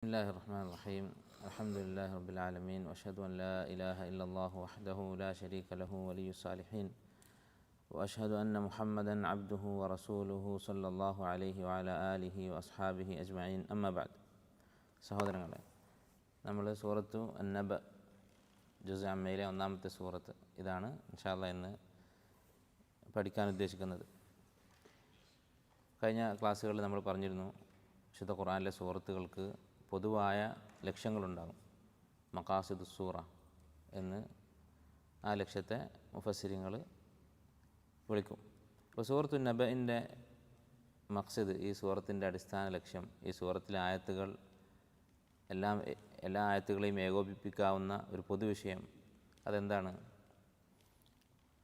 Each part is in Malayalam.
بسم الله الرحمن الرحيم الحمد لله رب العالمين وأشهد أن لا إله إلا الله وحده لا شريك له ولي الصالحين وأشهد أن محمدا عبده ورسوله صلى الله عليه وعلى آله وأصحابه أجمعين أما بعد സഹോദരങ്ങളെ, നമ്മൾ സൂറത്തു അന്നബ ജുസ് അമ്മയിലെ ഒന്നാമത്തെ സൂറത്ത് ഇതാണ് ഇൻഷാ അല്ലാഹ് ഇന്ന് പഠിക്കാൻ ഉദ്ദേശിക്കുന്നത്. കഴിഞ്ഞ ക്ലാസ്സുകളിൽ നമ്മൾ പറഞ്ഞിരുന്നു, വിശുദ്ധ ഖുർആനിലെ സൂറത്തുകൾക്ക് പൊതുവായ ലക്ഷ്യങ്ങളുണ്ടാകും. മഖാസിദു സൂറ എന്ന് ആ ലക്ഷ്യത്തെ മുഫസ്സിരിങ്ങൾ വിളിക്കും. അപ്പോൾ സൂറത്തു നബഇൻ്റെ മഖ്സദ്, ഈ സൂറത്തിൻ്റെ അടിസ്ഥാന ലക്ഷ്യം, ഈ സൂറത്തിലെ ആയത്തുകൾ എല്ലാ ആയത്തുകളെയും ഏകോപിപ്പിക്കാവുന്ന ഒരു പൊതുവിഷയം അതെന്താണ്?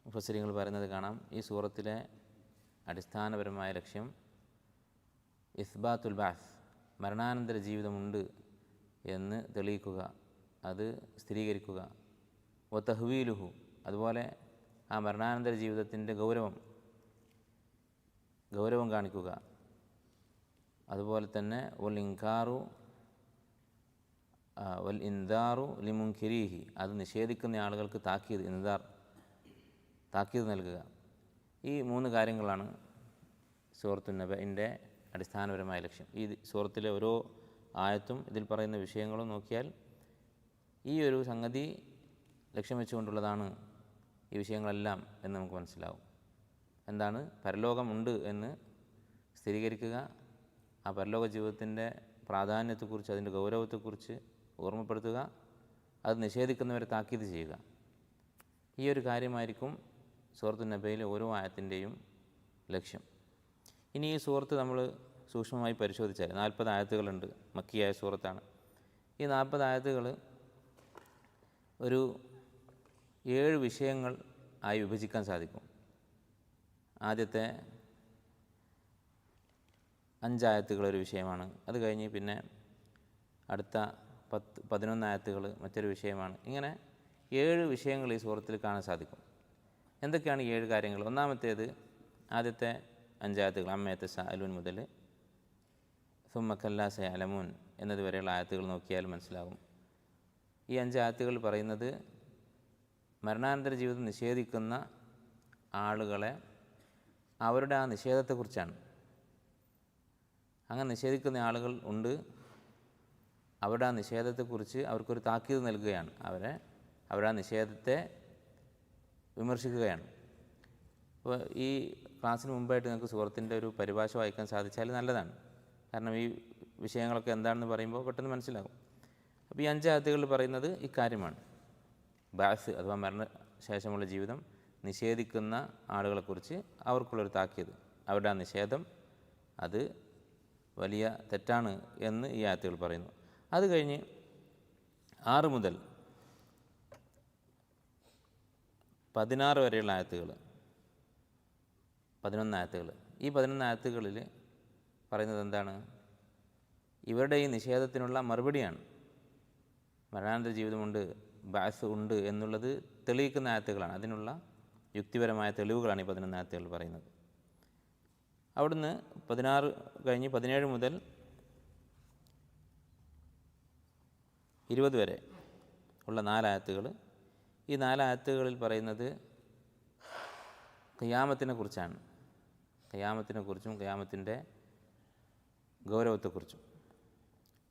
മുഫസ്സിരിങ്ങൾ പറയുന്നത് കാണാം. ഈ സൂറത്തിലെ അടിസ്ഥാനപരമായ ലക്ഷ്യം ഇസ്ബാത്തുൽ ബഅസ്, മരണാനന്തര ജീവിതമുണ്ട് എന്ന് തെളിയിക്കുക, അത് സ്ഥിരീകരിക്കുക. വ തഹ്വീലുഹു, അതുപോലെ ആ മരണാനന്തര ജീവിതത്തിൻ്റെ ഗൗരവം കാണിക്കുക. അതുപോലെ തന്നെ വൽ ഇൻദാറു ലിമുൻകിരീഹി, അത് നിഷേധിക്കുന്ന ആളുകൾക്ക് താക്കീത് നൽകുക. ഈ മൂന്ന് കാര്യങ്ങളാണ് സൂറത്തു നബഇൻ്റെ അടിസ്ഥാനപരമായ ലക്ഷ്യം. ഈ സൂറത്തിലെ ഓരോ ആയത്തും ഇതിൽ പറയുന്ന വിഷയങ്ങളും നോക്കിയാൽ ഈ ഒരു സംഗതി ലക്ഷ്യം വെച്ചുകൊണ്ടുള്ളതാണ് ഈ വിഷയങ്ങളെല്ലാം എന്ന് നമുക്ക് മനസ്സിലാവും. എന്താണ്? പരലോകമുണ്ട് എന്ന് സ്ഥിരീകരിക്കുക, ആ പരലോക ജീവിതത്തിൻ്റെ പ്രാധാന്യത്തെക്കുറിച്ച്, അതിൻ്റെ ഗൗരവത്തെക്കുറിച്ച് ഓർമ്മപ്പെടുത്തുക, അത് നിഷേധിക്കുന്നവരെ താക്കീത് ചെയ്യുക. ഈ ഒരു കാര്യമായിരിക്കും സൂറത്തു നബയിലെ ഓരോ ആയത്തിൻ്റെയും ലക്ഷ്യം. ഇനി ഈ സൂറത്ത് നമ്മൾ സൂക്ഷ്മമായി പരിശോധിച്ചാൽ 40 ആയത്തുകളുണ്ട്. മക്കിയായ സൂറത്താണ്. ഈ 40 ആയത്തുകൾ ഒരു 7 വിഷയങ്ങൾ ആയി വിഭജിക്കാൻ സാധിക്കും. ആദ്യത്തെ 5 ആയത്തുകൾ ഒരു വിഷയമാണ്. അത് കഴിഞ്ഞ് പിന്നെ അടുത്ത 11 ആയത്തുകൾ മറ്റൊരു വിഷയമാണ്. ഇങ്ങനെ 7 വിഷയങ്ങൾ ഈ സൂറത്തിൽ കാണാൻ സാധിക്കും. എന്തൊക്കെയാണ് 7 കാര്യങ്ങൾ? ഒന്നാമത്തേത്, ആദ്യത്തെ 5 ആയത്തുകൾ അമ്മ യതസാഅലൂൻ മുതൽ സുമ്മ കല്ലാ സയഅലമൂൻ എന്നതുവരെയുള്ള ആയത്തുകൾ നോക്കിയാൽ മനസ്സിലാകും. ഈ 5 ആയത്തുകൾ പറയുന്നത് മരണാനന്തര ജീവിതം നിഷേധിക്കുന്ന ആളുകളെ, അവരുടെ ആ നിഷേധത്തെക്കുറിച്ചാണ്. അങ്ങനെ നിഷേധിക്കുന്ന ആളുകൾ ഉണ്ട്, അവരുടെ ആ നിഷേധത്തെക്കുറിച്ച് അവർക്കൊരു താക്കീത് നൽകുകയാണ്. അവരുടെ ആ നിഷേധത്തെ വിമർശിക്കുകയാണ്. അപ്പോൾ ഈ ക്ലാസ്സിന് മുമ്പായിട്ട് നിങ്ങൾക്ക് സൂറത്തിൻ്റെ ഒരു പരിഭാഷ വായിക്കാൻ സാധിച്ചാൽ നല്ലതാണ്. കാരണം ഈ വിഷയങ്ങളൊക്കെ എന്താണെന്ന് പറയുമ്പോൾ പെട്ടെന്ന് മനസ്സിലാകും. അപ്പോൾ ഈ 5 ആയത്തുകളിൽ പറയുന്നത് ഇക്കാര്യമാണ്. ബഅസ് അഥവാ മരണശേഷമുള്ള ജീവിതം നിഷേധിക്കുന്ന ആളുകളെക്കുറിച്ച് അവർക്കുള്ളൊരു താക്കീത്, അവരുടെ ആ നിഷേധം അത് വലിയ തെറ്റാണ് എന്ന് ഈ ആയത്തുകൾ പറയുന്നു. അത് കഴിഞ്ഞ് 6 മുതൽ 16 വരെയുള്ള ആയത്തുകൾ, 11 ആയത്തുകൾ. ഈ 11 ആയത്തുകളിൽ പറയുന്നത് എന്താണ്? ഇവരുടെ ഈ നിഷേധത്തിനുള്ള മറുപടിയാണ്. മരണാനന്തര ജീവിതമുണ്ട്, ബഅസ് ഉണ്ട് എന്നുള്ളത് തെളിയിക്കുന്ന ആയത്തുകളാണ്. അതിനുള്ള യുക്തിപരമായ തെളിവുകളാണ് ഈ 11 ആയത്തുകൾ പറയുന്നത്. അവിടുന്ന് 16 കഴിഞ്ഞ് 17 മുതൽ 20 വരെ ഉള്ള 4 ആയത്തുകൾ. ഈ 4 ആയത്തുകളിൽ പറയുന്നത് ഖിയാമത്തിനെ കുറിച്ചാണ്. ഖിയാമത്തിനെക്കുറിച്ചും ഖിയാമത്തിൻ്റെ ഗൗരവത്തെക്കുറിച്ചും.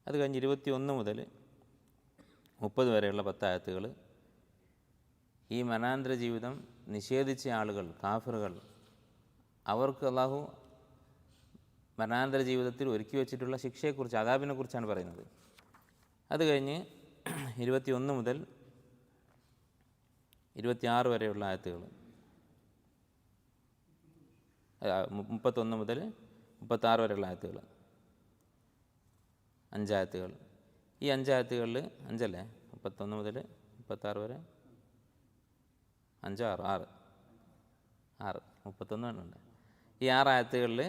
അത് കഴിഞ്ഞ് 21 മുതൽ 30 വരെയുള്ള 10 ആയത്തുകൾ ഈ മരണാനന്തര ജീവിതം നിഷേധിച്ച ആളുകൾ, കാഫിറുകൾ, അവർക്ക് അള്ളാഹു മരണാനന്തര ജീവിതത്തിൽ ഒരുക്കി വച്ചിട്ടുള്ള ശിക്ഷയെക്കുറിച്ച്, അദാബിനെക്കുറിച്ചാണ് പറയുന്നത്. അത് കഴിഞ്ഞ് 21 മുതൽ 26 വരെയുള്ള ആയത്തുകൾ, 31 മുതൽ 36 വരെയുള്ള ആയത്തുകൾ, 5 ആയത്തുകൾ. ഈ 5 ആയത്തുകളിൽ 5 31 മുതൽ 36 വരെ 5 6 31 ഉണ്ട്. ഈ 6 ആയത്തുകളിൽ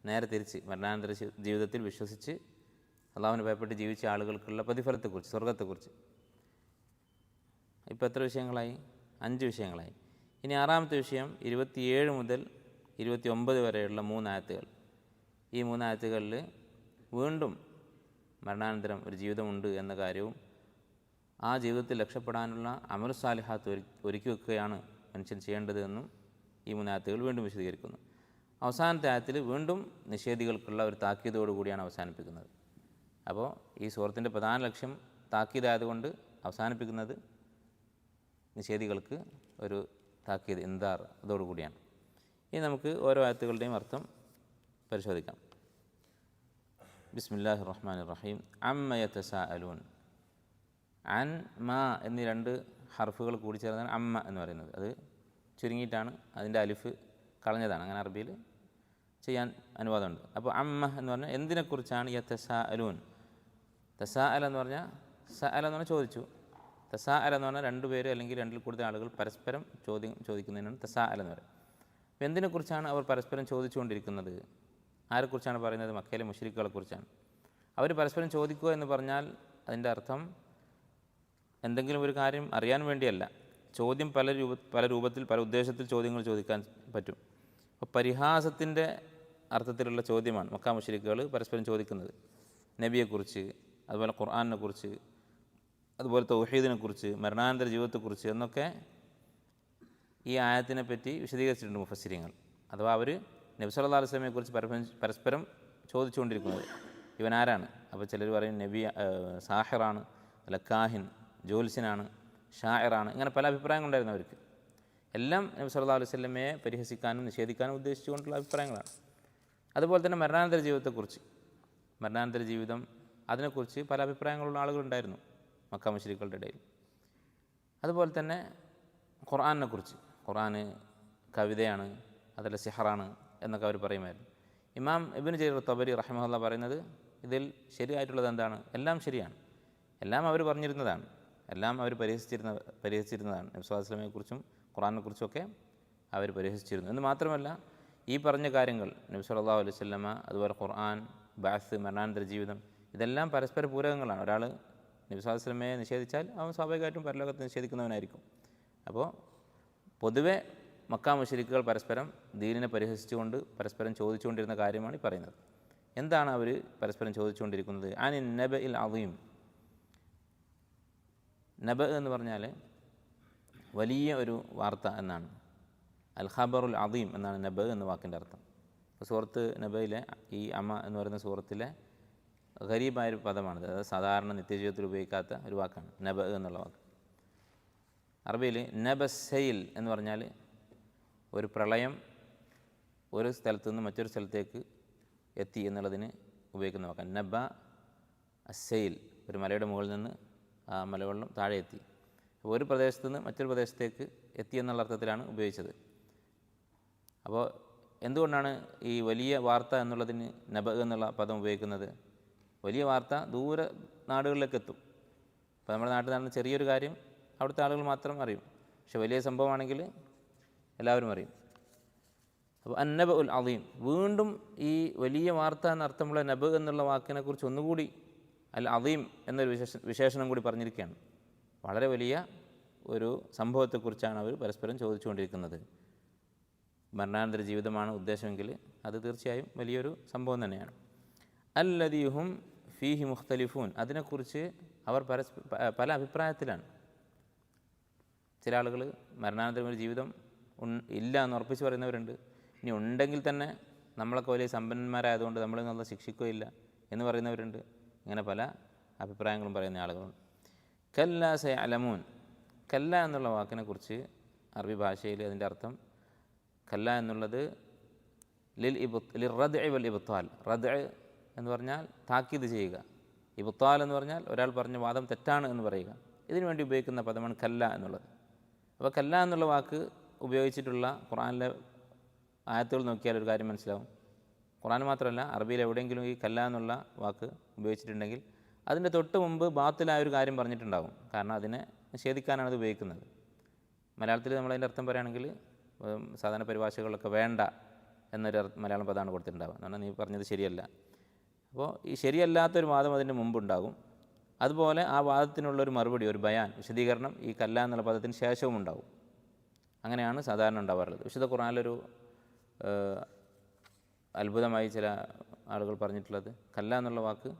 നേരെ തിരിച്ച് മരണാനന്തര ജീവിതത്തിൽ വിശ്വസിച്ച് അള്ളാഹുവിനെ ഭയപ്പെട്ട് ജീവിച്ച ആളുകൾക്കുള്ള പ്രതിഫലത്തെക്കുറിച്ച്, സ്വർഗത്തെക്കുറിച്ച്. ഇപ്പോൾ എത്ര വിഷയങ്ങളായി? 5 വിഷയങ്ങളായി. ഇനി 6ാമത്തെ വിഷയം 27 മുതൽ 29 വരെയുള്ള 3 ആയത്തുകൾ. ഈ 3 ആയത്തുകളിൽ വീണ്ടും മരണാനന്തരം ഒരു ജീവിതമുണ്ട് എന്ന കാര്യവും ആ ജീവിതത്തിൽ രക്ഷപ്പെടാനുള്ള അമൽ സാലിഹാത്ത് ഒരുക്കി വെക്കുകയാണ് മനുഷ്യൻ ചെയ്യേണ്ടത് എന്നും ഈ 3 ആയത്തുകൾ വീണ്ടും വിശദീകരിക്കുന്നു. അവസാനത്തെ ആയത്തിൽ വീണ്ടും നിഷേധികൾക്കുള്ള ഒരു താക്കീതോടുകൂടിയാണ് അവസാനിപ്പിക്കുന്നത്. അപ്പോൾ ഈ സൂറത്തിൻ്റെ പ്രധാന ലക്ഷ്യം താക്കീതായതുകൊണ്ട് അവസാനിപ്പിക്കുന്നത് നിഷേധികൾക്ക് ഒരു താക്കീത് ഇന്ദാർ അതോടുകൂടിയാണ്. ഇനി നമുക്ക് ഓരോ ആയത്തുകളുടെയും അർത്ഥം പരിശോധിക്കാം. ബിസ്മില്ലാഹിർ റഹ്മാനിർ റഹീം. അമ്മ യതസാഅലൂൻ. അൻ മാ എന്നീ 2 ഹർഫുകൾ കൂടി ചേർന്നാണ് അമ്മ എന്ന് പറയുന്നത്. അത് ചുരുങ്ങിയിട്ടാണ്, അതിൻ്റെ അലിഫ് കളഞ്ഞതാണ്. അങ്ങനെ അറബിയിൽ ചെയ്യാൻ അനുവാദമുണ്ട്. അപ്പോൾ അമ്മ എന്ന് പറഞ്ഞാൽ എന്തിനെക്കുറിച്ചാണ് യതസാഅലൂൻ. തസാഅല എന്ന് പറഞ്ഞാൽ സഅല എന്ന് പറഞ്ഞാൽ ചോദിച്ചു. തസാഅല എന്ന് പറഞ്ഞാൽ 2 പേര് അല്ലെങ്കിൽ 2-ൽ കൂടുതൽ ആളുകൾ പരസ്പരം ചോദിക്കുന്നതിനാണ് തസാഅല എന്ന് പറയുന്നത്. അപ്പോൾ എന്തിനെക്കുറിച്ചാണ് അവർ പരസ്പരം ചോദിച്ചുകൊണ്ടിരിക്കുന്നത്? ആരെക്കുറിച്ചാണ് പറയുന്നത്? മക്കയിലെ മുശ്രിക്കുകളെ കുറിച്ചാണ്. അവർ പരസ്പരം ചോദിക്കുക എന്ന് പറഞ്ഞാൽ അതിൻ്റെ അർത്ഥം എന്തെങ്കിലും ഒരു കാര്യം അറിയാൻ വേണ്ടിയല്ല. ചോദ്യം പല രൂപത്തിൽ പല ഉദ്ദേശത്തിൽ ചോദ്യങ്ങൾ ചോദിക്കാൻ പറ്റും. അപ്പോൾ പരിഹാസത്തിൻ്റെ അർത്ഥത്തിലുള്ള ചോദ്യമാണ് മക്ക മുശ്രിക്കുകൾ പരസ്പരം ചോദിക്കുന്നത്. നബിയെക്കുറിച്ച്, അതുപോലെ ഖുർആനിനെക്കുറിച്ച്, അതുപോലെ തൗഹീദിനെക്കുറിച്ച്, മരണാനന്തര ജീവിതത്തെക്കുറിച്ച് എന്നൊക്കെ ഈ ആയത്തിനെ പറ്റി വിശദീകരിച്ചിട്ടുണ്ട് മുഫസ്സിരിങ്ങൾ. അഥവാ അവർ നബി സല്ലല്ലാഹു അലൈഹി വസല്ലമയെക്കുറിച്ച് പരസ്പരം ചോദിച്ചുകൊണ്ടിരിക്കുന്നത് ഇവൻ ആരാണ്. അപ്പോൾ ചിലർ പറയും നബി സാഹിറാണ്, അല്ല കാഹിൻ ജ്യോത്സ്യനാണ്, ഷായറാണ്, ഇങ്ങനെ പല അഭിപ്രായങ്ങളുണ്ടായിരുന്നു അവർക്ക്. എല്ലാം നബി സല്ലല്ലാഹു അലൈഹി വസല്ലമയെ പരിഹസിക്കാനും നിഷേധിക്കാനും ഉദ്ദേശിച്ചുകൊണ്ടുള്ള അഭിപ്രായങ്ങളാണ്. അതുപോലെ തന്നെ മരണാനന്തര ജീവിതത്തെക്കുറിച്ച്, മരണാനന്തര ജീവിതം അതിനെക്കുറിച്ച് പല അഭിപ്രായങ്ങളുള്ള ആളുകളുണ്ടായിരുന്നു മക്ക മുശ്രിക്കുകളുടെ ഇടയിൽ. അതുപോലെ തന്നെ ഖുർആനിനെക്കുറിച്ച്, ഖുർആൻ കവിതയാണ്, അതല്ല സിഹറാണ് എന്നൊക്കെ അവർ പറയുമായിരുന്നു. ഇമാം ഇബ്നു ജരീർ തബരി റഹിമഹുല്ലാഹ് പറയുന്നത് ഇതിൽ ശരിയായിട്ടുള്ളത് എന്താണ്? എല്ലാം ശരിയാണ്, എല്ലാം അവർ പറഞ്ഞിരുന്നതാണ്, എല്ലാം അവർ പരിഹസിച്ചിരുന്നതാണ്. നബി സല്ലല്ലാഹു അലൈഹി വസല്ലമയെക്കുറിച്ചും ഖുർആനിനെക്കുറിച്ചൊക്കെ അവർ പരിഹസിച്ചിരുന്നു. എന്ന് മാത്രമല്ല ഈ പറഞ്ഞ കാര്യങ്ങൾ നബി സല്ലല്ലാഹു അലൈഹി വസല്ലമ, അതുപോലെ ഖുർആൻ, ബഅസ്, മരണാനന്തര ജീവിതം, ഇതെല്ലാം പരസ്പര പൂരകങ്ങളാണ്. ഒരാൾ നബി സല്ലല്ലാഹു അലൈഹി വസല്ലമയെ നിഷേധിച്ചാൽ അവൻ സ്വാഭാവികമായിട്ടും പരലോകത്ത് നിഷേധിക്കുന്നവനായിരിക്കും. അപ്പോൾ പൊതുവെ മക്ക മുശ്രിക്കുകൾ പരസ്പരം ദീനിനെ പരിഹസിച്ചുകൊണ്ട് പരസ്പരം ചോദിച്ചുകൊണ്ടിരുന്ന കാര്യമാണ് ഈ പറയുന്നത്. എന്താണ് അവർ പരസ്പരം ചോദിച്ചുകൊണ്ടിരിക്കുന്നത്? അനിൻ നബഇൽ അദീം. നബ എന്ന് പറഞ്ഞാൽ വലിയ ഒരു വാർത്ത എന്നാണ്. അൽ ഖബറുൽ അദീം എന്നാണ് നബ എന്ന വാക്കിൻ്റെ അർത്ഥം. സൂറത്ത് നബയിലെ ഈ അമ്മ എന്ന് പറയുന്ന സൂറത്തിലെ ഗരീബായൊരു പദമാണിത്. അതായത് സാധാരണ നിത്യജീവിതത്തിൽ ഉപയോഗിക്കാത്ത ഒരു വാക്കാണ് നബ എന്നുള്ള വാക്ക്. അറബിയിൽ നബസൈൽ എന്ന് പറഞ്ഞാൽ ഒരു പ്രളയം ഒരു സ്ഥലത്തു നിന്ന് മറ്റൊരു സ്ഥലത്തേക്ക് എത്തി എന്നുള്ളതിന് ഉപയോഗിക്കുന്ന വാക്കാണ് നബ അസൈൽ. ഒരു മലയുടെ മുകളിൽ നിന്ന് ആ മലവെള്ളം താഴെ എത്തി. അപ്പോൾ ഒരു പ്രദേശത്തു നിന്ന് മറ്റൊരു പ്രദേശത്തേക്ക് എത്തി എന്നുള്ള അർത്ഥത്തിലാണ് ഉപയോഗിച്ചത്. അപ്പോൾ എന്തുകൊണ്ടാണ് ഈ വലിയ വാർത്ത എന്നുള്ളതിന് നബ എന്നുള്ള പദം ഉപയോഗിക്കുന്നത്? വലിയ വാർത്ത ദൂര നാടുകളിലേക്ക് എത്തും. ഇപ്പോൾ നമ്മുടെ നാട്ടിൽ നടന്ന ചെറിയൊരു കാര്യം അവിടുത്തെ ആളുകൾ മാത്രം അറിയും, പക്ഷെ വലിയ സംഭവമാണെങ്കിൽ എല്ലാവരും അറിയും. അപ്പോൾ അന്നബ ഉൽ അദീം, വീണ്ടും ഈ വലിയ വാർത്ത എന്നർത്ഥമുള്ള നബ് എന്നുള്ള വാക്കിനെക്കുറിച്ച് ഒന്നുകൂടി അൽ അദീം എന്നൊരു വിശേഷണം കൂടി പറഞ്ഞിരിക്കുകയാണ്. വളരെ വലിയ ഒരു സംഭവത്തെക്കുറിച്ചാണ് അവർ പരസ്പരം ചോദിച്ചുകൊണ്ടിരിക്കുന്നത്. മരണാനന്തര ജീവിതമാണ് ഉദ്ദേശമെങ്കിൽ അത് തീർച്ചയായും വലിയൊരു സംഭവം തന്നെയാണ്. അല്ലദീഹും ഫീഹി മുഖ്തലിഫൂൻ, അതിനെക്കുറിച്ച് അവർ പല അഭിപ്രായത്തിലാണ്. ചില ആളുകൾ മരണാനന്തരം ഒരു ജീവിതം ഇല്ല എന്ന് ഉറപ്പിച്ച് പറയുന്നവരുണ്ട്. ഇനി ഉണ്ടെങ്കിൽ തന്നെ നമ്മളൊക്കെ വലിയ സമ്പന്നന്മാരായതുകൊണ്ട് നമ്മൾ നല്ല ശിക്ഷിക്കുകയില്ല എന്ന് പറയുന്നവരുണ്ട്. ഇങ്ങനെ പല അഭിപ്രായങ്ങളും പറയുന്ന ആളുകളുണ്ട്. കല്ല സയഅലമൂൻ, കല്ല എന്നുള്ള വാക്കിനെക്കുറിച്ച് അറബി ഭാഷയിൽ അതിൻ്റെ അർത്ഥം കല്ല എന്നുള്ളത് ലിൽ റദ്ഇ വൽ ഇബ്താൽ. റദ്ഇ എന്ന് പറഞ്ഞാൽ താക്കീത് ചെയ്യുക, ഇബ്താൽ എന്ന് പറഞ്ഞാൽ ഒരാൾ പറഞ്ഞ വാദം തെറ്റാണ് എന്ന് പറയുക. ഇതിനു വേണ്ടി ഉപയോഗിക്കുന്ന പദമാണ് കല്ല എന്നുള്ളത്. അപ്പോൾ കല്ല എന്നുള്ള വാക്ക് ഉപയോഗിച്ചിട്ടുള്ള ഖുർആനിലെ ആയത്തുകൾ നോക്കിയാൽ ഒരു കാര്യം മനസ്സിലാവും. ഖുർആൻ മാത്രമല്ല, അറബിയിൽ എവിടെയെങ്കിലും ഈ കല്ല എന്നുള്ള വാക്ക് ഉപയോഗിച്ചിട്ടുണ്ടെങ്കിൽ അതിൻ്റെ തൊട്ട് മുമ്പ് ബാത്തിലായ ഒരു കാര്യം പറഞ്ഞിട്ടുണ്ടാകും. കാരണം അതിനെ നിഷേധിക്കാനാണ് അത് ഉപയോഗിക്കുന്നത്. മലയാളത്തിൽ നമ്മളതിൻ്റെ അർത്ഥം പറയുകയാണെങ്കിൽ സാധാരണ പരിഭാഷകളിലൊക്കെ വേണ്ട എന്നൊരു മലയാളം പദമാണ് കൊടുത്തിട്ടുണ്ടാവുക. എന്ന് പറഞ്ഞാൽ നീ പറഞ്ഞത് ശരിയല്ല. അപ്പോൾ ഈ ശരിയല്ലാത്തൊരു വാദം അതിൻ്റെ മുമ്പുണ്ടാകും. അതുപോലെ ആ വാദത്തിനുള്ളൊരു മറുപടി, ഒരു ബയാൻ, വിശദീകരണം ഈ കല്ല എന്നുള്ള പദത്തിന് ശേഷവും ഉണ്ടാവും. അങ്ങനെയാണ് സാധാരണ ഉണ്ടാവാറുള്ളത്. വിശുദ്ധ ഖുർആനിലൊരു അത്ഭുതമായി ചില ആളുകൾ പറഞ്ഞിട്ടുള്ളത്, കല്ല എന്നുള്ള വാക്ക്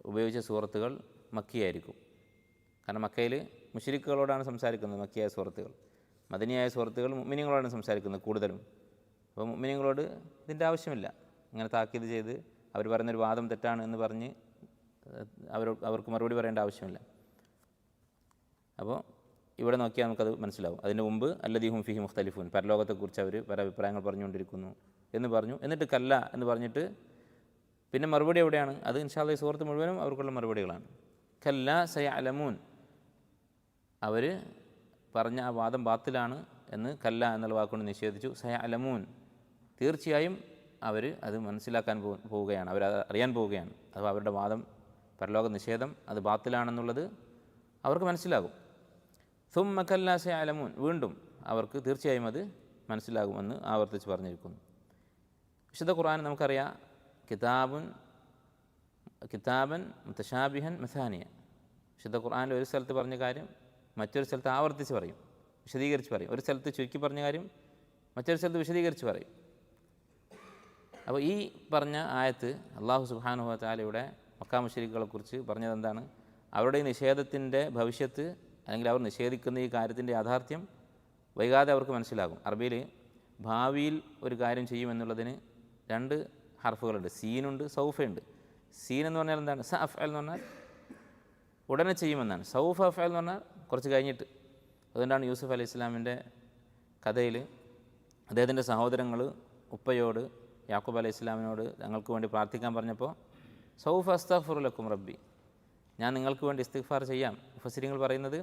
ഉപയോഗിച്ച സൂറത്തുകൾ മക്കിയായിരിക്കും. കാരണം മക്കയിൽ മുശ്രിക്കുകളോടാണ് സംസാരിക്കുന്നത് മക്കിയായ സൂറത്തുകൾ. മദനിയായ സൂറത്തുകൾ മുഅ്മിനീങ്ങളോടാണ് സംസാരിക്കുന്നത് കൂടുതലും. അപ്പോൾ മുഅ്മിനീങ്ങളോട് ഇതിൻ്റെ ആവശ്യമില്ല. ഇങ്ങനെ താക്കീത് ചെയ്ത് അവർ പറയുന്നൊരു വാദം തെറ്റാണ് എന്ന് പറഞ്ഞ് അവർക്ക് മറുപടി പറയേണ്ട ആവശ്യമില്ല. അപ്പോൾ ഇവിടെ നോക്കിയാൽ നമുക്കത് മനസ്സിലാവും. അതിന് മുമ്പ് അല്ലദീഹും ഫിഹി മുഖ്തലിഫൂൻ, പരലോകത്തെക്കുറിച്ച് അവർ പല അഭിപ്രായങ്ങൾ പറഞ്ഞുകൊണ്ടിരിക്കുന്നു എന്ന് പറഞ്ഞു. എന്നിട്ട് കല്ല എന്ന് പറഞ്ഞിട്ട് പിന്നെ മറുപടി എവിടെയാണ്? അത് ഇൻഷാ അല്ലാഹ് ഈ സൂറത്ത് മുഴുവനും അവർക്കുള്ള മറുപടികളാണ്. കല്ല സയഅലമൂൻ, അവർ പറഞ്ഞ ആ വാദം ബാത്തിലാണ് എന്ന് കല്ല എന്നുള്ള വാക്കുകൊണ്ട് നിഷേധിച്ചു. സയഅലമൂൻ, തീർച്ചയായും അവർ അത് മനസ്സിലാക്കാൻ പോവുകയാണ്, അവരത് അറിയാൻ പോവുകയാണ്. അഥവാ അവരുടെ വാദം പരലോക നിഷേധം അത് ബാത്തിലാണെന്നുള്ളത് അവർക്ക് മനസ്സിലാകും. സുമ്മ കല്ല സയഅലമൂൻ, വീണ്ടും അവർക്ക് തീർച്ചയായും അത് മനസ്സിലാകുമെന്ന് ആവർത്തിച്ച് പറഞ്ഞിരിക്കുന്നു. വിശുദ്ധ ഖുർആൻ നമുക്കറിയാം, കിതാബൻ മുതശാബിഹൻ മസാനിയ. വിശുദ്ധ ഖുർആനിൽ ഒരു സ്ഥലത്ത് പറഞ്ഞ കാര്യം മറ്റൊരു സ്ഥലത്ത് ആവർത്തിച്ച് പറയും, വിശദീകരിച്ച് പറയും. ഒരു സ്ഥലത്ത് ചുരുക്കി പറഞ്ഞ കാര്യം മറ്റൊരു സ്ഥലത്ത് വിശദീകരിച്ച് പറയും. അപ്പോൾ ഈ പറഞ്ഞ ആയത്ത് അല്ലാഹു സുബ്ഹാനഹു വ തആലയുടെ മക്കാ മുശ്രിക്കുകളെക്കുറിച്ച് പറഞ്ഞത് എന്താണ്? അവരുടെ ഈ നിഷേധത്തിൻ്റെ ഭവിഷ്യത്ത്, അല്ലെങ്കിൽ അവർ നിഷേധിക്കുന്ന ഈ കാര്യത്തിൻ്റെ യാഥാർത്ഥ്യം വൈകാതെ അവർക്ക് മനസ്സിലാകും. അറബിയിൽ ഭാവിയിൽ ഒരു കാര്യം ചെയ്യുമെന്നുള്ളതിന് രണ്ട് ഹർഫുകളുണ്ട്, സീനുണ്ട്, സൗഫയുണ്ട്. സീൻ എന്ന് പറഞ്ഞാൽ എന്താണ്? സ അഫ്അൽ എന്ന് പറഞ്ഞാൽ ഉടനെ ചെയ്യുമെന്നാണ്. സൗഫ അഫ്അൽ എന്ന് പറഞ്ഞാൽ കുറച്ച് കഴിഞ്ഞിട്ട്. അതുകൊണ്ടാണ് യൂസുഫ് അലൈഹി ഇസ്ലാമിൻ്റെ കഥയിൽ അദ്ദേഹത്തിൻ്റെ സഹോദരങ്ങൾ ഉപ്പയോട് യാക്കൂബ് അലൈഹി ഇസ്ലാമിനോട് തങ്ങൾക്ക് വേണ്ടി പ്രാർത്ഥിക്കാൻ പറഞ്ഞപ്പോൾ സൗഫ അസ്തഗ്ഫിറു ലക്കും റബ്ബി, ഞാൻ നിങ്ങൾക്ക് വേണ്ടി ഇസ്തിഗ്ഫാർ ചെയ്യാം. മുഫസ്സിരീങ്ങൾ പറയുന്നത്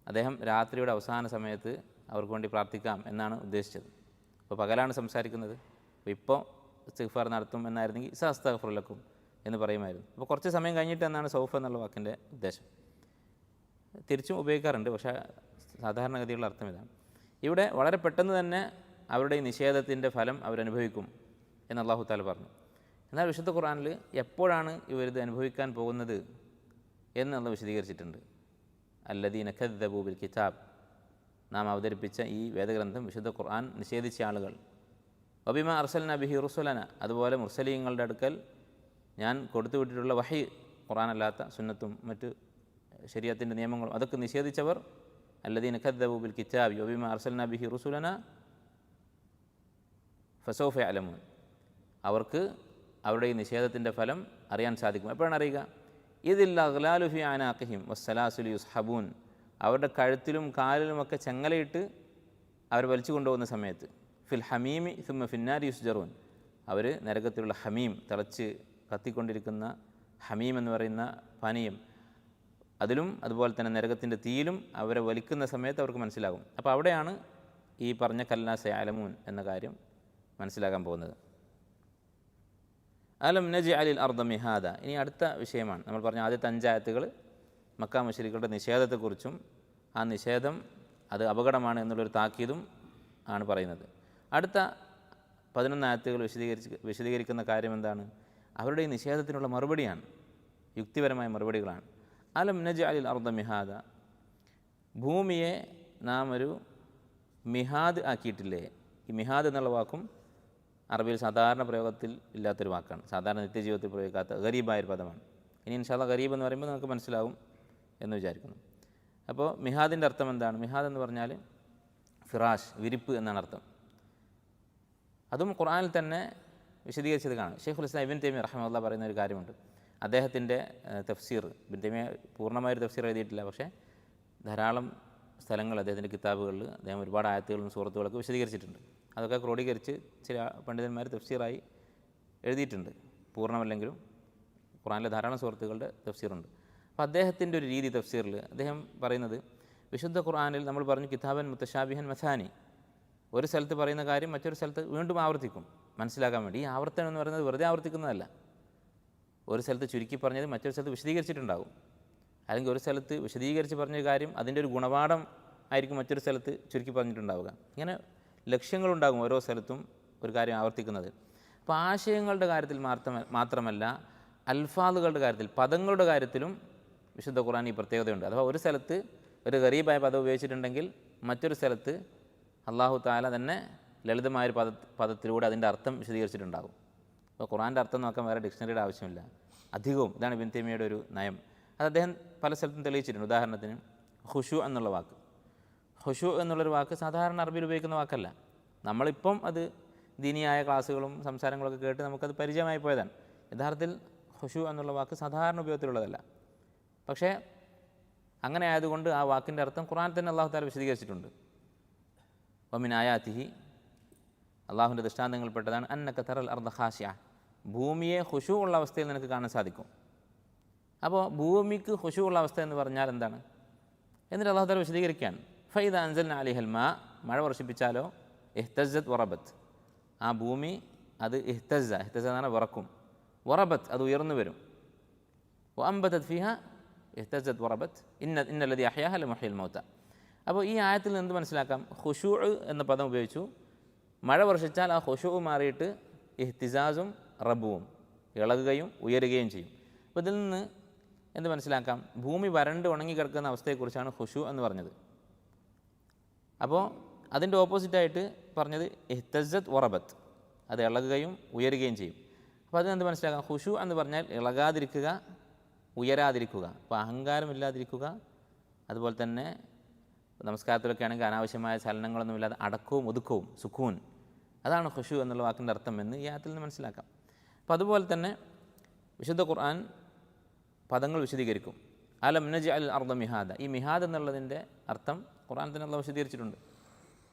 അദ്ദേഹം രാത്രിയുടെ അവസാന സമയത്ത് അവർക്ക് വേണ്ടി പ്രാർത്ഥിക്കാം എന്നാണ് ഉദ്ദേശിച്ചത്. അപ്പോൾ പകലാണ് സംസാരിക്കുന്നത്. അപ്പോൾ ഇപ്പോൾ ഇസ്തിഗ്ഫാർ നടത്തും എന്നായിരുന്നെങ്കിൽ സ അസ്തഗ്ഫിറു ലക്കും എന്ന് പറയുമായിരുന്നു. അപ്പോൾ കുറച്ച് സമയം കഴിഞ്ഞിട്ട് എന്നാണ് സൗഫ് എന്നുള്ള വാക്കിൻ്റെ ഉദ്ദേശം. തിരിച്ചും ഉപയോഗിക്കാറുണ്ട്, പക്ഷേ സാധാരണഗതിയുള്ള അർത്ഥം ഇതാണ്. ഇവിടെ വളരെ പെട്ടെന്ന് തന്നെ അവരുടെ ഈ നിഷേധത്തിൻ്റെ ഫലം അവരനുഭവിക്കും എന്ന് അല്ലാഹു തആല പറഞ്ഞു. എന്നാൽ വിശുദ്ധ ഖുർആനിൽ എപ്പോഴാണ് ഇവരിത് അനുഭവിക്കാൻ പോകുന്നത് എന്നുള്ളത് വിശദീകരിച്ചിട്ടുണ്ട്. അല്ലദീന കദ്ദബൂ ബിൽ കിതാബ്, നാം അവതരിപ്പിച്ച ഈ വേദഗ്രന്ഥം വിശുദ്ധ ഖുർആൻ നിഷേധിച്ച ആളുകൾ. വബിമ അർസൽന ബിഹി റുസുലന, അതുപോലെ മുർസലീങ്ങളുടെ അടുക്കൽ ഞാൻ കൊടുത്തുവിട്ടിട്ടുള്ള വഹി, ഖുർആനല്ലാത്ത സുന്നത്തും മറ്റ് ശരീഅത്തിൻ്റെ നിയമങ്ങളും അതൊക്കെ നിഷേധിച്ചവർ. അല്ലദീന കദ്ദബൂ ബിൽ കിതാബി വബിമ അർസൽന ബിഹി റുസുലന ഫസൗഫ യഅലമൂൻ, അവർക്ക് അവരുടെ ഈ നിഷേധത്തിൻ്റെ ഫലം അറിയാൻ സാധിക്കും. എപ്പോഴാണ് അറിയുക? ഇതിൽ അഗ്ലാലു ഫി അനാഖിഹിം വസ്സലാസുലു യുസ്ഹബൂൻ, അവരുടെ കഴുത്തിലും കാലിലുമൊക്കെ ചെങ്ങലയിട്ട് അവർ വലിച്ചു കൊണ്ടുപോകുന്ന സമയത്ത്. ഫിൽ ഹമീമി സുമ്മ ഫിന്നാരി യുസ്ജറൂൻ, അവർ നരകത്തിലുള്ള ഹമീം, തിളച്ച് കത്തിക്കൊണ്ടിരിക്കുന്ന ഹമീം എന്ന് പറയുന്ന പാനീയം, അതിലും അതുപോലെ തന്നെ നരകത്തിൻ്റെ തീയിലും അവരെ വലിക്കുന്ന സമയത്ത് അവർക്ക് മനസ്സിലാകും. അപ്പോൾ അവിടെയാണ് ഈ പറഞ്ഞ കല്ലാ സയഅലമൂൻ എന്ന കാര്യം മനസ്സിലാക്കാൻ പോകുന്നത്. അലം നജ്അലിൽ അർദ മിഹാദ, ഇനി അടുത്ത വിഷയമാണ്. നമ്മൾ പറഞ്ഞ ആദ്യത്തെ 5 ആയത്തുകൾ മക്കാ മുശ്രിക്കുകളുടെ നിഷേധത്തെക്കുറിച്ചും ആ നിഷേധം അത് അപകടമാണ് എന്നുള്ളൊരു താക്കീതും ആണ് പറയുന്നത്. അടുത്ത 11 ആയത്തുകൾ വിശദീകരിക്കുന്ന കാര്യം എന്താണ്? അവരുടെ ഈ നിഷേധത്തിനുള്ള മറുപടിയാണ്, യുക്തിപരമായ മറുപടികളാണ്. അലം നജ്അലിൽ അർദ മിഹാദ, ഭൂമിയെ നാം ഒരു മിഹാദ് ആക്കിയിട്ടില്ലേ? ഈ മിഹാദ് എന്നുള്ള വാക്കും അറബിയിൽ സാധാരണ പ്രയോഗത്തിൽ ഇല്ലാത്തൊരു വാക്കാണ്, സാധാരണ നിത്യജീവിതത്തിൽ പ്രയോഗിക്കാത്ത ഗരീബായൊരു പദമാണ്. ഇനി ഇൻഷാ അല്ലാഹ് ഗരീബ് എന്ന് പറയുമ്പോൾ നമുക്ക് മനസ്സിലാവും എന്ന് വിചാരിക്കുന്നു. അപ്പോൾ മിഹാദിൻ്റെ അർത്ഥം എന്താണ്? മിഹാദ് എന്ന് പറഞ്ഞാൽ ഫിറാഷ്, വിരിപ്പ് എന്നാണ് അർത്ഥം. അതും ഖുർആനിൽ തന്നെ വിശദീകരിച്ചത് കാണാം. ഷെയ്ഖുൽ ഇസ്ലാം ഇബ്നു തൈമിയ്യ റഹിമഹുല്ലാഹ് പറയുന്ന ഒരു കാര്യമുണ്ട്. അദ്ദേഹത്തിൻ്റെ തഫ്സീർ, ഇബ്നു തൈമിയ്യ പൂർണ്ണമായൊരു തഫ്സീർ എഴുതിയിട്ടില്ല, പക്ഷേ ധാരാളം സ്ഥലങ്ങൾ അദ്ദേഹത്തിൻ്റെ കിതാബുകളിൽ അദ്ദേഹം ഒരുപാട് ആയത്തുകളും സൂറത്തുകളൊക്കെ വിശദീകരിച്ചിട്ടുണ്ട്. അതൊക്കെ ക്രോഡീകരിച്ച് ചില പണ്ഡിതന്മാർ തഫ്സീറായി എഴുതിയിട്ടുണ്ട്, പൂർണ്ണമല്ലെങ്കിലും ഖുർആനിലെ ധാരാളം സൂറത്തുകളുടെ തഫ്സീറുണ്ട്. അപ്പോൾ അദ്ദേഹത്തിൻ്റെ ഒരു രീതി തഫ്സീറിൽ അദ്ദേഹം പറയുന്നത്, വിശുദ്ധ ഖുർആനിൽ നമ്മൾ പറഞ്ഞു കിതാബൻ മുതശാബിഹൻ മസാനി, ഒരു സ്ഥലത്ത് പറയുന്ന കാര്യം മറ്റൊരു സ്ഥലത്ത് വീണ്ടും ആവർത്തിക്കും മനസ്സിലാക്കാൻ വേണ്ടി. ഈ ആവർത്തനം എന്ന് പറയുന്നത് വെറുതെ ആവർത്തിക്കുന്നതല്ല. ഒരു സ്ഥലത്ത് ചുരുക്കി പറഞ്ഞത് മറ്റൊരു സ്ഥലത്ത് വിശദീകരിച്ചിട്ടുണ്ടാകും, അല്ലെങ്കിൽ ഒരു സ്ഥലത്ത് വിശദീകരിച്ച് പറഞ്ഞൊരു കാര്യം അതിൻ്റെ ഒരു ഗുണപാഠം ആയിരിക്കും മറ്റൊരു സ്ഥലത്ത് ചുരുക്കി പറഞ്ഞിട്ടുണ്ടാവുക. ഇങ്ങനെ ലക്ഷ്യങ്ങളുണ്ടാകും ഓരോ സ്ഥലത്തും ഒരു കാര്യം ആവർത്തിക്കുന്നത്. അപ്പോൾ ആശയങ്ങളുടെ കാര്യത്തിൽ മാത്രമല്ല അൽഫാദുകളുടെ കാര്യത്തിൽ, പദങ്ങളുടെ കാര്യത്തിലും വിശുദ്ധ ഖുർആൻ ഈ പ്രത്യേകതയുണ്ട്. അഥവാ ഒരു സ്ഥലത്ത് ഒരു ഗരീബായ പദം ഉപയോഗിച്ചിട്ടുണ്ടെങ്കിൽ മറ്റൊരു സ്ഥലത്ത് അല്ലാഹു തആല തന്നെ ലളിതമായൊരു പദത്തിലൂടെ അതിൻ്റെ അർത്ഥം വിശദീകരിച്ചിട്ടുണ്ടാകും. അപ്പോൾ ഖുർആൻ്റെ അർത്ഥം നോക്കാൻ വേറെ ഡിക്ഷണറിയുടെ ആവശ്യമില്ല. അധികവും. ഇതാണ് ഇബ്നു തൈമിയ്യയുടെ ഒരു നയം. അത് അദ്ദേഹം പല സ്ഥലത്തും തെളിയിച്ചിട്ടുണ്ട്. ഉദാഹരണത്തിന് ഖുശൂ എന്നുള്ള വാക്ക്, ഖുശൂ എന്നുള്ളൊരു വാക്ക് സാധാരണ അറബിയിൽ ഉപയോഗിക്കുന്ന വാക്കല്ല. നമ്മളിപ്പം അത് ദീനിയായ ക്ലാസ്സുകളും സംസാരങ്ങളൊക്കെ കേട്ട് നമുക്കത് പരിചയമായി പോയതാണ്. യഥാർത്ഥത്തിൽ ഖുശൂ എന്നുള്ള വാക്ക് സാധാരണ ഉപയോഗത്തിലുള്ളതല്ല. പക്ഷേ അങ്ങനെ ആയതുകൊണ്ട് ആ വാക്കിൻ്റെ അർത്ഥം ഖുർആൻ തന്നെ അല്ലാഹു തആല വിശദീകരിച്ചിട്ടുണ്ട്. വമിൻ ആയാതിഹി, അള്ളാഹുവിൻ്റെ ദൃഷ്ടാന്തങ്ങളിൽപ്പെട്ടതാണ് അന്നക തറൽ അർദ ഖാശിഅ, ഭൂമിയെ ഖുശൂ ഉള്ള അവസ്ഥയിൽ നിനക്ക് കാണാൻ സാധിക്കും. അപ്പോൾ ഭൂമിക്ക് ഖുശൂ ഉള്ള അവസ്ഥ എന്ന് പറഞ്ഞാൽ എന്താണ്? എന്നിട്ട് അല്ലാഹു തആല വിശദീകരിക്കുകയാണ്. ഫൈദ അൻസൽന അലൈഹൽ മാ, മഴ വർഷിപ്പിച്ചാലോ, ഇഹ്തസ്സത് വറബത്ത്, ആ ഭൂമി അത് ഇഹ്തസ്സ എന്നാണ് വിറക്കും, വറബത്ത് അത് ഉയർന്നു വരും. വഅംബതത് ഫീഹ ഇഹ്തസ്സത് വറബത്ത് ഇന്നല്ലദീ അഹ്യാഹ ലമുഹ്യിൽ മൗത. അപ്പോൾ ഈ ആയത്തിൽ നിന്ന് മനസ്സിലാക്കാം, ഖുശൂ എന്ന പദം ഉപയോഗിച്ചു. മഴ വർഷിച്ചാൽ ആ ഖുശൂ മാറിയിട്ട് ഇഹ്തിസാസും റബ്ബുവും, ഇളകുകയും ഉയരുകയും ചെയ്യും. അപ്പോൾ ഇതിൽ നിന്ന് എന്ത് മനസ്സിലാക്കാം? ഭൂമി വരണ്ട് ഉണങ്ങിക്കിടക്കുന്ന അവസ്ഥയെക്കുറിച്ചാണ് ഖുശൂ എന്ന് പറഞ്ഞത്. അപ്പോൾ അതിൻ്റെ ഓപ്പോസിറ്റായിട്ട് പറഞ്ഞത് ഇഹ്തസ്സത് വറബത്ത്, അത് ഇളകുകയും ഉയരുകയും ചെയ്യും. അപ്പോൾ അതിനെന്ത് മനസ്സിലാക്കാം? ഖുശൂ എന്ന് പറഞ്ഞാൽ ഇളകാതിരിക്കുക, ഉയരാതിരിക്കുക, അപ്പോൾ അഹങ്കാരമില്ലാതിരിക്കുക, അതുപോലെ തന്നെ നമസ്കാരത്തിലൊക്കെ ആണെങ്കിൽ അനാവശ്യമായ ചലനങ്ങളൊന്നുമില്ലാതെ അടക്കവും ഒതുക്കവും സുക്കൂൻ, അതാണ് ഖുശൂ എന്നുള്ള വാക്കിൻ്റെ അർത്ഥം എന്ന് ഈ ആയത്തിൽ നിന്ന് മനസ്സിലാക്കാം. അപ്പോൾ അതുപോലെ തന്നെ വിശുദ്ധ ഖുർആൻ പദങ്ങൾ വിശദീകരിക്കും. അലം നജ്അൽ അർദ മിഹാദ, ഈ മിഹാദ് എന്നുള്ളതിൻ്റെ അർത്ഥം ഖുർആൻ തന്നെ അല്ലാഹു വിശദീകരിച്ചിട്ടുണ്ട്.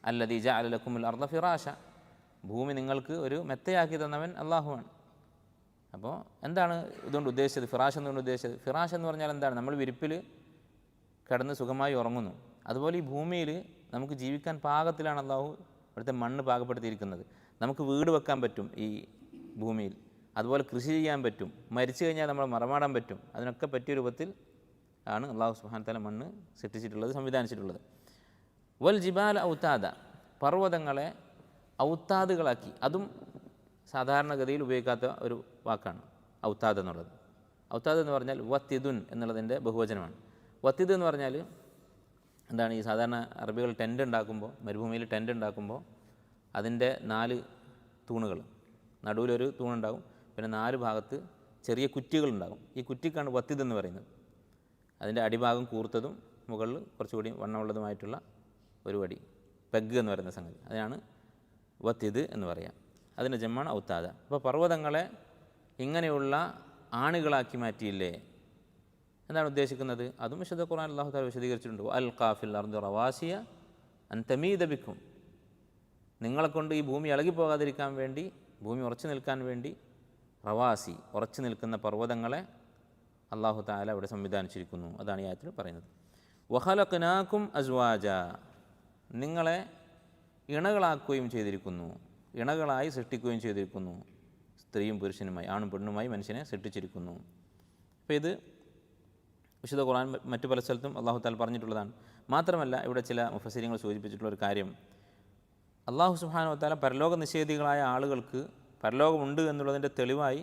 അല്ലദീ ജഅല ലക്കുമുൽ അർദ ഫിറാശ, ഭൂമി നിങ്ങൾക്ക് ഒരു മെത്തയാക്കി തന്നവൻ അള്ളാഹുവാണ്. അപ്പോൾ എന്താണ് ഇതുകൊണ്ട് ഉദ്ദേശിച്ചത്? ഫിറാഷ് എന്നുകൊണ്ട് ഉദ്ദേശിച്ചത്, ഫിറാഷ് എന്ന് പറഞ്ഞാൽ എന്താണ്? നമ്മൾ വിരിപ്പിൽ കിടന്ന് സുഖമായി ഉറങ്ങുന്നു. അതുപോലെ ഈ ഭൂമിയിൽ നമുക്ക് ജീവിക്കാൻ പാകത്തിലാണ് അള്ളാഹു ഇവിടുത്തെ മണ്ണ് പാകപ്പെടുത്തിയിരിക്കുന്നത്. നമുക്ക് വീട് വെക്കാൻ പറ്റും ഈ ഭൂമിയിൽ, അതുപോലെ കൃഷി ചെയ്യാൻ പറ്റും, മരിച്ചു കഴിഞ്ഞാൽ നമ്മൾ മറമാടാൻ പറ്റും. അതിനൊക്കെ പറ്റിയ രൂപത്തിൽ ആണ് അള്ളാഹു സുബ്ഹാനഹു വതആല മണ്ണ് സൃഷ്ടിച്ചിട്ടുള്ളത്, സംവിധാനിച്ചിട്ടുള്ളത്. വൽ ജിബാല ഔതാദ, പർവ്വതങ്ങളെ ഔത്താദുകളാക്കി. അതും സാധാരണഗതിയിൽ ഉപയോഗിക്കാത്ത ഒരു വാക്കാണ് ഔത്താദ് എന്നുള്ളത്. ഔത്താദ് എന്ന് പറഞ്ഞാൽ വത്തിദുൻ എന്നുള്ളതിൻ്റെ ബഹുവചനമാണ്. വത്തിദ് എന്ന് പറഞ്ഞാൽ എന്താണ്? ഈ സാധാരണ അറബികൾ ടെൻ്റ് ഉണ്ടാക്കുമ്പോൾ, മരുഭൂമിയിൽ ടെൻ്റ് ഉണ്ടാക്കുമ്പോൾ അതിൻ്റെ 4 തൂണുകൾ, നടുവിലൊരു തൂണുണ്ടാകും, പിന്നെ 4 ഭാഗത്ത് ചെറിയ കുറ്റികളുണ്ടാകും. ഈ കുറ്റിക്കാണ് വത്തിദ് എന്ന് പറയുന്നത്. അതിൻ്റെ അടിഭാഗം കൂർത്തതും മുകളിൽ കുറച്ചുകൂടി വണ്ണമുള്ളതുമായിട്ടുള്ള ഒരു വടി, പെഗ് എന്ന് പറയുന്ന സംഗതി, അതിനാണ് വത്തിദ് എന്ന് പറയാം. അതിൻ്റെ ജമ്മാണ് ഔത്താദ. അപ്പോൾ പർവ്വതങ്ങളെ ഇങ്ങനെയുള്ള ആണികളാക്കി മാറ്റിയില്ലേ, എന്താണ് ഉദ്ദേശിക്കുന്നത്? അതും വിശുദ്ധ ഖുർആൻ അല്ലാഹു തആല വിശദീകരിച്ചിട്ടുണ്ട്. അൽ ഖാഫിൽ അർദു റവാസിയ അൻ തമീദ ബിക്കും, നിങ്ങളെ കൊണ്ട് ഈ ഭൂമി ഇളകിപ്പോകാതിരിക്കാൻ വേണ്ടി, ഭൂമി ഉറച്ചു നിൽക്കാൻ വേണ്ടി റവാസി, ഉറച്ചു നിൽക്കുന്ന പർവ്വതങ്ങളെ അല്ലാഹു തആല ഇവിടെ സംവിധാനിച്ചിരിക്കുന്നു. അതാണ് ഈ ആയത്തിൽ പറയുന്നത്. വഖലഖനാകും അസ്വാജ, നിങ്ങളെ ഇണകളാക്കുകയും ചെയ്തിരിക്കുന്നു, ഇണകളായി സൃഷ്ടിക്കുകയും ചെയ്തിരിക്കുന്നു. സ്ത്രീയും പുരുഷനുമായി, ആണും പെണ്ണുമായി മനുഷ്യനെ സൃഷ്ടിച്ചിരിക്കുന്നു. അപ്പോൾ ഇത് വിശുദ്ധ ഖുർആൻ മറ്റു പല സ്ഥലത്തും അല്ലാഹു തആല പറഞ്ഞിട്ടുള്ളതാണ്. മാത്രമല്ല ഇവിടെ ചില മുഫസ്സിരീങ്ങൾ സൂചിപ്പിച്ചിട്ടുള്ള ഒരു കാര്യം, അല്ലാഹു സുബ്ഹാനഹു വതആല പരലോക നിഷേധികളായ ആളുകൾക്ക് പരലോകമുണ്ട് എന്നുള്ളതിൻ്റെ തെളിവായി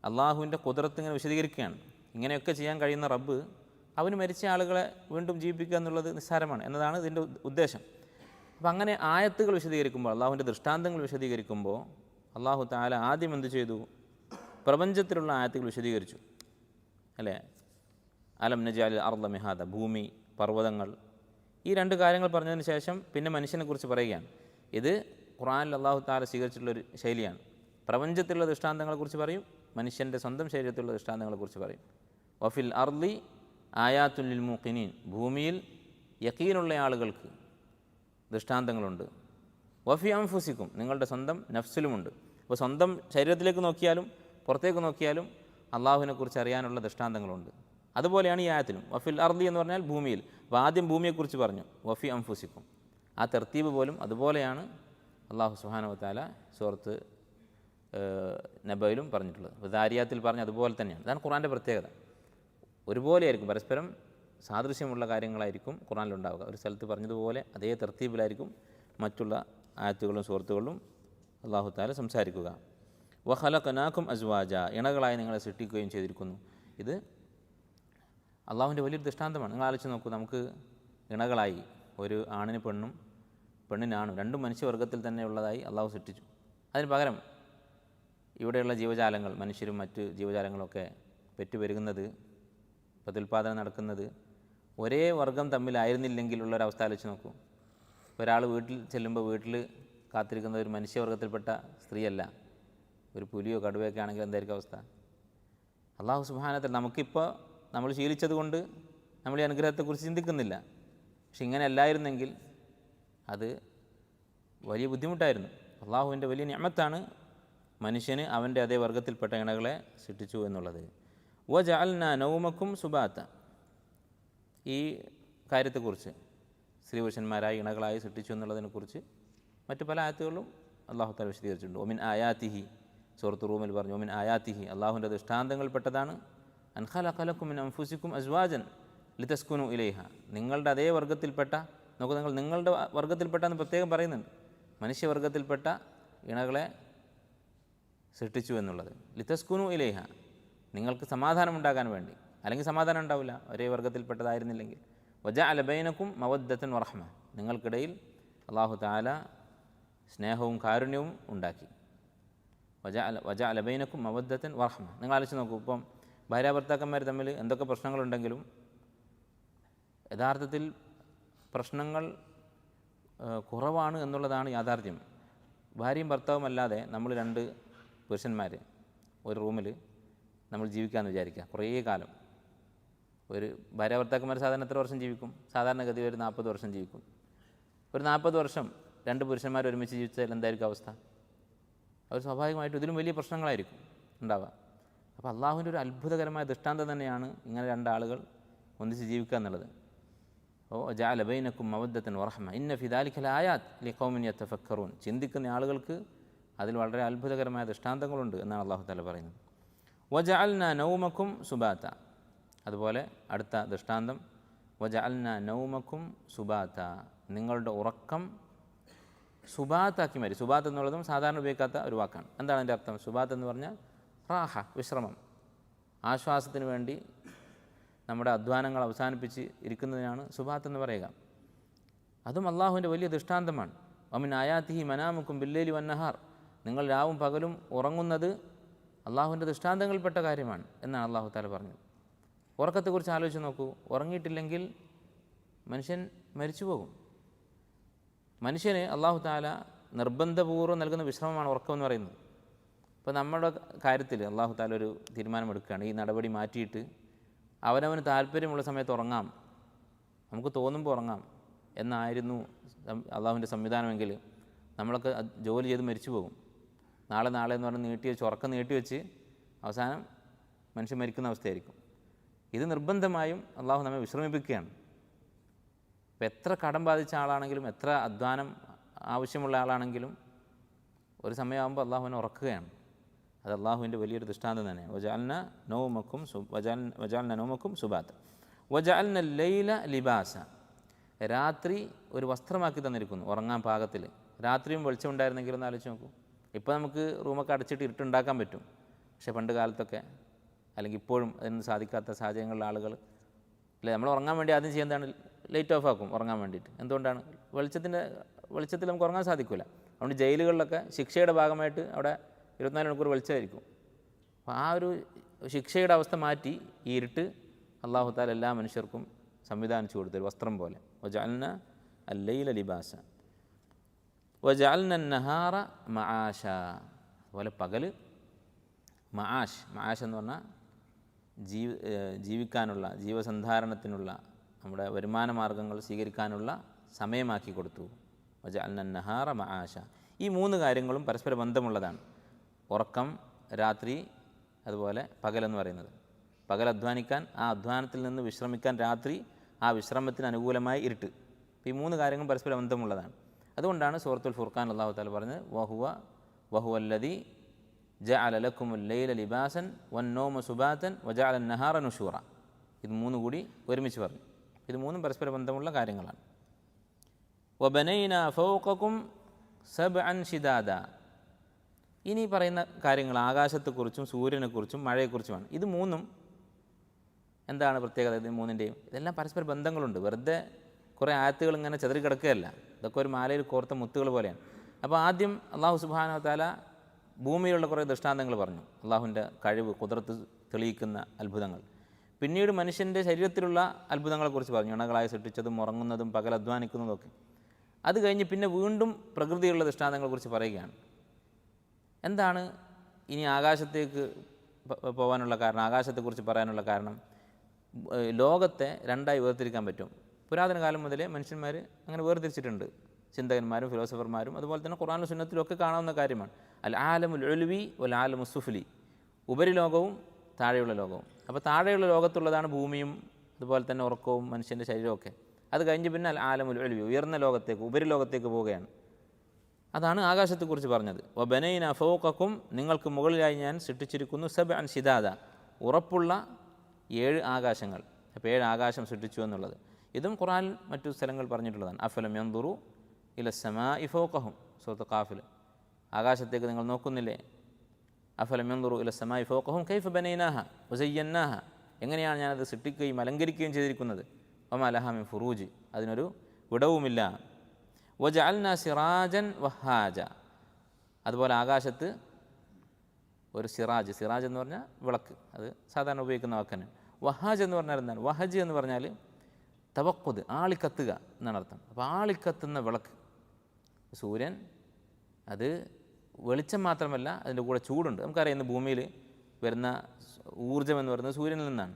അള്ളാഹുവിൻ്റെ ഖുദ്റത്ത് ഇങ്ങനെ വിശദീകരിക്കുകയാണ്. ഇങ്ങനെയൊക്കെ ചെയ്യാൻ കഴിയുന്ന റബ്ബ് അവന് മരിച്ച ആളുകളെ വീണ്ടും ജീവിപ്പിക്കുക എന്നുള്ളത് നിസ്സാരമാണ് എന്നതാണ് ഇതിൻ്റെ ഉദ്ദേശം. അപ്പം അങ്ങനെ ആയത്തുകൾ വിശദീകരിക്കുമ്പോൾ, അള്ളാഹുവിൻ്റെ ദൃഷ്ടാന്തങ്ങൾ വിശദീകരിക്കുമ്പോൾ അല്ലാഹു തആല ആദ്യം എന്ത് ചെയ്തു? പ്രപഞ്ചത്തിലുള്ള ആയത്തുകൾ വിശദീകരിച്ചു, അല്ലേ? അലം നജ്അൽ അർദ മിഹാദ, ഭൂമി, പർവ്വതങ്ങൾ, ഈ 2 കാര്യങ്ങൾ പറഞ്ഞതിന് ശേഷം പിന്നെ മനുഷ്യനെക്കുറിച്ച് പറയുകയാണ്. ഇത് ഖുർആനിൽ അല്ലാഹു തആല സ്വീകരിച്ചിട്ടുള്ളൊരു ശൈലിയാണ്. പ്രപഞ്ചത്തിലുള്ള ദൃഷ്ടാന്തങ്ങളെക്കുറിച്ച് പറയും, മനുഷ്യൻ്റെ സ്വന്തം ശരീരത്തിലുള്ള ദൃഷ്ടാന്തങ്ങളെക്കുറിച്ച് പറയും. വഫിൽ അർളി ആയാത്തുൽ ലിൽ മൂഖിനീൻ, ഭൂമിയിൽ യഖീനുള്ള ആളുകൾക്ക് ദൃഷ്ടാന്തങ്ങളുണ്ട്. വഫി അൻഫുസിക്കും, നിങ്ങളുടെ സ്വന്തം നഫ്സിലുമുണ്ട്. അപ്പോൾ സ്വന്തം ശരീരത്തിലേക്ക് നോക്കിയാലും പുറത്തേക്ക് നോക്കിയാലും അള്ളാഹുവിനെക്കുറിച്ച് അറിയാനുള്ള ദൃഷ്ടാന്തങ്ങളുണ്ട്. അതുപോലെയാണ് ഈ ആയത്തിലും. വഫിൽ അർളി എന്ന് പറഞ്ഞാൽ ഭൂമിയിൽ, അപ്പോൾ ആദ്യം ഭൂമിയെക്കുറിച്ച് പറഞ്ഞു, വഫി അൻഫുസിക്കും. ആ തർത്തീബ് പോലും അതുപോലെയാണ് അല്ലാഹു സുബ്ഹാനഹു വതആല സൂറത്ത് നബയിലും പറഞ്ഞിട്ടുള്ളത്. ദാരിയാത്തിൽ പറഞ്ഞ അതുപോലെ തന്നെയാണ്. അതാണ് ഖുർആൻ്റെ പ്രത്യേകത. ഒരുപോലെയായിരിക്കും, പരസ്പരം സാദൃശ്യമുള്ള കാര്യങ്ങളായിരിക്കും ഖുർആനിലുണ്ടാവുക. ഒരു സ്ഥലത്ത് പറഞ്ഞതുപോലെ അതേ തർത്തീബിലായിരിക്കും മറ്റുള്ള ആയത്തുകളും സൂറത്തുകളിലും അല്ലാഹു തആല സംസാരിക്കുക. വഖലഖനാകും അസ്വാജ, ഇണകളായി നിങ്ങളെ സൃഷ്ടിക്കുകയും ചെയ്തിരിക്കുന്നു. ഇത് അള്ളാഹുവിൻ്റെ വലിയൊരു ദൃഷ്ടാന്തമാണ്. നിങ്ങൾ ആലോചിച്ച് നോക്കൂ, നമുക്ക് ഇണകളായി ഒരു ആണിന് പെണ്ണും പെണ്ണിനാണും, 2 മനുഷ്യവർഗത്തിൽ തന്നെ ഉള്ളതായി അള്ളാഹു സൃഷ്ടിച്ചു. അതിന് പകരം ഇവിടെയുള്ള ജീവജാലങ്ങൾ, മനുഷ്യരും മറ്റ് ജീവജാലങ്ങളൊക്കെ പെറ്റുപെരുകുന്നത്, പ്രത്യുൽപാദനം നടക്കുന്നത് ഒരേ വർഗം തമ്മിലായിരുന്നില്ലെങ്കിൽ ഉള്ളൊരവസ്ഥ ആലോചിച്ച് നോക്കൂ. ഒരാൾ വീട്ടിൽ ചെല്ലുമ്പോൾ വീട്ടിൽ കാത്തിരിക്കുന്ന ഒരു മനുഷ്യവർഗത്തിൽപ്പെട്ട സ്ത്രീയല്ല, ഒരു പുലിയോ കടുവയൊക്കെ ആണെങ്കിൽ എന്തായിരിക്കും അവസ്ഥ? അള്ളാഹു സുബ്ഹാനഹു വ തആല നമുക്കിപ്പോൾ നമ്മൾ ശീലിച്ചത് കൊണ്ട് നമ്മൾ ഈ അനുഗ്രഹത്തെക്കുറിച്ച് ചിന്തിക്കുന്നില്ല. പക്ഷെ ഇങ്ങനെ അല്ലായിരുന്നെങ്കിൽ അത് വലിയ ബുദ്ധിമുട്ടായിരുന്നു. അള്ളാഹുവിൻ്റെ വലിയ നിഅമത്താണ് മനുഷ്യന് അവൻ്റെ അതേ വർഗത്തിൽപ്പെട്ട ഇണകളെ സൃഷ്ടിച്ചു എന്നുള്ളത്. വജഅൽനാ നൗമക്കും സുബാത്ത, ഈ കാര്യത്തെക്കുറിച്ച് സ്ത്രീ പുരുഷന്മാരായി ഇണകളായി സൃഷ്ടിച്ചു എന്നുള്ളതിനെക്കുറിച്ച് മറ്റു പല ആയത്തുകളിലും അള്ളാഹു തആല വിശദീകരിച്ചിട്ടുണ്ട്. ഒമിൻ ആയാത്തിഹി, സൂറത്ത് റൂമിൽ പറഞ്ഞു, ഒമിൻ ആയാത്തിഹി, അള്ളാഹുവിൻ്റെ ദൃഷ്ടാന്തങ്ങൾപ്പെട്ടതാണ് അൻ ഖലഖ ലക്കും മിൻ അൻഫുസിക്കും അസ്വാജൻ ലിതസ്കുനു ഇലൈഹ, നിങ്ങളുടെ അതേ വർഗത്തിൽപ്പെട്ട, നോക്കൂ നിങ്ങൾ നിങ്ങളുടെ വർഗത്തിൽപ്പെട്ടെന്ന് പ്രത്യേകം പറയുന്നുണ്ട്, മനുഷ്യവർഗത്തിൽപ്പെട്ട ഇണകളെ സൃഷ്ടിച്ചു എന്നുള്ളത്. ലിതസ്കുനു ഇലൈഹ, നിങ്ങൾക്ക് സമാധാനം ഉണ്ടാകാൻ വേണ്ടി, അല്ലെങ്കിൽ സമാധാനം ഉണ്ടാവില്ല ഒരേ വർഗത്തിൽപ്പെട്ടതായിരുന്നില്ലെങ്കിൽ. വജഅല ബൈനക്കും മവദ്ദത്തൻ വറഹ്മ, നിങ്ങൾക്കിടയിൽ അല്ലാഹു തആല സ്നേഹവും കാരുണ്യവും ഉണ്ടാക്കി. വജഅല ബൈനക്കും മവദ്ദത്തൻ വറഹ്മ, നിങ്ങൾ ആലോചിച്ച് നോക്കൂ, ഇപ്പം ഭാര്യാഭർത്താക്കന്മാർ തമ്മിൽ എന്തൊക്കെ പ്രശ്നങ്ങളുണ്ടെങ്കിലും യഥാർത്ഥത്തിൽ പ്രശ്നങ്ങൾ കുറവാണ് എന്നുള്ളതാണ് യാഥാർത്ഥ്യം. ഭാര്യയും ഭർത്താവും അല്ലാതെ നമ്മൾ രണ്ട് പുരുഷന്മാർ ഒരു റൂമിൽ നമ്മൾ ജീവിക്കാമെന്ന് വിചാരിക്കുക കുറേ കാലം. ഒരു ഭാര്യ ഭർത്താക്കന്മാർ സാധാരണ എത്ര വർഷം ജീവിക്കും? സാധാരണഗതി ഒരു 40 വർഷം ജീവിക്കും. ഒരു 40 വർഷം രണ്ട് പുരുഷന്മാർ ഒരുമിച്ച് ജീവിച്ചാൽ എന്തായിരിക്കും അവസ്ഥ? അവർ സ്വാഭാവികമായിട്ടും ഇതിലും വലിയ പ്രശ്നങ്ങളായിരിക്കും ഉണ്ടാവുക. അപ്പോൾ അള്ളാഹുവിൻ്റെ ഒരു അത്ഭുതകരമായ ദൃഷ്ടാന്തം തന്നെയാണ് ഇങ്ങനെ രണ്ടാളുകൾ ഒന്നിച്ച് ജീവിക്കുക എന്നുള്ളത്. ജഅല ബൈനക്കും മവദ്ദത്തൻ വറഹ്മ ഇന്ന ഫി ദാലിക ലആയാത് ലിഖൗമിൻ യതഫക്കറൂൻ, ചിന്തിക്കുന്ന ആളുകൾക്ക് അതിൽ വളരെ അത്ഭുതകരമായ ദൃഷ്ടാന്തങ്ങളുണ്ട് എന്നാണ് അള്ളാഹു തആല പറയുന്നത്. വജഅൽനാ നൗമക്കും സുബാത്ത, അതുപോലെ അടുത്ത ദൃഷ്ടാന്തം വജഅൽനാ നൗമക്കും സുബാത്ത, നിങ്ങളുടെ ഉറക്കം സുബാത്താക്കി മാറ്റി. സുബാത്ത് എന്നുള്ളതും സാധാരണ ഉപയോഗിക്കാത്ത ഒരു വാക്കാണ്. എന്താണ് അതിൻ്റെ അർത്ഥം? സുബാത്ത് എന്ന് പറഞ്ഞാൽ റാഹ, വിശ്രമം, ആശ്വാസത്തിന് വേണ്ടി നമ്മുടെ അധ്വാനങ്ങൾ അവസാനിപ്പിച്ച് ഇരിക്കുന്നതിനാണ് സുബാത്ത് എന്ന് പറയുക. അതും അള്ളാഹുവിൻ്റെ വലിയ ദൃഷ്ടാന്തമാണ്. വമിൻ ആയാത്തിഹി മനാമുക്കും ബില്ലൈലി വന്നഹാർ, നിങ്ങൾ രാവും പകലും ഉറങ്ങുന്നത് അള്ളാഹുവിൻ്റെ ദൃഷ്ടാന്തങ്ങളിൽപ്പെട്ട കാര്യമാണ് എന്നാണ് അള്ളാഹു തആല പറഞ്ഞത്. ഉറക്കത്തെക്കുറിച്ച് ആലോചിച്ച് നോക്കൂ. ഉറങ്ങിയിട്ടില്ലെങ്കിൽ മനുഷ്യൻ മരിച്ചു പോകും. മനുഷ്യന് അള്ളാഹു തആല നിർബന്ധപൂർവ്വം നൽകുന്ന വിശ്രമമാണ് ഉറക്കം എന്ന് പറയുന്നത്. ഇപ്പോൾ നമ്മുടെ കാര്യത്തിൽ അള്ളാഹു തആല ഒരു തീരുമാനമെടുക്കുകയാണ്, ഈ നടപടി മാറ്റിയിട്ട് അവനവന് താല്പര്യമുള്ള സമയത്ത് ഉറങ്ങാം, നമുക്ക് തോന്നുമ്പോൾ ഉറങ്ങാം എന്നായിരുന്നു അള്ളാഹുവിൻ്റെ സംവിധാനമെങ്കിൽ നമ്മളൊക്കെ ജോലി ചെയ്ത് മരിച്ചു പോകും. നാളെ എന്ന് പറഞ്ഞ് നീട്ടിവെച്ച് ഉറക്കം നീട്ടിവെച്ച് അവസാനം മനുഷ്യൻ മരിക്കുന്ന അവസ്ഥയായിരിക്കും. ഇത് നിർബന്ധമായും അള്ളാഹു നമ്മെ വിശ്രമിപ്പിക്കുകയാണ്. ഇപ്പോൾ എത്ര കടം ബാധിച്ച ആളാണെങ്കിലും എത്ര അധ്വാനം ആവശ്യമുള്ള ആളാണെങ്കിലും ഒരു സമയമാകുമ്പോൾ അള്ളാഹുവിനെ ഉറക്കുകയാണ്. അത് അള്ളാഹുവിൻ്റെ വലിയൊരു ദൃഷ്ടാന്തം തന്നെയാണ്. വജഅൽനാ നൗമക്കും സുബാത്ത വജഅൽന ലൈല ലിബാസ, രാത്രി ഒരു വസ്ത്രമാക്കി തന്നിരിക്കുന്നു ഉറങ്ങാൻ പാകത്തിൽ. രാത്രിയും വെളിച്ചം ഉണ്ടായിരുന്നെങ്കിൽ ഒന്ന് ആലോചിച്ച് നോക്കൂ. ഇപ്പോൾ നമുക്ക് റൂമൊക്കെ അടച്ചിട്ട് ഇരുട്ടുണ്ടാക്കാൻ പറ്റും. പക്ഷേ പണ്ട് കാലത്തൊക്കെ, അല്ലെങ്കിൽ ഇപ്പോഴും അതിന് സാധിക്കാത്ത സാഹചര്യങ്ങളിലുള്ള ആളുകൾ അല്ലേ, നമ്മൾ ഉറങ്ങാൻ വേണ്ടി ആദ്യം ചെയ്യുന്നതാണ് ലൈറ്റ് ഓഫ് ആക്കും ഉറങ്ങാൻ വേണ്ടിയിട്ട്. എന്തുകൊണ്ടാണ്? വെളിച്ചത്തിൽ നമുക്ക് ഉറങ്ങാൻ സാധിക്കില്ല. അതുകൊണ്ട് ജയിലുകളിലൊക്കെ ശിക്ഷയുടെ ഭാഗമായിട്ട് അവിടെ 24 മണിക്കൂർ വെളിച്ചമായിരിക്കും. അപ്പോൾ ആ ഒരു ശിക്ഷയുടെ അവസ്ഥ മാറ്റി ഈ ഇരുട്ട് അല്ലാഹു തആല എല്ലാ മനുഷ്യർക്കും സംവിധാനിച്ചു കൊടുത്തൊരു വസ്ത്രം പോലെ. വജഅൽന അല്ലൈല ലിബാസ വജഅൽന അന്നഹാറ മആശ, അതുപോലെ പകൽ മആഷ് എന്ന് പറഞ്ഞാൽ ജീവിക്കാനുള്ള, ജീവസന്ധാരണത്തിനുള്ള, നമ്മുടെ വരുമാന മാർഗങ്ങൾ സ്വീകരിക്കാനുള്ള സമയമാക്കി കൊടുത്തു. വജഅൽന അന്നഹാറ മആശ, ഈ 3 കാര്യങ്ങളും പരസ്പര ബന്ധമുള്ളതാണ്. ഉറക്കം, രാത്രി, അതുപോലെ പകലെന്ന് പറയുന്നത്. പകൽ അധ്വാനിക്കാൻ, ആ അധ്വാനത്തിൽ നിന്ന് വിശ്രമിക്കാൻ രാത്രി, ആ വിശ്രമത്തിന് അനുകൂലമായി ഇരുട്ട്. ഈ 3 കാര്യങ്ങളും പരസ്പര ബന്ധമുള്ളതാണ്. അതുകൊണ്ടാണ് സൂറത്തുൽ ഫുർഖാൻ അല്ലാഹു തആല പറഞ്ഞത് വഹുവല്ലദീ ജഅല ലക്കുമുൽ ലൈല ലിബാസൻ വന്നൗമ സുബാതൻ വജഅല അന്നഹാറ നുശൂറ. ഇത് 3 കൂടി ഒരുമിച്ച് പറഞ്ഞു. ഇത് 3 പരസ്പര ബന്ധമുള്ള കാര്യങ്ങളാണ്. വബനൈനാ ഫൗഖക്കും സബ്അൻ ശിദാദ, ഇനി പറയുന്ന കാര്യങ്ങൾ ആകാശത്തെക്കുറിച്ചും സൂര്യനെക്കുറിച്ചും മഴയെക്കുറിച്ചുമാണ്. ഇത് 3 എന്താണ് പ്രത്യേകത? ഇത് 3ൻ്റെയും ഇതെല്ലാം പരസ്പര ബന്ധങ്ങളുണ്ട്. വെറുതെ കുറേ ആയത്തുകൾ ഇങ്ങനെ ചെതറി കിടക്കുകയല്ല. ഇതൊക്കെ ഒരു മാലയിൽ കോർത്ത മുത്തുകൾ പോലെയാണ്. അപ്പോൾ ആദ്യം അള്ളാഹു സുബ്ഹാനഹു വ തആല ഭൂമിയിലുള്ള കുറേ ദൃഷ്ടാന്തങ്ങൾ പറഞ്ഞു. അള്ളാഹുവിൻ്റെ കഴിവ്, ഖുദ്റത്ത് തെളിയിക്കുന്ന അത്ഭുതങ്ങൾ. പിന്നീട് മനുഷ്യൻ്റെ ശരീരത്തിലുള്ള അത്ഭുതങ്ങളെക്കുറിച്ച് പറഞ്ഞു, ഇണകളായി സൃഷ്ടിച്ചതും ഉറങ്ങുന്നതും പകൽ അധ്വാനിക്കുന്നതൊക്കെ. അത് കഴിഞ്ഞ് പിന്നെ വീണ്ടും പ്രകൃതിയുള്ള ദൃഷ്ടാന്തങ്ങളെക്കുറിച്ച് പറയുകയാണ്. എന്താണ് ഇനി ആകാശത്തേക്ക് പോകാനുള്ള കാരണം, ആകാശത്തെക്കുറിച്ച് പറയാനുള്ള കാരണം? ലോകത്തെ രണ്ടായി വേർതിരിക്കാൻ പറ്റും. പുരാതന കാലം മുതലേ മനുഷ്യന്മാർ അങ്ങനെ വേർതിരിച്ചിട്ടുണ്ട്. ചിന്തകന്മാരും ഫിലോസഫർമാരും അതുപോലെ തന്നെ ഖുർആനിലും സുന്നത്തിലും ഒക്കെ കാണാവുന്ന കാര്യമാണ്. അൽ ആലമുൽ ഉൽവി വൽ ആലമു സുഫ്ലി, ഉപരിലോകവും താഴെയുള്ള ലോകവും. അപ്പോൾ താഴെയുള്ള ലോകത്തുള്ളതാണ് ഭൂമിയും അതുപോലെ തന്നെ ഉറക്കവും മനുഷ്യൻ്റെ ശരീരമൊക്കെ. അത് കഴിഞ്ഞ് പിന്നെ അൽ ആലമുൽ ഉൽവി, ഉയർന്ന ലോകത്തേക്ക് ഉപരിലോകത്തേക്ക് പോവുകയാണ്. അതാണ് ആകാശത്തെക്കുറിച്ച് പറഞ്ഞത്. വബനൈന ഫൗഖക്കും, നിങ്ങൾക്ക് മുകളിലായി ഞാൻ സൃഷ്ടിച്ചിരിക്കുന്നു സബ്അൻ ശിദാദ, ഉറപ്പുള്ള 7 ആകാശങ്ങൾ. അപ്പോൾ 7 ആകാശം സൃഷ്ടിച്ചു എന്നുള്ളത് ഇതും ഖുർആനിൽ മറ്റു സ്ഥലങ്ങൾ പറഞ്ഞിട്ടുള്ളതാണ്. അഫലം യൻദുറു ഇല സമാഇ ഫൗഖഹും, സൂറത്ത് ഖാഫിൽ. ആകാശത്തേക്ക് നിങ്ങൾ നോക്കുന്നില്ലേ? അഫലം യൻദുറു ഇല സമാഇ ഫൗഖഹും കൈഫ ബനൈനാഹ വസയ്യന്നാഹ, എങ്ങനെയാണ് ഞാനത് സൃഷ്ടിക്കുകയും അലങ്കരിക്കുകയും ചെയ്തിരിക്കുന്നത്. വമാ ലഹാ മിൻ ഫുറൂജ്, അതിനൊരു വിടവുമില്ല. വജഅൽനാ സിറാജൻ വഹാജ, അതുപോലെ ആകാശത്ത് ഒരു സിറാജ്, സിറാജ് എന്ന് പറഞ്ഞാൽ വിളക്ക്, അത് സാധാരണ ഉപയോഗിക്കുന്ന വാക്കന്നെ. വഹാജ് എന്ന് പറഞ്ഞാൽ എന്താണ്? വഹജ് എന്ന് പറഞ്ഞാൽ തവക്കുത്, ആളിക്കത്തുക എന്നാണ് അർത്ഥം. അപ്പോൾ ആളിക്കത്തുന്ന വിളക്ക്. സൂര്യൻ അത് വെളിച്ചം മാത്രമല്ല, അതിൻ്റെ കൂടെ ചൂടുണ്ട്. നമുക്കറിയാം ഇന്ന് ഭൂമിയിൽ വരുന്ന ഊർജ്ജം എന്ന് പറയുന്നത് സൂര്യനിൽ നിന്നാണ്.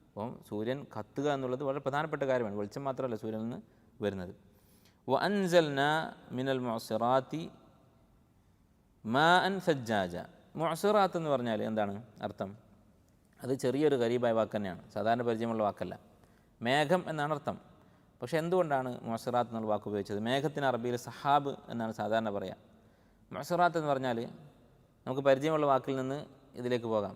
അപ്പം സൂര്യൻ കത്തുക എന്നുള്ളത് വളരെ പ്രധാനപ്പെട്ട കാര്യമാണ്. വെളിച്ചം മാത്രമല്ല സൂര്യനിൽ നിന്ന് വരുന്നത്. വഅൻസൽനാ മിനൽ മുഅ്സിറാത്തി മാഅൻ സജ്ജാജ. മുഅ്സിറാത്ത് എന്ന് പറഞ്ഞാൽ എന്താണ് അർത്ഥം? അത് ചെറിയൊരു ഗരീബായ വാക്ക് തന്നെയാണ്, സാധാരണ പരിചയമുള്ള വാക്കല്ല. മേഘം എന്നാണ് അർത്ഥം. പക്ഷേ എന്തുകൊണ്ടാണ് മുഅ്സിറാത്ത് എന്നുള്ള വാക്ക് ഉപയോഗിച്ചത്? മേഘത്തിന് അറബിയിൽ സഹാബ് എന്നാണ് സാധാരണ പറയുക. മുഅ്സിറാത്ത് എന്ന് പറഞ്ഞാൽ നമുക്ക് പരിചയമുള്ള വാക്കിൽ നിന്ന് ഇതിലേക്ക് പോകാം.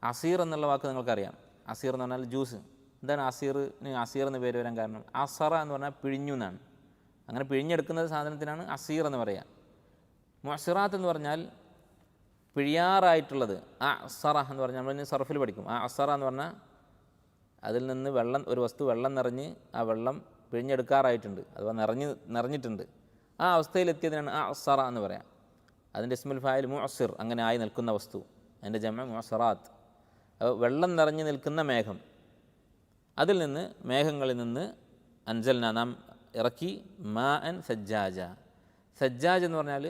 അസീർ എന്നുള്ള വാക്ക് നിങ്ങൾക്കറിയാം. അസീർ എന്ന് പറഞ്ഞാൽ ജ്യൂസ്. എന്താണ് അസീറിന് അസീർ എന്ന് പേര് വരാൻ കാരണം? അസറ എന്ന് പറഞ്ഞാൽ പിഴിഞ്ഞു എന്നാണ്. അങ്ങനെ പിഴിഞ്ഞെടുക്കുന്ന സാധനത്തിനാണ് അസീർ എന്ന് പറയുക. മുഅ്സിറാത്ത് എന്ന് പറഞ്ഞാൽ പിഴിയാറായിട്ടുള്ളത്. ആ അസറ എന്ന് പറഞ്ഞാൽ നമ്മൾ സർഫിൽ പഠിക്കും. ആ അസറ എന്ന് പറഞ്ഞാൽ അതിൽ നിന്ന് വെള്ളം, ഒരു വസ്തു വെള്ളം നിറഞ്ഞ് ആ വെള്ളം പിഴിഞ്ഞെടുക്കാറായിട്ടുണ്ട്, അഥവാ നിറഞ്ഞിട്ടുണ്ട്. ആ അവസ്ഥയിലെത്തിയതിനാണ് ആ അസറ എന്ന് പറയാം. അതിൻ്റെ ഇസ്മുൽ ഫായിൽ മുഅ്സിർ, അങ്ങനെ ആയി നിൽക്കുന്ന വസ്തു. അതിൻ്റെ ജമ മുഅ്സിറാത്ത്. അപ്പോൾ വെള്ളം നിറഞ്ഞു നിൽക്കുന്ന മേഘം, അതിൽ നിന്ന് മേഘങ്ങളിൽ നിന്ന് അൻസൽന നാം ഇറക്കി മാഅൻ സജ്ജാജ. സജ്ജാജ് എന്ന് പറഞ്ഞാൽ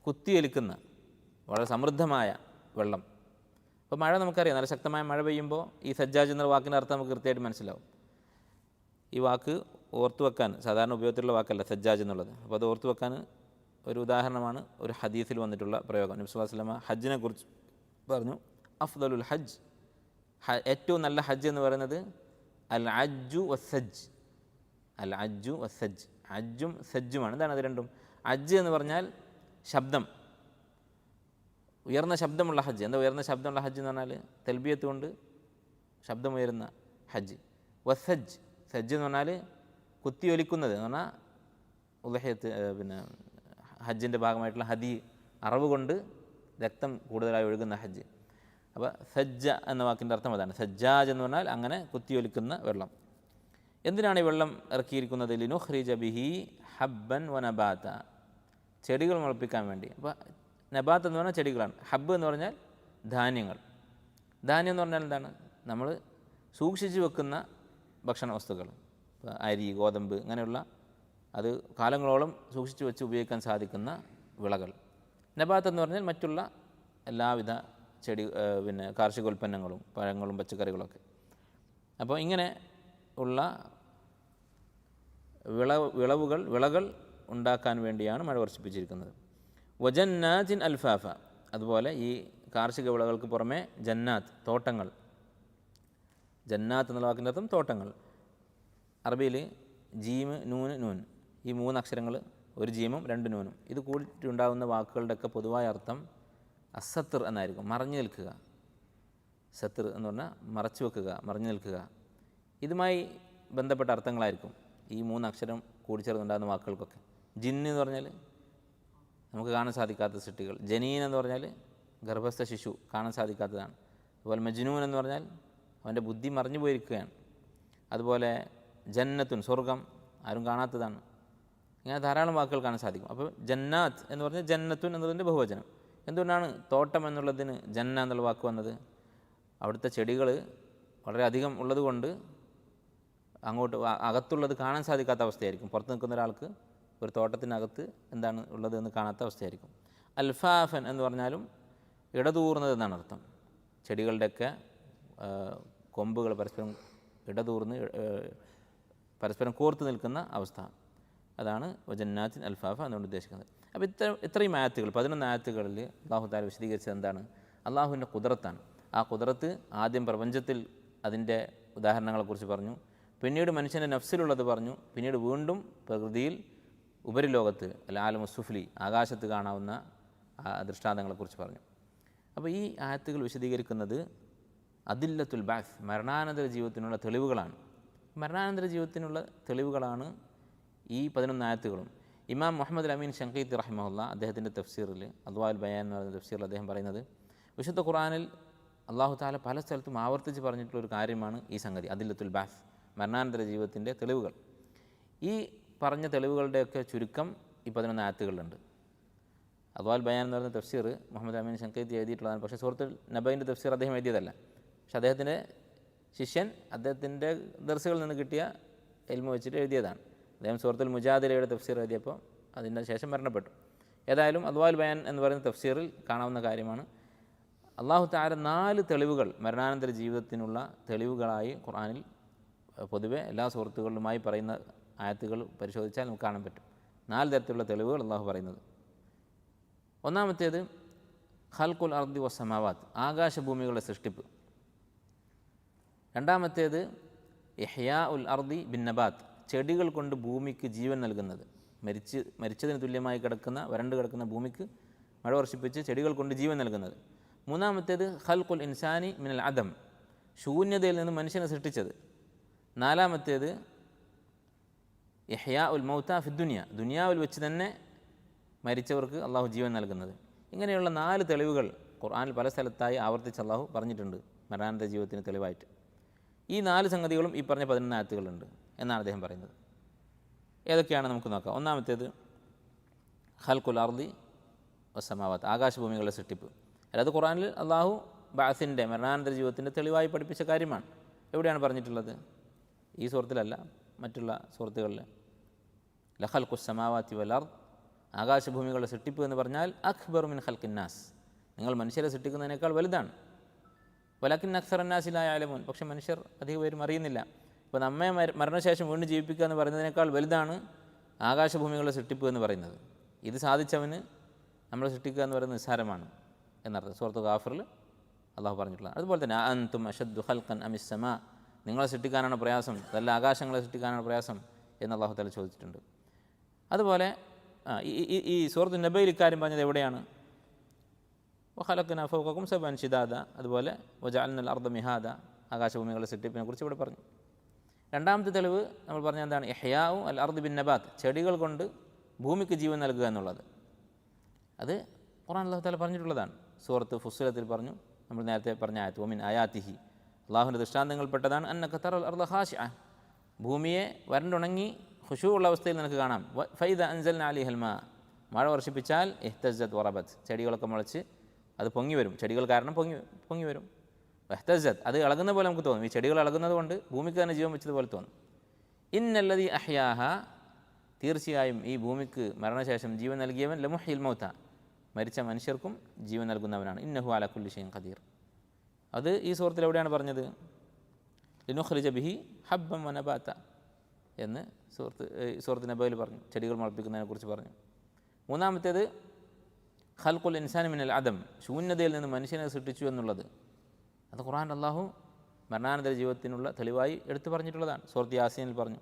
കുത്തിയൊലിക്കുന്ന വളരെ സമൃദ്ധമായ വെള്ളം. അപ്പോൾ മഴ നമുക്കറിയാം, നല്ല ശക്തമായ മഴ പെയ്യുമ്പോൾ ഈ സജ്ജാജ് എന്ന വാക്കിൻ്റെ അർത്ഥം നമുക്ക് കൃത്യമായിട്ട് മനസ്സിലാവും. ഈ വാക്ക് ഓർത്തു വെക്കാൻ സാധാരണ ഉപയോഗത്തിലുള്ള വാക്കല്ല സജ്ജാജ് എന്നുള്ളത്. അപ്പോൾ അത് ഓർത്തു വെക്കാൻ ഒരു ഉദാഹരണമാണ് ഒരു ഹദീസിൽ വന്നിട്ടുള്ള പ്രയോഗം. നബി സ്വല്ലല്ലാഹു അലൈഹി വസല്ലം ഹജ്ജിനെ കുറിച്ച് പറഞ്ഞു, അഫ്ദലുൽ ഹജ്ജ്, ഏറ്റവും നല്ല ഹജ്ജ് എന്ന് പറയുന്നത് അൽ അജ്ജു വസ്സജ്. അൽ അജ്ജു വസ്സജ്, ഹജ്ജും സജ്ജുമാണ്. എന്താണ് അത് രണ്ടും? ഹജ്ജ് എന്ന് പറഞ്ഞാൽ ശബ്ദം, ഉയർന്ന ശബ്ദമുള്ള ഹജ്ജ്. എന്താ ഉയർന്ന ശബ്ദമുള്ള ഹജ്ജ് എന്ന് പറഞ്ഞാൽ? തൽബിയത്ത് കൊണ്ട് ശബ്ദമുയരുന്ന ഹജ്ജ്. വസ്സജ്, സജ്ജ് എന്ന് പറഞ്ഞാൽ കുത്തിയൊലിക്കുന്നത് എന്ന് പറഞ്ഞാൽ ഉദ്ഹിയത്ത്, പിന്നെ ഹജ്ജിൻ്റെ ഭാഗമായിട്ടുള്ള ഹദി, അറവ് കൊണ്ട് രക്തം കൂടുതലായി ഒഴുകുന്ന ഹജ്ജ്. അപ്പോൾ സജ്ജ എന്ന വാക്കിൻ്റെ അർത്ഥം അതാണ്. സജ്ജാജ് എന്ന് പറഞ്ഞാൽ അങ്ങനെ കുത്തിയൊലിക്കുന്ന വെള്ളം. എന്തിനാണ് ഈ വെള്ളം ഇറക്കിയിരിക്കുന്നത്? ലിനുഖ്രിജ ബിഹി ഹബ്ബൻ വനബാത, ചെടികൾ മുളപ്പിക്കാൻ വേണ്ടി. അപ്പോൾ നബാത്ത് എന്ന് പറഞ്ഞാൽ ചെടികളാണ്, ഹബ്ബ് എന്ന് പറഞ്ഞാൽ ധാന്യങ്ങൾ. ധാന്യം എന്ന് പറഞ്ഞാൽ എന്താണ്? നമ്മൾ സൂക്ഷിച്ച് വെക്കുന്ന ഭക്ഷണ വസ്തുക്കൾ, അരി, ഗോതമ്പ്, അങ്ങനെയുള്ള അത് കാലങ്ങളോളം സൂക്ഷിച്ച് വെച്ച് ഉപയോഗിക്കാൻ സാധിക്കുന്ന വിളകൾ. നബാത്ത് എന്ന് പറഞ്ഞാൽ മറ്റുള്ള എല്ലാവിധ ചെടി, പിന്നെ കാർഷികോൽപ്പന്നങ്ങളും പഴങ്ങളും പച്ചക്കറികളൊക്കെ. അപ്പോൾ ഇങ്ങനെ ഉള്ള വിളകൾ ഉണ്ടാക്കാൻ വേണ്ടിയാണ് മഴ വർഷിപ്പിച്ചിരിക്കുന്നത്. വജന്നാത്തിൻ അൽഫാഫ, അതുപോലെ ഈ കാർഷിക വിളകൾക്ക് പുറമെ ജന്നാത്ത്, തോട്ടങ്ങൾ. ജന്നാത്ത് എന്നുള്ള വാക്കിൻ്റെ അർത്ഥം തോട്ടങ്ങൾ. അറബിയിൽ ജീമ്, നൂന്, നൂൻ, ഈ 3 അക്ഷരങ്ങൾ, ഒരു ജീമും 2 നൂനും, ഇത് കൂടിയിട്ടുണ്ടാകുന്ന വാക്കുകളുടെയൊക്കെ പൊതുവായ അർത്ഥം അസത്തർ എന്നായിരിക്കും, മറഞ്ഞു നിൽക്കുക. സത്തർ എന്ന് പറഞ്ഞാൽ മറച്ചു വെക്കുക, മറഞ്ഞു നിൽക്കുക. ഇതുമായി ബന്ധപ്പെട്ട അർത്ഥങ്ങളായിരിക്കും ഈ 3 അക്ഷരം കൂടിച്ചേർന്നുണ്ടാകുന്ന വാക്കുകൾക്കൊക്കെ. ജിന്ന് എന്ന് പറഞ്ഞാൽ നമുക്ക് കാണാൻ സാധിക്കാത്ത സൃഷ്ടികൾ. ജനീൻ എന്ന് പറഞ്ഞാൽ ഗർഭസ്ഥ ശിശു, കാണാൻ സാധിക്കാത്തതാണ്. അതുപോലെ മജ്നൂൻ എന്ന് പറഞ്ഞാൽ അവൻ്റെ ബുദ്ധി മറിഞ്ഞു പോയിരിക്കുകയാണ്. അതുപോലെ ജന്നത്തുൻ, സ്വർഗം, ആരും കാണാത്തതാണ്. ഇങ്ങനെ ധാരാളം വാക്കുകൾ കാണാൻ സാധിക്കും. അപ്പോൾ ജന്നാത്ത് എന്ന് പറഞ്ഞാൽ ജന്നത്തുൻ എന്നതിൻ്റെ ബഹുവചനം. എന്തുകൊണ്ടാണ് തോട്ടം എന്നുള്ളതിന് ജന്ന എന്നുള്ള വാക്ക് വന്നത്? അവിടുത്തെ ചെടികൾ വളരെയധികം ഉള്ളതുകൊണ്ട് അങ്ങോട്ട് അകത്തുള്ളത് കാണാൻ സാധിക്കാത്ത അവസ്ഥയായിരിക്കും. പുറത്ത് നിൽക്കുന്ന ഒരാൾക്ക് ഒരു തോട്ടത്തിനകത്ത് എന്താണ് ഉള്ളത് എന്ന് കാണാത്ത അവസ്ഥയായിരിക്കും. അൽഫാഫൻ എന്ന് പറഞ്ഞാലും ഇടതൂർന്നത് എന്നാണ് അർത്ഥം. ചെടികളുടെയൊക്കെ കൊമ്പുകൾ പരസ്പരം ഇടതൂർന്ന് പരസ്പരം കോർത്ത് നിൽക്കുന്ന അവസ്ഥ, അതാണ് വജന്നാത്തിൻ അൽഫാഫ എന്നുകൊണ്ട് ഉദ്ദേശിക്കുന്നത്. അപ്പോൾ ഇത്രയും ആയത്തുകൾ 11 ആയത്തുകളിൽ അള്ളാഹു താല വിശദീകരിച്ചത് എന്താണ്? അള്ളാഹുവിൻ്റെ കുദറത്താണ്. ആ കുദറത്ത് ആദ്യം പ്രപഞ്ചത്തിൽ അതിൻ്റെ ഉദാഹരണങ്ങളെക്കുറിച്ച് പറഞ്ഞു, പിന്നീട് മനുഷ്യൻ്റെ നഫ്സിലുള്ളത് പറഞ്ഞു, പിന്നീട് വീണ്ടും പ്രകൃതിയിൽ ഉപരിലോകത്ത് അല്ല ആലമു സുഫ്ലി ആകാശത്ത് കാണാവുന്ന ദൃഷ്ടാന്തങ്ങളെക്കുറിച്ച് പറഞ്ഞു. അപ്പോൾ ഈ ആയത്തുകൾ വിശദീകരിക്കുന്നത് അദില്ലത്തുൽ ബാസ് മരണാനന്തര ജീവിതത്തിനുള്ള തെളിവുകളാണ്. മരണാനന്തര ജീവിതത്തിനുള്ള തെളിവുകളാണ് ഈ 11 ആയത്തുകളും. ഇമാം മുഹമ്മദ് അമീൻ ഷങ്കീത്തി റഹിമഹുല്ല അദ്ദേഹത്തിൻ്റെ തഫ്സീറിൽ അദ്വാൽ ബയാൻ എന്ന് പറയുന്ന തഫ്സീറിൽ അദ്ദേഹം പറയുന്നത്, വിശുദ്ധ ഖുർആനിൽ അള്ളാഹു താല പല സ്ഥലത്തും ആവർത്തിച്ച് പറഞ്ഞിട്ടുള്ളൊരു കാര്യമാണ് ഈ സംഗതി, അദില്ലത്തുൽ ബാസ് മരണാനന്തര ജീവിതത്തിൻ്റെ തെളിവുകൾ. ഈ പറഞ്ഞ തെളിവുകളുടെയൊക്കെ ചുരുക്കം ഈ 11 ആയത്തുകളിലുണ്ട്. അദ്വാൽ ബയാൻ എന്ന് പറയുന്ന തഫ്സീർ മുഹമ്മദ് അമീൻ ഷങ്കീത്തി എഴുതിയിട്ടുള്ളതാണ്. പക്ഷേ സൂറത്തുൽ നബയിൻ്റെ തഫ്സീർ അദ്ദേഹം എഴുതിയതല്ല. പക്ഷെ അദ്ദേഹത്തിൻ്റെ ശിഷ്യൻ അദ്ദേഹത്തിൻ്റെ ദർസുകളിൽ നിന്ന് കിട്ടിയ എൽമ വെച്ചിട്ട് എഴുതിയതാണ്. അദ്ദേഹം സൂറത്തുൽ മുജാദിലയുടെ തഫ്സീർ എഴുതിയപ്പോൾ അതിൻ്റെ ശേഷം മരണപ്പെട്ടു. ഏതായാലും അദ്വാൽ ബയാൻ എന്ന് പറയുന്ന തഫ്സീറിൽ കാണാവുന്ന കാര്യമാണ്, അള്ളാഹു തആല 4 തെളിവുകൾ മരണാനന്തര ജീവിതത്തിനുള്ള തെളിവുകളായി ഖുർആനിൽ പൊതുവെ എല്ലാ സൂറത്തുകളിലുമായി പറയുന്ന ആയത്തുകൾ പരിശോധിച്ചാൽ നമുക്ക് കാണാൻ പറ്റും. 4 തരത്തിലുള്ള തെളിവുകൾ അള്ളാഹു പറയുന്നത്. ഒന്നാമത്തേത് ഖൽഖുൽ അർദി വസ്സമാവാത്ത് ആകാശഭൂമികളുടെ സൃഷ്ടിപ്പ്. രണ്ടാമത്തേത് ഇഹ്യാ ഉൽ അർദി ബിൻ നബാത്ത് ചെടികൾ കൊണ്ട് ഭൂമിക്ക് ജീവൻ നൽകുന്നത്. മരിച്ചതിന് തുല്യമായി കിടക്കുന്ന വരണ്ട് കിടക്കുന്ന ഭൂമിക്ക് മഴ വർഷിപ്പിച്ച് ചെടികൾ കൊണ്ട് ജീവൻ നൽകുന്നത്. മൂന്നാമത്തേത് ഖൽഖുൽ ഇൻസാനി മിനൽ അദം ശൂന്യതയിൽ നിന്ന് മനുഷ്യനെ സൃഷ്ടിച്ചത്. നാലാമത്തേത് ഇഹ്യാ ഉൽ മൗത ഫി ദുനിയാവിൽ വെച്ച് തന്നെ മരിച്ചവർക്ക് അള്ളാഹു ജീവൻ നൽകുന്നത്. ഇങ്ങനെയുള്ള 4 തെളിവുകൾ ഖുർആനിൽ പല സ്ഥലത്തായി ആവർത്തിച്ച് അള്ളാഹു പറഞ്ഞിട്ടുണ്ട് മരണാനന്തര ജീവിതത്തിന് തെളിവായിട്ട്. ഈ 4 സംഗതികളും ഈ പറഞ്ഞ 11 ആയത്തുകളുണ്ട് എന്നാണ് അദ്ദേഹം പറയുന്നത്. ഏതൊക്കെയാണ് നമുക്ക് നോക്കാം. ഒന്നാമത്തേത് ഖൽഖുൽ അർദി വസ്സമാവാത്ത് ആകാശഭൂമികളുടെ സൃഷ്ടിപ്പ്. അല്ലാതെ ഖുർആനിൽ അള്ളാഹു ബഅസിൻ്റെ മരണാനന്തര ജീവിതത്തിൻ്റെ തെളിവായി പഠിപ്പിച്ച കാര്യമാണ്. എവിടെയാണ് പറഞ്ഞിട്ടുള്ളത്? ഈ സൂറത്തിലല്ല, മറ്റുള്ള സൂറത്തുകളിൽ. ലഖൽഖുസ് സമാവാതി വൽ അർദ് ആകാശഭൂമികളുടെ സൃഷ്ടിപ്പ് എന്ന് പറഞ്ഞാൽ അക്ബറു മിൻ ഖൽഖിൻ നാസ് നിങ്ങൾ മനുഷ്യരെ സൃഷ്ടിക്കുന്നതിനേക്കാൾ വലുതാണ്. വലക്കിൻ അക്സറൻ നാസി ലാ യഅലമൂൻ പക്ഷേ മനുഷ്യർ അധികം പേരും അറിയുന്നില്ല. ഇപ്പോൾ നമ്മെ മരണശേഷം വീണ്ടും ജീവിപ്പിക്കുക എന്ന് പറയുന്നതിനേക്കാൾ വലുതാണ് ആകാശഭൂമികളുടെ സൃഷ്ടിപ്പ് എന്ന് പറയുന്നത്. ഇത് സാധിച്ചവന് നമ്മൾ സൃഷ്ടിക്കുക എന്ന് പറയുന്നത് നിസ്സാരമാണ് എന്നർത്ഥം. സൂറത്ത് ഗാഫിറിൽ അള്ളാഹു പറഞ്ഞിട്ടുള്ളത്. അതുപോലെ തന്നെ അൻതും അശദ്ദു ഖൽഖൻ അമിസ് സമാ നിങ്ങളെ സൃഷ്ടിക്കാനാണ് പ്രയാസം, അതല്ല ആകാശങ്ങളെ സൃഷ്ടിക്കാനാണ് പ്രയാസം എന്ന് അള്ളാഹു തആല ചോദിച്ചിട്ടുണ്ട്. അതുപോലെ ഈ സൂറത്ത് നബയിൽ ഇക്കാര്യം പറഞ്ഞത് എവിടെയാണ്? വഖലഖ്നാ ഫൗഖകും സബ്അൻ ശിദാദ അതുപോലെ വജഅൽനൽ അർദ മിഹാദ ആകാശഭൂമികളുടെ സൃഷ്ടിപ്പിനെ കുറിച്ച് ഇവിടെ പറഞ്ഞു. രണ്ടാമത്തെ തെളിവ് നമ്മൾ പറഞ്ഞ എന്താണ്? ഇഹ്യാഉ അൽ അർദ് ബിൻ നബാത്ത് ചെടികൾ കൊണ്ട് ഭൂമിക്ക് ജീവൻ നൽകുക എന്നുള്ളത്. അത് ഖുർആൻ അല്ലാഹു തആല പറഞ്ഞിട്ടുള്ളതാണ്. സൂറത്ത് ഫുസ്സിലത്തിൽ പറഞ്ഞു, നമ്മൾ നേരത്തെ പറഞ്ഞ ആയത്ത് വമിൻ ആയാതിഹി അള്ളാഹുവിൻ്റെ ദൃഷ്ടാന്തങ്ങൾപ്പെട്ടതാണ് അന്നക തറൽ അർദ ഖാശിഅ ഭൂമിയെ വരണ്ടുണങ്ങി ഖുശൂ ഉള്ള അവസ്ഥയിൽ നിനക്ക് കാണാം. ഫൈദ അൻസൽനാ അലൈഹൽ മാ മഴ വർഷിപ്പിച്ചാൽ ഇഹ്തസ്സത് വറബത്ത് ചെടികളൊക്കെ മുളച്ച് അത് പൊങ്ങി വരും. ചെടികൾ കാരണം പൊങ്ങി വരും. ഇഹ്തസ്സത് അത് ഇളകുന്ന പോലെ നമുക്ക് തോന്നും. ഈ ചെടികൾ ഇളകുന്നത് കൊണ്ട് ഭൂമിക്ക് തന്നെ ജീവൻ വെച്ചതുപോലെ തോന്നും. ഇന്നല്ലദീ അഹ്യാഹ തീർച്ചയായും ഈ ഭൂമിക്ക് മരണശേഷം ജീവൻ നൽകിയവൻ ലമുഹ്യിൽ മൗത മരിച്ച മനുഷ്യർക്കും ജീവൻ നൽകുന്നവനാണ്. ഇന്നഹു അലാ കുല്ലി ഷൈഇൻ ഖദീർ അത് ഈ സൂറത്തിൽ എവിടെയാണ് പറഞ്ഞത്? ലിനുഖ്രിജ ബിഹി ഹബ്ബൻ വനബാത എന്ന് സൂറത്ത് നബയിൽ പറഞ്ഞു. ചെടികൾ മുളപ്പിക്കുന്നതിനെ കുറിച്ച് പറഞ്ഞു. മൂന്നാമത്തേത് ഖൽഖുൽ ഇൻസാനി മിനൽ അദം ശൂന്യതയിൽ നിന്ന് മനുഷ്യനെ സൃഷ്ടിച്ചു എന്നുള്ളത്. അത് ഖുർആൻ അല്ലാഹു മരണാനന്തര ജീവിതത്തിനുള്ള തെളിവായി എടുത്തു പറഞ്ഞിട്ടുള്ളതാണ്. സൂറത്ത് യാസീനിൽ പറഞ്ഞു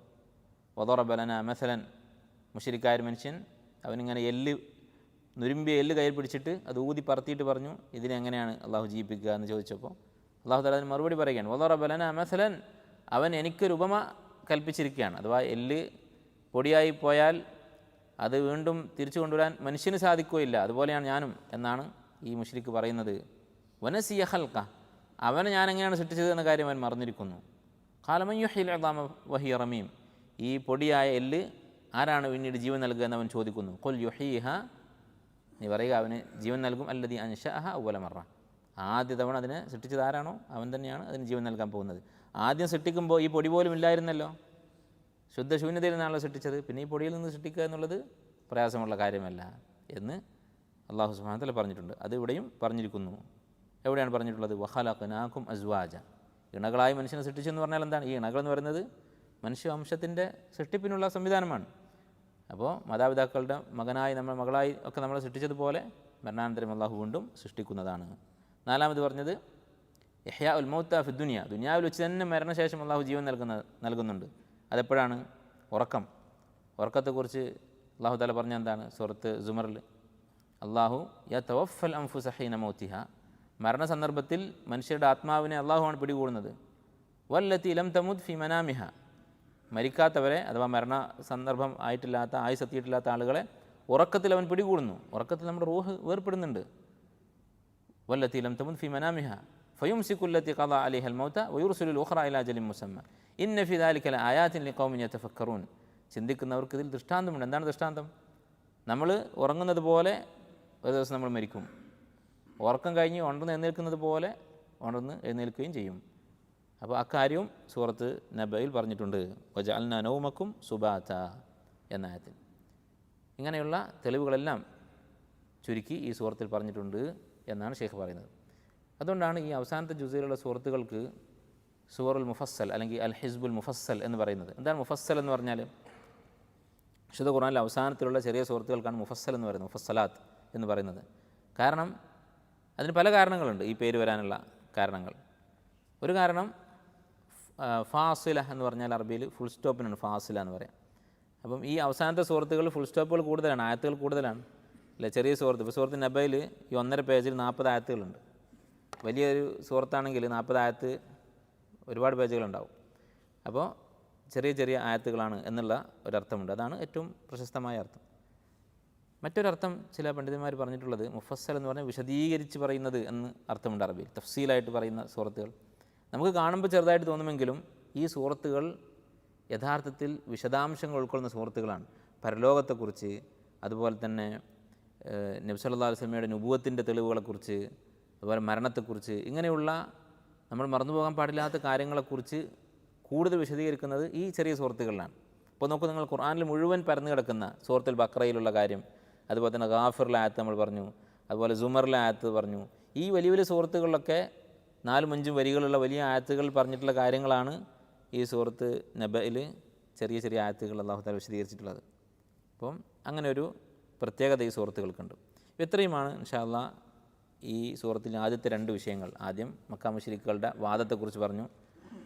വദറബ ലനാ മസലൻ മുശ്രിക്കായ മനുഷ്യൻ അവനിങ്ങനെ നുരുമ്പിയ എല്ല് കയ്യിൽ പിടിച്ചിട്ട് അത് ഊതി പറത്തിയിട്ട് പറഞ്ഞു ഇതിനെങ്ങനെയാണ് അള്ളാഹു ജീവിപ്പിക്കുക എന്ന് ചോദിച്ചപ്പോൾ അള്ളാഹു തആല അതിന് മറുപടി പറയുകയാണ് വദറബ ലനാ മസലൻ അവൻ എനിക്കൊരു ഉപമ കൽപ്പിച്ചിരിക്കുകയാണ്. അഥവാ എല്ല് പൊടിയായി പോയാൽ അത് വീണ്ടും തിരിച്ചു കൊണ്ടുവരാൻ മനുഷ്യന് സാധിക്കുകയില്ല, അതുപോലെയാണ് ഞാനും എന്നാണ് ഈ മുശ്രിക്ക് പറയുന്നത്. വനസിയ ഖൽഖ അവനെ ഞാൻ എങ്ങനെയാണ് സൃഷ്ടിച്ചത് എന്ന കാര്യം അവൻ മറന്നിരിക്കുന്നു. ഖാല മൻ യുഹ്യിൽ ഇദാമ വഹിയ റമീം ഈ പൊടിയായ എല്ല് ആരാണ് പിന്നീട് ജീവൻ നൽകുക എന്ന് അവൻ ചോദിക്കുന്നു. ഖുൽ യുഹീഹ നീ പറയുക അവന് ജീവൻ നൽകും അല്ലദീ അൻശഅഹ അവ്വല മറ ആദ്യ തവണ അതിനെ സൃഷ്ടിച്ചത് ആരാണോ അവൻ തന്നെയാണ് അതിന് ജീവൻ നൽകാൻ പോകുന്നത്. ആദ്യം സൃഷ്ടിക്കുമ്പോൾ ഈ പൊടി പോലും ഇല്ലായിരുന്നല്ലോ, ശുദ്ധശൂന്യതയിൽ നിന്നാണല്ലോ സൃഷ്ടിച്ചത്. പിന്നെ ഈ പൊടിയിൽ നിന്ന് സൃഷ്ടിക്കുക എന്നുള്ളത് പ്രയാസമുള്ള കാര്യമല്ല എന്ന് അള്ളാഹു സുബ്ഹാനഹു വ തആല പറഞ്ഞിട്ടുണ്ട്. അത് ഇവിടെയും പറഞ്ഞിരിക്കുന്നു. എവിടെയാണ് പറഞ്ഞിട്ടുള്ളത്? വഖലഖനാകും അസ്വാജ, ഇണകളായി മനുഷ്യനെ സൃഷ്ടിച്ചെന്ന് പറഞ്ഞാൽ എന്താണ്? ഈ ഇണകൾ എന്ന് പറയുന്നത് മനുഷ്യവംശത്തിൻ്റെ സൃഷ്ടിപ്പിനുള്ള സംവിധാനമാണ്. അപ്പോൾ മാതാപിതാക്കളുടെ മകനായി മകളായി ഒക്കെ നമ്മളെ സൃഷ്ടിച്ചതുപോലെ മരണാനന്തരം അള്ളാഹു വീണ്ടും സൃഷ്ടിക്കുന്നതാണ്. നാലാമത് പറഞ്ഞത് ഇഹ്യാ ഉൽ മൗത ഫി ദുനിയ, ദുനിയാവിൽ വെച്ച് തന്നെ മരണശേഷം അള്ളാഹു ജീവൻ നൽകുന്നുണ്ട്. അതെപ്പോഴാണ്? ഉറക്കത്തെക്കുറിച്ച് അള്ളാഹു തആല പറഞ്ഞ എന്താണ്? സൂറത്ത് സുമറിൽ അള്ളാഹു യതവഫൽ അൻഫുസ ഹീന മൗതിഹ, മരണസന്ദർഭത്തിൽ മനുഷ്യരുടെ ആത്മാവിനെ അള്ളാഹുവാണ് പിടികൂടുന്നത്. വല്ലത്തി ലം തമുത് ഫി മനാമിഹ, മരിക്കാത്തവരെ അഥവാ മരണ സന്ദർഭം ആയിട്ടില്ലാത്ത ആയുസെത്തിയിട്ടില്ലാത്ത ആളുകളെ ഉറക്കത്തിൽ അവൻ പിടികൂടുന്നു. ഉറക്കത്തിൽ നമ്മുടെ റൂഹ് വേർപ്പെടുന്നുണ്ട്. വല്ലത്തി ലം തമുത് ഫി മനാമിഹ ഫയുംസികുല്ലത്തി ഖദാ അലൈഹൽ മൗത വയുർസിലുൽ ഉഖ്റ ഇലാ അജലിൻ മുസമ്മ ഇന്ന ഫി ദാലിക ലആയാതിൻ ലിഖൗമിൻ യതഫക്കറൂൻ. ചിന്തിക്കുന്നവർക്ക് ഇതിൽ ദൃഷ്ടാന്തമുണ്ട്. എന്താണ് ദൃഷ്ടാന്തം? നമ്മൾ ഉറങ്ങുന്നത് പോലെ ഒരു ദിവസം നമ്മൾ മരിക്കും. ഉറക്കം കഴിഞ്ഞ് ഉണർന്ന് എഴുന്നേൽക്കുന്നത് പോലെ ഉണർന്ന് എഴുന്നേൽക്കുകയും ചെയ്യും. അപ്പോൾ അക്കാര്യവും സൂറത്ത് നബയിൽ പറഞ്ഞിട്ടുണ്ട്. വജഅൽനാ നൗമക്കും സുബാത എന്ന ആയത്തിൽ. ഇങ്ങനെയുള്ള തെളിവുകളെല്ലാം ചുരുക്കി ഈ സൂറത്തിൽ പറഞ്ഞിട്ടുണ്ട് എന്നാണ് ഷെയ്ഖ് പറയുന്നത്. അതുകൊണ്ടാണ് ഈ അവസാനത്തെ ജുസയിലുള്ള സൂറത്തുകൾക്ക് സൂറുൽ മുഫസ്സൽ അല്ലെങ്കിൽ അൽ ഹിസ്ബുൽ മുഫസ്സൽ എന്ന് പറയുന്നത്. എന്താണ് മുഫസ്സൽ എന്ന് പറഞ്ഞാൽ? വിശുദ്ധ ഖുർആനിലെ അവസാനത്തിലുള്ള ചെറിയ സൂറത്തുകൾക്കാണ് മുഫസ്സൽ എന്ന് പറയുന്നത്, മുഫസ്സലാത്ത് എന്ന് പറയുന്നത്. കാരണം അതിന് പല കാരണങ്ങളുണ്ട് ഈ പേര് വരാനുള്ള കാരണങ്ങൾ. ഒരു കാരണം ഫാസില എന്ന് പറഞ്ഞാൽ അറബിയിൽ ഫുൾ സ്റ്റോപ്പിനാണ് ഫാസില എന്ന് പറയാം. അപ്പം ഈ അവസാനത്തെ സൂറത്തുകൾ ഫുൾ സ്റ്റോപ്പുകൾ കൂടുതലാണ്, ആയത്തുകൾ കൂടുതലാണ് അല്ലേ? ചെറിയ സൂറത്ത്, ഇപ്പോൾ സൂറത്ത് നബയിൽ ഈ 1.5 പേജിൽ 40 ആയത്തുകളുണ്ട്. വലിയൊരു സൂറത്താണെങ്കിൽ 40 ആയത്ത് ഒരുപാട് പേജുകളുണ്ടാവും. അപ്പോൾ ചെറിയ ചെറിയ ആയത്തുകളാണ് എന്നുള്ള ഒരർത്ഥമുണ്ട്. അതാണ് ഏറ്റവും പ്രശസ്തമായ അർത്ഥം. മറ്റൊരർത്ഥം ചില പണ്ഡിതന്മാർ പറഞ്ഞിട്ടുള്ളത് മുഫസ്സൽ എന്ന് പറഞ്ഞാൽ വിശദീകരിച്ച് പറയുന്നത് എന്ന് അർത്ഥമുണ്ട് അറബിയിൽ. തഫ്സീലായിട്ട് പറയുന്ന സൂറത്തുകൾ നമുക്ക് കാണുമ്പോൾ ചെറുതായിട്ട് തോന്നുമെങ്കിലും ഈ സൂറത്തുകൾ യഥാർത്ഥത്തിൽ വിശദാംശങ്ങൾ ഉൾക്കൊള്ളുന്ന സൂറത്തുകളാണ്. പരലോകത്തെക്കുറിച്ച്, അതുപോലെ തന്നെ നബി സല്ലല്ലാഹു അലൈഹി വസല്ലമയുടെ നുബുവത്തിൻ്റെ തെളിവുകളെക്കുറിച്ച്, അതുപോലെ മരണത്തെക്കുറിച്ച്, ഇങ്ങനെയുള്ള നമ്മൾ മറന്നുപോകാൻ പാടില്ലാത്ത കാര്യങ്ങളെക്കുറിച്ച് കൂടുതൽ വിശദീകരിക്കുന്നത് ഈ ചെറിയ സൂറത്തുകളിലാണ്. ഇപ്പോൾ നോക്കൂ, നിങ്ങൾ ഖുർആനിൽ മുഴുവൻ പരന്നു കിടക്കുന്ന സൂറത്തുൽ ബഖറയിലുള്ള കാര്യം, അതുപോലെ തന്നെ ഗാഫിറിലെ ആയത്ത് നമ്മൾ പറഞ്ഞു, അതുപോലെ സുമറിലെ ആയത്ത് പറഞ്ഞു. ഈ വലിയ വലിയ സൂറത്തുകളിലൊക്കെ 4-5 വരികളുള്ള വലിയ ആയത്തുകൾ പറഞ്ഞിട്ടുള്ള കാര്യങ്ങളാണ് ഈ സൂറത്ത് നബയിൽ ചെറിയ ചെറിയ ആയത്തുകൾ അല്ലാഹു തആല വിശദീകരിച്ചിട്ടുള്ളത്. അപ്പം അങ്ങനെ ഒരു പ്രത്യേകത ഈ സൂറത്തുകൾക്കുണ്ട്. ഇത്രയുമാണ് ഇൻഷാ അല്ലാഹ് ഈ സൂറത്തിലെ ആദ്യത്തെ 2 വിഷയങ്ങൾ. ആദ്യം മക്ക മുശ്രിക്കുകളുടെ വാദത്തെക്കുറിച്ച് പറഞ്ഞു.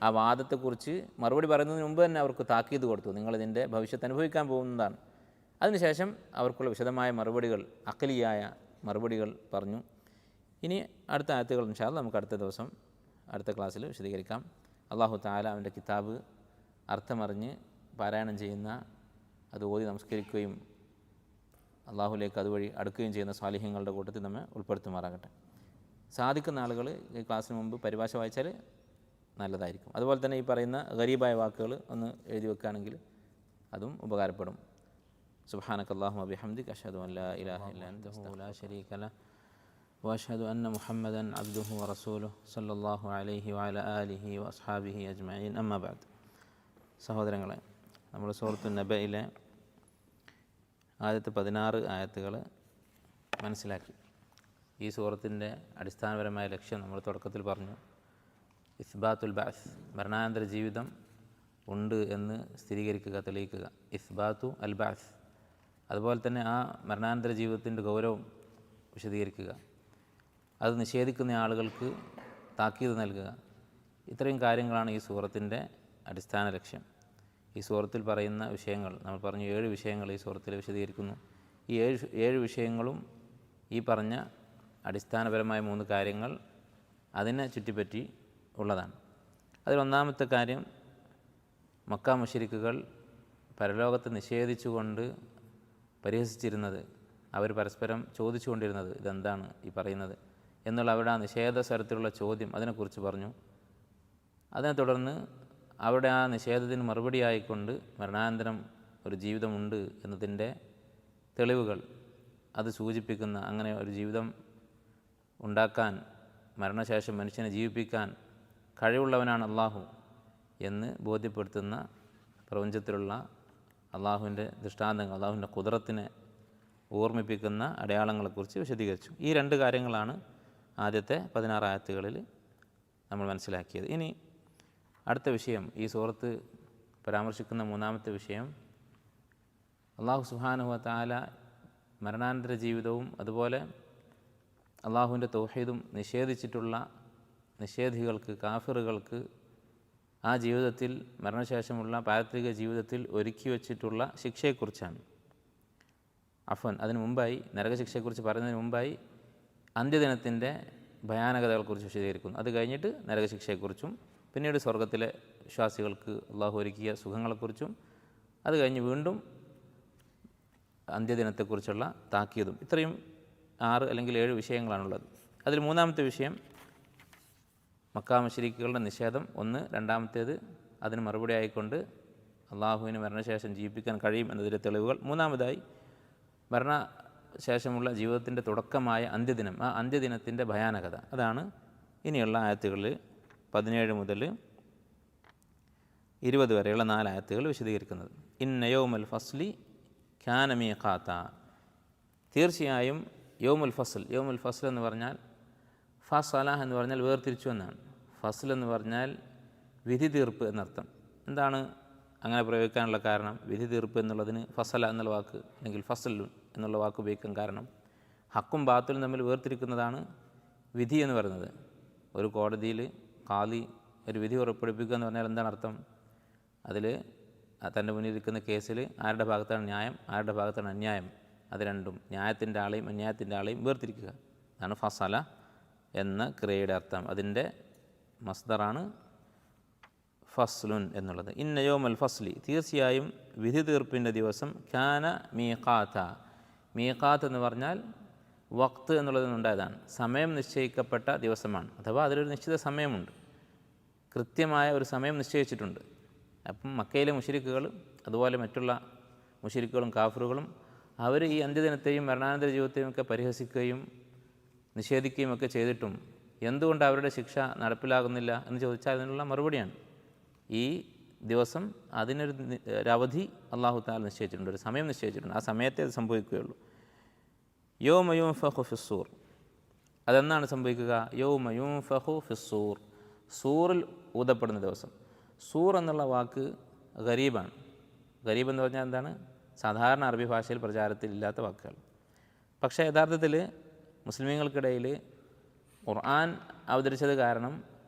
ആ വാദത്തെക്കുറിച്ച് മറുപടി പറയുന്നതിന് മുമ്പ് തന്നെ അവർക്ക് താക്കീത് കൊടുത്തു, നിങ്ങളിതിൻ്റെ ഭവിഷ്യത്ത് അനുഭവിക്കാൻ പോകുന്നതാണ്. അതിനുശേഷം അവർക്കുള്ള വിശദമായ മറുപടികൾ, അഖലിയായ മറുപടികൾ പറഞ്ഞു. ഇനി അടുത്ത ആയത്തുകൾ ഇൻഷാ അല്ലാഹ് നമുക്ക് അടുത്ത ദിവസം അടുത്ത ക്ലാസ്സിൽ വിശദീകരിക്കാം. അല്ലാഹു തആല അവൻ്റെ കിതാബ് അർത്ഥമറിഞ്ഞ് പാരായണം ചെയ്യുന്ന, അത് ഓതി നമസ്കരിക്കുകയും അള്ളാഹുലേക്ക് അതുവഴി അടുക്കുകയും ചെയ്യുന്ന സ്വാലിഹ്യങ്ങളുടെ കൂട്ടത്തിൽ നമ്മെ ഉൾപ്പെടുത്തുമാറാകട്ടെ. സാധിക്കുന്ന ആളുകൾ ഈ ക്ലാസ്സിന് മുമ്പ് പരിഭാഷ വായിച്ചാൽ നല്ലതായിരിക്കും. അതുപോലെ തന്നെ ഈ പറയുന്ന ഗരീബായ വാക്കുകൾ ഒന്ന് എഴുതി വെക്കുകയാണെങ്കിൽ അതും ഉപകാരപ്പെടും. സുബ്ഹാനകല്ലാഹുമ്മ വബിഹംദിക അഷ്ഹദു അൻ ലാ ഇലാഹ ഇല്ലാ അൻത വഹ്ദഹു ലാ ശരീക ലഹു വഅഷ്ഹദു അന്ന മുഹമ്മദൻ അബ്ദുഹു വറസൂലുഹു സ്വല്ലല്ലാഹു അലൈഹി വഅലാ ആലിഹി വഅസ്ഹാബിഹി അജ്മഈൻ. അമ്മാ ബഅദ്. സഹോദരങ്ങളെ, നമ്മൾ സൂറത്തുൻ നബയിലെ ആദ്യത്തെ 16 ആയത്തുകൾ മനസ്സിലാക്കി. ഈ സൂറത്തിൻ്റെ അടിസ്ഥാനപരമായ ലക്ഷ്യം നമ്മൾ തുടക്കത്തിൽ പറഞ്ഞു. ഇസ്ബാത്തുൽ ബഅസ്, മരണാനന്തര ജീവിതം ഉണ്ട് എന്ന് സ്ഥിരീകരിക്കുക, തെളിയിക്കുക. ഇസ്ബാത്തു അൽ ബഅസ്, അതുപോലെ തന്നെ ആ മരണാനന്തര ജീവിതത്തിൻ്റെ ഗൗരവം വിശദീകരിക്കുക. അത് നിഷേധിക്കുന്ന ആളുകൾക്ക് താക്കീത് നൽകുക. ഇത്രയും കാര്യങ്ങളാണ് ഈ സൂറത്തിൻ്റെ അടിസ്ഥാന ലക്ഷ്യം. ഈ സൂറത്തിൽ പറയുന്ന വിഷയങ്ങൾ നമ്മൾ പറഞ്ഞു, 7 വിഷയങ്ങൾ ഈ സൂറത്തിൽ വിശദീകരിക്കുന്നു. ഈ 7 വിഷയങ്ങളും ഈ പറഞ്ഞ അടിസ്ഥാനപരമായ 3 കാര്യങ്ങൾ അതിനെ ചുറ്റിപ്പറ്റി ഉള്ളതാണ്. അതിലൊന്നാമത്തെ കാര്യം, മക്ക മുശ്രിക്കുകൾ പരലോകത്തെ നിഷേധിച്ചുകൊണ്ട് പരിഹസിച്ചിരുന്നത്, അവർ പരസ്പരം ചോദിച്ചുകൊണ്ടിരുന്നത് ഇതെന്താണ് ഈ പറയുന്നത് എന്നുള്ള അവരുടെ ആ നിഷേധ സ്വരത്തിലുള്ള ചോദ്യം, അതിനെക്കുറിച്ച് പറഞ്ഞു. അതിനെ തുടർന്ന് അവരുടെ ആ നിഷേധത്തിന് മറുപടിയായിക്കൊണ്ട് മരണാനന്തരം ഒരു ജീവിതമുണ്ട് എന്നതിൻ്റെ തെളിവുകൾ അത് സൂചിപ്പിക്കുന്ന, അങ്ങനെ ഒരു ജീവിതം ഉണ്ടാക്കാൻ മരണശേഷം മനുഷ്യനെ ജീവിപ്പിക്കാൻ കഴിവുള്ളവനാണ് അള്ളാഹു എന്ന് ബോധ്യപ്പെടുത്തുന്ന പ്രപഞ്ചത്തിലുള്ള അള്ളാഹുവിൻ്റെ ദൃഷ്ടാന്തങ്ങൾ, അള്ളാഹുവിൻ്റെ ഖുദ്റത്തിനെ ഓർമ്മിപ്പിക്കുന്ന അടയാളങ്ങളെക്കുറിച്ച് വിശദീകരിച്ചു. ഈ രണ്ട് കാര്യങ്ങളാണ് ആദ്യത്തെ 16 ആയത്തുകളിൽ നമ്മൾ മനസ്സിലാക്കിയത്. ഇനി അടുത്ത വിഷയം, ഈ സൂറത്ത് പരാമർശിക്കുന്ന മൂന്നാമത്തെ വിഷയം, അള്ളാഹു സുബ്ഹാനഹു വ തആല മരണാനന്തര ജീവിതവും അതുപോലെ അള്ളാഹുവിൻ്റെ തൗഹീദും നിഷേധിച്ചിട്ടുള്ള നിഷേധികൾക്ക്, കാഫിറുകൾക്ക് ആ ജീവിതത്തിൽ, മരണശേഷമുള്ള പാരത്രിക ജീവിതത്തിൽ ഒരുക്കി വച്ചിട്ടുള്ള ശിക്ഷയെക്കുറിച്ചാണ്. അതിനു മുമ്പായി, നരകശിക്ഷയെക്കുറിച്ച് പറയുന്നതിന് മുമ്പായി അന്ത്യദിനത്തിൻ്റെ ഭയാനകതകളെക്കുറിച്ച് വിശദീകരിക്കുന്നു. അത് കഴിഞ്ഞിട്ട് നരകശിക്ഷയെക്കുറിച്ചും പിന്നീട് സ്വർഗത്തിലെ വിശ്വാസികൾക്ക് അള്ളാഹു ഒരുക്കിയ സുഖങ്ങളെക്കുറിച്ചും അത് കഴിഞ്ഞ് വീണ്ടും അന്ത്യദിനത്തെക്കുറിച്ചുള്ള താക്കീതും. ഇത്രയും 6 അല്ലെങ്കിൽ 7 വിഷയങ്ങളാണുള്ളത്. അതിൽ മൂന്നാമത്തെ വിഷയം മക്കാ മുശ്രിക്കുകളുടെ നിഷേധം 1, രണ്ടാമത്തേത് അതിന് മറുപടി ആയിക്കൊണ്ട് അള്ളാഹുവിന് മരണശേഷം ജീവിപ്പിക്കാൻ കഴിയും എന്നതിലെ തെളിവുകൾ, മൂന്നാമതായി മരണശേഷമുള്ള ജീവിതത്തിൻ്റെ തുടക്കമായ അന്ത്യദിനം, ആ അന്ത്യദിനത്തിൻ്റെ ഭയാനകത. അതാണ് ഇനിയുള്ള ആയത്തുകളിൽ 17 മുതൽ 20 വരെയുള്ള 4 ആയത്തുകൾ വിശദീകരിക്കുന്നത്. ഇന്ന യൗമൽ ഫസ്ലി കാന മീഖാത, തീർച്ചയായും യൗമുൽ ഫസ്ൽ എന്ന് പറഞ്ഞാൽ ഫസല എന്ന് പറഞ്ഞാൽ വേർതിരിച്ചു എന്നാണ്. ഫസ്ൽ എന്ന് പറഞ്ഞാൽ വിധി തീർപ്പ് എന്നർത്ഥം. എന്താണ് അങ്ങനെ പ്രയോഗിക്കാനുള്ള കാരണം? വിധി തീർപ്പ് എന്നുള്ളതിന് ഫസല എന്നുള്ള വാക്ക് അല്ലെങ്കിൽ ഫസലുൻ എന്നുള്ള വാക്ക് ഉപയോഗിക്കാൻ കാരണം ഹക്കും ബാത്തിലും തമ്മിൽ വേർതിരിക്കുന്നതാണ് വിധി എന്ന് പറയുന്നത്. ഒരു കോടതിയിൽ ഖാദി ഒരു വിധി പുറപ്പെടുപ്പിക്കുക എന്ന് പറഞ്ഞാൽ എന്താണ് അർത്ഥം? അതിൽ തൻ്റെ മുന്നിലിരിക്കുന്ന കേസിൽ ആരുടെ ഭാഗത്താണ് ന്യായം, ആരുടെ ഭാഗത്താണ് അന്യായം, അത് രണ്ടും, ന്യായത്തിൻ്റെ ആളെയും അന്യായത്തിൻ്റെ ആളെയും വേർതിരിക്കുക. അതാണ് ഫസല എന്ന ക്രിയയുടെ അർത്ഥം. അതിൻ്റെ മസ്ദറാണ് ഫസ്ലുൻ എന്നുള്ളത്. ഇന്ന യൗമൽ ഫസ്ലി, തീർച്ചയായും വിധി തീർപ്പിൻ്റെ ദിവസം, കാന മീഖാത. മീഖാത്ത് എന്ന് പറഞ്ഞാൽ വക്ത് എന്നുള്ളതിൽ നിന്നുണ്ടായതാണ്. സമയം നിശ്ചയിക്കപ്പെട്ട ദിവസമാണ്, അഥവാ അതിലൊരു നിശ്ചിത സമയമുണ്ട്, കൃത്യമായ ഒരു സമയം നിശ്ചയിച്ചിട്ടുണ്ട്. അപ്പം മക്കയിലെ മുശ്രിക്കുകൾ അതുപോലെ മറ്റുള്ള മുശ്രിക്കുകളും കാഫിറുകളും അവർ ഈ അന്ത്യദിനത്തെയും മരണാനന്തര ജീവിതത്തെയും ഒക്കെ പരിഹസിക്കുകയും നിഷേധിക്കുകയും ഒക്കെ ചെയ്തിട്ടും എന്തുകൊണ്ട് അവരുടെ ശിക്ഷ നടപ്പിലാകുന്നില്ല എന്ന് ചോദിച്ചാൽ അതിനുള്ള മറുപടിയാണ് ഈ ദിവസം അതിനൊരു അവധി അല്ലാഹു തആല നിശ്ചയിച്ചിട്ടുണ്ട്, ഒരു സമയം നിശ്ചയിച്ചിട്ടുണ്ട്. ആ സമയത്തെ അത് സംഭവിക്കുകയുള്ളൂ. യൗമ യുൻഫഖു ഫിസ്സൂർ, അതെന്നാണ് സംഭവിക്കുക? യൗമ യുൻഫഖു ഫിസ്സൂർ, സൂറിൽ ഊതപ്പെടുന്ന ദിവസം. സൂർ എന്നുള്ള വാക്ക് ഗരീബാണ്. ഗരീബ് എന്ന് പറഞ്ഞാൽ എന്താണ്? സാധാരണ അറബി ഭാഷയിൽ പ്രചാരത്തിൽ ഇല്ലാത്ത വാക്കുകൾ. പക്ഷേ യഥാർത്ഥത്തിൽ മുസ്ലിമീങ്ങൾക്കിടയിൽ ഖുർആൻ അവതരിച്ചത് കാരണം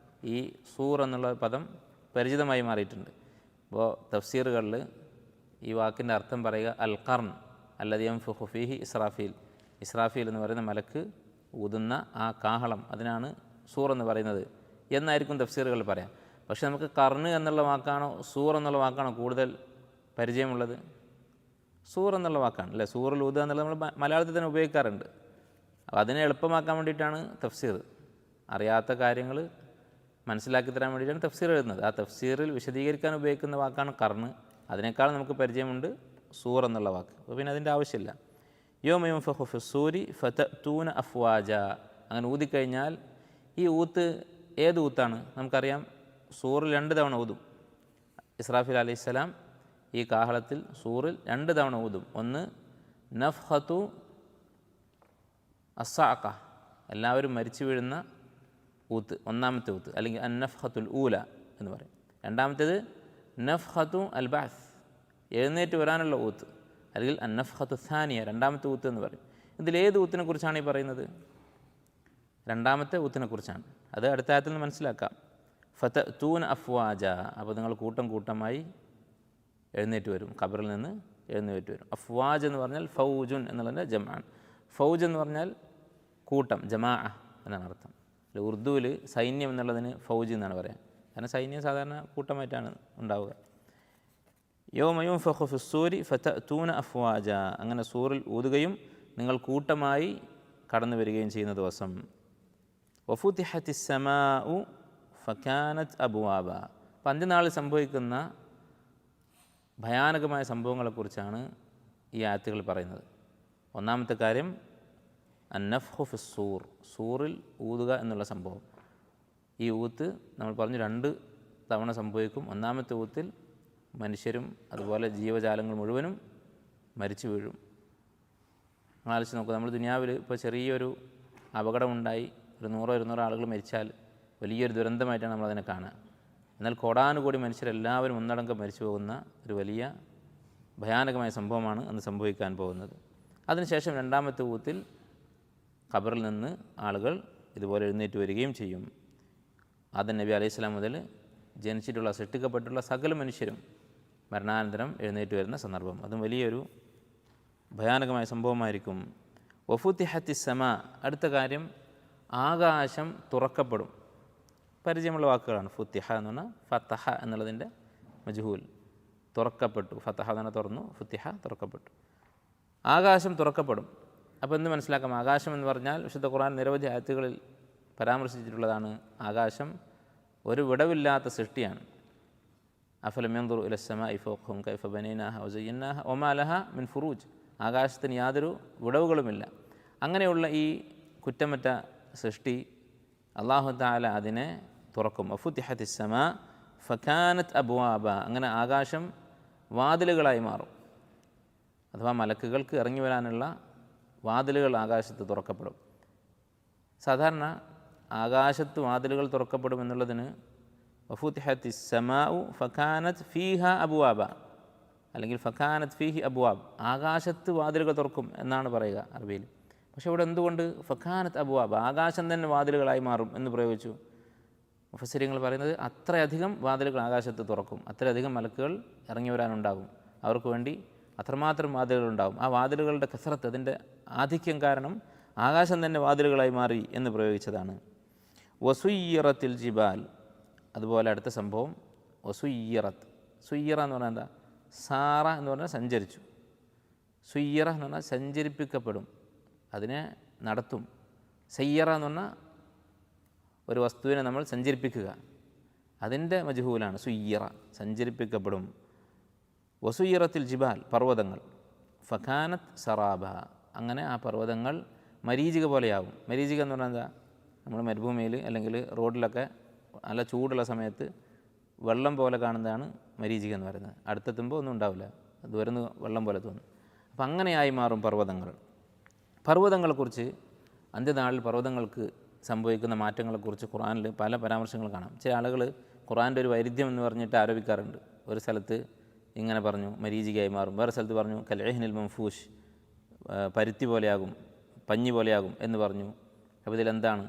ഈ സൂർ എന്നുള്ള പദം പരിചിതമായി മാറിയിട്ടുണ്ട്. ഇപ്പോൾ തഫ്സീറുകളിൽ ഈ വാക്കിൻ്റെ അർത്ഥം പറയുക അൽ ഖർൻ അല്ലദി യൻഫഖു ഫീഹി ഇസ്രാഫീൽ, ഇസ്രാഫീൽ എന്ന് പറയുന്ന മലക്ക് ഊതുന്ന ആ കാഹളം, അതിനാണ് സൂർ എന്ന് പറയുന്നത് എന്നായിരിക്കും തഫ്സീറുകൾ പറയാം. പക്ഷേ നമുക്ക് കർണ് എന്നുള്ള വാക്കാണോ സൂർ എന്നുള്ള വാക്കാണോ കൂടുതൽ പരിചയമുള്ളത്? സൂർ എന്നുള്ള വാക്കാണ് അല്ലേ? സൂറിൽ ഊതുക എന്നുള്ളത് നമ്മൾ മലയാളത്തിൽ തന്നെ ഉപയോഗിക്കാറുണ്ട്. അപ്പോൾ അതിനെ എളുപ്പമാക്കാൻ വേണ്ടിയിട്ടാണ് തഫ്സീർ, അറിയാത്ത കാര്യങ്ങൾ മനസ്സിലാക്കി തരാൻ വേണ്ടിയിട്ടാണ് തഫ്സീർ എഴുതുന്നത്. ആ തഫ്സീറിൽ വിശദീകരിക്കാൻ ഉപയോഗിക്കുന്ന വാക്കാണ് കർണ്. അതിനേക്കാൾ നമുക്ക് പരിചയമുണ്ട് സൂർ എന്നുള്ള വാക്ക്. അപ്പോൾ പിന്നെ അതിൻ്റെ ആവശ്യമില്ല. യൗമ യുൻഫഖു ഫിസ്സൂരി ഫതഅ്തൂന അഫ്വാജ, അങ്ങനെ ഊതിക്കഴിഞ്ഞാൽ ഈ ഊത്ത് ഏത് ഊത്താണ്? നമുക്കറിയാം സൂറിൽ 2 തവണ ഊതും. ഇസ്രാഫീൽ അലൈഹിസ്സലാം ഈ കാഹളത്തിൽ സൂറിൽ 2 തവണ ഊതും. ഒന്ന് നഫ്ഹത്തു അസ്സാഖ, എല്ലാവരും മരിച്ചു വീഴുന്ന ഊത്ത്, ഒന്നാമത്തെ ഊത്ത്, അല്ലെങ്കിൽ അന്നഫ്ഹത്തുൽ ഊല എന്ന് പറയും. രണ്ടാമത്തേത് നഫ്ഹത്തു അൽ ബഅസ്, എഴുന്നേറ്റ് വരാനുള്ള ഊത്ത്, അല്ലെങ്കിൽ അന്നഫ്ഹത്തു സാനിയ, രണ്ടാമത്തെ ഊത്ത് എന്ന് പറയും. ഇതിലേത് ഊത്തിനെ കുറിച്ചാണ് ഈ പറയുന്നത്? രണ്ടാമത്തെ ഊത്തിനെ കുറിച്ചാണ്. അത് അടുത്ത ആയത്തിൽ നിന്ന് മനസ്സിലാക്കാം. ഫതഅ്തൂന അഫ്വാജ, അപ്പോൾ നിങ്ങൾ കൂട്ടം കൂട്ടമായി എഴുന്നേറ്റ് വരും, ഖബറിൽ നിന്ന് എഴുന്നേറ്റ് വരും. അഫ്വാജ് എന്ന് പറഞ്ഞാൽ ഫൗജുൻ എന്നുള്ളതിൻ്റെ ജമാഅണ്. ഫൗജ് എന്ന് പറഞ്ഞാൽ കൂട്ടം, ജമാഅ എന്നാണ് അർത്ഥം. ഉറുദുവിൽ സൈന്യം എന്നുള്ളതിന് ഫൗജ് എന്നാണ് പറയുക. കാരണം സൈന്യം സാധാരണ കൂട്ടമായിട്ടാണ് ഉണ്ടാവുക. യൗമ യുൻഫഖു ഫിസ്സൂരി ഫതഅ്തൂന അഫ്വാജ, അങ്ങനെ സൂറിൽ ഊതുകയും നിങ്ങൾ കൂട്ടമായി കടന്നു വരികയും ചെയ്യുന്ന ദിവസം. വഫുതിഹത്തിസ് സമാഉ ഫകാനത് അബ്വാബ, അപ്പം അന്ത്യനാളിൽ സംഭവിക്കുന്ന ഭയാനകമായ സംഭവങ്ങളെക്കുറിച്ചാണ് ഈ ആയത്തുകൾ പറയുന്നത്. ഒന്നാമത്തെ കാര്യം അന്നഫ്ഹു ഫിസ്സൂർ, സൂറിൽ ഊതുക എന്നുള്ള സംഭവം. ഈ ഊത്ത് നമ്മൾ പറഞ്ഞു 2 തവണ സംഭവിക്കും. ഒന്നാമത്തെ ഊത്തിൽ മനുഷ്യരും അതുപോലെ ജീവജാലങ്ങൾ മുഴുവനും മരിച്ചു വീഴും. ആലോചിച്ച് നോക്കുക, നമ്മൾ ദുനിയാവിൽ ഇപ്പോൾ ചെറിയൊരു അപകടമുണ്ടായി ഒരു 100-200 ആളുകൾ മരിച്ചാൽ വലിയൊരു ദുരന്തമായിട്ടാണ് നമ്മളതിനെ കാണുക. എന്നാൽ കോടാനുകൂടി മനുഷ്യരെല്ലാവരും ഒന്നടങ്കം മരിച്ചു പോകുന്ന ഒരു വലിയ ഭയാനകമായ സംഭവമാണ് അന്ന് സംഭവിക്കാൻ പോകുന്നത്. അതിനുശേഷം 2ാമത്തെ ഊത്തിൽ ഖബറിൽ നിന്ന് ആളുകൾ ഇതുപോലെ എഴുന്നേറ്റ് വരികയും ചെയ്യും. ആദം നബി അലൈഹി സ്വലാം മുതൽ ജനിച്ചിട്ടുള്ള സൃഷ്ടിക്കപ്പെട്ടുള്ള സകല മനുഷ്യരും മരണാനന്തരം എഴുന്നേറ്റ് വരുന്ന സന്ദർഭം, അതും വലിയൊരു ഭയാനകമായ സംഭവമായിരിക്കും. വഫുത്തിഹത്തി സമാ, അടുത്ത കാര്യം ആകാശം തുറക്കപ്പെടും. പരിചയമുള്ള വാക്കുകളാണ്. ഫുത്തിഹ എന്ന് പറഞ്ഞാൽ ഫത്തഹ എന്നുള്ളതിൻ്റെ മജ്ഹൂൽ, തുറക്കപ്പെട്ടു. ഫത്തഹ എന്ന് പറഞ്ഞാൽ തുറന്നു, ഫുത്തിഹ തുറക്കപ്പെട്ടു. ആകാശം തുറക്കപ്പെടും. അപ്പോൾ എന്ത് മനസ്സിലാക്കാം? ആകാശം എന്ന് പറഞ്ഞാൽ വിശുദ്ധ ഖുർആൻ നിരവധി ആയത്തുകളിൽ പരാമർശിച്ചിട്ടുള്ളതാണ്. ആകാശം ഒരു വിടവില്ലാത്ത സൃഷ്ടിയാണ്. അഫലം യൻദുറു ഇല സ്സമാഇ ഫൗഖഹും കൈഫ ബനൈനാഹ വസയ്യനാഹ വമാ ലഹാ മിൻ ഫുറൂജ്, ആകാശത്തിന് യാതൊരു വിടവുകളുമില്ല. അങ്ങനെയുള്ള ഈ കുറ്റമറ്റ സൃഷ്ടി അല്ലാഹു തആല അതിനെ തുറക്കും. വഫുത്തിഹത്തി സ്സമാ ഫകാനത് അബ്വാബ, അങ്ങനെ ആകാശം വാതിലുകളായി മാറും. അഥവാ മലക്കുകൾക്ക് ഇറങ്ങി വരാനുള്ള വാതിലുകൾ ആകാശത്ത് തുറക്കപ്പെടും. സാധാരണ ആകാശത്ത് വാതിലുകൾ തുറക്കപ്പെടും എന്നുള്ളതിന് വഫുത്തിഹത്തി സ്സമാഉ ഫകാനത് ഫീഹ അബ്വാബ, അല്ലെങ്കിൽ ഫകാനത് ഫീഹി അബ്വാബ്, ആകാശത്ത് വാതിലുകൾ തുറക്കും എന്നാണ് പറയുക അറബിയിൽ. പക്ഷേ ഇവിടെ എന്തുകൊണ്ട് ഫകാനത് അബ്വാബ്, ആകാശം തന്നെ വാതിലുകളായി മാറും എന്ന് പ്രയോഗിച്ചു? മുഫസ്സിരീങ്ങൾ പറയുന്നത് അത്രയധികം വാതിലുകൾ ആകാശത്ത് തുറക്കും, അത്രയധികം മലക്കുകൾ ഇറങ്ങി വരാനുണ്ടാകും, അവർക്ക് വേണ്ടി അത്രമാത്രം വാതിലുകളുണ്ടാകും. ആ വാതിലുകളുടെ കസറത്ത്, അതിൻ്റെ ആധിക്യം കാരണം ആകാശം തന്നെ വാതിലുകളായി മാറി എന്ന് പ്രയോഗിച്ചതാണ്. വസുയ്യറത്തിൽ ജിബാൽ, അതുപോലെ അടുത്ത സംഭവം വസുയ്യറത്ത്. സുയ്യറ എന്ന് പറഞ്ഞാൽ എന്താ? സാറ എന്ന് പറഞ്ഞാൽ സഞ്ചരിച്ചു, സുയ്യറ എന്ന് പറഞ്ഞാൽ സഞ്ചരിപ്പിക്കപ്പെടും, അതിനെ നടത്തും. സയ്യറ എന്ന് പറഞ്ഞാൽ ഒരു വസ്തുവിനെ നമ്മൾ സഞ്ചരിപ്പിക്കുക, അതിൻ്റെ മജ്ഹൂലാണ് സുയ്യറ, സഞ്ചരിപ്പിക്കപ്പെടും. വസുയ്യറത്തിൽ ജിബാൽ, പർവ്വതങ്ങൾ. ഫഖാനത്ത് സറാബ, അങ്ങനെ ആ പർവ്വതങ്ങൾ മരീചിക പോലെയാവും. മരീചിക എന്ന് പറഞ്ഞാൽ എന്താ? നമ്മൾ മരുഭൂമിയിൽ അല്ലെങ്കിൽ റോഡിലൊക്കെ നല്ല ചൂടുള്ള സമയത്ത് വെള്ളം പോലെ കാണുന്നതാണ് മരീചിക എന്ന് പറയുന്നത്. അടുത്തെത്തുമ്പോൾ ഒന്നും ഉണ്ടാവില്ല, ദൂരം വെള്ളം പോലെ തോന്നും. അപ്പം അങ്ങനെയായി മാറും പർവ്വതങ്ങൾ. പർവ്വതങ്ങളെക്കുറിച്ച്, അന്ത്യനാളിൽ പർവ്വതങ്ങൾക്ക് സംഭവിക്കുന്ന മാറ്റങ്ങളെക്കുറിച്ച് ഖുർആനിൽ പല പരാമർശങ്ങൾ കാണാം. ചില ആളുകൾ ഖുർആൻ്റെ ഒരു വൈരുദ്ധ്യം എന്ന് പറഞ്ഞിട്ട് ആരോപിക്കാറുണ്ട്. ഒരു സ്ഥലത്ത് ഇങ്ങനെ പറഞ്ഞു മരീചികയായി മാറും, വേറെ സ്ഥലത്ത് പറഞ്ഞു കൽഇഹ്നിൽ മൻഫൂഷ്, പരുത്തി പോലെയാകും, പഞ്ഞി പോലെയാകും എന്ന് പറഞ്ഞു. അപ്പോൾ ഇതിലെന്താണ്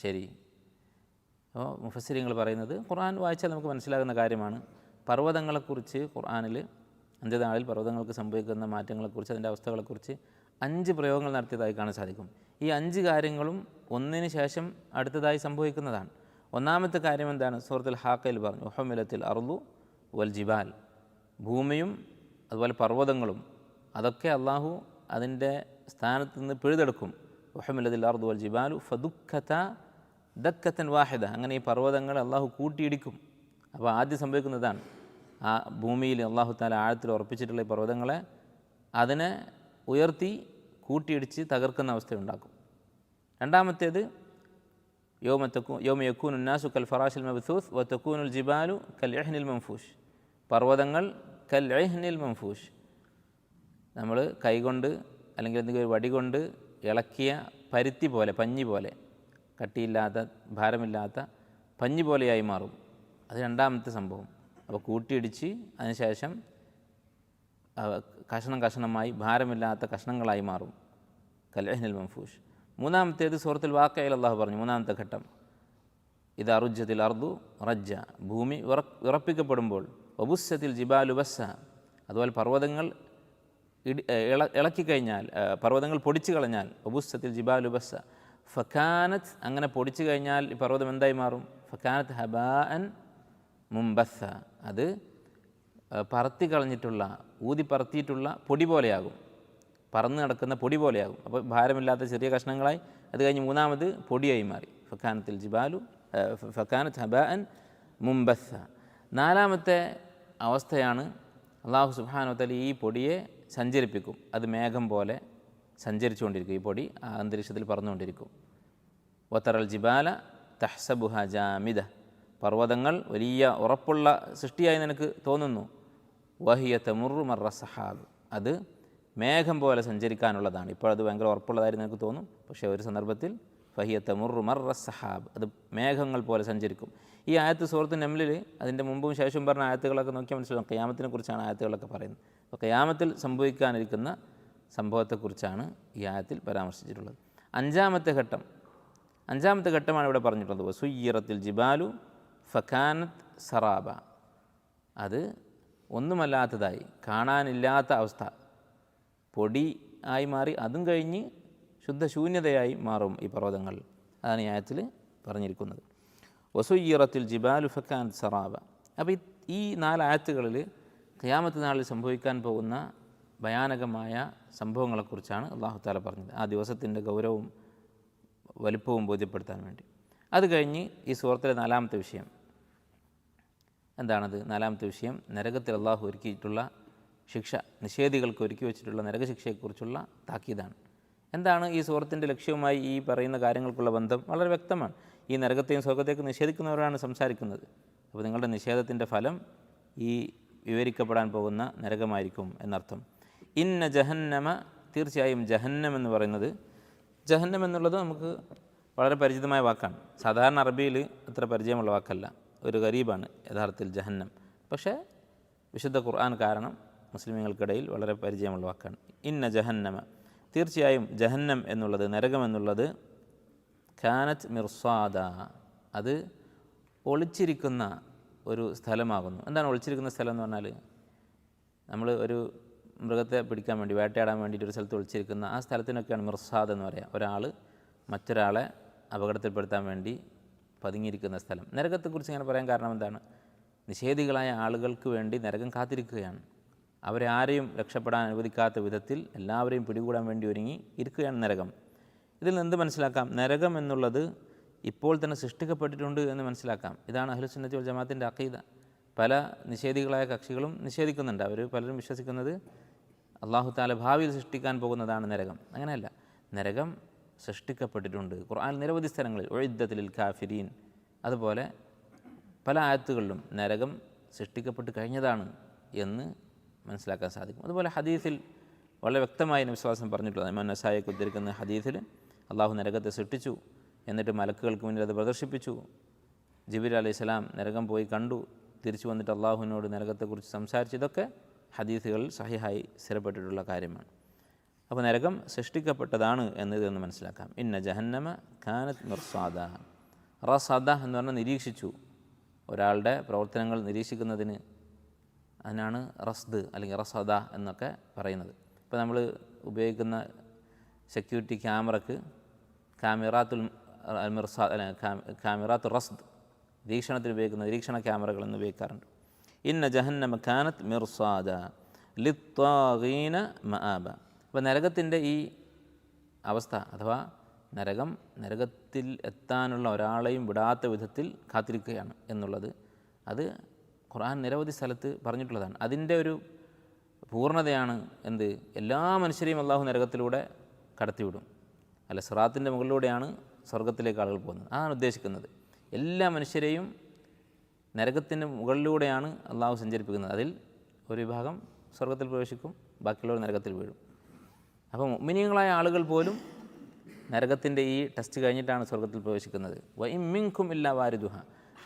ശരി? അപ്പോൾ മുഫസ്സിരീങ്ങൾ പറയുന്നത്, ഖുർആൻ വായിച്ചാൽ നമുക്ക് മനസ്സിലാകുന്ന കാര്യമാണ്. പർവ്വതങ്ങളെക്കുറിച്ച് ഖുർആനിൽ അന്ത്യനാളിൽ പർവ്വതങ്ങൾക്ക് സംഭവിക്കുന്ന മാറ്റങ്ങളെക്കുറിച്ച്, അതിൻ്റെ അവസ്ഥകളെക്കുറിച്ച് 5 പ്രയോഗങ്ങൾ നടത്തിയതായി കാണാൻ സാധിക്കും. ഈ 5 കാര്യങ്ങളും ഒന്നിന് ശേഷം അടുത്തതായി സംഭവിക്കുന്നതാണ്. ഒന്നാമത്തെ കാര്യം എന്താണ്? സൂറത്തുൽ ഹാഖയിൽ പറഞ്ഞു ഉഹ്മിലത്തിൽ അർളു വൽ ജിബാൽ, ഭൂമിയും അതുപോലെ പർവ്വതങ്ങളും അതൊക്കെ അള്ളാഹു അതിൻ്റെ സ്ഥാനത്ത് നിന്ന് പിഴുതെടുക്കും. ഉഹ്മിലത്തിൽ അർളു വൽ ജിബാലു ഫദുക്കത ദക്കത്തൻ വാഹിദ, അങ്ങനെ ഈ പർവ്വതങ്ങൾ അള്ളാഹു കൂട്ടിയിടിക്കും. അപ്പോൾ ആദ്യം സംഭവിക്കുന്നതാണ്, ആ ഭൂമിയിൽ അള്ളാഹു തആല ആഴത്തിൽ ഉറപ്പിച്ചിട്ടുള്ള ഈ പർവ്വതങ്ങളെ അതിനെ ഉയർത്തി കൂട്ടിയിടിച്ച് തകർക്കുന്ന അവസ്ഥയുണ്ടാക്കും. രണ്ടാമത്തേത് യൗമ യകൂനു നാസു കൽ ഫറാഷിൽ മബ്സൂസ് വ തകൂനുൽ ജിബാലു കൽ ഇഹ്നിൽ മൻഫൂഷ്, പർവ്വതങ്ങൾ കൽ ഇഹ്നിൽ മൻഫൂഷ്, നമ്മൾ കൈകൊണ്ട് അല്ലെങ്കിൽ എന്തെങ്കിലും ഒരു വടി കൊണ്ട് ഇളക്കിയ പരുത്തി പോലെ, പഞ്ഞി പോലെ, കട്ടിയില്ലാത്ത ഭാരമില്ലാത്ത പഞ്ഞി പോലെയായി മാറും. അത് രണ്ടാമത്തെ സംഭവം. അപ്പോൾ കൂട്ടിയിടിച്ച് അതിനുശേഷം കഷണം കഷണമായി ഭാരമില്ലാത്ത കഷ്ണങ്ങളായി മാറും, കൽഇഹ്നിൽ മൻഫൂഷ്. മൂന്നാമത്തേത് സൂറത്തുൽ വാഖിഅയിൽ അല്ലാഹു പറഞ്ഞു, മൂന്നാമത്തെ ഘട്ടം, ഇദാ റുജ്ജത്തിൽ അർദു റജ്ജ, ഭൂമി ഉറപ്പിക്കപ്പെടുമ്പോൾ, വബുസ്സത്തിൽ ജിബാലു ബസ്സ, അതുപോലെ പർവ്വതങ്ങൾ ഇളക്കിക്കഴിഞ്ഞാൽ, പർവ്വതങ്ങൾ പൊടിച്ചു കളഞ്ഞാൽ, വബുസ്സത്തിൽ ജിബാലു ബസ്സ ഫക്കാനത്ത്, അങ്ങനെ പൊടിച്ചു കഴിഞ്ഞാൽ ഈ പർവ്വതം എന്തായി മാറും? ഫക്കാനത്ത് ഹബാഅൻ മുംബസ്സ, അത് പറത്തി കളഞ്ഞിട്ടുള്ള, ഊതി പറത്തിയിട്ടുള്ള പൊടി പോലെയാകും, പറന്ന് നടക്കുന്ന പൊടി പോലെയാകും. അപ്പോൾ ഭാരമില്ലാത്ത ചെറിയ കഷ്ണങ്ങളായി, അത് കഴിഞ്ഞ് മൂന്നാമത് പൊടിയായി മാറി, ഫക്കാനത്തിൽ ജിബാലു ഫക്കാനത്ത് ഹബാഅൻ മുംബസ്സ. നാലാമത്തെ അവസ്ഥയാണ് അല്ലാഹു സുബ്ഹാനഹു വ തആല ഈ പൊടിയെ സഞ്ചരിപ്പിക്കും, അത് മേഘം പോലെ സഞ്ചരിച്ചുകൊണ്ടിരിക്കും, ഈ പൊടി അന്തരീക്ഷത്തിൽ പറന്നുകൊണ്ടിരിക്കും. വതറൽ ജിബാല തഹ്സബുഹ ജാമിദ, പർവ്വതങ്ങൾ വലിയ ഉറപ്പുള്ള സൃഷ്ടിയായി നിനക്ക് തോന്നുന്നു. വഹിയ തമുറു മർറ സഹാബ്, അത് മേഘം പോലെ സഞ്ചരിക്കാനുള്ളതാണ്. ഇപ്പോൾ അത് ഭയങ്കര ഉറപ്പുള്ളതായി നിനക്ക് തോന്നും, പക്ഷേ ഒരു സന്ദർഭത്തിൽ ഫഹിയ തമുറു മർറ സഹാബ്, അത് മേഘങ്ങൾ പോലെ സഞ്ചരിക്കും. ഈ ആയത്ത് സൂറത്ത് നംലിൽ അതിൻ്റെ മുമ്പും ശേഷവും പറഞ്ഞ ആയത്തുകളൊക്കെ നോക്കിയാൽ മനസ്സിലാവും ഖിയാമത്തിനെ കുറിച്ചാണ് ആയത്തുകളൊക്കെ പറയുന്നത്. അപ്പോൾ ഖിയാമത്തിൽ സംഭവിക്കാനിരിക്കുന്ന സംഭവത്തെക്കുറിച്ചാണ് ഈ ആയത്തിൽ പരാമർശിച്ചിട്ടുള്ളത്. അഞ്ചാമത്തെ ഘട്ടമാണ് ഇവിടെ പറഞ്ഞിട്ടുള്ളത്. വസുയ്യിറത്തിൽ ജിബാലു ഫക്കാനത്ത് സറാബ, അത് ഒന്നുമല്ലാത്തതായി, കാണാനില്ലാത്ത അവസ്ഥ, പൊടി ആയി മാറി, അതും കഴിഞ്ഞ് ശുദ്ധശൂന്യതയായി മാറും ഈ പർവ്വതങ്ങൾ. അതാണ് ഈ ആയത്തിൽ പറഞ്ഞിരിക്കുന്നത്. വസുയ്യിറത്തിൽ ജിബാലു ഫക്കാനത്ത് സറാബ. അപ്പോൾ ഈ 4 ആയത്തുകളിൽ ഖിയാമത്ത് നാളിൽ സംഭവിക്കാൻ പോകുന്ന ഭയാനകമായ സംഭവങ്ങളെക്കുറിച്ചാണ് അല്ലാഹു തആല പറഞ്ഞത്, ആ ദിവസത്തിൻ്റെ ഗൗരവവും വലിപ്പവും ബോധ്യപ്പെടുത്താൻ വേണ്ടി. അത് കഴിഞ്ഞ് ഈ സൂറത്തിലെ 4ാമത്തെ വിഷയം എന്താണത്? 4ാമത്തെ വിഷയം നരകത്തിൽ അള്ളാഹു ഒരുക്കിയിട്ടുള്ള ശിക്ഷ, നിഷേധികൾക്ക് ഒരുക്കി വെച്ചിട്ടുള്ള നരകശിക്ഷയെക്കുറിച്ചുള്ള താക്കീതാണ്. എന്താണ് ഈ സൂറത്തിൻ്റെ ലക്ഷ്യവുമായി ഈ പറയുന്ന കാര്യങ്ങൾക്കുള്ള ബന്ധം? വളരെ വ്യക്തമാണ്. ഈ നരകത്തെയും സ്വർഗത്തെയും നിഷേധിക്കുന്നവരാണ് സംസാരിക്കുന്നത്. അപ്പോൾ നിങ്ങളുടെ നിഷേധത്തിൻ്റെ ഫലം ഈ വിവരിക്കപ്പെടാൻ പോകുന്ന നരകമായിരിക്കും എന്നർത്ഥം. ഇന്ന ജഹന്നമ, തീർച്ചയായും ജഹന്നം എന്ന് പറയുന്നത്, ജഹന്നം എന്നുള്ളത് നമുക്ക് വളരെ പരിചിതമായ വാക്കാണ്. സാധാരണ അറബിയിൽ അത്ര പരിചയമുള്ള വാക്കല്ല, ഒരു ഗരീബാണ് യഥാർത്ഥത്തിൽ ജഹന്നം. പക്ഷേ വിശുദ്ധ ഖുർആൻ കാരണം മുസ്ലിമുകൾക്കിടയിൽ വളരെ പരിചയമുള്ള വാക്കാണ്. ഇന്ന ജഹന്നമ, തീർച്ചയായും ജഹന്നം എന്നുള്ളത്, നരകം എന്നുള്ളത്, കാനത്ത് മിർസാദ, അത് ഒളിച്ചിരിക്കുന്ന ഒരു സ്ഥലമാകുന്നു. എന്താണ് ഒളിച്ചിരിക്കുന്ന സ്ഥലം എന്ന് പറഞ്ഞാൽ? നമ്മൾ ഒരു മൃഗത്തെ പിടിക്കാൻ വേണ്ടി, വേട്ടയാടാൻ വേണ്ടിയിട്ട് ഒരു സ്ഥലത്ത് ഒളിച്ചിരിക്കുന്ന ആ സ്ഥലത്തിനൊക്കെയാണ് മിർസാദ് എന്ന് പറയുക. ഒരാൾ മറ്റൊരാളെ അപകടത്തിൽപ്പെടുത്താൻ വേണ്ടി പതുങ്ങിയിരിക്കുന്ന സ്ഥലം. നരകത്തെക്കുറിച്ച് ഇങ്ങനെ പറയാൻ കാരണം എന്താണ്? നിഷേധികളായ ആളുകൾക്ക് വേണ്ടി നരകം കാത്തിരിക്കുകയാണ്. അവരെ ആരെയും രക്ഷപ്പെടാൻ അനുവദിക്കാത്ത വിധത്തിൽ എല്ലാവരെയും പിടികൂടാൻ വേണ്ടി ഒരുങ്ങി ഇരിക്കുകയാണ് നരകം. ഇതിൽ നിന്ന് എന്ത് മനസ്സിലാക്കാം? നരകം എന്നുള്ളത് ഇപ്പോൾ തന്നെ സൃഷ്ടിക്കപ്പെട്ടിട്ടുണ്ട് എന്ന് മനസ്സിലാക്കാം. ഇതാണ് അഹ്ലുസുന്നത്തി വൽ ജമാഅത്തിൻ്റെ അഖീദ. പല നിഷേധികളായ കക്ഷികളും നിഷേധിക്കുന്നുണ്ട്. അവർ പലരും വിശ്വസിക്കുന്നത് അല്ലാഹു തആല ഭാവിയിൽ സൃഷ്ടിക്കാൻ പോകുന്നതാണ് നരകം. അങ്ങനെയല്ല, നരകം സൃഷ്ടിക്കപ്പെട്ടിട്ടുണ്ട്. ഖുർആനിൽ നിരവധി സ്ഥലങ്ങളിൽ ഉഇദ്ദത്ത് ലിൽ കാഫിരീൻ, അതുപോലെ പല ആയത്തുകളിലും നരകം സൃഷ്ടിക്കപ്പെട്ട് കഴിഞ്ഞതാണ് എന്ന് മനസ്സിലാക്കാൻ സാധിക്കും. അതുപോലെ ഹദീസിൽ വളരെ വ്യക്തമായി നബി സ്വല്ലല്ലാഹു അലൈഹി വസല്ലം പറഞ്ഞിട്ടുള്ളത്, ഇമാം നസായിക്ക് ഉദ്ധരിക്കുന്ന ഹദീസിൽ അള്ളാഹു നരകത്തെ സൃഷ്ടിച്ചു, എന്നിട്ട് മലക്കുകൾക്ക് മുന്നിൽ അത് പ്രദർശിപ്പിച്ചു. ജിബ്രീൽ അലൈഹിസ്സലാം നരകം പോയി കണ്ടു, തിരിച്ചു വന്നിട്ട് അള്ളാഹുവിനോട് നരകത്തെക്കുറിച്ച് സംസാരിച്ചു. ഇതൊക്കെ ഹദീസുകളിൽ സഹിഹായി സ്ഥിരപ്പെട്ടിട്ടുള്ള കാര്യമാണ്. അപ്പോൾ നരകം സൃഷ്ടിക്കപ്പെട്ടതാണ് എന്നതെന്ന് മനസ്സിലാക്കാം. ഇന്ന ജഹന്നമ കാനത്ത് മിർസാദ. റസദ എന്ന് പറഞ്ഞാൽ നിരീക്ഷിച്ചു, ഒരാളുടെ പ്രവർത്തനങ്ങൾ നിരീക്ഷിക്കുന്നതിന് അതിനാണ് റസ്ദ് അല്ലെങ്കിൽ റസദ എന്നൊക്കെ പറയുന്നത്. ഇപ്പോൾ നമ്മൾ ഉപയോഗിക്കുന്ന സെക്യൂരിറ്റി ക്യാമറക്ക് കാമിറാത്തുൽ മിർസാദ് അല്ല കാമിറാത്തു റസ്ദ്, നിരീക്ഷണത്തിൽ ഉപയോഗിക്കുന്ന നിരീക്ഷണ ക്യാമറകൾ എന്ന് ഉപയോഗിക്കാറുണ്ട്. ഇന്ന ജഹന്നമ കാനത്ത് മിർസാദ ലിത്വാഗീന മആബ. അപ്പോൾ നരകത്തിൻ്റെ ഈ അവസ്ഥ അഥവാ നരകത്തിൽ എത്താനുള്ള ഒരാളെയും വിടാത്ത വിധത്തിൽ കാത്തിരിക്കുകയാണ് എന്നുള്ളത്, അത് ഖുർആൻ നിരവധി സ്ഥലത്ത് പറഞ്ഞിട്ടുള്ളതാണ്. അതിൻ്റെ ഒരു പൂർണ്ണതയാണ് എന്ത്? എല്ലാ മനുഷ്യരെയും അള്ളാഹു നരകത്തിലൂടെ കടത്തിവിടും. അല്ല, സിറാത്തിൻ്റെ മുകളിലൂടെയാണ് സ്വർഗത്തിലേക്ക് ആളുകൾ പോകുന്നത്. അതാണ് ഉദ്ദേശിക്കുന്നത്. എല്ലാ മനുഷ്യരെയും നരകത്തിൻ്റെ മുകളിലൂടെയാണ് അള്ളാഹു സഞ്ചരിപ്പിക്കുന്നത്. അതിൽ ഒരു വിഭാഗം സ്വർഗത്തിൽ പ്രവേശിക്കും, ബാക്കിയുള്ളവർ നരകത്തിൽ വീഴും. അപ്പോൾ മുഅ്മിനീങ്ങളായ ആളുകൾ പോലും നരകത്തിൻ്റെ ഈ ടെസ്റ്റ് കഴിഞ്ഞിട്ടാണ് സ്വർഗത്തിൽ പ്രവേശിക്കുന്നത്. വഇൻ മിൻകും ഇല്ലാ വാരിദുഹ,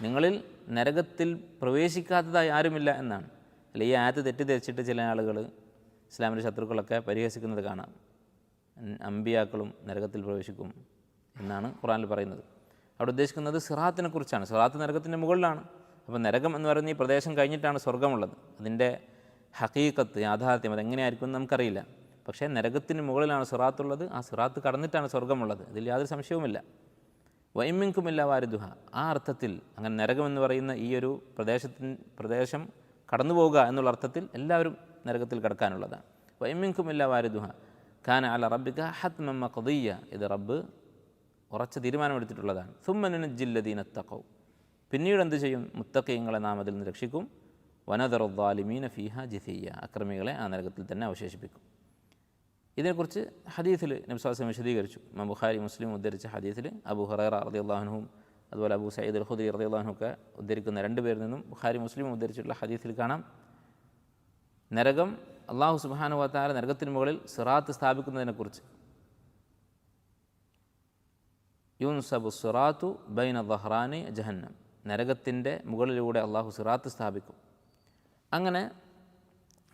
നിങ്ങളിൽ നരകത്തിൽ പ്രവേശിക്കാത്തതായി ആരുമില്ല എന്നാണ്. അല്ല, ഈ ആയത്ത് തെറ്റിദ്ധരിച്ചിട്ട് ചില ആളുകൾ, ഇസ്ലാമിൻ്റെ ശത്രുക്കളൊക്കെ പരിഹസിക്കുന്നത് കാണാം. അമ്പിയാക്കളും നരകത്തിൽ പ്രവേശിക്കും എന്നാണ് ഖുർആനിൽ പറയുന്നത്. അവിടെ ഉദ്ദേശിക്കുന്നത് സിറാത്തിനെ കുറിച്ചാണ്. സിറാത്ത് നരകത്തിൻ്റെ മുകളിലാണ്. അപ്പോൾ നരകം എന്ന് പറയുന്ന ഈ പ്രദേശം കഴിഞ്ഞിട്ടാണ് സ്വർഗമുള്ളത്. അതിൻ്റെ ഹഖീഖത്ത്, യാഥാർത്ഥ്യം അതെങ്ങനെയായിരിക്കും എന്ന് നമുക്കറിയില്ല. പക്ഷേ നരകത്തിന് മുകളിലാണ് സിറാത്തുള്ളത്. ആ സിറാത്ത് കടന്നിട്ടാണ് സ്വർഗമുള്ളത്. ഇതിൽ യാതൊരു സംശയവുമില്ല. വഇൻ മിൻകും ഇല്ലാ വാരിദുഹ, ആ അർത്ഥത്തിൽ അങ്ങനെ നരകം എന്ന് പറയുന്ന ഈ ഒരു പ്രദേശം കടന്നു പോവുക എന്നുള്ള അർത്ഥത്തിൽ എല്ലാവരും നരകത്തിൽ കടക്കാനുള്ളതാണ്. വഇൻ മിൻകും ഇല്ലാ വാരിദുഹ കാന അല റബ്ബിക ഹത്മൻ മഖ്ദിയ, ഇത് റബ്ബ് ഉറച്ച തീരുമാനമെടുത്തിട്ടുള്ളതാണ്. സുമ്മ നുനജ്ജിൽ ലദീന തഖൗ, പിന്നീട് എന്ത് ചെയ്യും? മുത്തഖീങ്ങളെ നാം അതിൽ നിന്ന് രക്ഷിക്കും. വനദറു ദ്ദാലിമീന ഫീഹാ ജിസിയ്യ, അക്രമികളെ ആ നരകത്തിൽ തന്നെ അവശേഷിപ്പിക്കും. ഇതിനെക്കുറിച്ച് ഹദീസിൽ നബി സ്വല്ലല്ലാഹു അലൈഹി വസല്ലം വിശദീകരിച്ചു. ഇമാം ബുഖാരി മുസ്ലിം ഉദ്ധരിച്ച ഹദീസിൽ അബൂ ഹുറൈറ റളിയല്ലാഹു അൻഹും അതുപോലെ അബൂ സഈദ് അൽ ഖുദരി റളിയല്ലാഹു അൻഹു ഒക്കെ ഉദ്ധരിക്കുന്ന രണ്ടുപേരിൽ നിന്നും ബുഖാരി മുസ്ലിം ഉദ്ധരിച്ചിട്ടുള്ള ഹദീസിൽ കാണാം, നരകം അല്ലാഹു സുബ്ഹാനഹു വ തആല നരകത്തിന് മുകളിൽ സിറാത്ത് സ്ഥാപിക്കുന്നതിനെക്കുറിച്ച്. യുൻസബു സിറാത്തു ബൈന ദഹ്റാനി ജഹന്നം, നരകത്തിൻ്റെ മുകളിലൂടെ അള്ളാഹു സിറാത്ത് സ്ഥാപിക്കും. അങ്ങനെ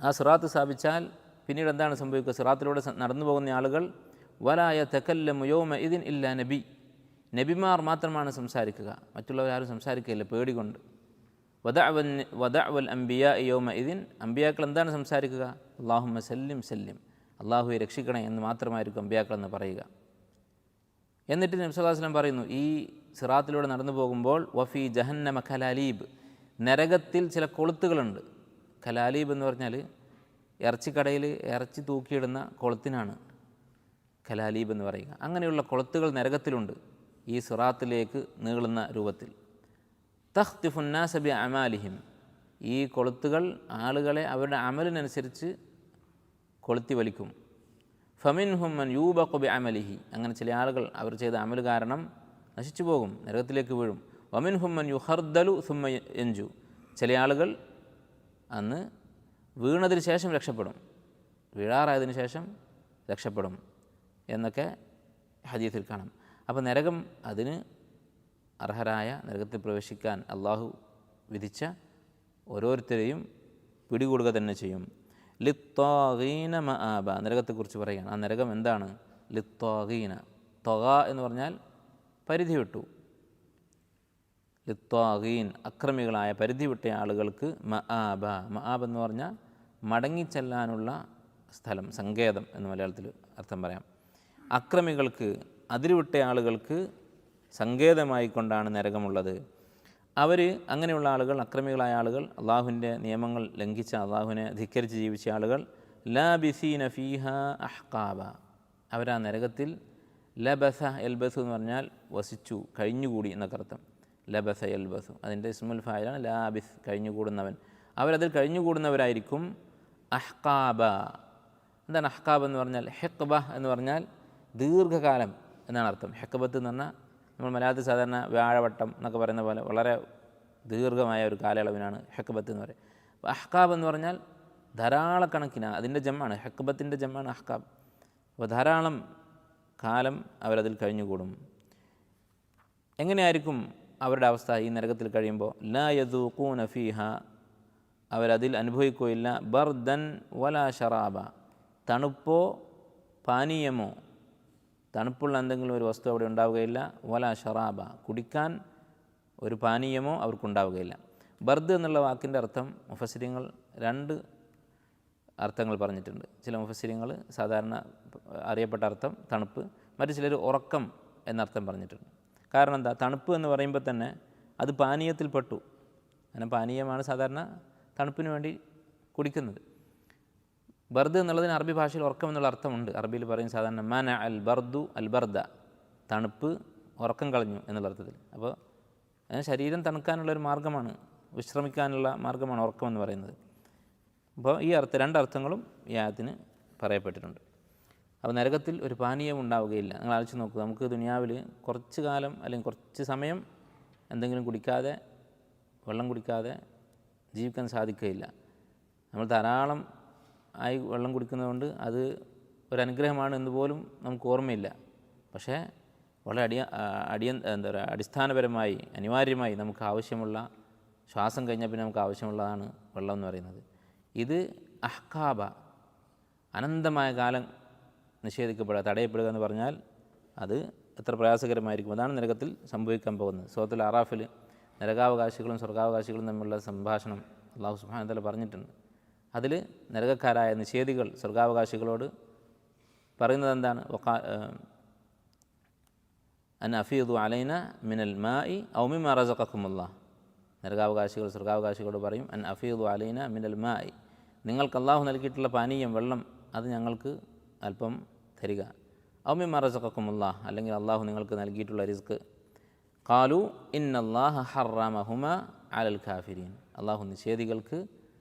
ആ സിറാത്ത് സ്ഥാപിച്ചാൽ പിന്നീട് എന്താണ് സംഭവിക്കുക? സിറാത്തിലൂടെ നടന്നു പോകുന്ന ആളുകൾ വലാ യതകല്ലമു യൗമ ഇദിൻ ഇല്ലാ നബി, നബിമാർ മാത്രമാണ് സംസാരിക്കുക, മറ്റുള്ളവരാരും സംസാരിക്കുകയില്ല പേടി കൊണ്ട്. വദഅവൽ അംബിയാ യൗമ ഇദിൻ, അംബിയാക്കൾ എന്താണ് സംസാരിക്കുക? അല്ലാഹുമ്മ സല്ലിം സല്ലിം, അള്ളാഹുവെ രക്ഷിക്കണേ എന്ന് മാത്രമായിരിക്കും അംബിയാക്കൾ എന്ന് പറയുക. എന്നിട്ട് നബി സല്ലല്ലാഹു അലൈഹി വസല്ലം പറയുന്നു, ഈ സിറാത്തിലൂടെ നടന്നു പോകുമ്പോൾ വഫി ജഹന്നമ ഖലാലീബ്, നരകത്തിൽ ചില കൊളുത്തുകളുണ്ട്. ഖലാലീബ് എന്ന് പറഞ്ഞാൽ ഇറച്ചിക്കടയിൽ ഇറച്ചി തൂക്കിയിടുന്ന കൊളുത്തിനാണ് ഖലാലീബ് എന്ന് പറയുക. അങ്ങനെയുള്ള കൊളുത്തുകൾ നരകത്തിലുണ്ട് ഈ സിറാത്തിലേക്ക് നീളുന്ന രൂപത്തിൽ. തഖ്തിഫുന്നാസ ബി അമാലിഹിം, ഈ കൊളുത്തുകൾ ആളുകളെ അവരുടെ അമലിനനുസരിച്ച് കൊളുത്തി വലിക്കും. ഫമിൻഹും മൻ യൂബഖു ബി അമലിഹി, അങ്ങനെ ചില ആളുകൾ അവർ ചെയ്ത അമൽ കാരണം നശിച്ചു പോകും, നരകത്തിലേക്ക് വീഴും. വമിൻഹും മൻ യുഖർദലു സുമ്മ യൻജു, ചില ആളുകൾ അന്ന് വീണതിന് ശേഷം രക്ഷപ്പെടും, വീഴാറായതിനു ശേഷം രക്ഷപ്പെടും എന്നൊക്കെ ഹദീസിൽ കാണാം. അപ്പോൾ നരകം അതിന് അർഹരായ നരകത്തിൽ പ്രവേശിക്കാൻ അള്ളാഹു വിധിച്ച ഓരോരുത്തരെയും പിടികൂടുക തന്നെ ചെയ്യും. ലിത്വാഗീന മആബ, നരകത്തെക്കുറിച്ച് പറയുകയാണ്. ആ നരകം എന്താണ്? ലിത്വാഗീന, ത്വഗ എന്ന് പറഞ്ഞാൽ പരിധി വിട്ടു, ലിത്വാഗീൻ അക്രമികളായ പരിധി വിട്ട ആളുകൾക്ക് മആബ, മആബ് എന്ന് പറഞ്ഞാൽ മടങ്ങിച്ചെല്ലാനുള്ള സ്ഥലം, സങ്കേതം എന്ന് മലയാളത്തിൽ അർത്ഥം പറയാം. അക്രമികൾക്ക്, അതിരുവിട്ട ആളുകൾക്ക് സങ്കേതമായിക്കൊണ്ടാണ് നരകമുള്ളത്. അവർ അങ്ങനെയുള്ള ആളുകൾ, അക്രമികളായ ആളുകൾ, അള്ളാഹുവിൻ്റെ നിയമങ്ങൾ ലംഘിച്ച, അള്ളാഹുവിനെ ധിക്കരിച്ച് ജീവിച്ച ആളുകൾ, ലാബിസീന ഫീഹ അഹ്കാബ, അവരാ നരകത്തിൽ ലബസ എൽബസു എന്ന് പറഞ്ഞാൽ വസിച്ചു, കഴിഞ്ഞുകൂടി എന്നൊക്കെ അർത്ഥം. ലബസ എൽബസു അതിൻ്റെ ഇസ്മുൽ ഫായിലാണ് ലാബിസ്, കഴിഞ്ഞുകൂടുന്നവൻ. അവരതിൽ കഴിഞ്ഞുകൂടുന്നവരായിരിക്കും. അഹ്കാബ, എന്താണ് അഹ്കാബ് എന്ന് പറഞ്ഞാൽ? ഹെക്ബ എന്ന് പറഞ്ഞാൽ ദീർഘകാലം എന്നാണ് അർത്ഥം. ഹെക്ബത്ത് എന്ന് പറഞ്ഞാൽ നമ്മൾ മലയാളത്തിൽ സാധാരണ വ്യാഴവട്ടം എന്നൊക്കെ പറയുന്ന പോലെ വളരെ ദീർഘമായ ഒരു കാലയളവിനാണ് ഹെക്ബത്ത് എന്ന് പറയുന്നത്. അപ്പോൾ അഹ്കാബ് എന്ന് പറഞ്ഞാൽ ധാരാളക്കണക്കിന്, അതിൻ്റെ ജമ്മാണ്, ഹെക്ബത്തിൻ്റെ ജമ്മാണ് അഹ്കാബ്. അപ്പോൾ ധാരാളം കാലം അവരതിൽ കഴിഞ്ഞുകൂടും. എങ്ങനെയായിരിക്കും അവരുടെ അവസ്ഥ ഈ നരകത്തിൽ കഴിയുമ്പോൾ? ലാ യദൂഖൂന ഫീഹ, അവരതിൽ അനുഭവിക്കുകയില്ല ബർദൻ വലാ ഷറാബ, തണുപ്പോ പാനീയമോ, തണുപ്പുള്ള എന്തെങ്കിലും ഒരു വസ്തു അവിടെ ഉണ്ടാവുകയില്ല. വലാ ഷറാബ, കുടിക്കാൻ ഒരു പാനീയമോ അവർക്കുണ്ടാവുകയില്ല. ബർദ് എന്നുള്ള വാക്കിൻ്റെ അർത്ഥം മുഫസ്സിരിങ്ങൾ രണ്ട് അർത്ഥങ്ങൾ പറഞ്ഞിട്ടുണ്ട്. ചില മുഫസ്സിരിങ്ങൾ സാധാരണ അറിയപ്പെട്ട അർത്ഥം തണുപ്പ്, മറ്റു ചിലർ ഉറക്കം എന്നർത്ഥം പറഞ്ഞിട്ടുണ്ട്. കാരണം എന്താ? തണുപ്പ് എന്ന് പറയുമ്പോൾ തന്നെ അത് പാനീയത്തിൽപ്പെട്ടു. അങ്ങനെ പാനീയമാണ് സാധാരണ തണുപ്പിന് വേണ്ടി കുടിക്കുന്നത്. ബർദ് എന്നുള്ളതിന് അറബി ഭാഷയിൽ ഉറക്കം എന്നുള്ള അർത്ഥമുണ്ട്. അറബിയിൽ പറയും സാധാരണ മന അൽ ബർദു അൽ ബർദ, തണുപ്പ് ഉറക്കം കളഞ്ഞു എന്നുള്ള അർത്ഥത്തിൽ. അപ്പോൾ ശരീരം തണുക്കാനുള്ളൊരു മാർഗ്ഗമാണ്, വിശ്രമിക്കാനുള്ള മാർഗ്ഗമാണ് ഉറക്കം എന്ന് പറയുന്നത്. അപ്പോൾ ഈ രണ്ടർത്ഥങ്ങളും ഈ ആയത്തിന് പറയപ്പെട്ടിട്ടുണ്ട്. അപ്പോൾ നരകത്തിൽ ഒരു പാനീയം ഉണ്ടാവുകയില്ല. നിങ്ങൾ ആലോചിച്ച് നോക്കുക, നമുക്ക് ദുനിയാവിൽ കുറച്ച് കാലം അല്ലെങ്കിൽ കുറച്ച് സമയം എന്തെങ്കിലും കുടിക്കാതെ, വെള്ളം കുടിക്കാതെ ജീവിക്കാൻ സാധിക്കുകയില്ല. നമ്മൾ ധാരാളം ആയി വെള്ളം കുടിക്കുന്നതുകൊണ്ട് അത് ഒരു അനുഗ്രഹമാണ് എന്ന് പോലും നമുക്ക് ഓർമ്മയില്ല. പക്ഷേ വളരെ എന്താ പറയുക, അടിസ്ഥാനപരമായി അനിവാര്യമായി നമുക്ക് ആവശ്യമുള്ള, ശ്വാസം കഴിഞ്ഞാൽ പിന്നെ നമുക്ക് ആവശ്യമുള്ളതാണ് വെള്ളം എന്ന് പറയുന്നത്. ഇത് അഹ്കാബ, അനന്തമായ കാലം നിഷേധിക്കപ്പെടുക, തടയപ്പെടുക എന്ന് പറഞ്ഞാൽ അത് എത്ര പ്രയാസകരമായിരിക്കും. അതാണ് നരകത്തിൽ സംഭവിക്കാൻ പോകുന്നത്. സൂറത്തുൽ അറാഫിൽ നരകാവകാശികളും സ്വർഗാവകാശികളും തമ്മിലുള്ള സംഭാഷണം അല്ലാഹു സുബ്ഹാനഹു വ തആല പറഞ്ഞിട്ടുണ്ട്. അതിൽ നരകക്കാരായ നിഷേധികൾ സ്വർഗാവകാശികളോട് പറയുന്നത് എന്താണ്? അൻ അഫീദു അലൈന മിനൽ മാഇ ഔ മിമ്മാ റസഖക്കുമുല്ലാഹ്. നരകാവകാശികൾ സ്വർഗാവകാശികളോട് പറയും, അൻ അഫീദു അലൈന മിനൽ മാഇ, നിങ്ങൾക്ക് അള്ളാഹു നൽകിയിട്ടുള്ള പാനീയം, വെള്ളം, അത് ഞങ്ങൾക്ക് അല്പം തരിക. ഔ മിമ്മാ റസഖക്കുമുല്ലാഹ്, അല്ലെങ്കിൽ അള്ളാഹു നിങ്ങൾക്ക് നൽകിയിട്ടുള്ള റിസ്ക്. ഖാലു ഇന്നല്ലാഹ ഹറമഹുമ അലൽ കാഫിരീൻ, അള്ളാഹു നിഷേധികൾക്ക്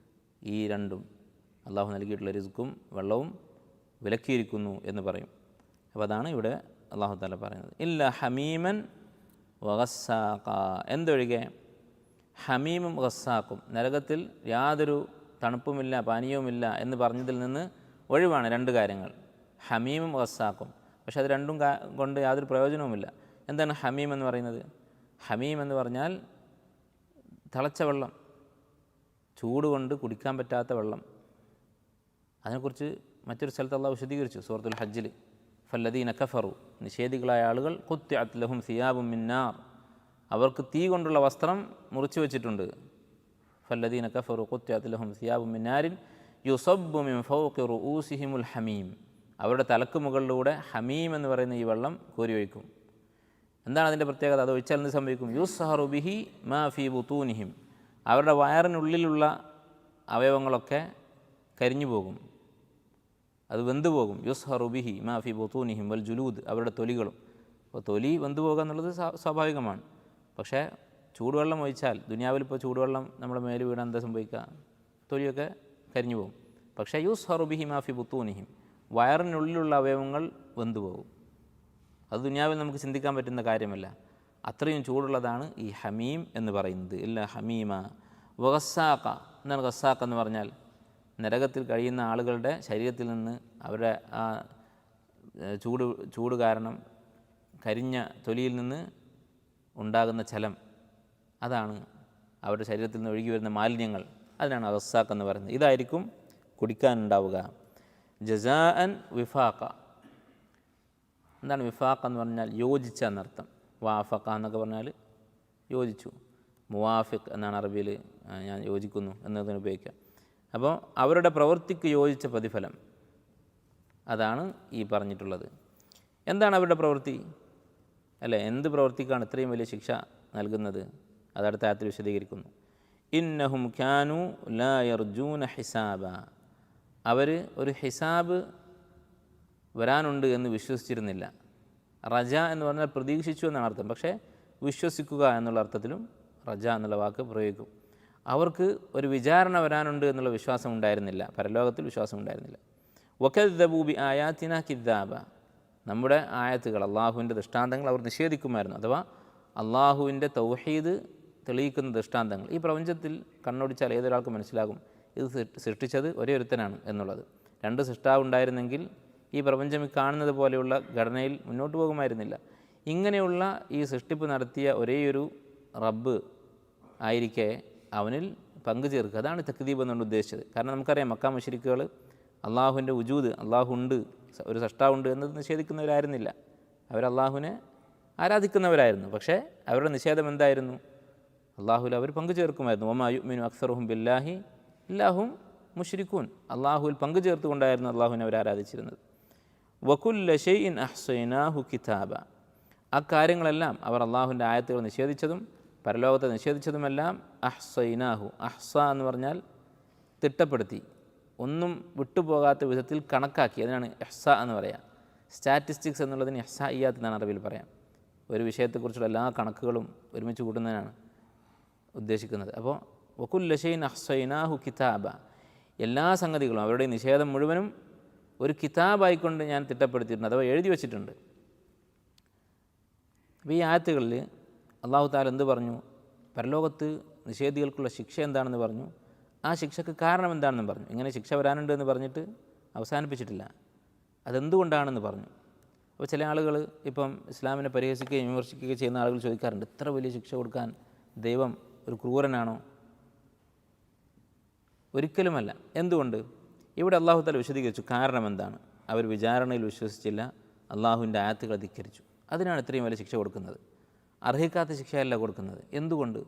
ഈ രണ്ടും, അള്ളാഹു നൽകിയിട്ടുള്ള റിസ്ക്കും വെള്ളവും വിലക്കിയിരിക്കുന്നു എന്ന് പറയും. അപ്പോൾ അതാണ് ഇവിടെ അല്ലാഹു തആല പറയുന്നത്. ഇല്ല ഹമീമൻ വഗസ്സാഖ, എന്തൊഴികെ ഹമീമും ഗസ്സാഖും, നരകത്തിൽ യാതൊരു തണുപ്പുമില്ല പാനീയവുമില്ല എന്ന് പറഞ്ഞതിൽ നിന്ന് ഒഴിവാണ് രണ്ട് കാര്യങ്ങൾ, ഹമീമും ഗസ്സാഖും. പക്ഷെ അത് രണ്ടും കൊണ്ട് യാതൊരു പ്രയോജനവുമില്ല. എന്താണ് ഹമീം എന്ന് പറയുന്നത്? ഹമീം എന്ന് പറഞ്ഞാൽ തിളച്ച വെള്ളം, ചൂട് കൊണ്ട് കുടിക്കാൻ പറ്റാത്ത വെള്ളം. അതിനെക്കുറിച്ച് മറ്റൊരു സ്ഥലത്ത് അല്ലാഹു വിശദീകരിച്ചു സൂറത്തുൽ ഹജ്ജിൽ. ഫല്ലദീന കഫറു, നിഷേധികളായ ആളുകൾ, ഖുത്തിഅത് ലഹും സിയാബും മിൻ നാർ, അവർക്ക് തീ കൊണ്ടുള്ള വസ്ത്രം മുറിച്ചു വെച്ചിട്ടുണ്ട്. ഫല്ലദീന കഫറു ഖുത്തിഅത് ലഹും സിയാബും മിൻ നാരിൻ യുസബ്ബു മിൻ ഫൗഖി റൂസിഹിമുൽ ഹമീം, അവരുടെ തലക്ക് മുകളിലൂടെ ഹമീം എന്ന് പറയുന്ന ഈ വെള്ളം കോരി ഒഴിക്കും. എന്താണ് അതിൻ്റെ പ്രത്യേകത? അത് ഒഴിച്ചാൽ എന്ത് സംഭവിക്കും? യുസ്ഹറു ബിഹി മാ ഫീ ബുതൂനിഹിം, അവരുടെ വയറിനുള്ളിലുള്ള അവയവങ്ങളൊക്കെ കരിഞ്ഞു പോകും, അത് വെന്തുപോകും. യുസ്ഹറു ബിഹി മാ ഫീ ബുതൂനിഹിം വൽ ജുലൂദ്, അവരുടെ തൊലികളും. അപ്പോൾ തൊലി വെന്തു പോകുക എന്നുള്ളത് സ്വാഭാവികമാണ്. പക്ഷേ ചൂടുവെള്ളം ഒഴിച്ചാൽ, ദുനിയാവിൽ ഇപ്പോൾ ചൂടുവെള്ളം നമ്മുടെ മേല് വീണാൽ എന്താ സംഭവിക്കുക? തൊലിയൊക്കെ കരിഞ്ഞു പോകും. പക്ഷേ യുസ്ഹറു ബിഹി മാ ഫീ ബുതൂനിഹിം, വയറിനുള്ളിലുള്ള അവയവങ്ങൾ വെന്തുപോകും. അത് ദുനിയാവിൽ നമുക്ക് ചിന്തിക്കാൻ പറ്റുന്ന കാര്യമല്ല. അത്രയും ചൂടുള്ളതാണ് ഈ ഹമീം എന്ന് പറയുന്നത്. ഇല്ല ഹമീമ വഗസ്സാഖ. എന്താണ് ഗസ്സാഖ് എന്ന് പറഞ്ഞാൽ? നരകത്തിൽ കഴിയുന്ന ആളുകളുടെ ശരീരത്തിൽ നിന്ന് അവരുടെ ആ ചൂട് കാരണം കരിഞ്ഞ തൊലിയിൽ നിന്ന് ഉണ്ടാകുന്ന ചലം, അതാണ് അവരുടെ ശരീരത്തിൽ നിന്ന് ഒഴുകി വരുന്ന മാലിന്യങ്ങൾ, അതിനാണ് ഗസ്സാഖ് എന്ന് പറയുന്നത്. ഇതായിരിക്കും കുടിക്കാനുണ്ടാവുക. ജസാഅൻ വിഫാഖ. എന്താണ് വിഫാഖ് എന്ന് പറഞ്ഞാൽ? യോജിച്ച എന്നർത്ഥം. വാഫഖ എന്നൊക്കെ പറഞ്ഞാൽ യോജിച്ചു. മുവാഫിഖ് എന്നാണ് അറബിയിൽ ഞാൻ യോജിക്കുന്നു എന്നതിന് ഉപയോഗിക്കുക. അപ്പോൾ അവരുടെ പ്രവൃത്തിക്ക് യോജിച്ച പ്രതിഫലം, അതാണ് ഈ പറഞ്ഞിട്ടുള്ളത്. എന്താണ് അവരുടെ പ്രവൃത്തി? അല്ലേ, എന്ത് പ്രവൃത്തിക്കാണ് ഇത്രയും വലിയ ശിക്ഷ നൽകുന്നത്? അതടുത്ത ആയത്തിൽ വിശദീകരിക്കുന്നു. ഇന്നഹും കാനു ലാ യർജൂന ഹിസാബ, അവർ ഒരു ഹിസാബ് വരാനുണ്ട് എന്ന് വിശ്വസിച്ചിരുന്നില്ല. റജ എന്ന് പറഞ്ഞാൽ പ്രതീക്ഷിച്ചു എന്നാണ് അർത്ഥം. പക്ഷേ വിശ്വസിക്കുക എന്നുള്ള അർത്ഥത്തിലും റജ എന്നുള്ള വാക്ക് പ്രയോഗിക്കും. അവർക്ക് ഒരു വിചാരണ വരാനുണ്ട് എന്നുള്ള വിശ്വാസം ഉണ്ടായിരുന്നില്ല, പരലോകത്തിൽ വിശ്വാസം ഉണ്ടായിരുന്നില്ല. വകദ്ദബൂ ബി ആയാതിന കിദ്ദാബ, നമ്മുടെ ആയത്തുകൾ, അള്ളാഹുവിൻ്റെ ദൃഷ്ടാന്തങ്ങൾ അവർ നിഷേധിക്കുമായിരുന്നു. അഥവാ അള്ളാഹുവിൻ്റെ തൗഹീദ് തെളിയിക്കുന്ന ദൃഷ്ടാന്തങ്ങൾ. ഈ പ്രപഞ്ചത്തിൽ കണ്ണോടിച്ചാൽ ഏതൊരാൾക്കും മനസ്സിലാകും ഇത് സൃഷ്ടിച്ചത് ഒരേ ഒരുത്തനാണ് എന്നുള്ളത്. രണ്ട് സൃഷ്ടാവുണ്ടായിരുന്നെങ്കിൽ ഈ പ്രപഞ്ചം കാണുന്നത് പോലെയുള്ള ഘടനയിൽ മുന്നോട്ട് പോകുമായിരുന്നില്ല. ഇങ്ങനെയുള്ള ഈ സൃഷ്ടിപ്പ് നടത്തിയ ഒരേയൊരു റബ്ബ് ആയിരിക്കെ അവനിൽ പങ്കു ചേർക്കുക, അതാണ് തക്ദീബ് എന്നുകൊണ്ട് ഉദ്ദേശിച്ചത്. കാരണം നമുക്കറിയാം മക്ക മുശ്രിക്കുകൾ അള്ളാഹുവിൻ്റെ വുജൂദ്, അള്ളാഹു ഉണ്ട്, ഒരു സൃഷ്ടാവുണ്ട് എന്നത് നിഷേധിക്കുന്നവരായിരുന്നില്ല. അവർ അള്ളാഹുവിനെ ആരാധിക്കുന്നവരായിരുന്നു. പക്ഷേ അവരുടെ നിഷേധം എന്തായിരുന്നു? അള്ളാഹുവിൽ അവർ പങ്കു ചേർക്കുമായിരുന്നു. വമാ യുഅ്മിനു അക്സറുഹും ബില്ലാഹി ഇല്ലാഹും മുശ്രിക്കൂൻ, അള്ളാഹുവിൽ പങ്കു ചേർത്തുകൊണ്ടായിരുന്നു അള്ളാഹുവിനെ അവർ ആരാധിച്ചിരുന്നത്. വകുല്ല ഷൈഇൻ അഹ്സൈനാഹു കിതാബ, ആ കാര്യങ്ങളെല്ലാം അവർ അള്ളാഹുവിൻ്റെ ആയത്തുകൾ നിഷേധിച്ചതും പരലോകത്തെ നിഷേധിച്ചതുമെല്ലാം അഹ്സൈനാഹു, അഹ്സ എന്ന് പറഞ്ഞാൽ തിട്ടപ്പെടുത്തി, ഒന്നും വിട്ടുപോകാത്ത വിധത്തിൽ കണക്കാക്കി. അതിനാണ് ഇഹ്സ എന്ന് പറയാം. സ്റ്റാറ്റിസ്റ്റിക്സ് എന്നുള്ളതിന് ഇഹ്സാഇയ്യാത്ത് എന്നാണ് അറബിയിൽ പറയാം. ഒരു വിഷയത്തെക്കുറിച്ചുള്ള എല്ലാ കണക്കുകളും ഒരുമിച്ച് കൂട്ടുന്നതിനാണ് ഉദ്ദേശിക്കുന്നത്. അപ്പോൾ വകുല്ല ഷൈഇൻ അഹ്സൈനാഹു കിതാബ, എല്ലാ സംഗതികളും അവരുടെ നിഷേധം മുഴുവനും ഒരു കിതാബായിക്കൊണ്ട് ഞാൻ തിട്ടപ്പെടുത്തിയിട്ടുണ്ട്, അഥവാ എഴുതി വച്ചിട്ടുണ്ട്. അപ്പോൾ ഈ ആയത്തുകളിൽ അള്ളാഹു തആല എന്ത് പറഞ്ഞു? പരലോകത്ത് നിഷേധികൾക്കുള്ള ശിക്ഷ എന്താണെന്ന് പറഞ്ഞു, ആ ശിക്ഷയ്ക്ക് കാരണം എന്താണെന്ന് പറഞ്ഞു. ഇങ്ങനെ ശിക്ഷ വരാനുണ്ട് എന്ന് പറഞ്ഞിട്ട് അവസാനിപ്പിച്ചിട്ടില്ല, അതെന്തുകൊണ്ടാണെന്ന് പറഞ്ഞു. അപ്പോൾ ചില ആളുകൾ ഇപ്പം ഇസ്ലാമിനെ പരിഹസിക്കുകയും വിമർശിക്കുകയും ചെയ്യുന്ന ആളുകൾ ചോദിക്കാറുണ്ട്, ഇത്ര വലിയ ശിക്ഷ കൊടുക്കാൻ ദൈവം ഒരു ക്രൂരനാണോ? ഒരിക്കലുമല്ല. എന്തുകൊണ്ട്? ഇവിടെ അള്ളാഹു തആല വിശദീകരിച്ചു കാരണം എന്താണ്. അവർ വിചാരണയിൽ വിശ്വസിച്ചില്ല, അള്ളാഹുവിൻ്റെ ആയത്തുകൾ ധിക്കരിച്ചു, അതിനാണ് ഇത്രയും വലിയ ശിക്ഷ കൊടുക്കുന്നത്. അർഹിക്കാത്ത ശിക്ഷയല്ല കൊടുക്കുന്നത്. എന്തുകൊണ്ട്?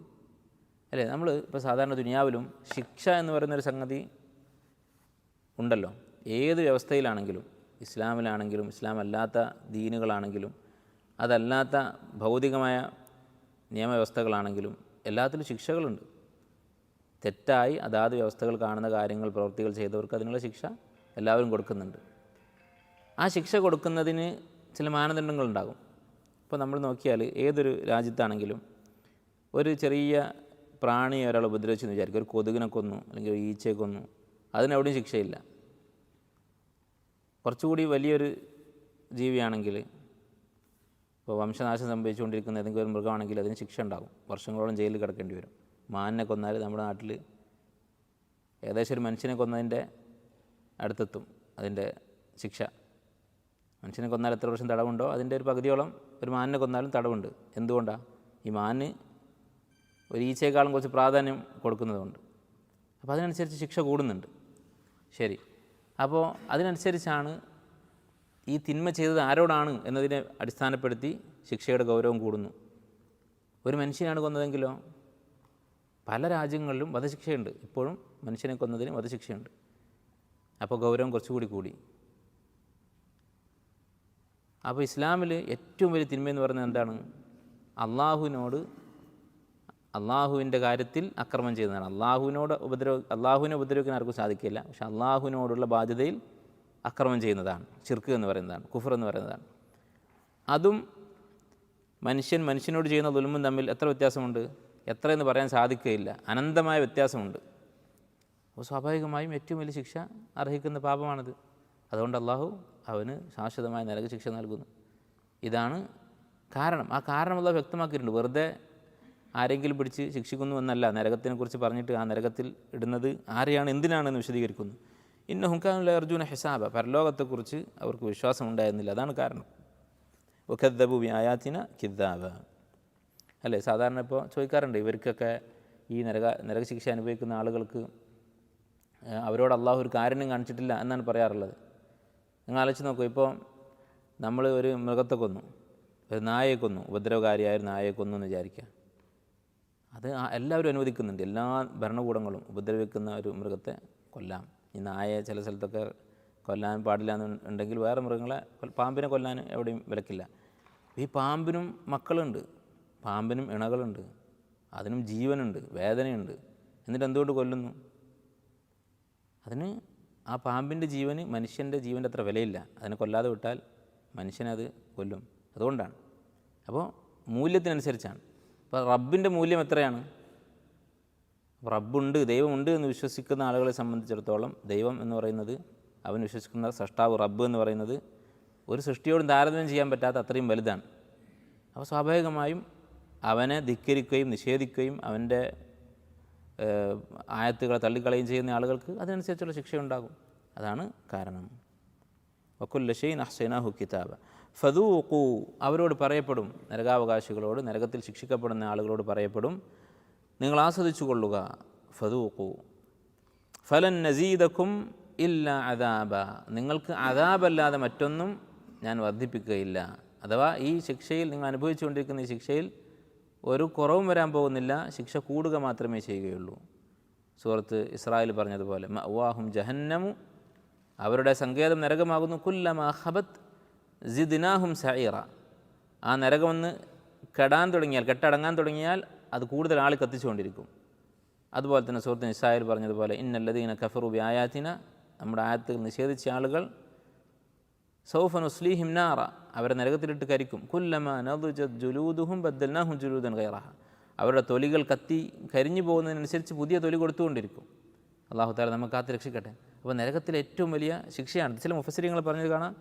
അല്ലേ, നമ്മൾ ഇപ്പോൾ സാധാരണ ദുനിയാവിലും ശിക്ഷ എന്ന് പറയുന്നൊരു സംഗതി ഉണ്ടല്ലോ. ഏത് വ്യവസ്ഥയിലാണെങ്കിലും, ഇസ്ലാമിലാണെങ്കിലും ഇസ്ലാം അല്ലാത്ത ദീനുകളാണെങ്കിലും അതല്ലാത്ത ഭൗതികമായ നിയമവ്യവസ്ഥകളാണെങ്കിലും എല്ലാത്തിലും ശിക്ഷകളുണ്ട്. തെറ്റായി അതാത് വ്യവസ്ഥകൾ കാണുന്ന കാര്യങ്ങൾ, പ്രവൃത്തികൾ ചെയ്തവർക്ക് അതിനുള്ള ശിക്ഷ എല്ലാവരും കൊടുക്കുന്നുണ്ട്. ആ ശിക്ഷ കൊടുക്കുന്നതിന് ചില മാനദണ്ഡങ്ങളുണ്ടാകും. ഇപ്പോൾ നമ്മൾ നോക്കിയാൽ ഏതൊരു രാജ്യത്താണെങ്കിലും ഒരു ചെറിയ പ്രാണിയെ ഒരാൾ ഉപദ്രവിച്ചെന്ന് വിചാരിക്കും, ഒരു കൊതുകിനെ കൊന്നു അല്ലെങ്കിൽ ഒരു ഈച്ചയെ കൊന്നു, അതിനെവിടെയും ശിക്ഷയില്ല. കുറച്ചുകൂടി വലിയൊരു ജീവിയാണെങ്കിൽ, ഇപ്പോൾ വംശനാശം സംഭവിച്ചുകൊണ്ടിരിക്കുന്ന ഏതെങ്കിലും ഒരു മൃഗമാണെങ്കിൽ അതിന് ശിക്ഷ ഉണ്ടാകും, വർഷങ്ങളോളം ജയിലിൽ കിടക്കേണ്ടി വരും. മാനിനെ കൊന്നാൽ നമ്മുടെ നാട്ടിൽ ഏകദേശം ഒരു മനുഷ്യനെ കൊന്നതിൻ്റെ അടുത്തെത്തും അതിൻ്റെ ശിക്ഷ. മനുഷ്യനെ കൊന്നാൽ എത്ര വർഷം തടവുണ്ടോ അതിൻ്റെ ഒരു പകുതിയോളം ഒരു മാനിനെ കൊന്നാലും തടവുണ്ട്. എന്തുകൊണ്ടാണ്? ഈ മാന് ഒരു ഈച്ചയെക്കാളും കുറച്ച് പ്രാധാന്യം കൊടുക്കുന്നതുകൊണ്ട്. അപ്പോൾ അതിനനുസരിച്ച് ശിക്ഷ കൂടുന്നുണ്ട്. ശരി, അപ്പോൾ അതിനനുസരിച്ചാണ് ഈ തിന്മ ചെയ്തത് ആരോടാണ് എന്നതിനെ അടിസ്ഥാനപ്പെടുത്തി ശിക്ഷയുടെ ഗൗരവം കൂടുന്നു. ഒരു മനുഷ്യനാണ് കൊന്നതെങ്കിലോ പല രാജ്യങ്ങളിലും വധശിക്ഷയുണ്ട്. ഇപ്പോഴും മനുഷ്യനെ കൊന്നതിന് വധശിക്ഷയുണ്ട്. അപ്പോൾ ഗൗരവം കുറച്ചുകൂടി കൂടി. അപ്പോൾ ഇസ്ലാമിൽ ഏറ്റവും വലിയ തിന്മയെന്ന് പറയുന്നത് എന്താണ്? അള്ളാഹുവിൻ്റെ കാര്യത്തിൽ അക്രമം ചെയ്യുന്നതാണ്. അള്ളാഹുവിനെ ഉപദ്രവിക്കാൻ ആർക്കും സാധിക്കില്ല. പക്ഷെ അള്ളാഹുവിനോടുള്ള ബാധ്യതയിൽ അക്രമം ചെയ്യുന്നതാണ് ശിർക്ക് എന്ന് പറയുന്നതാണ്, കുഫർ എന്ന് പറയുന്നതാണ്. അതും മനുഷ്യനോട് ചെയ്യുന്ന ദുൽമും തമ്മിൽ എത്ര വ്യത്യാസമുണ്ട്? എത്രയെന്ന് പറയാൻ സാധിക്കുകയില്ല. അനന്തമായ വ്യത്യാസമുണ്ട്. അപ്പോൾ സ്വാഭാവികമായും ഏറ്റവും വലിയ ശിക്ഷ അർഹിക്കുന്ന പാപമാണിത്. അതുകൊണ്ട് അള്ളാഹു അവന് ശാശ്വതമായ നരക ശിക്ഷ നൽകുന്നു. ഇതാണ് കാരണം. ആ കാരണം അള്ളാഹു വ്യക്തമാക്കിയിട്ടുണ്ട്. വെറുതെ ആരെങ്കിലും പിടിച്ച് ശിക്ഷിക്കുന്നു എന്നല്ല, നരകത്തിനെക്കുറിച്ച് പറഞ്ഞിട്ട് ആ നരകത്തിൽ ഇടുന്നത് ആരെയാണ്, എന്തിനാണെന്ന് വിശദീകരിക്കുന്നു. ഇന്നഹും കാനൂ ലാ യർജൂന ഹിസാബ, പരലോകത്തെക്കുറിച്ച് അവർക്ക് വിശ്വാസം ഉണ്ടായിരുന്നില്ല. അതാണ് കാരണം. വകദ്ദബൂ ബിആയാതിന കിദ്ദാബ. അല്ലേ, സാധാരണ ഇപ്പോൾ ചോദിക്കാറുണ്ട്, ഇവർക്കൊക്കെ ഈ നരകശിക്ഷ അനുഭവിക്കുന്ന ആളുകൾക്ക് അവരോട് അള്ളാഹു ഒരു കാരുണ്യം കാണിച്ചിട്ടില്ല എന്നാണ് പറയാറുള്ളത്. നിങ്ങൾ ആലോചിച്ച് നോക്കൂ, ഇപ്പോൾ നമ്മൾ ഒരു മൃഗത്തെ കൊന്നു, ഒരു നായയെ കൊന്നു, ഉപദ്രവകാരിയായ ഒരു നായയെ കൊന്നു എന്ന് വിചാരിക്കുക. അത് എല്ലാവരും അനുവദിക്കുന്നുണ്ട്. എല്ലാ ഭരണകൂടങ്ങളും ഉപദ്രവിക്കുന്ന ഒരു മൃഗത്തെ കൊല്ലാം. ഈ നായയെ ചില സ്ഥലത്തൊക്കെ കൊല്ലാൻ പാടില്ല എന്നുണ്ടെങ്കിൽ വേറെ മൃഗങ്ങളെ, പാമ്പിനെ കൊല്ലാൻ എവിടെയും വിലക്കില്ല. ഈ പാമ്പിനും മക്കളുണ്ട്, പാമ്പിനും ഇണകളുണ്ട്, അതിനും ജീവനുണ്ട്, വേദനയുണ്ട്. എന്നിട്ട് എന്തുകൊണ്ട് കൊല്ലുന്നു? അതിന് ആ പാമ്പിൻ്റെ ജീവന് മനുഷ്യൻ്റെ ജീവൻ്റെ അത്ര വിലയില്ല. അതിനെ കൊല്ലാതെ വിട്ടാൽ മനുഷ്യനത് കൊല്ലും. അതുകൊണ്ടാണ്. അപ്പോൾ മൂല്യത്തിനനുസരിച്ചാണ്. അപ്പോൾ റബ്ബിൻ്റെ മൂല്യം എത്രയാണ്? റബ്ബുണ്ട്, ദൈവമുണ്ട് എന്ന് വിശ്വസിക്കുന്ന ആളുകളെ സംബന്ധിച്ചിടത്തോളം ദൈവം എന്ന് പറയുന്നത്, അവൻ വിശ്വസിക്കുന്ന സൃഷ്ടാവ് റബ്ബ് എന്ന് പറയുന്നത് ഒരു സൃഷ്ടിയോടും താരതമ്യം ചെയ്യാൻ പറ്റാത്ത അത്രയും വലുതാണ്. അപ്പോൾ സ്വാഭാവികമായും അവനെ ധിക്കരിക്കുകയും നിഷേധിക്കുകയും അവൻ്റെ ആയത്തുകളെ തള്ളിക്കളയുകയും ചെയ്യുന്ന ആളുകൾക്ക് അതിനനുസരിച്ചുള്ള ശിക്ഷയുണ്ടാകും. അതാണ് കാരണം. വകുല്ല ഷൈഇൻ അഹ്സൈനാഹു കിതാബ ഫദൂഖൂ, അവരോട് പറയപ്പെടും, നരകാവകാശികളോട്, നരകത്തിൽ ശിക്ഷിക്കപ്പെടുന്ന ആളുകളോട് പറയപ്പെടും, നിങ്ങൾ ആസ്വദിച്ചു കൊള്ളുക. ഫദൂഖൂ ഫലൻ നസീദക്കും ഇല്ല അദാബ, നിങ്ങൾക്ക് അദാബല്ലാതെ മറ്റൊന്നും ഞാൻ വർദ്ധിപ്പിക്കുകയില്ല. അഥവാ ഈ ശിക്ഷയിൽ, നിങ്ങൾ അനുഭവിച്ചുകൊണ്ടിരിക്കുന്ന ഈ ശിക്ഷയിൽ ഒരു കുറവും വരാൻ പോകുന്നില്ല, ശിക്ഷ കൂടുക മാത്രമേ ചെയ്യുകയുള്ളൂ. സൂറത്ത് ഇസ്രായിൽ പറഞ്ഞതുപോലെ മഅവാഹും ജഹന്നമു, അവരുടെ സങ്കേതം നരകമാകുന്നു. കുല്ലമാ ഖബത് സിദ്നാഹും സഈറ, ആ നരകമൊന്ന് കെട്ടടങ്ങാൻ തുടങ്ങിയാൽ അത് കൂടുതൽ ആൾ കത്തിച്ചുകൊണ്ടിരിക്കും. അതുപോലെ തന്നെ സൂറത്ത് നിസായിൽ പറഞ്ഞതുപോലെ ഇന്നല്ലദീന കഫറു ബിആയാതിന, നമ്മുടെ ആയത്തുകൾ നിഷേധിച്ച ആളുകൾ, സൗഫ നുസ്ലീഹിം നാറ, അവരെ നരകത്തിലിട്ട് കരിക്കും. കുല്ലമാ നദുജത് ജുലൂദുഹും ബദ്ദൽനാഹും ജുലൂദൻ ഗൈറഹ, അവരുടെ തൊലികൾ കരിഞ്ഞു പോകുന്നതിനനുസരിച്ച് പുതിയ തൊലി കൊടുത്തുകൊണ്ടിരിക്കും. അല്ലാഹു തആല നമുക്ക് കാത്ത് രക്ഷിക്കട്ടെ. അപ്പോൾ നരകത്തിലെ ഏറ്റവും വലിയ ശിക്ഷയാണ്. ചില മുഫസ്സിരിങ്ങൾ പറഞ്ഞത് കാണാം,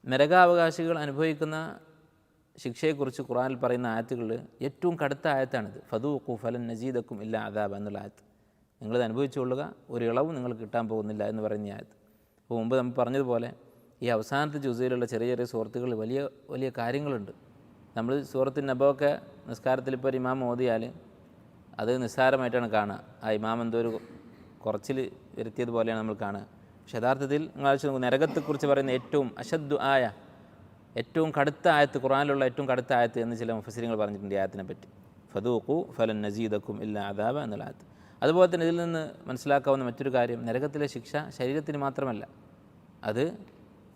നരകാവകാശികൾ അനുഭവിക്കുന്ന ശിക്ഷയെക്കുറിച്ച് ഖുർആനിൽ പറയുന്ന ആയത്തുകളിൽ ഏറ്റവും കടുത്ത ആയത്താണിത്. ഫദൂഖു ഫലൻ നസീദക്കും ഇല്ല അദാബ എന്നുള്ള ആയത്ത്. നിങ്ങളിത് അനുഭവിച്ചുകൊള്ളുക, ഒരു ഇളവും നിങ്ങൾക്ക് കിട്ടാൻ പോകുന്നില്ല എന്ന് പറയുന്ന ആയത്ത്. അപ്പോൾ മുമ്പ് നമ്മൾ പറഞ്ഞതുപോലെ ഈ അവസാനത്തെ ജുസയിലുള്ള ചെറിയ ചെറിയ സൂറത്തുകളിൽ വലിയ വലിയ കാര്യങ്ങളുണ്ട്. നമ്മൾ സൂറത്തിൻ നബയൊക്കെ നിസ്കാരത്തിൽ ഇപ്പോൾ ഒരു ഇമാം ഓതിയാൽ അത് നിസ്സാരമായിട്ടാണ് കാണുക. ആ ഇമാം എന്തോ ഒരു കുറച്ചിൽ വരുത്തിയതുപോലെയാണ് നമ്മൾ കാണുക. പക്ഷെ യഥാർത്ഥത്തിൽ നിങ്ങൾ ആലോചിച്ച് നോക്കും, നരകത്തെക്കുറിച്ച് പറയുന്ന ഏറ്റവും അശദ്ദു ആയ, ഏറ്റവും കടുത്ത ആയത്ത്, ഖുർആനിലുള്ള ഏറ്റവും കടുത്ത ആയത്ത് എന്ന് ചില മുഫസ്സിരിങ്ങൾ പറഞ്ഞിട്ടുണ്ട് ഈ ആയത്തിനെ പറ്റി. ഫദൂഖു ഫലൻ നസീദക്കും ഇല്ല അദാബ എന്നുള്ള ആയത്ത്. അതുപോലെ തന്നെ ഇതിൽ നിന്ന് മനസ്സിലാക്കാവുന്ന മറ്റൊരു കാര്യം, നരകത്തിലെ ശിക്ഷ ശരീരത്തിന് മാത്രമല്ല, അത്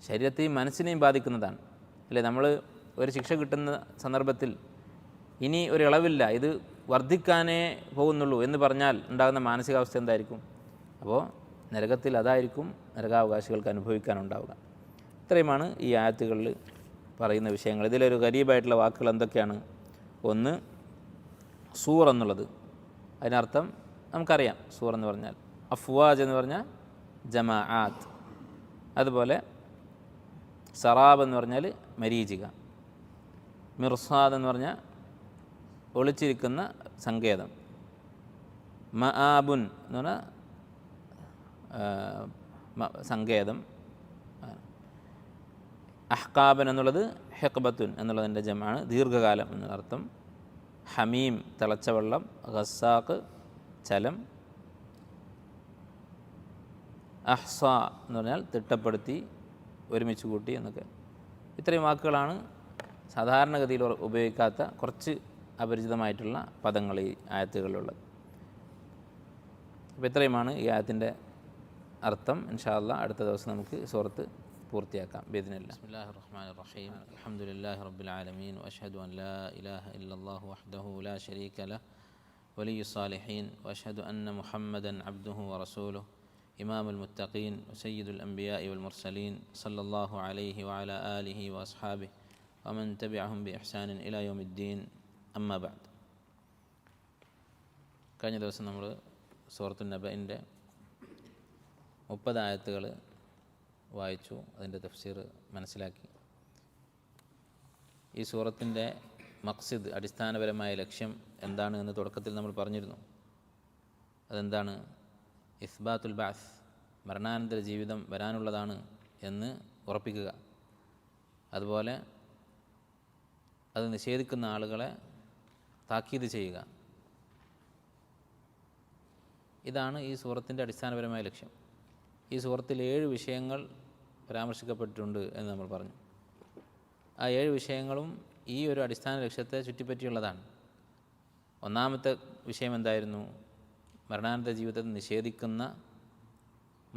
ശരീരത്തെയും മനസ്സിനെയും ബാധിക്കുന്നതാണ്. അല്ലേ, നമ്മൾ ഒരു ശിക്ഷ കിട്ടുന്ന സന്ദർഭത്തിൽ ഇനി ഒരു ഇളവില്ല, ഇത് വർദ്ധിക്കാനേ പോകുന്നുള്ളൂ എന്ന് പറഞ്ഞാൽ ഉണ്ടാകുന്ന മാനസികാവസ്ഥ എന്തായിരിക്കും? അപ്പോൾ നരകത്തിൽ അതായിരിക്കും നരകാവകാശികൾക്ക് അനുഭവിക്കാനുണ്ടാവുക. ഇത്രയുമാണ് ഈ ആയത്തുകളിൽ പറയുന്ന വിഷയങ്ങൾ. ഇതിലൊരു ഗരീബായിട്ടുള്ള വാക്കുകൾ എന്തൊക്കെയാണ്? ഒന്ന്, സൂർ എന്നുള്ളത്, അതിനർത്ഥം നമുക്കറിയാം. സൂർ എന്ന് പറഞ്ഞാൽ അഫ്വാജ് എന്ന് പറഞ്ഞാൽ ജമാഅത്ത്. അതുപോലെ സറാബ് എന്ന് പറഞ്ഞാൽ മരീചിക, മിർസാദ് എന്ന് പറഞ്ഞാൽ ഒളിച്ചിരിക്കുന്ന സങ്കേതം, മആബുൻ എന്ന് പറഞ്ഞാൽ സങ്കേതം, അഹ്കാബൻ എന്നുള്ളത് ഹെക്ബത്തുൻ എന്നുള്ളതിൻ്റെ ജമാണ്, ദീർഘകാലം എന്നർത്ഥം, ഹമീം തിളച്ച വെള്ളം, ഗസ്സാഖ് ചലം, അഹ്സ എന്ന് പറഞ്ഞാൽ തിട്ടപ്പെടുത്തി ഒരുമിച്ച് കൂട്ടി എന്നൊക്കെ. ഇത്രയും വാക്കുകളാണ് സാധാരണഗതിയിൽ ഉപയോഗിക്കാത്ത കുറച്ച് അപരിചിതമായിട്ടുള്ള പദങ്ങൾ ഈ ആയത്തുകളിലുള്ളത്. അപ്പോൾ ഇത്രയുമാണ് ഈ ആയത്തിൻ്റെ അർത്ഥം. ഇൻഷാ അല്ലാഹ് അടുത്ത ദിവസം നമുക്ക് സൂറത്ത് പൂർത്തിയാക്കാം ബിഇദ്നില്ലാഹ്. ബിസ്മില്ലാഹിർ റഹ്മാനിർ റഹീം. അൽഹംദുലില്ലാഹി റബ്ബിൽ ആലമീൻ വഅശ്ഹദു അൻ ലാ ഇലാഹ ഇല്ലല്ലാഹു വഹ്ദഹു ലാ ശരീക ലഹു വലിയ്യുസ് സാലിഹീൻ വഅശ്ഹദു അന്ന മുഹമ്മദൻ അബ്ദുഹു വറസൂലുഹു ഇമാമുൽ മുത്തഖീൻ വസയ്യിദുൽ അംബിയാഇ വൽ മുർസലീൻ സല്ലല്ലാഹു അലൈഹി വഅലാ ആലിഹി വഅസ്ഹാബിഹി വമൻ തബിഅഹും ബിഇഹ്സാനിൻ ഇലാ യൗമിദ്ദീൻ. അമ്മാ ബഅദ്. കഴിഞ്ഞ ദിവസം നമ്മൾ സൂറത്തുൻ നബഇൻ്റെ 30 ആയത്തുകൾ വായിച്ചു, അതിൻ്റെ തഫ്സീർ മനസ്സിലാക്കി. ഈ സൂറത്തിൻ്റെ മഖ്സിദ്, അടിസ്ഥാനപരമായ ലക്ഷ്യം എന്താണ് എന്ന് തുടക്കത്തിൽ നമ്മൾ പറഞ്ഞിരുന്നു. അതെന്താണ്? ഇസ്ബാത്തുൽ ബഅസ്, മരണാനന്തര ജീവിതം വരാനുള്ളതാണ് എന്ന് ഉറപ്പിക്കുക. അതുപോലെ അത് നിഷേധിക്കുന്ന ആളുകളെ താക്കീത് ചെയ്യുക. ഇതാണ് ഈ സൂറത്തിൻ്റെ അടിസ്ഥാനപരമായ ലക്ഷ്യം. ഈ സൂറത്തിൽ 7 വിഷയങ്ങൾ പരാമർശിക്കപ്പെട്ടിട്ടുണ്ട് എന്ന് നമ്മൾ പറഞ്ഞു. ആ 7 വിഷയങ്ങളും ഈ ഒരു അടിസ്ഥാന ലക്ഷ്യത്തെ ചുറ്റിപ്പറ്റിയുള്ളതാണ്. ഒന്നാമത്തെ വിഷയം എന്തായിരുന്നു? മരണാനന്തര ജീവിതത്തെ നിഷേധിക്കുന്ന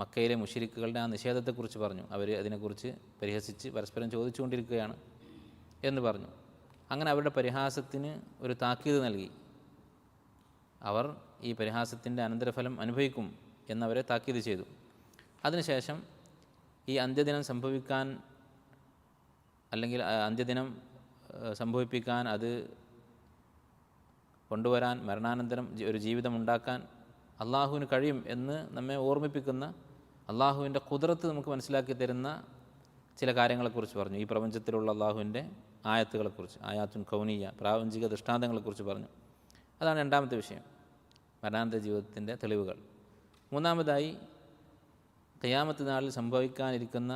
മക്കയിലെ മുശ്രിക്കുകളുടെ ആ നിഷേധത്തെക്കുറിച്ച് പറഞ്ഞു. അവർ അതിനെക്കുറിച്ച് പരിഹസിച്ച് പരസ്പരം ചോദിച്ചുകൊണ്ടിരിക്കുകയാണ് എന്ന് പറഞ്ഞു. അങ്ങനെ അവരുടെ പരിഹാസത്തിന് ഒരു താക്കീത് നൽകി. അവർ ഈ പരിഹാസത്തിൻ്റെ അനന്തരഫലം അനുഭവിക്കും എന്നവരെ താക്കീത് ചെയ്തു. അതിനുശേഷം ഈ അന്ത്യദിനം സംഭവിക്കാൻ, അല്ലെങ്കിൽ അന്ത്യദിനം സംഭവിപ്പിക്കാൻ, അത് കൊണ്ടുവരാൻ, മരണാനന്തരം ഒരു ജീവിതമുണ്ടാക്കാൻ അള്ളാഹുവിന് കഴിയും എന്ന് നമ്മെ ഓർമ്മിപ്പിക്കുന്ന, അള്ളാഹുവിൻ്റെ ഖുദ്റത്ത് നമുക്ക് മനസ്സിലാക്കി തരുന്ന ചില കാര്യങ്ങളെക്കുറിച്ച് പറഞ്ഞു. ഈ പ്രപഞ്ചത്തിലുള്ള അള്ളാഹുവിൻ്റെ ആയത്തുകളെക്കുറിച്ച്, ആയാത്തുൻ കൗനിയ, പ്രാപഞ്ചിക ദൃഷ്ടാന്തങ്ങളെക്കുറിച്ച് പറഞ്ഞു. അതാണ് രണ്ടാമത്തെ വിഷയം, മരണാനന്തര ജീവിതത്തിൻ്റെ തെളിവുകൾ. മൂന്നാമതായി ഖിയാമത്ത് നാളിൽ സംഭവിക്കാനിരിക്കുന്ന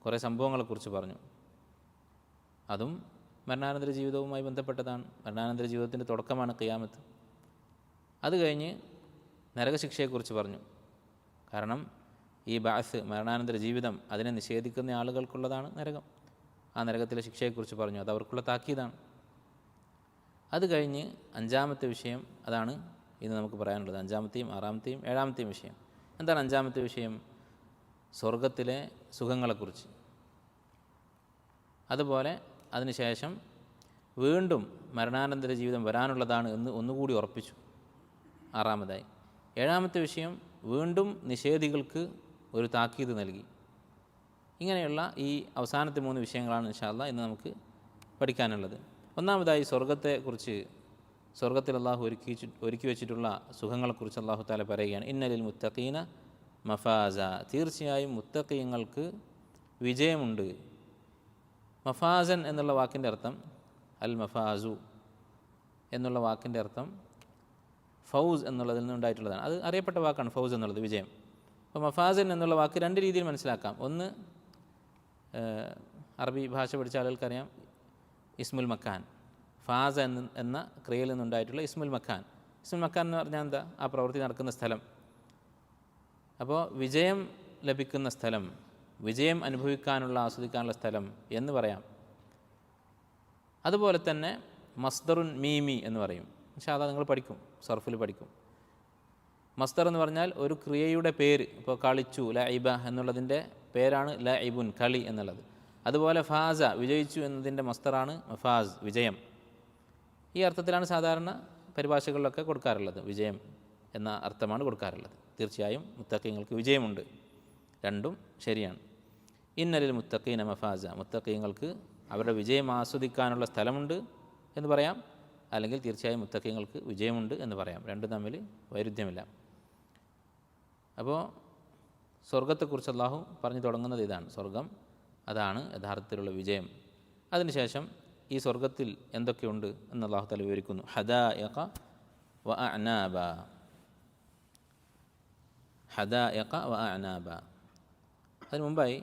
കുറേ സംഭവങ്ങളെക്കുറിച്ച് പറഞ്ഞു. അതും മരണാനന്തര ജീവിതവുമായി ബന്ധപ്പെട്ടതാണ്. മരണാനന്തര ജീവിതത്തിൻ്റെ തുടക്കമാണ് ഖിയാമത്ത്. അത് കഴിഞ്ഞ് നരകശിക്ഷയെക്കുറിച്ച് പറഞ്ഞു. കാരണം ഈ ബഅസ്, മരണാനന്തര ജീവിതം, അതിനെ നിഷേധിക്കുന്ന ആളുകൾക്കുള്ളതാണ് നരകം. ആ നരകത്തിലെ ശിക്ഷയെക്കുറിച്ച് പറഞ്ഞു. അത് അവർക്കുള്ള താക്കീതാണ്. അത് കഴിഞ്ഞ് അഞ്ചാമത്തെ വിഷയം, അതാണ് ഇന്ന് നമുക്ക് പറയാനുള്ളത്. അഞ്ചാമത്തെയും ആറാമത്തെയും ഏഴാമത്തെയും വിഷയം. എന്താണ് അഞ്ചാമത്തെ വിഷയം? സ്വർഗത്തിലെ സുഖങ്ങളെക്കുറിച്ച്. അതുപോലെ അതിനുശേഷം വീണ്ടും മരണാനന്തര ജീവിതം വരാനുള്ളതാണ് എന്ന് ഒന്നുകൂടി ഉറപ്പിച്ചു, ആറാമതായി. ഏഴാമത്തെ വിഷയം, വീണ്ടും നിഷേധികൾക്ക് ഒരു താക്കീത് നൽകി. ഇങ്ങനെയുള്ള ഈ അവസാനത്തെ 3 വിഷയങ്ങളാണ് ഇൻഷാ അല്ലാഹ് ഇന്ന് നമുക്ക് പഠിക്കാനുള്ളത്. ഒന്നാമതായി സ്വർഗത്തെക്കുറിച്ച്, സ്വർഗത്തിൽ അള്ളാഹു ഒരുക്കി വെച്ചിട്ടുള്ള സുഖങ്ങളെക്കുറിച്ച് അള്ളാഹു തആല പറയുകയാണ്. ഇന്നലിൽ മുത്തഖീന മഫാസ, തീർച്ചയായും മുത്തഖീങ്ങൾക്ക് വിജയമുണ്ട്. മഫാസൻ എന്നുള്ള വാക്കിൻ്റെ അർത്ഥം, അൽ മഫാസു എന്നുള്ള വാക്കിൻ്റെ അർത്ഥം ഫൗസ് എന്നുള്ളതിൽ നിന്നുണ്ടായിട്ടുള്ളതാണ്. അത് അറിയപ്പെട്ട വാക്കാണ് ഫൗസ് എന്നുള്ളത്, വിജയം. അപ്പോൾ മഫാസൻ എന്നുള്ള വാക്ക് 2 രീതിയിൽ മനസ്സിലാക്കാം. ഒന്ന്, അറബി ഭാഷ പഠിച്ച ആളുകൾക്കറിയാം, ഇസ്മുൽ മക്കാൻ, ഫാസ എന്ന ക്രിയയിൽ നിന്നുണ്ടായിട്ടുള്ള ഇസ്മുൽ മക്കാൻ. ഇസ്മുൽ മക്കാൻ എന്ന് പറഞ്ഞാൽ എന്താ? ആ പ്രവൃത്തി നടക്കുന്ന സ്ഥലം. അപ്പോൾ വിജയം ലഭിക്കുന്ന സ്ഥലം, വിജയം അനുഭവിക്കാനുള്ള, ആസ്വദിക്കാനുള്ള സ്ഥലം എന്ന് പറയാം. അതുപോലെ തന്നെ മസ്ദറുൻ മീമി എന്ന് പറയും. പക്ഷേ അതാ നിങ്ങൾ പഠിക്കും, സർഫിൽ പഠിക്കും. മസ്ദർ എന്ന് പറഞ്ഞാൽ ഒരു ക്രിയയുടെ പേര്. ഇപ്പോൾ കളിച്ചു, ലഇബ എന്നുള്ളതിൻ്റെ പേരാണ് ലഇബുൻ, കളി എന്നുള്ളത്. അതുപോലെ ഫാസ, വിജയിച്ചു എന്നതിൻ്റെ മസ്ദറാണ് മഫാസ്, വിജയം. ഈ അർത്ഥത്തിലാണ് സാധാരണ പരിഭാഷകളിലൊക്കെ കൊടുക്കാറുള്ളത്. വിജയം എന്ന അർത്ഥമാണ് കൊടുക്കാറുള്ളത്. തീർച്ചയായും മുത്തഖീങ്ങൾക്ക് വിജയമുണ്ട്. രണ്ടും ശരിയാണ്. ഇന്നലിൽ മുത്തഖീന മഫാസ, മുത്തഖീങ്ങൾക്ക് അവരുടെ വിജയം ആസ്വദിക്കാനുള്ള സ്ഥലമുണ്ട് എന്ന് പറയാം, അല്ലെങ്കിൽ തീർച്ചയായും മുത്തഖീങ്ങൾക്ക് വിജയമുണ്ട് എന്ന് പറയാം. രണ്ടും തമ്മിൽ വൈരുദ്ധ്യമില്ല. അപ്പോൾ സ്വർഗത്തെക്കുറിച്ച് അല്ലാഹു പറഞ്ഞു തുടങ്ങുന്നത് ഇതാണ്. സ്വർഗം അതാണ് യഥാർത്ഥത്തിലുള്ള വിജയം. അതിനുശേഷം ഈ സ്വർഗത്തിൽ എന്തൊക്കെയുണ്ട് എന്ന് അല്ലാഹു തആല വിവരിക്കുന്നു. ഹദായിഖ വ അഅനാബ, ഹദായിഖ വ അഅനാബ. അതിനു മുമ്പായി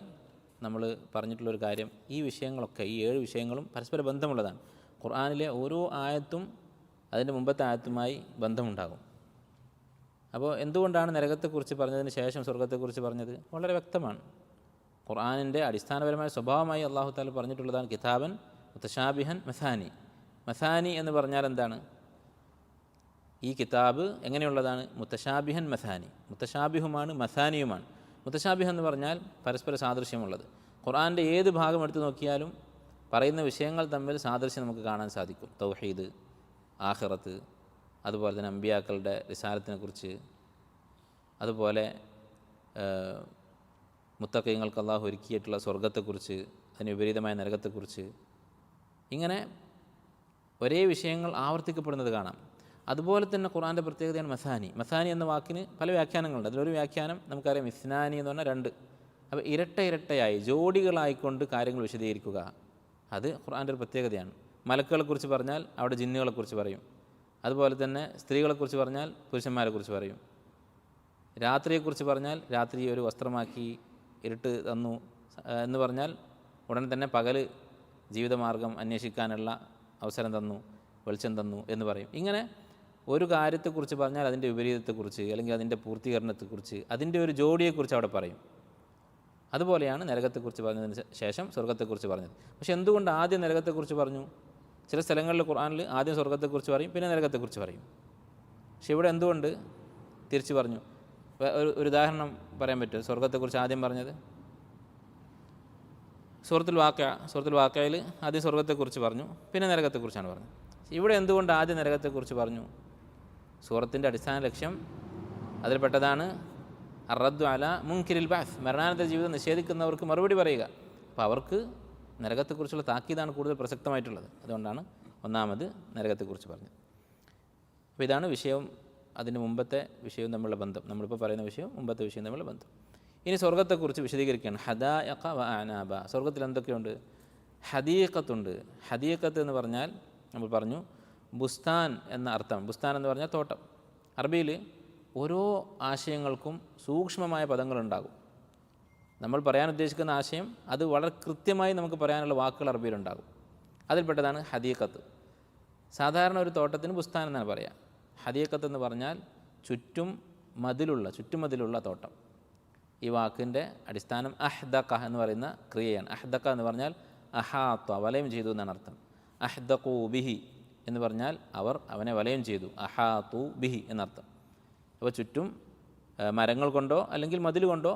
നമ്മൾ പറഞ്ഞിട്ടുള്ളൊരു കാര്യം, ഈ വിഷയങ്ങളൊക്കെ, ഈ 7 വിഷയങ്ങളും പരസ്പര ബന്ധമുള്ളതാണ്. ഖുർആനിലെ ഓരോ ആയത്തും അതിൻ്റെ മുമ്പത്തെ ആയത്തുമായി ബന്ധമുണ്ടാകും. അപ്പോൾ എന്തുകൊണ്ടാണ് നരകത്തെക്കുറിച്ച് പറഞ്ഞതിന് ശേഷം സ്വർഗത്തെക്കുറിച്ച് പറഞ്ഞത്? വളരെ വ്യക്തമാണ്. ഖുർആനിൻ്റെ അടിസ്ഥാനപരമായ സ്വഭാവമായി അല്ലാഹു തആല പറഞ്ഞിട്ടുള്ളതാണ് കിതാബൻ മുതശാബിഹൻ മസാനി. മസാനി എന്ന് പറഞ്ഞാൽ എന്താണ്? ഈ കിതാബ് എങ്ങനെയുള്ളതാണ്? മുതശാബിഹൻ മസാനി. മുതശാബിഹുമാണ് മസാനിയുമാണ്. മുതശാബിഹ് എന്ന് പറഞ്ഞാൽ പരസ്പര സാദൃശ്യമുള്ളത്. ഖുർആൻ്റെ ഏത് ഭാഗം എടുത്തു നോക്കിയാലും പറയുന്ന വിഷയങ്ങൾ തമ്മിൽ സാദൃശ്യം നമുക്ക് കാണാൻ സാധിക്കും. തൗഹീദ്, ആഖിറത്ത്, അതുപോലെ തന്നെ അമ്പിയാക്കളുടെ റിസാലത്തിനെക്കുറിച്ച്, അതുപോലെ മുത്തഖീങ്ങൾക്ക് അല്ലാഹു ഒരുക്കിയിട്ടുള്ള സ്വർഗത്തെക്കുറിച്ച്, അതിന് വിപരീതമായ നരകത്തെക്കുറിച്ച്, ഇങ്ങനെ ഒരേ വിഷയങ്ങൾ ആവർത്തിക്കപ്പെടുന്നത് കാണാം. അതുപോലെ തന്നെ ഖുർആൻ്റെ പ്രത്യേകതയാണ് മസാനി. മസാനി എന്ന വാക്കിന് പല വ്യാഖ്യാനങ്ങളുണ്ട്. അതിലൊരു വ്യാഖ്യാനം നമുക്കറിയാം, ഇസ്നാനി എന്ന് പറഞ്ഞാൽ 2. അപ്പോൾ ഇരട്ടയായി ജോഡികളായിക്കൊണ്ട് കാര്യങ്ങൾ വിശദീകരിക്കുക, അത് ഖുർആൻ്റെ ഒരു പ്രത്യേകതയാണ്. മലക്കുകളെക്കുറിച്ച് പറഞ്ഞാൽ അവിടെ ജിന്നുകളെക്കുറിച്ച് പറയും. അതുപോലെ തന്നെ സ്ത്രീകളെക്കുറിച്ച് പറഞ്ഞാൽ പുരുഷന്മാരെക്കുറിച്ച് പറയും. രാത്രിയെക്കുറിച്ച് പറഞ്ഞാൽ രാത്രി ഒരു വസ്ത്രമാക്കി ഇരുട്ട് തന്നു എന്ന് പറഞ്ഞാൽ ഉടൻ തന്നെ പകൽ ജീവിതമാർഗം അന്വേഷിക്കാനുള്ള അവസരം തന്നു, വെളിച്ചം തന്നു എന്ന് പറയും. ഇങ്ങനെ ഒരു കാര്യത്തെക്കുറിച്ച് പറഞ്ഞാൽ അതിൻ്റെ വിപരീതത്തെക്കുറിച്ച്, അല്ലെങ്കിൽ അതിൻ്റെ പൂർത്തീകരണത്തെക്കുറിച്ച്, അതിൻ്റെ ഒരു ജോഡിയെക്കുറിച്ച് അവിടെ പറയും. അതുപോലെയാണ് നരകത്തെക്കുറിച്ച് പറഞ്ഞതിന് ശേഷം സ്വർഗത്തെക്കുറിച്ച് പറഞ്ഞത്. പക്ഷെ എന്തുകൊണ്ട് ആദ്യം നരകത്തെക്കുറിച്ച് പറഞ്ഞു? ചില സ്ഥലങ്ങളിൽ ഖുർആനിൽ ആദ്യം സ്വർഗത്തെക്കുറിച്ച് പറയും, പിന്നെ നരകത്തെക്കുറിച്ച് പറയും. പക്ഷെ ഇവിടെ എന്തുകൊണ്ട് തിരിച്ചു പറഞ്ഞു? ഒരു ഉദാഹരണം പറയാൻ പറ്റുമോ സ്വർഗത്തെക്കുറിച്ച് ആദ്യം പറഞ്ഞത്? സൂറത്തുൽ വാഖിഅയിൽ ആദ്യം സ്വർഗത്തെക്കുറിച്ച് പറഞ്ഞു, പിന്നെ നരകത്തെക്കുറിച്ചാണ് പറഞ്ഞത്. ഇവിടെ എന്തുകൊണ്ട് ആദ്യം നരകത്തെക്കുറിച്ച് പറഞ്ഞു? സൂറത്തിൻ്റെ അടിസ്ഥാന ലക്ഷ്യം അതിൽപ്പെട്ടതാണ് അറദ്ദു അല മുൻകിരിൽ ബഅസ്, മരണാനന്തര ജീവിതം നിഷേധിക്കുന്നവർക്ക് മറുപടി പറയുക. അപ്പോൾ അവർക്ക് നരകത്തെക്കുറിച്ചുള്ള താക്കീതാണ് കൂടുതൽ പ്രസക്തമായിട്ടുള്ളത്. അതുകൊണ്ടാണ് ഒന്നാമത് നരകത്തെക്കുറിച്ച് പറഞ്ഞത്. അപ്പോൾ ഇതാണ് വിഷയവും അതിന് മുമ്പത്തെ വിഷയവും തമ്മിലുള്ള ബന്ധം. നമ്മളിപ്പോൾ പറയുന്ന വിഷയവും മുമ്പത്തെ വിഷയവും തമ്മിലുള്ള ബന്ധം. ഇനി സ്വർഗത്തെക്കുറിച്ച് വിശദീകരിക്കുകയാണ്. ഹദായിഖ വ അഅനാബ. സ്വർഗത്തിൽ എന്തൊക്കെയുണ്ട്? ഹദീഖത്തുണ്ട്. ഹദീഖത്ത് എന്ന് പറഞ്ഞാൽ നമ്മൾ പറഞ്ഞു ബുസ്താൻ എന്ന അർത്ഥം. ബുസ്താൻ എന്ന് പറഞ്ഞാൽ തോട്ടം. അറബിയിൽ ഓരോ ആശയങ്ങൾക്കും സൂക്ഷ്മമായ പദങ്ങളുണ്ടാകും. നമ്മൾ പറയാൻ ഉദ്ദേശിക്കുന്ന ആശയം അത് വളരെ കൃത്യമായി നമുക്ക് പറയാനുള്ള വാക്കുകൾ അറബിയിലുണ്ടാകും. അതിൽപ്പെട്ടതാണ് ഹദീഖത്ത്. സാധാരണ ഒരു തോട്ടത്തിന് ബുസ്താൻ എന്നാണ് പറയുക. ഹദീഖത്ത് എന്ന് പറഞ്ഞാൽ ചുറ്റുമതിലുള്ള തോട്ടം. ഈ വാക്കിൻ്റെ അടിസ്ഥാനം അഹ്ദഖ എന്ന് പറയുന്ന ക്രിയയാണ്. അഹ്ദഖ എന്ന് പറഞ്ഞാൽ അഹാത്ത, വലയം ചെയ്തു എന്നാണ് അർത്ഥം. അഹ്ദഖു ബിഹി എന്ന് പറഞ്ഞാൽ അവർ അവനെ വലയം ചെയ്തു. അഹാത്തു ബിഹി എന്നർത്ഥം. അപ്പോൾ ചുറ്റും മരങ്ങൾ കൊണ്ടോ അല്ലെങ്കിൽ മതിൽ കൊണ്ടോ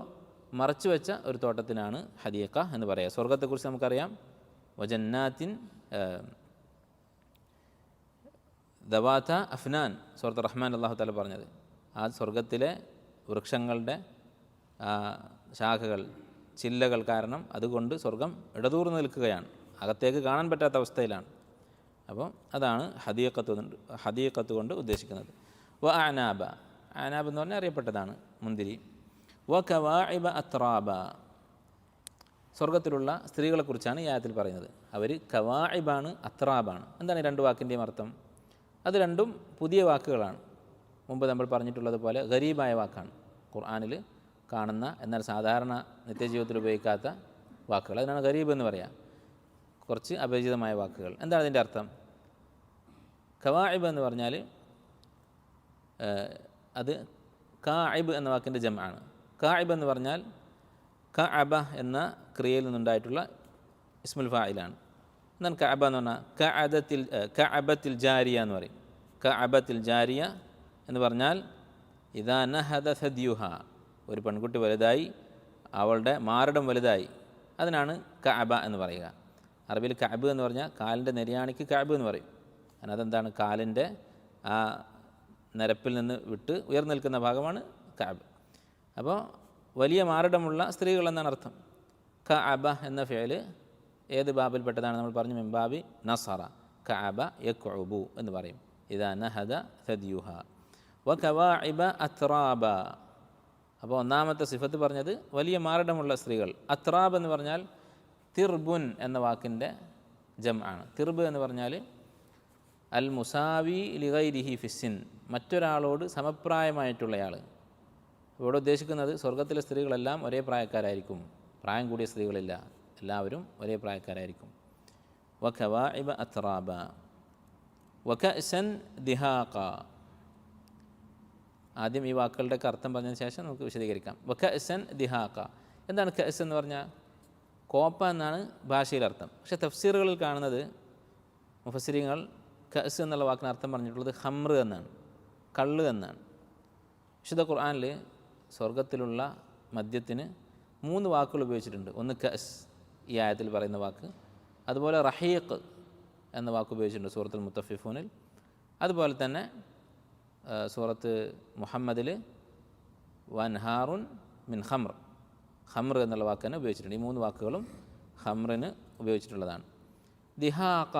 മറച്ചു വെച്ച ഒരു തോട്ടത്തിനാണ് ഹദീഖ എന്ന് പറയുക. സ്വർഗത്തെക്കുറിച്ച് നമുക്കറിയാം, വജന്നാത്തിൻ ദവാത അഫ്നാൻ, സൂറത്ത് റഹ്മാൻ അല്ലാഹു തആല പറഞ്ഞത്. ആ സ്വർഗത്തിലെ വൃക്ഷങ്ങളുടെ ശാഖകൾ, ചില്ലകൾ കാരണം അതുകൊണ്ട് സ്വർഗം ഇടതൂർന്ന് നിൽക്കുകയാണ്, അകത്തേക്ക് കാണാൻ പറ്റാത്ത അവസ്ഥയിലാണ്. അപ്പോൾ അതാണ് ഹദീഖത്ത് കൊണ്ട് ഉദ്ദേശിക്കുന്നത്. വ അഅനാബ, അഅനാബ് എന്ന് പറഞ്ഞാൽ അറിയപ്പെട്ടതാണ് മുന്തിരി. വ കവാഇബ അത്രാബ, സ്വർഗത്തിലുള്ള സ്ത്രീകളെക്കുറിച്ചാണ് ഈ ആയത്തിൽ പറയുന്നത്. അവർ കവാഇബാണ്, അത്രാബാണ്. എന്താണ് ഈ 2 വാക്കിൻ്റെയും അർത്ഥം? അത് രണ്ടും പുതിയ വാക്കുകളാണ്. മുമ്പ് നമ്മൾ പറഞ്ഞിട്ടുള്ളതുപോലെ ഗരീബായ വാക്കാണ്. ഖുർആനിൽ കാണുന്ന എന്നാൽ സാധാരണ നിത്യജീവിതത്തിൽ ഉപയോഗിക്കാത്ത വാക്കുകൾ, അതിനാണ് ഗരീബ് എന്ന് പറയുക. കുറച്ച് അപരിചിതമായ വാക്കുകൾ. എന്താണ് അതിൻ്റെ അർത്ഥം? കവാഇബ് എന്ന് പറഞ്ഞാൽ അത് കാഇബ് എന്ന വാക്കിൻ്റെ ജംആണ്. കാഇബ് എന്ന് പറഞ്ഞാൽ കഅബ എന്ന ക്രിയയിൽ നിന്നുണ്ടായിട്ടുള്ള ഇസ്മുൽ ഫായിലാണ്. എന്നാൽ കഅബ എന്ന് പറഞ്ഞാൽ കഅബത്തിൽ ജാരിയ എന്ന് പറയും. കഅബത്തിൽ ജാരിയ എന്ന് പറഞ്ഞാൽ ഇദാ നഹദ സദ്യുഹ, ഒരു പെൺകുട്ടി വലുതായി, അവളുടെ മാരടം വലുതായി, അതിനാണ് കഅബ എന്ന് പറയുക. അറബിയിൽ കഅബ് എന്ന് പറഞ്ഞാൽ കാലിൻ്റെ നെരിയാണിക്ക് കഅബ് എന്ന് പറയും. അതെന്താണ്? കാലിൻ്റെ ആ നിരപ്പിൽ നിന്ന് വിട്ട് ഉയർന്നു നിൽക്കുന്ന ഭാഗമാണ് കഅബ്. അപ്പോൾ വലിയ മാരടമുള്ള സ്ത്രീകൾ എന്നാണ് അർത്ഥം. കഅബ എന്ന ഫിഅൽ ഏത് ബാബിൽപ്പെട്ടതാണ്? നമ്മൾ പറഞ്ഞു മിൻബാബി നസറ. കഅബ യക്ഉബു എന്ന് പറയും. ഇദാ നഹദ സദ്യുഹ വ കവാഇബ അത്രാബ. അപ്പോൾ ഒന്നാമത്തെ സിഫത്ത് പറഞ്ഞത് വലിയ മാരടമുള്ള സ്ത്രീകൾ. അത്രാബ് എന്ന് പറഞ്ഞാൽ തിർബുൻ എന്ന വാക്കിൻ്റെ ജം ആണ്. തിർബ് എന്ന് പറഞ്ഞാൽ അൽ മുസാവി ലിഗൈരിഹി ഫിസ്സിൻ, മറ്റൊരാളോട് സമപ്രായമായിട്ടുള്ളയാൾ. ഇവിടെ ഉദ്ദേശിക്കുന്നത് സ്വർഗത്തിലെ സ്ത്രീകളെല്ലാം ഒരേ പ്രായക്കാരായിരിക്കും, പ്രായം കൂടിയ സ്ത്രീകളില്ല, എല്ലാവരും ഒരേ പ്രായക്കാരായിരിക്കും. വഖവാഇബ അത്റാബ വകഅസൻ ദിഹാഖ. ആദ്യം ഈ വാക്കുകളുടെയൊക്കെ അർത്ഥം പറഞ്ഞതിന് ശേഷം നമുക്ക് വിശദീകരിക്കാം. വകഅസൻ ദിഹാഖ, എന്താണ് കഅസ് എന്ന് പറഞ്ഞാൽ? കോപ്പ എന്നാണ് ഭാഷയിൽ അർത്ഥം. പക്ഷേ തഫ്സീറുകളിൽ കാണുന്നത് മുഫസ്സിരീങ്ങൾ കഅസ് എന്നുള്ള വാക്കിന് അർത്ഥം പറഞ്ഞിട്ടുള്ളത് ഖംറ് എന്നാണ്, കള്ള് എന്നാണ്. വിശുദ്ധ ഖുർആനിൽ സ്വർഗത്തിലുള്ള മദ്യത്തിന് 3 വാക്കുകൾ ഉപയോഗിച്ചിട്ടുണ്ട്. ഒന്ന് കഅസ്, ഈ ആയത്തിൽ പറയുന്ന വാക്ക്. അതുപോലെ റഹീഖ് എന്ന വാക്ക് ഉപയോഗിച്ചിട്ടുണ്ട് സൂറത്തുൽ മുത്തഫിഫൂനിൽ. അതുപോലെ തന്നെ സൂറത്ത് മുഹമ്മദിൽ വൻഹാറുൻ മിൻ ഖംർ, ഖംർ എന്നുള്ള വാക്ക് തന്നെ ഉപയോഗിച്ചിട്ടുണ്ട്. ഈ 3 വാക്കുകളും ഖംറിന് ഉപയോഗിച്ചിട്ടുള്ളതാണ്. ദിഹാഖ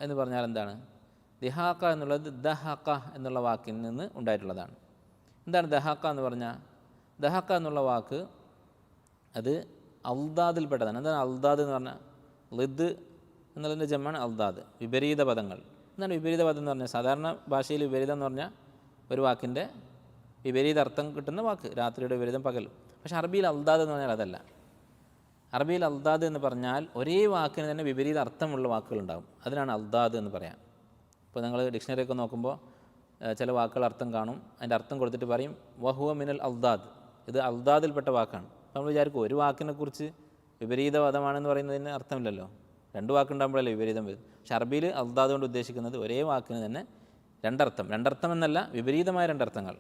എന്ന് പറഞ്ഞാൽ എന്താണ്? ദിഹാഖ എന്നുള്ളത് ദഹഖ എന്നുള്ള വാക്കിൽ നിന്ന് ഉണ്ടായിട്ടുള്ളതാണ്. എന്താണ് ദഹഖ എന്ന് പറഞ്ഞാൽ? ദഹഖ എന്നുള്ള വാക്ക് അത് അൽദാദിൽപ്പെട്ടതാണ്. എന്താണ് അൽദാദ് എന്ന് പറഞ്ഞാൽ? ലിദ് എന്നുള്ളതിൻ്റെ ജമ്മാണ് അൽദാദ്, വിപരീത പദങ്ങൾ. എന്താണ് വിപരീത പദം എന്ന് പറഞ്ഞാൽ? സാധാരണ ഭാഷയിൽ വിപരീതം എന്ന് പറഞ്ഞാൽ ഒരു വാക്കിൻ്റെ വിപരീത അർത്ഥം കിട്ടുന്ന വാക്ക്, രാത്രിയുടെ വിപരീതം പകൽ. പക്ഷേ അറബിയിൽ അൽദാദ് എന്ന് പറഞ്ഞാൽ അതല്ല. അറബിയിൽ അൽദാദ് എന്ന് പറഞ്ഞാൽ ഒരേ വാക്കിന് തന്നെ വിപരീത അർത്ഥമുള്ള വാക്കുകളുണ്ടാകും, അതിനാണ് അൽദാദ് എന്ന് പറയാം. ഇപ്പോൾ നിങ്ങൾ ഡിക്ഷണറിയൊക്കെ നോക്കുമ്പോൾ ചില വാക്കുകൾ അർത്ഥം കാണും, അതിൻ്റെ അർത്ഥം കൊടുത്തിട്ട് പറയും വഹുവ മിനൽ അൽദാദ്, ഇത് അൽദാദിൽപ്പെട്ട വാക്കാണ്. നമ്മൾ വിചാരിക്കും ഒരു വാക്കിനെക്കുറിച്ച് വിപരീത പദമാണെന്ന് പറയുന്നതിന് അർത്ഥമില്ലല്ലോ, 2 വാക്കുണ്ടാകുമ്പോഴല്ലേ വിപരീതം വരും. പക്ഷെ അറബിയിൽ അൽദാദ് കൊണ്ട് ഉദ്ദേശിക്കുന്നത് ഒരേ വാക്കിന് തന്നെ രണ്ടർത്ഥം എന്നല്ല, വിപരീതമായ 2 അർത്ഥങ്ങൾ,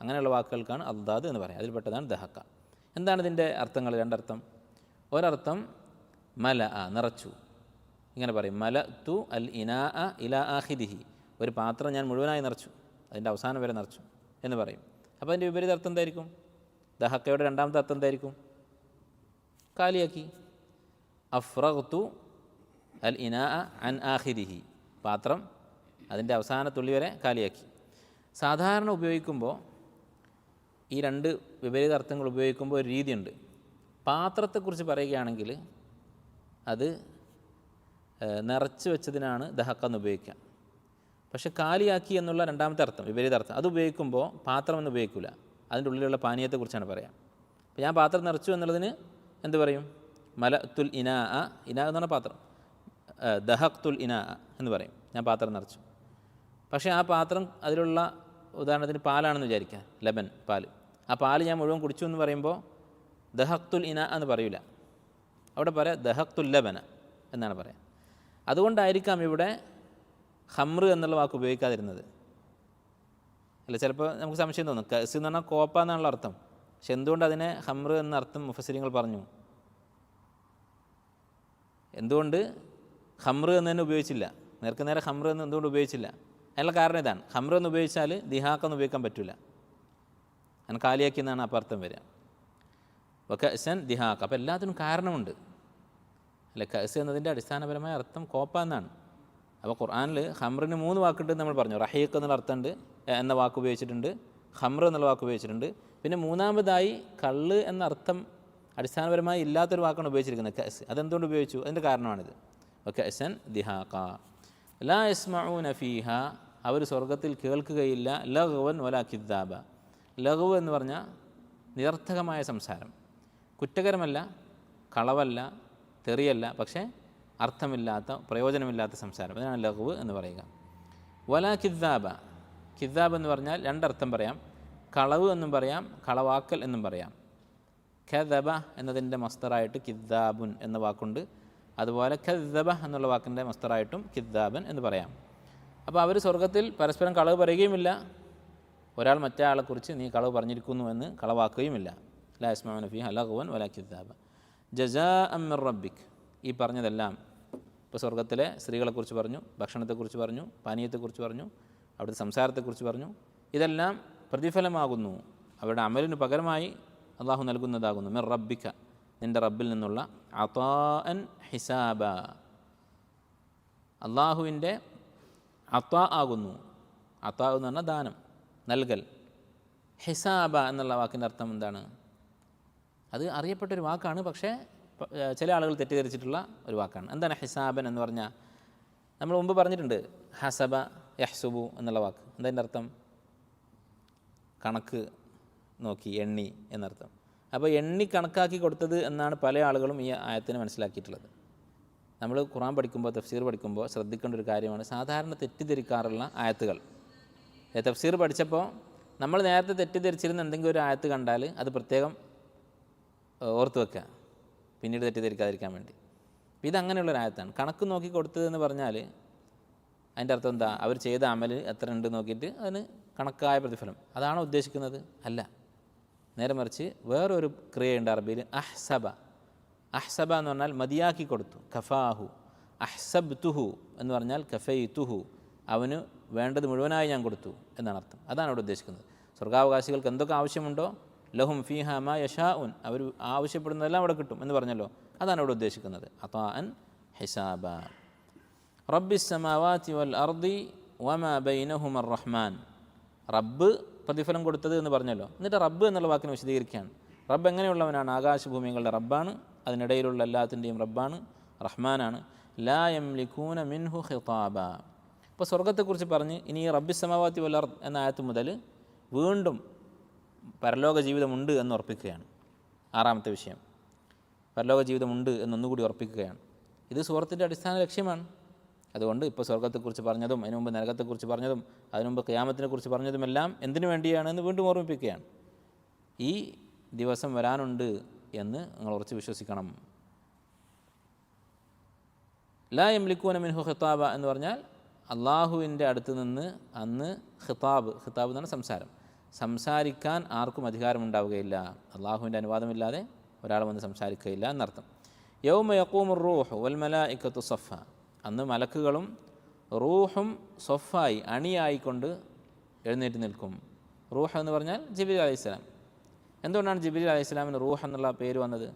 അങ്ങനെയുള്ള വാക്കുകൾക്കാണ് അൽദാദ് എന്ന് പറയുക. അതിൽപ്പെട്ടതാണ് ദഹഖ. എന്താണ് ഇതിൻ്റെ അർത്ഥങ്ങൾ? 2 അർത്ഥം. ഒരർത്ഥം മല, നിറച്ചു, ഇങ്ങനെ പറയും മല തു അൽ ഇനാ ഇലാ ആഖിരിഹി, ഒരു പാത്രം ഞാൻ മുഴുവനായി നിറച്ചു, അതിൻ്റെ അവസാനം വരെ നിറച്ചു എന്ന് പറയും. അപ്പോൾ അതിൻ്റെ വിപരീത അർത്ഥം എന്തായിരിക്കും? ദഹഖയുടെ 2ാമത്തെ അർത്ഥം എന്തായിരിക്കും? കാലിയാക്കി. അഫ്റഗ്തു അൽ ഇനാ അൻ ആഖിരിഹി, പാത്രം അതിൻ്റെ അവസാന തുള്ളി വരെ കാലിയാക്കി. സാധാരണ ഉപയോഗിക്കുമ്പോൾ ഈ 2 വിപരീത അർത്ഥങ്ങൾ ഉപയോഗിക്കുമ്പോൾ ഒരു രീതിയുണ്ട്. പാത്രത്തെക്കുറിച്ച് പറയുകയാണെങ്കിൽ അത് നിറച്ച് വെച്ചതിനാണ് ദഹഖ എന്ന് ഉപയോഗിക്കുക. പക്ഷേ കാലിയാക്കി എന്നുള്ള 2ാമത്തെ അർത്ഥം, വിപരീത അർത്ഥം, അത് ഉപയോഗിക്കുമ്പോൾ പാത്രം എന്ന് ഉപയോഗിക്കില്ല, അതിൻ്റെ ഉള്ളിലുള്ള പാനീയത്തെക്കുറിച്ചാണ് പറയാം. അപ്പോൾ ഞാൻ പാത്രം നിറച്ചു എന്നുള്ളതിന് എന്ത് പറയും? മലത്തുൽ ഇനാ, ഇനാ എന്ന് പറഞ്ഞാൽ പാത്രം, ദഹഖ്തുൽ ഇനാ എന്ന് പറയും, ഞാൻ പാത്രം നിറച്ചു. പക്ഷേ ആ പാത്രം അതിലുള്ള ഉദാഹരണത്തിന് പാലാണെന്ന് വിചാരിക്കുക, ലബൻ പാല്, ആ പാല് ഞാൻ മുഴുവൻ കുടിച്ചു എന്ന് പറയുമ്പോൾ ദഹഖ്തുൽ ഇനാ എന്ന് പറയില്ല, അവിടെ പറയാം ദഹഖ്തുൽ ലബന എന്നാണ് പറയാം. അതുകൊണ്ടായിരിക്കാം ഇവിടെ ഖംർ എന്നുള്ള വാക്ക് ഉപയോഗിക്കാതിരുന്നത്. അല്ല, ചിലപ്പോൾ നമുക്ക് സംശയം തോന്നും, കഅസ് എന്ന് പറഞ്ഞാൽ കോപ്പ എന്നുള്ള അർത്ഥം, പക്ഷെ എന്തുകൊണ്ട് അതിനെ ഖംർ എന്ന അർത്ഥം മുഫസ്സിരീങ്ങൾ പറഞ്ഞു? എന്തുകൊണ്ട് ഖംർ എന്ന് തന്നെ ഉപയോഗിച്ചില്ല? നേരെ ഖംർ എന്ന് എന്തുകൊണ്ട് ഉപയോഗിച്ചില്ല? അതിനുള്ള കാരണം ഇതാണ്, ഖംർ എന്ന് ഉപയോഗിച്ചാൽ ദിഹാഖ എന്ന് ഉപയോഗിക്കാൻ പറ്റില്ല, അങ്ങനെ കാലിയാക്കി എന്നാണ് അപ്പം അർത്ഥം വരിക. വകഅസൻ ദിഹാഖ. അപ്പോൾ എല്ലാത്തിനും കാരണമുണ്ട് അല്ലെ. കഅസ് എന്നതിൻ്റെ അടിസ്ഥാനപരമായ അർത്ഥം കോപ്പ എന്നാണ്. അപ്പോൾ ഖുർആനിൽ ഖംറിന് 3 വാക്കുണ്ടെന്ന് നമ്മൾ പറഞ്ഞു. റഹീഖ് എന്നുള്ള അർത്ഥമുണ്ട് എന്ന വാക്ക് ഉപയോഗിച്ചിട്ടുണ്ട്, ഖംർ എന്നുള്ള വാക്ക് ഉപയോഗിച്ചിട്ടുണ്ട്, പിന്നെ 3ാമതായി കള്ള് എന്ന അർത്ഥം അടിസ്ഥാനപരമായി ഇല്ലാത്തൊരു വാക്കാണ് ഉപയോഗിച്ചിരിക്കുന്നത് കഅസ്. അതെന്തുകൊണ്ട് ഉപയോഗിച്ചു? അതിൻ്റെ കാരണമാണിത്. വകഅസൻ ദിഹാഖ ലാ യസ്മഊന ഫീഹ, അവർ സ്വർഗത്തിൽ കേൾക്കുകയില്ല ലഗ്വൻ വലാ കിദ്ദാബ. ലഗ്വ് എന്ന് പറഞ്ഞാൽ നിരർത്ഥകമായ സംസാരം, കുറ്റകരമല്ല, കളവല്ല, തെറിയല്ല, പക്ഷേ അർത്ഥമില്ലാത്ത പ്രയോജനമില്ലാത്ത സംസാരം, അതിനാണ് ലഗ്വ് എന്ന് പറയുക. വലാ കിദ്ദാബ, കിദ്ദാബ് എന്ന് പറഞ്ഞാൽ 2 അർത്ഥം പറയാം, കളവ് എന്നും പറയാം, കളവാക്കൽ എന്നും പറയാം. ഖദബ എന്നതിൻ്റെ മസ്തറായിട്ട് കിദ്ദാബുൻ എന്ന വാക്കുണ്ട്, അതുപോലെ ഖദബ എന്നുള്ള വാക്കിൻ്റെ മസ്തറായിട്ടും കിദ്ദാബൻ എന്ന് പറയാം. അപ്പോൾ അവർ സ്വർഗത്തിൽ പരസ്പരം കളവ് പറയുകയുമില്ല, ഒരാൾ മറ്റേ ആളെക്കുറിച്ച് നീ കളവ് പറഞ്ഞിരിക്കുന്നു എന്ന് കളവാക്കുകയുമില്ല. ലാ യസ്മഊന ഫീഹ ലഗ്വൻ വലാ കിദ്ദാബ ജസാഅൻ മിർ റബ്ബിക്. ഈ പറഞ്ഞതെല്ലാം ഇപ്പോൾ സ്വർഗത്തിലെ സ്ത്രീകളെക്കുറിച്ച് പറഞ്ഞു, ഭക്ഷണത്തെക്കുറിച്ച് പറഞ്ഞു, പാനീയത്തെക്കുറിച്ച് പറഞ്ഞു, അവിടുത്തെ സംസാരത്തെക്കുറിച്ച് പറഞ്ഞു. ഇതെല്ലാം പ്രതിഫലമാകുന്നു, അവരുടെ അമലിന് പകരമായി അള്ളാഹു നൽകുന്നതാകുന്നു. മിർ റബ്ബിക, നിൻ്റെ റബ്ബിൽ നിന്നുള്ള അതാഅൻ ഹിസാബ, അള്ളാഹുവിൻ്റെ അതാ ആകുന്നു. അതാ എന്ന് പറഞ്ഞാൽ ദാനം, നൽകൽ. ഹിസാബ എന്നുള്ള വാക്കിൻ്റെ അർത്ഥം എന്താണ്? അത് അറിയപ്പെട്ടൊരു വാക്കാണ്, പക്ഷേ ചില ആളുകൾ തെറ്റിദ്ധരിച്ചിട്ടുള്ള ഒരു വാക്കാണ്. എന്താണ് ഹിസാബൻ എന്ന് പറഞ്ഞാൽ? നമ്മൾ മുമ്പ് പറഞ്ഞിട്ടുണ്ട് ഹസബ യഹ്സുബു എന്നുള്ള വാക്ക്. എന്താ അർത്ഥം? കണക്ക് നോക്കി, എണ്ണി എന്നർത്ഥം. അപ്പോൾ എണ്ണി കണക്കാക്കി കൊടുത്തത് എന്നാണ് പല ആളുകളും ഈ ആയത്തിന് മനസ്സിലാക്കിയിട്ടുള്ളത്. നമ്മൾ ഖുർആൻ പഠിക്കുമ്പോൾ, തഫ്സീർ പഠിക്കുമ്പോൾ ശ്രദ്ധിക്കേണ്ട ഒരു കാര്യമാണ് സാധാരണ തെറ്റിദ്ധരിക്കാറുള്ള ആയത്തുകൾ. തഫ്സീർ പഠിച്ചപ്പോൾ നമ്മൾ നേരത്തെ തെറ്റിദ്ധരിച്ചിരുന്ന എന്തെങ്കിലും ഒരു ആയത്ത് കണ്ടാൽ അത് പ്രത്യേകം ഓർത്ത് വെക്കുക, പിന്നീട് തെറ്റിദ്ധരിക്കാതിരിക്കാൻ വേണ്ടി. ഇതങ്ങനെയുള്ളൊരു ആയത്താണ്. കണക്ക് നോക്കി കൊടുത്തതെന്ന് പറഞ്ഞാൽ അതിൻ്റെ അർത്ഥം എന്താ? അവർ ചെയ്ത അമൽ എത്ര ഉണ്ട് നോക്കിയിട്ട് അതിന് കണക്കായ പ്രതിഫലം, അതാണോ ഉദ്ദേശിക്കുന്നത്? അല്ല. നേരെ മറിച്ച് വേറൊരു ക്രിയയുണ്ട് അറബിയിൽ, അഹ്സബ. അഹ്സബ എന്ന് പറഞ്ഞാൽ മതിയാക്കി കൊടുത്തു. കഫാഹു. അഹ്സബ്തുഹു എന്ന് പറഞ്ഞാൽ കഫൈതുഹു, അവന് വേണ്ടത് മുഴുവനായി ഞാൻ കൊടുത്തു എന്നാണ് അർത്ഥം. അതാണ് അവിടെ ഉദ്ദേശിക്കുന്നത്. സ്വർഗാവകാശികൾക്ക് എന്തൊക്കെ ആവശ്യമുണ്ടോ, ലഹും ഫീഹ മാ യശാഉൻ, അവർ ആവശ്യപ്പെടുന്നതെല്ലാം അവിടെ കിട്ടും എന്ന് പറഞ്ഞല്ലോ, അതാണ് അവിടെ ഉദ്ദേശിക്കുന്നത്. അതാഅൻ ഹിസാബ. റബ്ബിസ് സമാവാതി വൽ അർദി വമാ ബൈനഹുമ റഹ്മാൻ. റബ്ബ് പ്രതിഫലം കൊടുത്തത് എന്ന് പറഞ്ഞല്ലോ, എന്നിട്ട് റബ്ബ് എന്നുള്ള വാക്കിനെ വിശദീകരിക്കുകയാണ്. റബ്ബ് എങ്ങനെയുള്ളവനാണ്? ആകാശഭൂമികളുടെ റബ്ബാണ്, അതിനിടയിലുള്ള എല്ലാത്തിൻ്റെയും റബ്ബാണ്, റഹ്മാനാണ്. ലാ യംലികൂന മിൻഹു ഖിതാബ. ഇപ്പോൾ സ്വർഗത്തെക്കുറിച്ച് പറഞ്ഞ് ഇനി ഈ റബ്ബിസ് സമാവാതി വൽ അർദ് എന്ന ആയത്ത് മുതൽ വീണ്ടും പരലോക ജീവിതമുണ്ട് എന്ന് ഉറപ്പിക്കുകയാണ്. ആറാമത്തെ വിഷയം, പരലോക ജീവിതമുണ്ട് എന്നൊന്നുകൂടി ഉറപ്പിക്കുകയാണ്. ഇത് സൂറത്തിൻ്റെ അടിസ്ഥാന ലക്ഷ്യമാണ്. അതുകൊണ്ട് ഇപ്പോൾ സ്വർഗത്തെക്കുറിച്ച് പറഞ്ഞതും അതിനു മുമ്പ് നരകത്തെക്കുറിച്ച് പറഞ്ഞതും അതിനു മുമ്പ് ഖിയാമത്തിനെക്കുറിച്ച് പറഞ്ഞതുമെല്ലാം എന്തിനു വേണ്ടിയാണെന്ന് വീണ്ടും ഓർമ്മിപ്പിക്കുകയാണ്. ഈ ദിവസം വരാനുണ്ട് എന്ന് നിങ്ങൾ ഉറച്ച് വിശ്വസിക്കണം. ലാ യംലികൂന മിൻഹു ഖിതാബ എന്ന് പറഞ്ഞാൽ അള്ളാഹുവിൻ്റെ അടുത്ത് നിന്ന് അന്ന് ഖിതാബ് എന്നാണ് സംസാരിക്കാൻ ആർക്കും അധികാരമുണ്ടാവുകയില്ല. അള്ളാഹുവിൻ്റെ അനുവാദമില്ലാതെ ഒരാൾ വന്ന് സംസാരിക്കുകയില്ല എന്നർത്ഥം. യൗമ യഖൂമുർ റൂഹ് വൽ മലായികത്തു സഫ. അന്ന് മലക്കുകളും റൂഹും സൊഫായി അണിയായിക്കൊണ്ട് എഴുന്നേറ്റ് നിൽക്കും. റൂഹ് എന്ന് പറഞ്ഞാൽ ജിബ്രീൽ അലൈഹിസ്സലാം. എന്തുകൊണ്ടാണ് ജിബ്രീൽ അലൈഹിസ്സലാമിന് റൂഹ് എന്നുള്ള പേര് വന്നത്?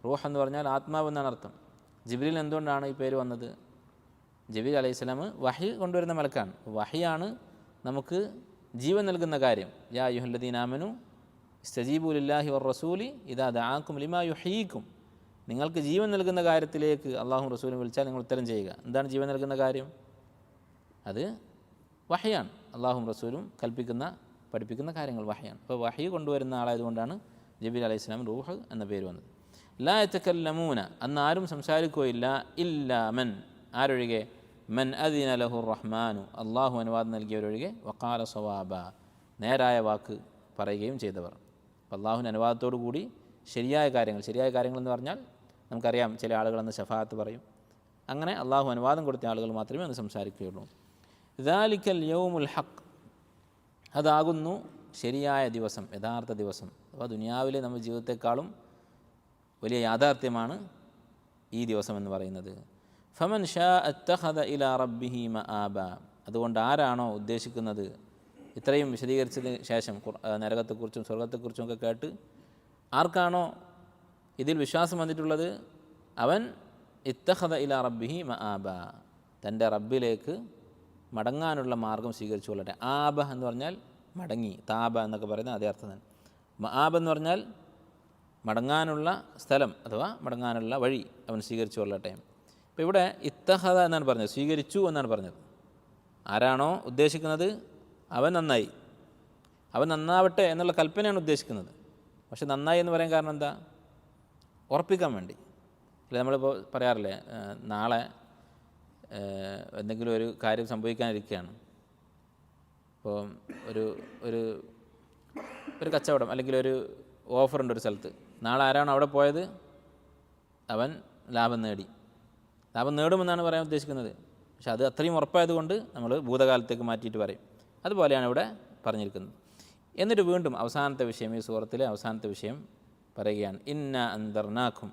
റൂഹ് എന്ന് പറഞ്ഞാൽ ആത്മാവ് എന്നാണ് അർത്ഥം. ജിബ്രീൽ എന്തുകൊണ്ടാണ് ഈ പേര് വന്നത്? ജിബ്രീൽ അലൈഹിസ്സലാം വഹി കൊണ്ടുവരുന്ന മലക്കാണ്. വഹിയാണ് നമുക്ക് ജീവൻ നൽകുന്ന കാര്യം. യാ അയ്യുഹല്ലദീന ആമനു ഇസ്തജീബു ലില്ലാഹി വർ റസൂലി ഇദാ ദഅാകും ലിമാ യുഹ്യീകും. നിങ്ങൾക്ക് ജീവൻ നൽകുന്ന കാര്യത്തിലേക്ക് അള്ളാഹും റസൂലും വിളിച്ചാൽ നിങ്ങൾ ഉത്തരം ചെയ്യുക. എന്താണ് ജീവൻ നൽകുന്ന കാര്യം? അത് വഹിയാണ്. അള്ളാഹും റസൂലും പഠിപ്പിക്കുന്ന കാര്യങ്ങൾ വഹിയാണ്. അപ്പോൾ വഹി കൊണ്ടുവരുന്ന ആളായതുകൊണ്ടാണ് ജിബ്രീൽ അലൈഹിസ്സലാം റൂഹ് എന്ന പേര് വന്നത്. ലാ യതകല്ലമൂന, അന്ന് ആരും സംസാരിക്കുകയില്ല, ഇല്ലാ മൻ, ആരൊഴികെ, മൻ അദിന ലഹു റഹ്മാനു, അള്ളാഹു അനുവാദം നൽകിയവരൊഴികെ, വഖാല സവാബ, നേരായ വാക്ക് പറയുകയും ചെയ്തവർ. അപ്പോൾ അള്ളാഹുവിൻ്റെ അനുവാദത്തോടു കൂടി ശരിയായ കാര്യങ്ങൾ എന്ന് പറഞ്ഞാൽ നമുക്കറിയാം, ചില ആളുകളെന്ന് ശഫാഅത്ത് പറയും. അങ്ങനെ അള്ളാഹു അനുവാദം കൊടുത്ത ആളുകൾ മാത്രമേ അന്ന് സംസാരിക്കുകയുള്ളൂ. ദാലിക്കൽ യൗമുൽ ഹഖ്, അതാകുന്നു ശരിയായ ദിവസം, യഥാർത്ഥ ദിവസം. അപ്പോൾ ദുനിയാവിലെ നമ്മുടെ ജീവിതത്തെക്കാളും വലിയ യാഥാർത്ഥ്യമാണ് ഈ ദിവസം എന്ന് പറയുന്നത്. ഫമൻ ഷാ അത്തഖദ ഇലാ റബ്ബിഹി മആബ. അതുകൊണ്ട് ആരാണോ ഉദ്ദേശിക്കുന്നത്, ഇത്രയും വിശദീകരിച്ചതിന് ശേഷം നരകത്തെക്കുറിച്ചും സ്വർഗത്തെക്കുറിച്ചും ഒക്കെ കേട്ട് ആർക്കാണോ ഇതിൽ വിശ്വാസം വന്നിട്ടുള്ളത്, അവൻ ഇത്തഖദ ഇലാ റബ്ബിഹി മആബ, തൻ്റെ റബ്ബിലേക്ക് മടങ്ങാനുള്ള മാർഗം സ്വീകരിച്ചു കൊള്ളട്ടെ. ആബ എന്ന് പറഞ്ഞാൽ മടങ്ങി, താബ എന്നൊക്കെ പറയുന്ന അതേ അർത്ഥം തന്നെ. മആബ് എന്ന് പറഞ്ഞാൽ മടങ്ങാനുള്ള സ്ഥലം അഥവാ മടങ്ങാനുള്ള വഴി അവൻ സ്വീകരിച്ചു കൊള്ളട്ടെ. അപ്പോൾ ഇവിടെ ഇത്തഖദ എന്നാണ് പറഞ്ഞത്, സ്വീകരിച്ചു എന്നാണ് പറഞ്ഞത്. ആരാണോ ഉദ്ദേശിക്കുന്നത് അവൻ നന്നായി, അവൻ നന്നാവട്ടെ എന്നുള്ള കൽപ്പനയാണ് ഉദ്ദേശിക്കുന്നത്. പക്ഷെ നന്നായി എന്ന് പറയാൻ കാരണം എന്താ? ഉറപ്പിക്കാൻ വേണ്ടി. അല്ലെ, നമ്മളിപ്പോൾ പറയാറില്ലേ, നാളെ എന്തെങ്കിലും ഒരു കാര്യം സംഭവിക്കാനിരിക്കുകയാണ്. ഇപ്പോൾ ഒരു കച്ചവടം അല്ലെങ്കിൽ ഒരു ഓഫറുണ്ട് ഒരു സ്ഥലത്ത്. നാളെ ആരാണ് അവിടെ പോയത് അവൻ ലാഭം നേടുമെന്നാണ് പറയാൻ ഉദ്ദേശിക്കുന്നത്. പക്ഷെ അത് അത്രയും ഉറപ്പായതുകൊണ്ട് നമ്മൾ ഭൂതകാലത്തേക്ക് മാറ്റിയിട്ട് പറയും. അതുപോലെയാണ് ഇവിടെ പറഞ്ഞിരിക്കുന്നത്. എന്നിട്ട് വീണ്ടും അവസാനത്തെ വിഷയം, ഈ സൂറത്തിലെ അവസാനത്തെ വിഷയം പറയുകയാണ്. ഇന്ന അൻദർനാക്കും,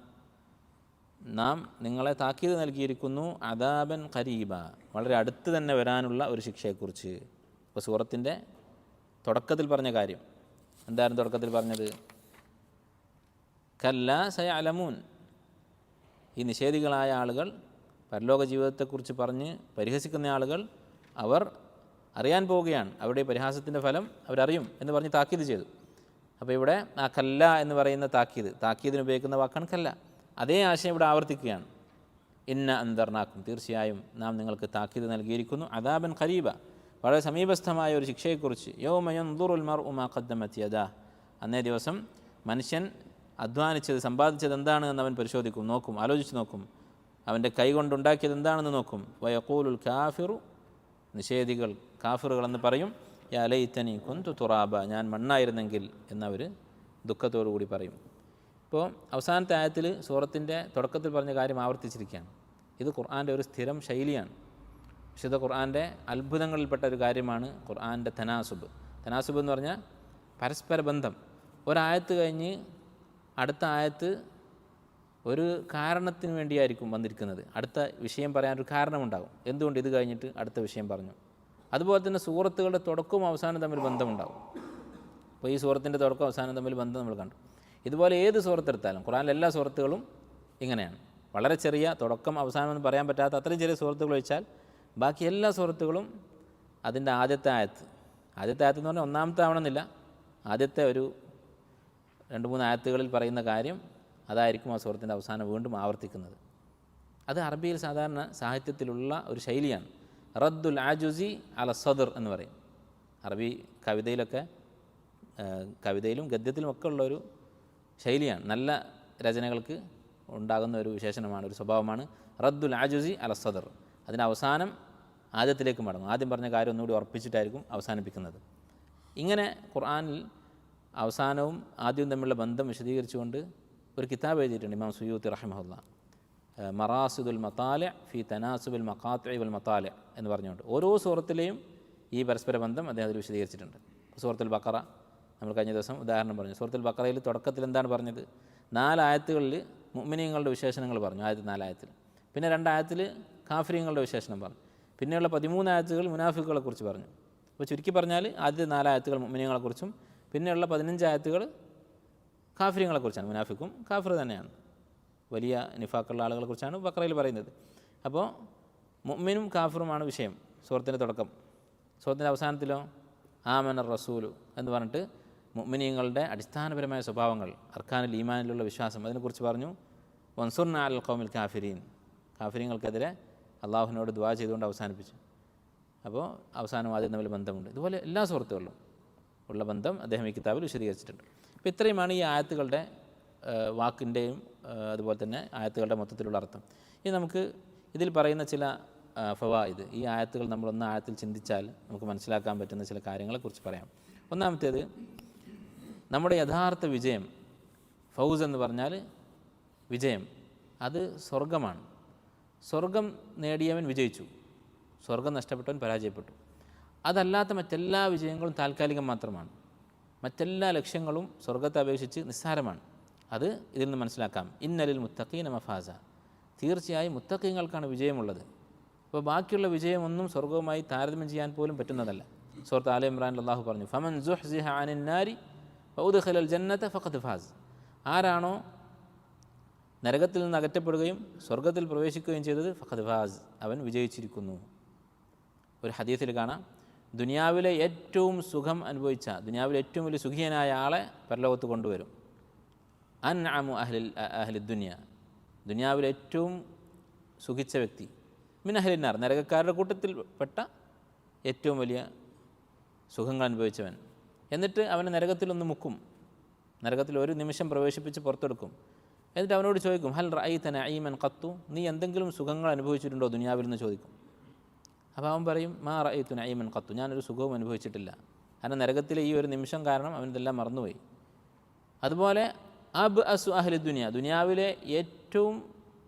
നാം നിങ്ങളെ താക്കീത് നൽകിയിരിക്കുന്നു, അദാബൻ ഖരീബ, വളരെ അടുത്ത് തന്നെ വരാനുള്ള ഒരു ശിക്ഷയെക്കുറിച്ച്. ഇപ്പോൾ സൂറത്തിൻ്റെ തുടക്കത്തിൽ പറഞ്ഞ കാര്യം എന്തായിരുന്നു? തുടക്കത്തിൽ പറഞ്ഞത് കല്ലാ സയഅലമൂൻ, ഈ നിഷേധികളായ ആളുകൾ, പരലോക ജീവിതത്തെക്കുറിച്ച് പറഞ്ഞ് പരിഹസിക്കുന്ന ആളുകൾ, അവർ അറിയാൻ പോവുകയാണ്. അവരുടെ പരിഹാസത്തിൻ്റെ ഫലം അവരറിയും എന്ന് പറഞ്ഞ് താക്കീത് ചെയ്തു. അപ്പോൾ ഇവിടെ ആ കല്ല എന്ന് പറയുന്ന താക്കീതിന് ഉപയോഗിക്കുന്ന വാക്കാണ് കല്ല. അതേ ആശയം ഇവിടെ ആവർത്തിക്കുകയാണ്. ഇന്ന അന്തർനാക്കും, തീർച്ചയായും നാം നിങ്ങൾക്ക് താക്കീത് നൽകിയിരിക്കുന്നു. അദാബൻ ഖരീബ, വളരെ സമീപസ്ഥമായ ഒരു ശിക്ഷയെക്കുറിച്ച്. യൗമ യൻദുറുൽ മർഉ മാ ഖദ്ദമത് യദാഹ്, അന്നേ ദിവസം മനുഷ്യൻ അധ്വാനിച്ചത്, സമ്പാദിച്ചത് എന്താണ് എന്ന് അവൻ പരിശോധിക്കും, നോക്കും, ആലോചിച്ച് നോക്കും. അവൻ്റെ കൈ കൊണ്ടുണ്ടാക്കിയത് എന്താണെന്ന് നോക്കും. വയഖൂലുൽ കാഫിറു, നിഷേധികൾ, കാഫിറുകളെന്ന് പറയും, യാ ലൈതനി കുന്തു തുറാബ, ഞാൻ മണ്ണായിരുന്നെങ്കിൽ എന്നവർ ദുഃഖത്തോടു കൂടി പറയും. ഇപ്പോൾ അവസാനത്തെ ആയത്തിൽ സൂറത്തിൻ്റെ തുടക്കത്തിൽ പറഞ്ഞ കാര്യം ആവർത്തിച്ചിരിക്കുകയാണ്. ഇത് ഖുർആൻ്റെ ഒരു സ്ഥിരം ശൈലിയാണ്. വിശുദ്ധ ഖുർആൻ്റെ അത്ഭുതങ്ങളിൽപ്പെട്ട ഒരു കാര്യമാണ് ഖുർആൻ്റെ തനാസുബ്. തനാസുബ് എന്ന് പറഞ്ഞാൽ പരസ്പര ബന്ധം. ഒരായത്ത് കഴിഞ്ഞ് അടുത്ത ആയത്ത് ഒരു കാരണത്തിന് വേണ്ടിയായിരിക്കും വന്നിരിക്കുന്നത്. അടുത്ത വിഷയം പറയാനൊരു കാരണമുണ്ടാകും, എന്തുകൊണ്ട് ഇത് കഴിഞ്ഞിട്ട് അടുത്ത വിഷയം പറഞ്ഞു. അതുപോലെ തന്നെ സൂറത്തുകളുടെ തുടക്കവും അവസാനം തമ്മിൽ ബന്ധമുണ്ടാകും. അപ്പോൾ ഈ സൂറത്തിൻ്റെ തുടക്കം അവസാനം തമ്മിൽ ബന്ധം നമ്മൾ കണ്ടു. ഇതുപോലെ ഏത് സൂറത്തെടുത്താലും ഖുർആനിലെ എല്ലാ സൂറത്തുകളും ഇങ്ങനെയാണ്. വളരെ ചെറിയ തുടക്കം അവസാനം എന്ന് പറയാൻ പറ്റാത്ത അത്രയും ചെറിയ സൂറത്തുകൾ വെച്ചാൽ ബാക്കി എല്ലാ സൂറത്തുകളും അതിൻ്റെ ആദ്യത്തെ ആയത്ത് എന്ന് പറഞ്ഞാൽ ഒന്നാമത്തെ ആവണമെന്നില്ല, ആദ്യത്തെ ഒരു 2-3 ആയത്തുകളിൽ പറയുന്ന കാര്യം അതായിരിക്കും ആ സൂറത്തിൻ്റെ അവസാനം വീണ്ടും ആവർത്തിക്കുന്നത്. അത് അറബിയിൽ സാധാരണ സാഹിത്യത്തിലുള്ള ഒരു ശൈലിയാണ്. റദ്ദുൽ ആജുസി അല സദർ എന്ന് പറയും. അറബി കവിതയിലും ഗദ്യത്തിലും ഒക്കെ ഉള്ളൊരു ശൈലിയാണ്. നല്ല രചനകൾക്ക് ഉണ്ടാകുന്ന ഒരു വിശേഷണമാണ്, ഒരു സ്വഭാവമാണ് റദ്ദുൽ ആജുസി അല സദർ. അതിൻ്റെ അവസാനം ആദ്യത്തിലേക്ക് മടങ്ങും. ആദ്യം പറഞ്ഞ കാര്യം ഒന്നുകൂടി ഉറപ്പിച്ചിട്ടായിരിക്കും അവസാനിപ്പിക്കുന്നത്. ഇങ്ങനെ ഖുർആനിൽ അവസാനവും ആദ്യവും തമ്മിലുള്ള ബന്ധം വിശദീകരിച്ചുകൊണ്ട് ഒരു കിതാബ് എഴുതിയിട്ടുണ്ട് ഇമാം സുയൂത്തി റഹിമഹുല്ലാ, മറാസിദുൽ മത്താലിഅ ഫി തനാസുബിൽ മഖാത്തിഇ വൽ മത്താലിഅ എന്ന് പറഞ്ഞുകൊണ്ട് ഓരോ സൂറത്തിലെയും ഈ പരസ്പര ബന്ധം അദ്ദേഹം അതിൽ വിശദീകരിച്ചിട്ടുണ്ട്. സൂറത്തുൽ ബഖറ നമ്മൾ കഴിഞ്ഞ ദിവസം ഉദാഹരണം പറഞ്ഞു. സൂറത്തുൽ ബഖറയിൽ തുടക്കത്തിൽ എന്താണ് പറഞ്ഞത്? 4 ആയത്തുകളിൽ മുഅ്മിനീങ്ങളുടെ വിശേഷണങ്ങൾ പറഞ്ഞു, ആദ്യത്തെ 4 ആയത്തിൽ. പിന്നെ 2 ആയത്തിൽ കാഫിരീങ്ങളുടെ വിശേഷണം പറഞ്ഞു. പിന്നെയുള്ള 13 ആയത്തുകൾ മുനാഫിക്കുകളെക്കുറിച്ച് പറഞ്ഞു. അപ്പോൾ ചുരുക്കി പറഞ്ഞാൽ ആദ്യത്തെ 4 ആയത്തുകൾ മുഅ്മിനീങ്ങളെക്കുറിച്ചും പിന്നെയുള്ള 15 ആയത്തുകൾ കാഫിരീങ്ങളെക്കുറിച്ചാണ്. മുനാഫിക്കും കാഫിർ തന്നെയാണ്, വലിയ നിഫാക്കുള്ള ആളുകളെക്കുറിച്ചാണ് ബഖറയിൽ പറയുന്നത്. അപ്പോൾ മുഅ്മിനും കാഫിറുമാണ് വിഷയം സൂറത്തിൻ്റെ തുടക്കം. സൂറത്തിൻ്റെ അവസാനത്തിലോ ആമന റസൂലു എന്ന് പറഞ്ഞിട്ട് മുഅ്മിനീങ്ങളുടെ അടിസ്ഥാനപരമായ സ്വഭാവങ്ങൾ, അർക്കാനുൽ ഈമാനിലുള്ള വിശ്വാസം, അതിനെക്കുറിച്ച് പറഞ്ഞു. വൻസുർന അലൽ ഖൗമിൽ കാഫിരീൻ, കാഫിരീങ്ങൾക്കെതിരെ അള്ളാഹുവിനോട് ദുആ ചെയ്തുകൊണ്ട് അവസാനിപ്പിച്ചു. അപ്പോൾ അവസാനം ആദ്യം തമ്മിൽ ബന്ധമുണ്ട്. ഇതുപോലെ എല്ലാ സൂറത്തുകളിലും ഉള്ള ബന്ധം അദ്ദേഹം ഈ കിതാബിൽ വിശദീകരിച്ചിട്ടുണ്ട്. അപ്പോൾ ഇത്രയുമാണ് ഈ ആയത്തുകളുടെ വാക്കിൻ്റെയും അതുപോലെ തന്നെ ആയത്തുകളുടെ മൊത്തത്തിലുള്ള അർത്ഥം. ഇനി നമുക്ക് ഇതിൽ പറയുന്ന ചില ഫവായിദ്, ഈ ആയത്തുകൾ നമ്മളൊന്ന് ആയത്തിൽ ചിന്തിച്ചാൽ നമുക്ക് മനസ്സിലാക്കാൻ പറ്റുന്ന ചില കാര്യങ്ങളെക്കുറിച്ച് പറയാം. ഒന്നാമത്തേത്, നമ്മുടെ യഥാർത്ഥ വിജയം, ഫൗസ് എന്ന് പറഞ്ഞാൽ വിജയം, അത് സ്വർഗമാണ്. സ്വർഗം നേടിയവൻ വിജയിച്ചു, സ്വർഗം നഷ്ടപ്പെട്ടവൻ പരാജയപ്പെട്ടു. അതല്ലാത്ത മറ്റെല്ലാ വിജയങ്ങളും താൽക്കാലികം മാത്രമാണ്. മറ്റെല്ലാ ലക്ഷ്യങ്ങളും സ്വർഗത്തെ അപേക്ഷിച്ച് നിസ്സാരമാണ്. അത് ഇതിൽ നിന്ന് മനസ്സിലാക്കാം. ഇന്നലിൽ മുത്തഖീന മഫാസ, തീർച്ചയായും മുത്തഖീങ്ങൾക്കാണ് വിജയമുള്ളത്. അപ്പോൾ ബാക്കിയുള്ള വിജയമൊന്നും സ്വർഗവുമായി താരതമ്യം ചെയ്യാൻ പോലും പറ്റുന്നതല്ല. സൂറത്ത് ആല ഇമ്രാനിൽ അല്ലാഹു പറഞ്ഞു, ഫമൻ സുഹ്സിഹ അനിൻ നാരി വഉദ്ഖിലൽ ജന്നത ഫഖദ് ഫാസ്, ആരാണോ നരകത്തിൽ നിന്ന് അകറ്റപ്പെടുകയും സ്വർഗത്തിൽ പ്രവേശിക്കുകയും ചെയ്തത് ഫഖദ് ഫാസ്, അവൻ വിജയിച്ചിരിക്കുന്നു. ഒരു ഹദീസിൽ കാണാം, ദുനിയാവിലെ ഏറ്റവും സുഖം അനുഭവിച്ച, ദുനിയാവിലെ ഏറ്റവും വലിയ സുഖിയനായ ആളെ പരലോകത്ത് കൊണ്ടുവരും. അൻഅമു അഹ്ലി ദുനിയ, ദുനിയാവിലെ ഏറ്റവും സുഖിച്ച വ്യക്തി, മിൻ അഹ്ലിന്നാർ, നരകക്കാരുടെ കൂട്ടത്തിൽപ്പെട്ട ഏറ്റവും വലിയ സുഖങ്ങൾ അനുഭവിച്ചവൻ. എന്നിട്ട് അവനെ നരകത്തിലൊന്ന് മുക്കും, നരകത്തിൽ ഒരു നിമിഷം പ്രവേശിപ്പിച്ച് പുറത്തെടുക്കും. എന്നിട്ട് അവനോട് ചോദിക്കും, ഹൽ റഅയ്ത നഈമൻ ഖത്തു, നീ എന്തെങ്കിലും സുഖങ്ങൾ അനുഭവിച്ചിട്ടുണ്ടോ ദുനിയാവിൽ എന്ന് ചോദിക്കും. അപ്പോൾ അവൻ പറയും, മാ റഅയ്തു നഈമൻ ഖത്തു, ഞാനൊരു സുഖവും അനുഭവിച്ചിട്ടില്ല. കാരണം നരകത്തിലെ ഈ ഒരു നിമിഷം കാരണം അവനിതെല്ലാം മറന്നുപോയി. അതുപോലെ അബ് അസു അഹ്ലി ദുനിയ, ദുനിയാവിലെ ഏറ്റവും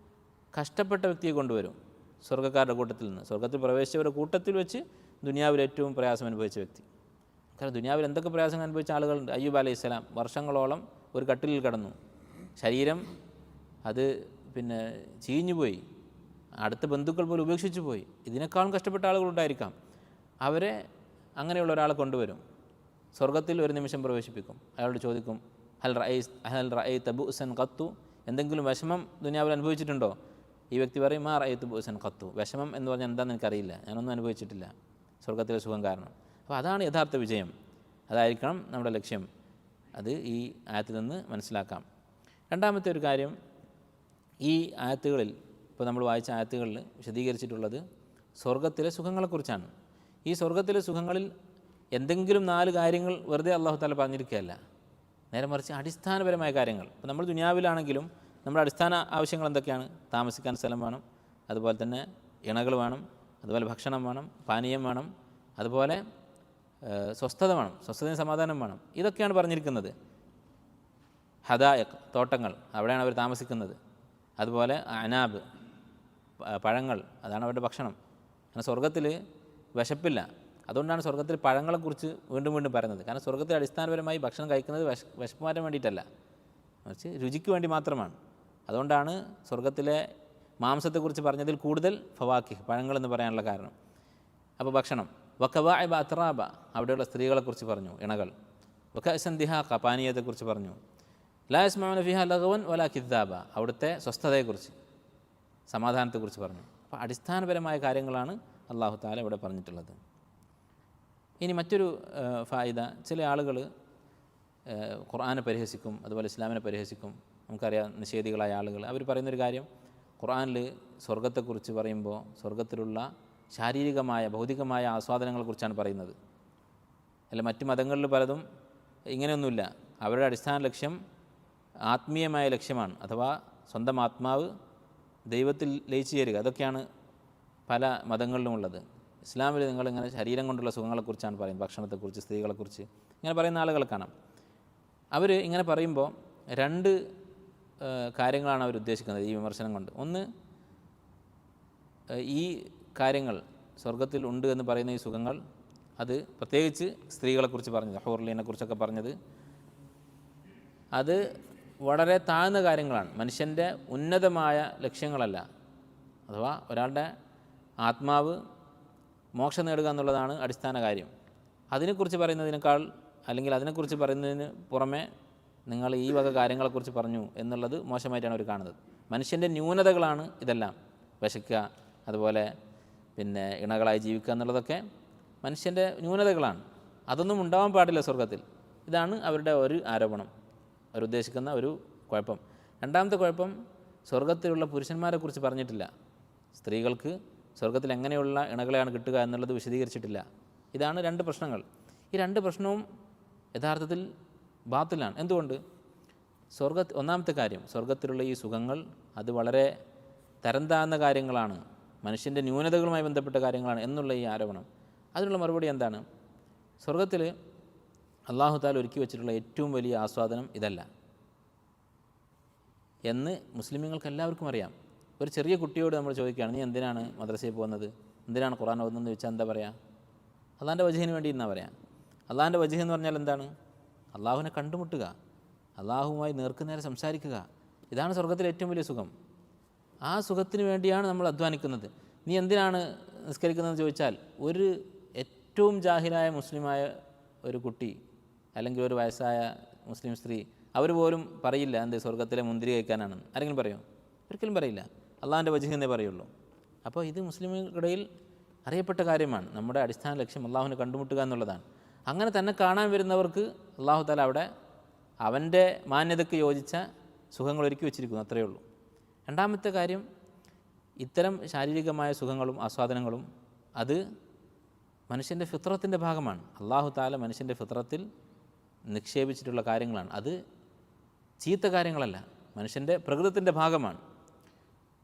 കഷ്ടപ്പെട്ട വ്യക്തിയെ കൊണ്ടുവരും സ്വർഗ്ഗക്കാരുടെ കൂട്ടത്തിൽ നിന്ന്. സ്വർഗ്ഗത്തിൽ പ്രവേശിച്ചവരുടെ കൂട്ടത്തിൽ വെച്ച് ദുനിയാവിൽ ഏറ്റവും പ്രയാസം അനുഭവിച്ച വ്യക്തി. കാരണം ദുനിയാവിൽ എന്തൊക്കെ പ്രയാസം അനുഭവിച്ച ആളുകളുണ്ട്. അയ്യൂബ് അലൈഹിസ്സലാം വർഷങ്ങളോളം ഒരു കട്ടിലിൽ കിടന്നു, ശരീരം അത് ചീഞ്ഞുപോയി, അടുത്ത ബന്ധുക്കൾ പോലും ഉപേക്ഷിച്ചു പോയി. ഇതിനേക്കാളും കഷ്ടപ്പെട്ട ആളുകളുണ്ടായിരിക്കാം. അവരെ അങ്ങനെയുള്ള ഒരാളെ കൊണ്ടുവരും, സ്വർഗ്ഗത്തിൽ ഒരു നിമിഷം പ്രവേശിപ്പിക്കും. അയാളോട് ചോദിക്കും, ഹൽ റഅയ്ത ബുഅ്സൻ ഖത്തു, എന്തെങ്കിലും വിഷമം ദുനിയാവിൽ അനുഭവിച്ചിട്ടുണ്ടോ? ഈ വ്യക്തി പറയും, മാ റഅയ്തു ബുഅ്സൻ ഖത്തു, വിഷമം എന്ന് പറഞ്ഞാൽ എന്താണെന്ന് എനിക്കറിയില്ല, ഞാനൊന്നും അനുഭവിച്ചിട്ടില്ല സ്വർഗ്ഗത്തിലെ സുഖം കാരണം. അപ്പോൾ അതാണ് യഥാർത്ഥ വിജയം, അതായിരിക്കണം നമ്മുടെ ലക്ഷ്യം. അത് ഈ ആയത്തിൽ നിന്ന് മനസ്സിലാക്കാം. രണ്ടാമത്തെ ഒരു കാര്യം, ഈ ആയത്തുകളിൽ ഇപ്പോൾ നമ്മൾ വായിച്ച ആയത്തുകളിൽ വിശദീകരിച്ചിട്ടുള്ളത് സ്വർഗത്തിലെ സുഖങ്ങളെക്കുറിച്ചാണ്. ഈ സ്വർഗത്തിലെ സുഖങ്ങളിൽ എന്തെങ്കിലും 4 കാര്യങ്ങൾ വെറുതെ അള്ളാഹു തആല പറഞ്ഞിരിക്കുകയല്ല, നേരെ മറിച്ച് അടിസ്ഥാനപരമായ കാര്യങ്ങൾ. ഇപ്പോൾ നമ്മൾ ദുനിയാവിലാണെങ്കിലും നമ്മുടെ അടിസ്ഥാന ആവശ്യങ്ങൾ എന്തൊക്കെയാണ്? താമസിക്കാൻ സ്ഥലം വേണം, അതുപോലെ തന്നെ ഇണകൾ വേണം, അതുപോലെ ഭക്ഷണം വേണം, പാനീയം വേണം, അതുപോലെ സ്വസ്ഥത വേണം, സ്വസ്ഥതയും സമാധാനം വേണം. ഇതൊക്കെയാണ് പറഞ്ഞിരിക്കുന്നത്. ഹദായക് തോട്ടങ്ങൾ, അവിടെയാണ് അവർ താമസിക്കുന്നത്. അതുപോലെ അനാബ് പഴങ്ങൾ, അതാണ് അവരുടെ ഭക്ഷണം. കാരണം സ്വർഗത്തിൽ വിശപ്പില്ല. അതുകൊണ്ടാണ് സ്വർഗത്തിൽ പഴങ്ങളെക്കുറിച്ച് വീണ്ടും വീണ്ടും പറയുന്നത്. കാരണം സ്വർഗത്തിൽ അടിസ്ഥാനപരമായി ഭക്ഷണം കഴിക്കുന്നത് വിശപ്പ് മാറ്റാൻ വേണ്ടിയിട്ടല്ല, മറിച്ച് രുചിക്ക് വേണ്ടി മാത്രമാണ്. അതുകൊണ്ടാണ് സ്വർഗത്തിലെ മാംസത്തെക്കുറിച്ച് പറഞ്ഞതിൽ കൂടുതൽ ഫവാക്കിഹ് പഴങ്ങളെന്ന് പറയാനുള്ള കാരണം. അപ്പോൾ ഭക്ഷണം. വക്കവാഇബ അത്രാബ, അവിടെയുള്ള സ്ത്രീകളെക്കുറിച്ച് പറഞ്ഞു, ഇണകൾ. വകഅസൻ ദിഹാഖ, പാനീയത്തെക്കുറിച്ച് പറഞ്ഞു. ലാ യസ്മഊന ഫിഹാ ലഗ്വൻ വലാ കിദ്ദാബ, അവിടുത്തെ സ്വസ്ഥതയെക്കുറിച്ച്, സമാധാനത്തെക്കുറിച്ച് പറഞ്ഞു. അപ്പോൾ അടിസ്ഥാനപരമായ കാര്യങ്ങളാണ് അല്ലാഹു തആല ഇവിടെ പറഞ്ഞിട്ടുള്ളത്. ഇനി മറ്റൊരു ഫായിദ, ചില ആളുകൾ ഖുർആനെ പരിഹസിക്കും, അതുപോലെ ഇസ്ലാമിനെ പരിഹസിക്കും. നമുക്കറിയാം നിഷേധികളായ ആളുകൾ, അവർ പറയുന്നൊരു കാര്യം, ഖുർആനിൽ സ്വർഗത്തെക്കുറിച്ച് പറയുമ്പോൾ സ്വർഗത്തിലുള്ള ശാരീരികമായ ഭൗതികമായ ആസ്വാദനങ്ങളെക്കുറിച്ചാണ് പറയുന്നത്. അല്ല, മറ്റ് മതങ്ങളിൽ പലതും ഇങ്ങനെയൊന്നുമില്ല. അവരുടെ അടിസ്ഥാന ലക്ഷ്യം ആത്മീയമായ ലക്ഷ്യമാണ്, അഥവാ സ്വന്തം ആത്മാവ് ദൈവത്തിൽ ലയിച്ചു ചേരുക. അതൊക്കെയാണ് പല മതങ്ങളിലുമുള്ളത്. ഇസ്ലാമിൽ നിങ്ങളിങ്ങനെ ശരീരം കൊണ്ടുള്ള സുഖങ്ങളെക്കുറിച്ചാണ് പറയുന്നത്, ഭക്ഷണത്തെക്കുറിച്ച്, സ്ത്രീകളെക്കുറിച്ച് ഇങ്ങനെ പറയുന്ന ആളുകളെ കാണാം. അവർ ഇങ്ങനെ പറയുമ്പോൾ 2 കാര്യങ്ങളാണ് അവർ ഉദ്ദേശിക്കുന്നത് ഈ വിമർശനം കൊണ്ട്. ഒന്ന്, ഈ കാര്യങ്ങൾ സ്വർഗത്തിൽ ഉണ്ട് എന്ന് പറയുന്ന ഈ സുഖങ്ങൾ, അത് പ്രത്യേകിച്ച് സ്ത്രീകളെക്കുറിച്ച് പറഞ്ഞത്, ഹൂർലീനെക്കുറിച്ചൊക്കെ പറഞ്ഞത്, അത് വളരെ താഴ്ന്ന കാര്യങ്ങളാണ്, മനുഷ്യൻ്റെ ഉന്നതമായ ലക്ഷ്യങ്ങളല്ല. അഥവാ ഒരാളുടെ ആത്മാവ് മോക്ഷം നേടുക എന്നുള്ളതാണ് അടിസ്ഥാന കാര്യം. അതിനെക്കുറിച്ച് പറയുന്നതിനേക്കാൾ, അല്ലെങ്കിൽ അതിനെക്കുറിച്ച് പറയുന്നതിന് പുറമെ നിങ്ങൾ ഈ വക കാര്യങ്ങളെക്കുറിച്ച് പറഞ്ഞു എന്നുള്ളത് മോശമായിട്ടാണ് അവർ കാണുന്നത്. മനുഷ്യൻ്റെ ന്യൂനതകളാണ് ഇതെല്ലാം. വിശക്കുക, അതുപോലെ പിന്നെ ഇണകളായി ജീവിക്കുക എന്നുള്ളതൊക്കെ മനുഷ്യൻ്റെ ന്യൂനതകളാണ്. അതൊന്നും ഉണ്ടാവാൻ പാടില്ല സ്വർഗത്തിൽ. ഇതാണ് അവരുടെ ഒരു ആരോപണം, അവരുദ്ദേശിക്കുന്ന ഒരു കുഴപ്പം. രണ്ടാമത്തെ കുഴപ്പം, സ്വർഗത്തിലുള്ള പുരുഷന്മാരെക്കുറിച്ച് പറഞ്ഞിട്ടില്ല. സ്ത്രീകൾക്ക് സ്വർഗത്തിൽ എങ്ങനെയുള്ള ഇണകളെയാണ് കിട്ടുക എന്നുള്ളത് വിശദീകരിച്ചിട്ടില്ല. ഇതാണ് 2 പ്രശ്നങ്ങൾ. ഈ 2 പ്രശ്നവും യഥാർത്ഥത്തിൽ ബാത്തിലാണ്. എന്തുകൊണ്ട്? ഒന്നാമത്തെ കാര്യം, സ്വർഗത്തിലുള്ള ഈ സുഖങ്ങൾ അത് വളരെ തരം താഴ്ന്ന കാര്യങ്ങളാണ്, മനുഷ്യൻ്റെ ന്യൂനതകളുമായി ബന്ധപ്പെട്ട കാര്യങ്ങളാണ് എന്നുള്ള ഈ ആരോപണം. അതിനുള്ള മറുപടി എന്താണ്? സ്വർഗത്തിൽ അല്ലാഹു തആല ഒരുക്കി വെച്ചിട്ടുള്ള ഏറ്റവും വലിയ ആസ്വാദനം ഇതല്ല എന്ന് മുസ്ലിമീങ്ങൾക്ക് എല്ലാവർക്കും അറിയാം. ഒരു ചെറിയ കുട്ടിയോട് നമ്മൾ ചോദിക്കുകയാണ്, നീ എന്തിനാണ് മദ്രസയിൽ പോകുന്നത്, എന്തിനാണ് ഖുർആൻ ഓതുന്നതെന്ന് ചോദിച്ചാൽ എന്താ പറയുക? അള്ളാഹിൻ്റെ വജ്ഹിന് വേണ്ടി എന്നാ പറയാം. അള്ളാഹിൻ്റെ വജ്ഹ് എന്ന് പറഞ്ഞാൽ എന്താണ്? അള്ളാഹുവിനെ കണ്ടുമുട്ടുക, അള്ളാഹുവുമായി നേർക്കുനേരെ സംസാരിക്കുക. ഇതാണ് സ്വർഗത്തിലെ ഏറ്റവും വലിയ സുഖം. ആ സുഖത്തിന് വേണ്ടിയാണ് നമ്മൾ അധ്വാനിക്കുന്നത്. നീ എന്തിനാണ് നിസ്കരിക്കുന്നതെന്ന് ചോദിച്ചാൽ, ഒരു ഏറ്റവും ജാഹിലായ മുസ്ലിമായ ഒരു കുട്ടി, അല്ലെങ്കിൽ ഒരു വയസ്സായ മുസ്ലിം സ്ത്രീ, അവർ പോലും പറയില്ല എന്ത് സ്വർഗത്തിലെ മുന്തിരി കഴിക്കാനാണ്. ആരെങ്കിലും പറയോ? ഒരിക്കലും പറയില്ല. അള്ളാഹിൻ്റെ വജ്ഹ് എന്നേ പറയുള്ളൂ. അപ്പോൾ ഇത് മുസ്ലിമുകളിൽ അറിയപ്പെട്ട കാര്യമാണ്. നമ്മുടെ അടിസ്ഥാന ലക്ഷ്യം അള്ളാഹുവിനെ കണ്ടുമുട്ടുക എന്നുള്ളതാണ്. അങ്ങനെ തന്നെ കാണാൻ വരുന്നവർക്ക് അള്ളാഹു തആല അവിടെ അവൻ്റെ മാന്യതയ്ക്ക് യോജിച്ച സുഖങ്ങൾ ഒരുക്കി വെച്ചിരിക്കുന്നു, അത്രയേ ഉള്ളൂ. രണ്ടാമത്തെ കാര്യം, ഇത്തരം ശാരീരികമായ സുഖങ്ങളും ആസ്വാദനങ്ങളും അത് മനുഷ്യൻ്റെ ഫിത്രത്തിൻ്റെ ഭാഗമാണ്. അള്ളാഹു തആല മനുഷ്യൻ്റെ ഫിത്രത്തിൽ നിക്ഷേപിച്ചിട്ടുള്ള കാര്യങ്ങളാണ്. അത് ചീത്ത കാര്യങ്ങളല്ല, മനുഷ്യൻ്റെ പ്രകൃതത്തിൻ്റെ ഭാഗമാണ്.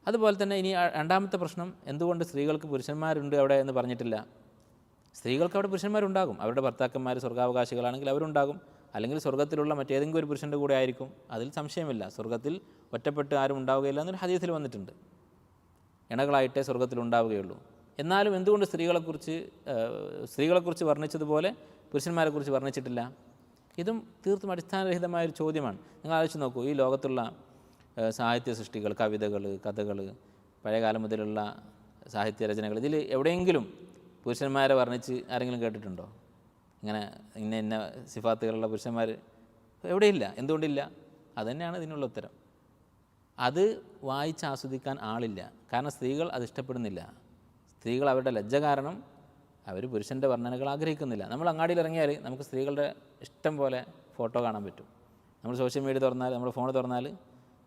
അതുപോലെ തന്നെ ഇനി രണ്ടാമത്തെ പ്രശ്നം, എന്തുകൊണ്ട് സ്ത്രീകൾക്ക് പുരുഷന്മാരുണ്ട് അവിടെ എന്ന് പറഞ്ഞിട്ടില്ല? സ്ത്രീകൾക്ക് അവിടെ പുരുഷന്മാരുണ്ടാകും. അവരുടെ ഭർത്താക്കന്മാർ സ്വർഗാവകാശികളാണെങ്കിൽ അവരുണ്ടാകും, അല്ലെങ്കിൽ സ്വർഗത്തിലുള്ള മറ്റേതെങ്കിലും ഒരു പുരുഷൻ്റെ കൂടെ ആയിരിക്കും. അതിൽ സംശയമില്ല. സ്വർഗത്തിൽ ഒറ്റപ്പെട്ട് ആരും ഉണ്ടാവുകയില്ല എന്നൊരു ഹദീസിൽ വന്നിട്ടുണ്ട്. ഇണകളായിട്ടേ സ്വർഗത്തിലുണ്ടാവുകയുള്ളൂ. എന്നാലും എന്തുകൊണ്ട് സ്ത്രീകളെക്കുറിച്ച് വർണ്ണിച്ചതുപോലെ പുരുഷന്മാരെക്കുറിച്ച് വർണ്ണിച്ചിട്ടില്ല? ഇതും തീർത്തും അടിസ്ഥാനരഹിതമായൊരു ചോദ്യമാണ്. നിങ്ങൾ ആലോചിച്ച് നോക്കൂ, ഈ ലോകത്തുള്ള സാഹിത്യ സൃഷ്ടികൾ, കവിതകൾ, കഥകൾ, പഴയകാലം മുതലുള്ള സാഹിത്യ രചനകൾ, ഇതിൽ എവിടെയെങ്കിലും പുരുഷന്മാരെ വർണ്ണിച്ച് ആരെങ്കിലും കേട്ടിട്ടുണ്ടോ? ഇങ്ങനെ ഇന്ന സിഫാത്തുകളുള്ള പുരുഷന്മാർ എവിടെയില്ല. എന്തുകൊണ്ടില്ല? അതുതന്നെയാണ് ഇതിനുള്ള ഉത്തരം. അത് വായിച്ച് ആസ്വദിക്കാൻ ആളില്ല. കാരണം സ്ത്രീകൾ അത് ഇഷ്ടപ്പെടുന്നില്ല. സ്ത്രീകൾ അവരുടെ ലജ്ജ കാരണം അവർ പുരുഷൻ്റെ വർണ്ണനകൾ ആഗ്രഹിക്കുന്നില്ല. നമ്മൾ അങ്ങാടിയിൽ ഇറങ്ങിയാൽ നമുക്ക് സ്ത്രീകളുടെ ഇഷ്ടം പോലെ ഫോട്ടോ കാണാൻ പറ്റും. നമ്മൾ സോഷ്യൽ മീഡിയ തുറന്നാൽ, നമ്മുടെ ഫോൺ തുറന്നാൽ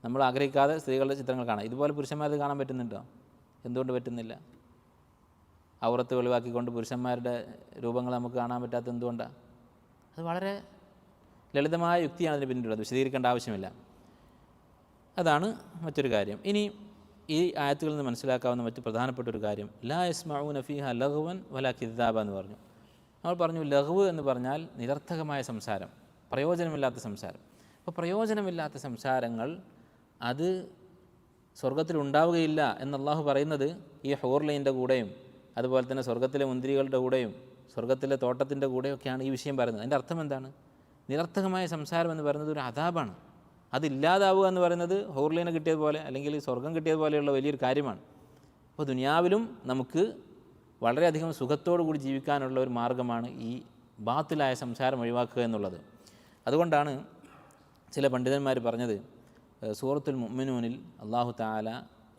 നമ്മൾ ആഗ്രഹിക്കാതെ സ്ത്രീകളുടെ ചിത്രങ്ങൾ കാണാം. ഇതുപോലെ പുരുഷന്മാരത് കാണാൻ പറ്റുന്നുണ്ടോ? എന്തുകൊണ്ട് പറ്റുന്നില്ല? ഔറത്ത് വെളിവാക്കിക്കൊണ്ട് പുരുഷന്മാരുടെ രൂപങ്ങൾ നമുക്ക് കാണാൻ പറ്റാത്തത് എന്തുകൊണ്ടാണ്? അത് വളരെ ലളിതമായ യുക്തിയാണ് അതിന് പിന്നിലുള്ളത്, വിശദീകരിക്കേണ്ട ആവശ്യമില്ല. അതാണ് മറ്റൊരു കാര്യം. ഇനി ഈ ആയത്തുകളിൽ നിന്ന് മനസ്സിലാക്കാവുന്ന മറ്റ് പ്രധാനപ്പെട്ട ഒരു കാര്യം, ലാ യസ്മഊന ഫീഹാ ലഗ്വൻ വലാ കിദ്ദാബ എന്ന് പറഞ്ഞു. നമ്മൾ പറഞ്ഞു ലഗ്വ് എന്ന് പറഞ്ഞാൽ നിരർത്ഥകമായ സംസാരം, പ്രയോജനമില്ലാത്ത സംസാരം. അപ്പോൾ പ്രയോജനമില്ലാത്ത സംസാരങ്ങൾ അത് സ്വർഗത്തിലുണ്ടാവുകയില്ല എന്ന് അല്ലാഹു പറയുന്നത് ഈ ഹൂർലൈൻ്റെ കൂടെയും അതുപോലെ തന്നെ സ്വർഗത്തിലെ മുന്തിരികളുടെ കൂടെയും സ്വർഗത്തിലെ തോട്ടത്തിൻ്റെ കൂടെയൊക്കെയാണ് ഈ വിഷയം പറയുന്നത്. അതിൻ്റെ അർത്ഥം എന്താണ്? നിരർത്ഥകമായ സംസാരം എന്ന് പറയുന്നത് ഒരു അദാബാണ്. അതില്ലാതാവുക എന്ന് പറയുന്നത് ഹൂർലൈനെ കിട്ടിയതുപോലെ അല്ലെങ്കിൽ സ്വർഗം കിട്ടിയതുപോലെയുള്ള വലിയൊരു കാര്യമാണ്. അപ്പോൾ ദുനിയാവിലും നമുക്ക് വളരെയധികം സുഖത്തോടു കൂടി ജീവിക്കാനുള്ള ഒരു മാർഗ്ഗമാണ് ഈ ബാത്തിലായ സംസാരം ഒഴിവാക്കുക എന്നുള്ളത്. അതുകൊണ്ടാണ് ചില പണ്ഡിതന്മാർ പറഞ്ഞത്, സൂറത്തുൽ മുഅ്മിനൂനിൽ അല്ലാഹു തആല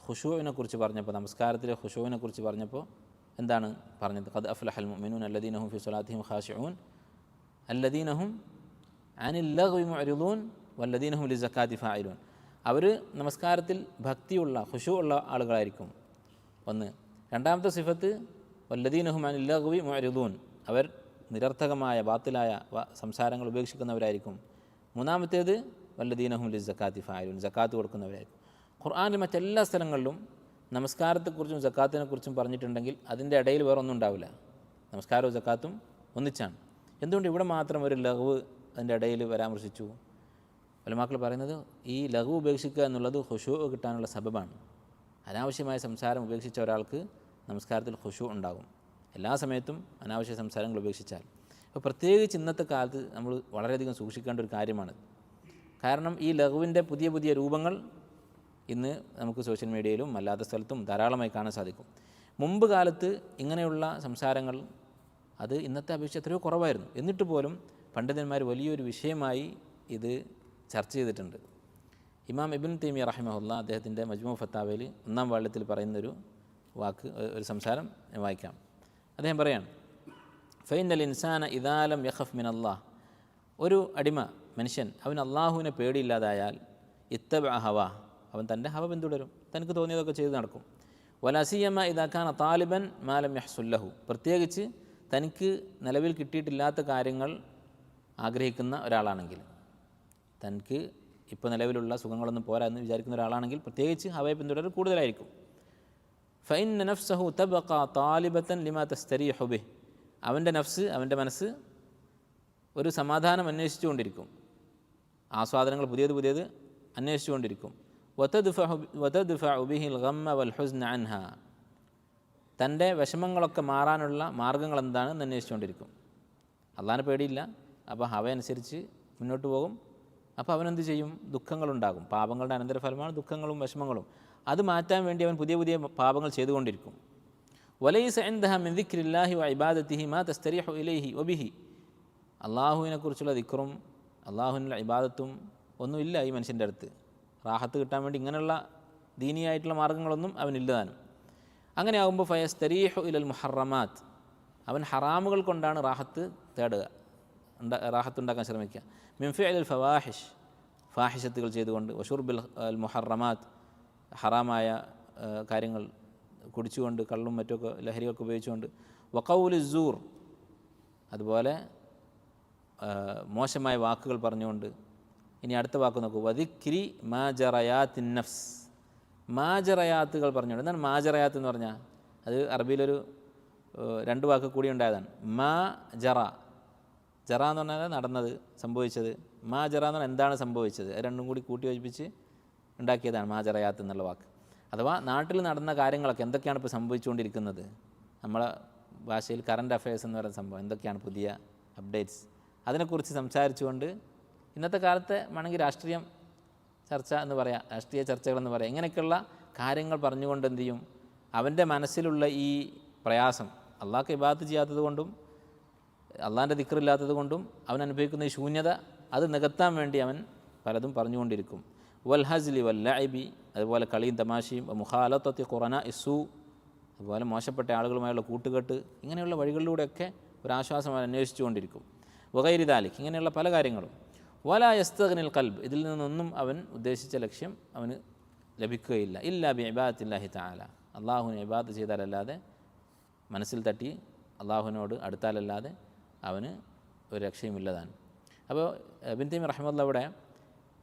ഖുശൂഇനെ കുറിച്ച് പറഞ്ഞപ്പോൾ, നമസ്കാരത്തിലെ ഖുശൂഇനെ കുറിച്ച് പറഞ്ഞപ്പോൾ എന്താണ് പറഞ്ഞത്? ഖദ് അഫ്ലഹൽ മുഅ്മിനൂൻ അല്ലദീന ഹും ഫീ സ്വലാത്തിഹിം ഖാശിഊൻ അല്ലദീന ഹും അനിൽ ലഗ്വി മുഅ്രിദൂൻ വല്ലദീന ഹും ലിസക്കാത്തി ഫായിലൂൻ. അവർ നമസ്കാരത്തിൽ ഭക്തിയുള്ള ഖുശൂ ഉള്ള ആളുകളായിരിക്കും. ഒന്ന്. രണ്ടാമത്തെ സിഫത്ത് വല്ലദീന ഹും അനിൽ ലഗ്വി മുഅ്രിദൂൻ, അവർ നിരർത്ഥകമായ ബാത്തിലായ സംസാരങ്ങൾ ഉപേക്ഷിക്കുന്നവരായിരിക്കും. മൂന്നാമത്തേത് വല്ലദീന ഹും ലിസക്കാത്തി ഫായിലൂൻ, സക്കാത്ത് കൊടുക്കുന്നവരായിരിക്കും. ഖുർആനിൽ മറ്റെല്ലാ സ്ഥലങ്ങളിലും നമസ്കാരത്തെക്കുറിച്ചും സക്കാത്തിനെക്കുറിച്ചും പറഞ്ഞിട്ടുണ്ടെങ്കിൽ അതിൻ്റെ ഇടയിൽ വേറെ ഒന്നും ഉണ്ടാവില്ല. നമസ്കാരവും സക്കാത്തും ഒന്നിച്ചാണ്. എന്തുകൊണ്ട് ഇവിടെ മാത്രം ഒരു ലഘു അതിൻ്റെ ഇടയിൽ പരാമർശിച്ചു? ഉലമാക്കൾ പറയുന്നത് ഈ ലഘു ഉപേക്ഷിക്കുക എന്നുള്ളത് ഖുശൂ കിട്ടാനുള്ള സബബാണ്. അനാവശ്യമായ സംസാരം ഉപേക്ഷിച്ച ഒരാൾക്ക് നമസ്കാരത്തിൽ ഖുശൂ ഉണ്ടാകും. എല്ലാ സമയത്തും അനാവശ്യ സംസാരങ്ങൾ ഉപേക്ഷിച്ചാൽ. അപ്പോൾ പ്രത്യേകിച്ച് ഇന്നത്തെ കാലത്ത് നമ്മൾ വളരെയധികം സൂക്ഷിക്കേണ്ട ഒരു കാര്യമാണ്. കാരണം ഈ ലഘുവിൻ്റെ പുതിയ പുതിയ രൂപങ്ങൾ ഇന്ന് നമുക്ക് സോഷ്യൽ മീഡിയയിലും അല്ലാത്ത സ്ഥലത്തും ധാരാളമായി കാണാൻ സാധിക്കും. മുമ്പ് കാലത്ത് ഇങ്ങനെയുള്ള സംസാരങ്ങൾ അത് ഇന്നത്തെ അപേക്ഷിച്ച് എത്രയോ കുറവായിരുന്നു. എന്നിട്ട് പോലും പണ്ഡിതന്മാർ വലിയൊരു വിഷയമായി ഇത് ചർച്ച ചെയ്തിട്ടുണ്ട്. ഇമാം ഇബ്നു തൈമിയ്യ റഹിമഹുല്ലാ അദ്ദേഹത്തിൻ്റെ മജ്മൂ ഫത്താവയിൽ 1-ാം വാള്യത്തിൽ പറയുന്നൊരു വാക്ക്, ഒരു സംസാരം ഞാൻ വായിക്കാം. അദ്ദേഹം പറയാണ്, ഫൈനൽ ഇൻസാന ഇദാലം യഖഫ് മിൻ അല്ലാഹ്, ഒരു അടിമ മനുഷ്യൻ അവൻ അള്ളാഹുവിനെ പേടിയില്ലാതായാൽ ഇത്തബഅ ഹവാ, അവൻ തൻ്റെ ഹവ പിന്തുടരും, തനിക്ക് തോന്നിയതൊക്കെ ചെയ്ത് നടക്കും. വലസിയമ്മ ഇദാഖാന താലിബൻ മാലം യഹ്സുല്ലഹു, പ്രത്യേകിച്ച് തനിക്ക് നിലവിൽ കിട്ടിയിട്ടില്ലാത്ത കാര്യങ്ങൾ ആഗ്രഹിക്കുന്ന ഒരാളാണെങ്കിൽ, തനിക്ക് ഇപ്പോൾ നിലവിലുള്ള സുഖങ്ങളൊന്നും പോരാ എന്ന് വിചാരിക്കുന്ന ഒരാളാണെങ്കിൽ പ്രത്യേകിച്ച് ഹവയെ പിന്തുടരൽ കൂടുതലായിരിക്കും. ഫൈന്ന നഫ്സഹു തബ്ഖ താലിബത്തൻ ലിമാ തസ്തരീഹു ബിഹ്, അവൻ്റെ നഫ്സ്, അവൻ്റെ മനസ്സ് ഒരു സമാധാനം അന്വേഷിച്ചുകൊണ്ടിരിക്കും, ആസ്വാദനങ്ങൾ പുതിയത് അന്വേഷിച്ചുകൊണ്ടിരിക്കും. വതദ്ഫഉ ബിഹിൽ ഗമ്മ വൽ ഹുസ്ന അൻഹാ, തൻ്റെ വിഷമങ്ങളൊക്കെ മാറാനുള്ള മാർഗ്ഗങ്ങൾ എന്താണെന്ന് അന്വേഷിച്ചുകൊണ്ടിരിക്കും. അള്ളാഹിനെ പേടിയില്ല, അപ്പോൾ ഹവ അനുസരിച്ച് മുന്നോട്ട് പോകും. അപ്പോൾ അവനെന്ത് ചെയ്യും? ദുഃഖങ്ങളുണ്ടാകും. പാപങ്ങളുടെ അനന്തരഫലമാണ് ദുഃഖങ്ങളും വിഷമങ്ങളും. അത് മാറ്റാൻ വേണ്ടി അവൻ പുതിയ പുതിയ പാപങ്ങൾ ചെയ്തുകൊണ്ടിരിക്കും. വലൈസ ഇൻദഹ മിൻ ദിക്രില്ലാഹി വ ഇബാദത്തിഹി മാ തസ്തരീഹു ഇലൈഹി വബിഹി, അള്ളാഹുവിനെക്കുറിച്ചുള്ള ദിക്റും അള്ളാഹുവിനുള്ള ഇബാദത്തും ഒന്നുമില്ല ഈ മനുഷ്യൻ്റെ അടുത്ത്. റാഹത്ത് കിട്ടാൻ വേണ്ടി ഇങ്ങനെയുള്ള ദീനിയായിട്ടുള്ള മാർഗ്ഗങ്ങളൊന്നും അവനില്ലതാനും. അങ്ങനെ ആകുമ്പോൾ ഫയസ്തരീഹു ഇലൽ മുഹറമാത്ത്, അവൻ ഹറാമുകൾ കൊണ്ടാണ് റാഹത്ത് തേടുക, റാഹത്ത് ഉണ്ടാക്കാൻ ശ്രമിക്കുക. മിൻ ഫിഅലിൽ ഫവാഹിഷ്, ഫാഹിഷത്തുകൾ ചെയ്തുകൊണ്ട്, വഷുർബിൽ അൽ മുഹറമാത്ത്, ഹറാമായ കാര്യങ്ങൾ കുടിച്ചുകൊണ്ട്, കള്ളും മറ്റൊക്കെ ലഹരിയൊക്കെ ഉപയോഗിച്ചുകൊണ്ട്, വഖൗലി സൂർ, അതുപോലെ മോശമായ വാക്കുകൾ പറഞ്ഞുകൊണ്ട്. ഇനി അടുത്ത വാക്ക് നോക്കൂ, വദിക്രി മാജറയാത്തിൻ നഫ്സ്, മാജറയാത്തുകൾ പറഞ്ഞുകൊണ്ട്. എന്താണ് മാജറയാത്ത് എന്ന് പറഞ്ഞാൽ? അത് അറബിയിലൊരു 2 വാക്ക് കൂടി ഉണ്ടായതാണ്. മാ ജറ, ജറ എന്ന് പറഞ്ഞാൽ നടന്നത്, സംഭവിച്ചത്. മാ ജറ എന്ന് പറഞ്ഞാൽ എന്താണ് സംഭവിച്ചത്, അത് രണ്ടും കൂടി കൂട്ടി യോജിപ്പിച്ച് ഉണ്ടാക്കിയതാണ് മാജറയാത്ത് എന്നുള്ള വാക്ക്. അഥവാ നാട്ടിൽ നടന്ന കാര്യങ്ങളൊക്കെ എന്തൊക്കെയാണ് ഇപ്പോൾ സംഭവിച്ചുകൊണ്ടിരിക്കുന്നത്, നമ്മളെ ഭാഷയിൽ കറണ്ട് അഫയേഴ്സ് എന്ന് പറയുന്ന സംഭവം, എന്തൊക്കെയാണ് പുതിയ അപ്ഡേറ്റ്സ്, അതിനെക്കുറിച്ച് സംസാരിച്ചുകൊണ്ട് ഇന്നത്തെ കാലത്തെ വേണമെങ്കിൽ രാഷ്ട്രീയം ചർച്ച എന്ന് പറയാം, രാഷ്ട്രീയ ചർച്ചകളെന്ന് പറയാം. ഇങ്ങനെയൊക്കെയുള്ള കാര്യങ്ങൾ പറഞ്ഞുകൊണ്ട് എന്ത് ചെയ്യും? അവൻ്റെ മനസ്സിലുള്ള ഈ പ്രയാസം, അള്ളാഹ്ക്ക് ഇബാദത്ത് ചെയ്യാത്തത് കൊണ്ടും അള്ളാഹിൻ്റെ ദിക്റില്ലാത്തത് കൊണ്ടും അവൻ അനുഭവിക്കുന്ന ഈ ശൂന്യത, അത് നികത്താൻ വേണ്ടി അവൻ പലതും പറഞ്ഞുകൊണ്ടിരിക്കും. വൽ ഹസ്ലി വൽ ലഅബി, അതുപോലെ കളിയും തമാശയും, മുഖാലത്തത്തി ഖുറന ഇസു, അതുപോലെ മോശപ്പെട്ട ആളുകളുമായുള്ള കൂട്ടുകെട്ട്, ഇങ്ങനെയുള്ള വഴികളിലൂടെയൊക്കെ ഒരാശ്വാസം അവൻ അന്വേഷിച്ചു കൊണ്ടിരിക്കും. വഗൈരി ദാലിക്, ഇങ്ങനെയുള്ള പല കാര്യങ്ങളും. വലാ യസ്തഗ്നിൽ ഖൽബ്, ഇതിൽ നിന്നൊന്നും അവൻ ഉദ്ദേശിച്ച ലക്ഷ്യം അവന് ലഭിക്കുകയില്ല. ഇല്ലാ ബി ഇബാദത്തില്ലാഹി തആല, അള്ളാഹുവിനെ ഇബാദത്ത് ചെയ്താലല്ലാതെ, മനസ്സിൽ തട്ടി അള്ളാഹുവിനോട് അടുത്താലല്ലാതെ അവന് ഒരു രക്ഷയുമില്ലതാണ്. അപ്പോൾ ഇബ്നു തൈമിയ്യ റഹിമഹുല്ലാഹ് ഇവിടെ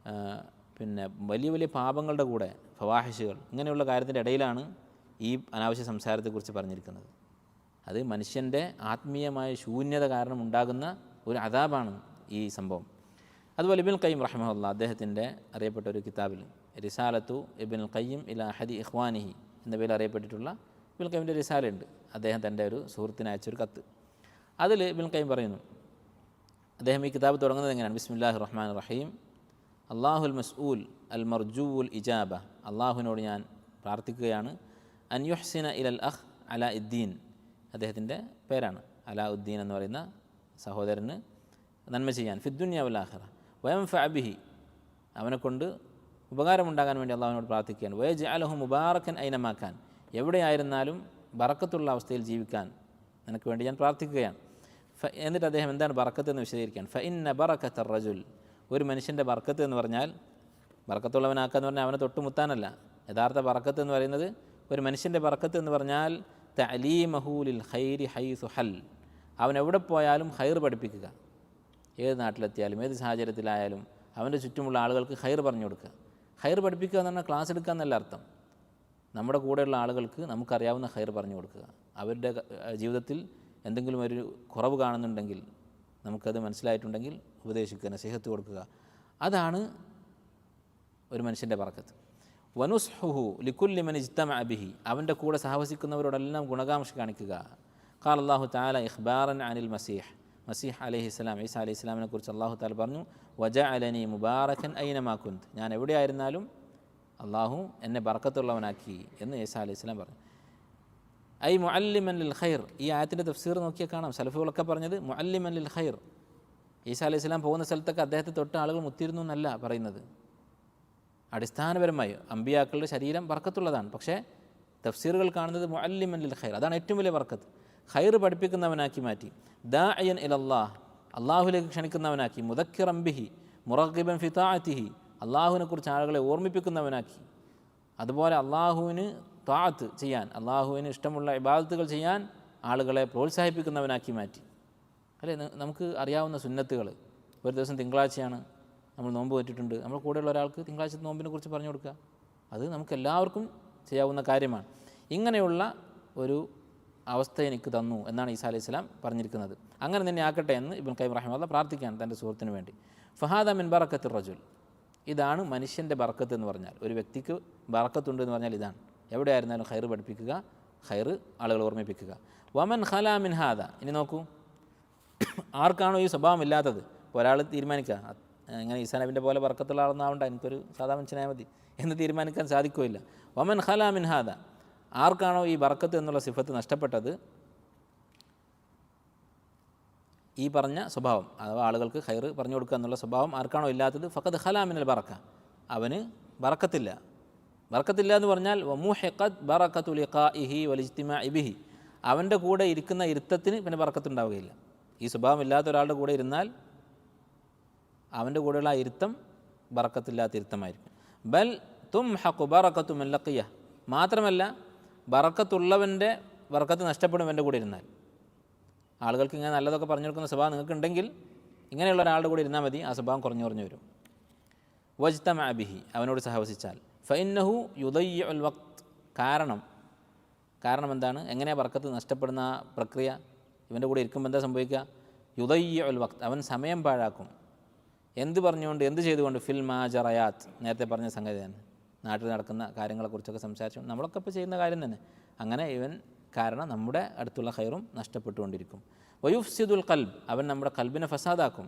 പിന്നെ വലിയ വലിയ പാപങ്ങളുടെ കൂടെ ഫവാഹിഷുകൾ ഇങ്ങനെയുള്ള കാര്യത്തിൻ്റെ ഇടയിലാണ് ഈ അനാവശ്യ സംസാരത്തെക്കുറിച്ച് പറഞ്ഞിരിക്കുന്നത്. അത് മനുഷ്യൻ്റെ ആത്മീയമായ ശൂന്യത കാരണം ഉണ്ടാകുന്ന ഒരു അദാബാണ് ഈ സംഭവം. അതുപോലെ ഇബ്നുൽ ഖയ്യിം റഹിമഹുല്ലാഹ് അദ്ദേഹത്തിൻ്റെ അറിയപ്പെട്ട ഒരു കിതാബിൽ റിസാലത്തു ഇബ്നുൽ ഖയ്യിം ഇലാ അഹദി ഇഖ്വാനിഹി എന്ന പേരിൽ അറിയപ്പെട്ടിട്ടുള്ള ഇബ്നുൽ ഖയ്യിമിൻ്റെ റിസാലയുണ്ട്. അദ്ദേഹം തൻ്റെ ഒരു സുഹൃത്തിന് അയച്ചൊരു കത്ത്. അതിൽ ഇബ്നുൽ ഖയ്യിം പറയുന്നു, അദ്ദേഹം ഈ കിതാബ് തുടങ്ങുന്നത് എങ്ങനെയാണ്? ബിസ്മില്ലാഹിർ റഹ്മാനിർ റഹീം. അല്ലാഹുൽ മസ്ഊൽ അൽ മർജൂൽ ഇജാബ, അള്ളാഹുവിനോട് ഞാൻ പ്രാർത്ഥിക്കുകയാണ്. അൻ യുഹ്സിന ഇലൽ അഖ് അലാ ഉദ്ദീൻ, അദ്ദേഹത്തിൻ്റെ പേരാണ്, അലാ ഉദ്ദീൻ എന്ന് പറയുന്ന സഹോദരന് നന്മ ചെയ്യാൻ, ഫിദ്ദുനിയ വൽ ആഖിറ, വയൻഫഅ ബിഹി, അവനെക്കൊണ്ട് ഉപകാരമുണ്ടാകാൻ വേണ്ടി അള്ളാഹുവിനോട് പ്രാർത്ഥിക്കുകയാണ്. വയജ്അലഹു മുബാറക്കൻ ഐനമാ കാൻ, എവിടെയായിരുന്നാലും ബറക്കത്തുള്ള അവസ്ഥയിൽ ജീവിക്കാൻ നിനക്ക് വേണ്ടി ഞാൻ പ്രാർത്ഥിക്കുകയാണ്. എന്നിട്ട് അദ്ദേഹം എന്താണ് ബറക്കത്ത് എന്ന് വിശദീകരിക്കാൻ, ഫഇന്ന ബറക്കത്തർ റജുൽ, ഒരു മനുഷ്യൻ്റെ ബർക്കത്ത് എന്ന് പറഞ്ഞാൽ, ബർക്കത്തുള്ളവനാക്കുക എന്ന് പറഞ്ഞാൽ അവനെ തൊട്ടുമുത്താനല്ല. യഥാർത്ഥ ബർക്കത്ത് എന്ന് പറയുന്നത്, ഒരു മനുഷ്യൻ്റെ ബർക്കത്ത് എന്ന് പറഞ്ഞാൽ തഅലീമഹു ലിൽ ഖൈരി ഹൈസു ഹൽ, അവൻ എവിടെ പോയാലും ഖൈർ പഠിപ്പിക്കുക. ഏത് നാട്ടിലെത്തിയാലും ഏത് സാഹചര്യത്തിലായാലും അവൻ്റെ ചുറ്റുമുള്ള ആളുകൾക്ക് ഖൈർ പറഞ്ഞു കൊടുക്കുക. ഖൈർ പഠിപ്പിക്കുക എന്ന് പറഞ്ഞാൽ ക്ലാസ് എടുക്കുക എന്നല്ല അർത്ഥം. നമ്മുടെ കൂടെയുള്ള ആളുകൾക്ക് നമുക്കറിയാവുന്ന ഖൈർ പറഞ്ഞു കൊടുക്കുക. അവരുടെ ജീവിതത്തിൽ എന്തെങ്കിലും ഒരു കുറവ് കാണുന്നുണ്ടെങ്കിൽ, നമുക്കത് മനസ്സിലായിട്ടുണ്ടെങ്കിൽ ഉപദേശിക്കുക, നസീഹത്ത് കൊടുക്കുക. അതാണ് ഒരു മനുഷ്യൻ്റെ ബർക്കത്ത്. വനുസ്ഹുഹു ലികുല്ലി മൻ ഇജ്തമഅ ബിഹി, അവൻ്റെ കൂടെ സഹവസിക്കുന്നവരോടെല്ലാം ഗുണകാംക്ഷ കാണിക്കുക. ഖാല അല്ലാഹു തആല ഇഖ്ബാറൻ അനിൽ മസീഹ്, മസീഹ് അലൈഹിസ്സലാം, ഈസാ അലൈഹിസ്സലാമിനെ കുറിച്ച് അല്ലാഹു തആല പറഞ്ഞു, വജഅലനി മുബാറകൻ ഐനമാ കുന്ത്, ഞാൻ എവിടെയായിരുന്നാലും അള്ളാഹു എന്നെ ബർക്കത്തുള്ളവനാക്കി എന്ന് ഈസാ അലൈഹിസ്സലാം പറഞ്ഞു. ഐ മുഅല്ലിമൻ ലിൽ ഖൈർ, ഈ ആയത്തിൻ്റെ തഫ്സീർ നോക്കിയാൽ കാണാം സലഫുകളൊക്കെ പറഞ്ഞത് മുഅല്ലിമൻ ലിൽ ഖൈർ. ഈസാ അലൈഹിസ്സലാം പോകുന്ന സ്ഥലത്തൊക്കെ അദ്ദേഹത്തെ തൊട്ട് ആളുകൾ മുത്തിരുന്നു എന്നല്ല പറയുന്നത്. അടിസ്ഥാനപരമായി അമ്പിയാക്കളുടെ ശരീരം ബർക്കത്തുള്ളതാണ്. പക്ഷേ തഫ്സീറുകൾ കാണുന്നത് മുഅല്ലിമൻ ലിൽ ഖൈർ, അതാണ് ഏറ്റവും വലിയ ബർക്കത്ത്. ഖൈർ പഠിപ്പിക്കുന്നവനാക്കി മാറ്റി. ദാഇയൻ ഇലല്ലാഹ്, അള്ളാഹുലേക്ക് ക്ഷണിക്കുന്നവനാക്കി. മുദക്കിറൻ ബിഹി മുറഗ്ഗിബൻ ഫി താഅത്തിഹി, അള്ളാഹുവിനെക്കുറിച്ച് ആളുകളെ ഓർമ്മിപ്പിക്കുന്നവനാക്കി. അതുപോലെ അള്ളാഹുവിന് താഅത്ത് ചെയ്യാൻ, അള്ളാഹുവിന് ഇഷ്ടമുള്ള ഇബാദത്തുകൾ ചെയ്യാൻ ആളുകളെ പ്രോത്സാഹിപ്പിക്കുന്നവനാക്കി മാറ്റി. അല്ലേ, നമുക്ക് അറിയാവുന്ന സുന്നത്തുകൾ, ഒരു ദിവസം തിങ്കളാഴ്ചയാണ് നമ്മൾ നോമ്പ് പറ്റിയിട്ടുണ്ട്, നമ്മൾ കൂടെയുള്ള ഒരാൾക്ക് തിങ്കളാഴ്ച നോമ്പിനെ കുറിച്ച് പറഞ്ഞു കൊടുക്കുക. അത് നമുക്ക് എല്ലാവർക്കും ചെയ്യാവുന്ന കാര്യമാണ്. ഇങ്ങനെയുള്ള ഒരു അവസ്ഥ എനിക്ക് തന്നു എന്നാണ് ഈസാ അലൈഹി സ്വലാം പറഞ്ഞിരിക്കുന്നത്. അങ്ങനെ തന്നെ ആക്കട്ടെ എന്ന് ഇബ്നുൽ ഖയ്യിം റഹിമഹുല്ലാഹ് പ്രാർത്ഥിക്കുകയാണ് തൻ്റെ സുഹൃത്തിന് വേണ്ടി. ഫഹാദ മിൻ ബറക്കത്തിർ റജുൽ, ഇതാണ് മനുഷ്യൻ്റെ ബർക്കത്ത് എന്ന് പറഞ്ഞാൽ. ഒരു വ്യക്തിക്ക് ബർക്കത്തുണ്ട് എന്ന് പറഞ്ഞാൽ ഇതാണ്. എവിടെയായിരുന്നാലും ഖൈർ പഠിപ്പിക്കുക, ഖൈർ ആളുകൾ ഓർമ്മിപ്പിക്കുക. വമൻ ഖലാ മിൻ ഹാദ, ഇനി നോക്കൂ, ആർക്കാണോ ഈ സ്വഭാവം ഇല്ലാത്തത്, ഒരാൾ തീരുമാനിക്കുക ഇങ്ങനെ ഈസാ നബിൻ്റെ പോലെ ബർക്കത്തുള്ള ആളൊന്നാവണ്ട, എനിക്കൊരു സാധാ മനുഷ്യനായ മതി എന്ന് തീരുമാനിക്കാൻ സാധിക്കുകയില്ല. വമൻ ഖലാ മിൻ ഹാദ, ആർക്കാണോ ഈ ബർക്കത്ത് എന്നുള്ള സിഫത്ത് നഷ്ടപ്പെട്ടത്, ഈ പറഞ്ഞ സ്വഭാവം അഥവാ ആളുകൾക്ക് ഖൈർ പറഞ്ഞു കൊടുക്കുക എന്നുള്ള സ്വഭാവം ആർക്കാണോ ഇല്ലാത്തത്, ഫഖദ് ഖലാ മിനൽ ബറക്ക, അവന് ബറക്കത്തില്ല. ബറക്കത്തില്ല എന്ന് പറഞ്ഞാൽ വമുഹിഖത് ബറക്കത്തു ലിഖാഇഹി വലിജ്തിമാഇ ബിഹി, അവൻ്റെ കൂടെ ഇരിക്കുന്ന ഇരുത്തത്തിന് പിന്നെ ബറക്കത്തുണ്ടാവുകയില്ല. ഈ സ്വഭാവം ഇല്ലാത്ത ഒരാളുടെ കൂടെ ഇരുന്നാൽ അവൻ്റെ കൂടെയുള്ള ആ ഇരുത്തം ബറക്കത്തില്ലാത്ത ഇരുത്തമായിരിക്കും. ബൽ തുംഹഖു ബറക്കത്തു മൻ ലഖിയ, മാത്രമല്ല ബറക്കത്തുള്ളവൻ്റെ ബറക്കത്ത് നഷ്ടപ്പെടും എൻ്റെ കൂടെ ഇരുന്നാൽ. ആളുകൾക്ക് ഇങ്ങനെ നല്ലതൊക്കെ പറഞ്ഞു കൊടുക്കുന്ന സ്വഭാവം നിങ്ങൾക്കുണ്ടെങ്കിൽ ഇങ്ങനെയുള്ള ഒരാളുടെ കൂടെ ഇരുന്നാൽ മതി, ആ സ്വഭാവം കുറഞ്ഞു കുറഞ്ഞു വരും. വജ്തമഅ ബിഹി, അവനോട് സഹവസിച്ചാൽ. ഫഇന്നഹു യുദയ്യിഉൽ വഖ്ത്, കാരണം എന്താണ്, എങ്ങനെയാണ് ബർക്കത്ത് നഷ്ടപ്പെടുന്ന പ്രക്രിയ? ഇവൻ്റെ കൂടെ ഇരിക്കുമ്പോൾ എന്താ സംഭവിക്കുക? യുദയ്യിഉൽ വഖ്ത്, അവൻ സമയം പാഴാക്കും. എന്ത് പറഞ്ഞുകൊണ്ട്, എന്ത് ചെയ്തുകൊണ്ട്? ഫിൽ മാജറയാത്ത്, നേരത്തെ പറഞ്ഞ സംഗതി തന്നെ, നാട്ടിൽ നടക്കുന്ന കാര്യങ്ങളെക്കുറിച്ചൊക്കെ സംസാരിച്ചു, നമ്മളൊക്കെ ഇപ്പോൾ ചെയ്യുന്ന കാര്യം തന്നെ. അങ്ങനെ ഇവൻ കാരണം നമ്മുടെ അടുത്തുള്ള ഖൈറും നഷ്ടപ്പെട്ടുകൊണ്ടിരിക്കും. വയുഫ്സിദുൽ ഖൽബ്, അവൻ നമ്മുടെ ഖൽബിനെ ഫസാദാക്കും.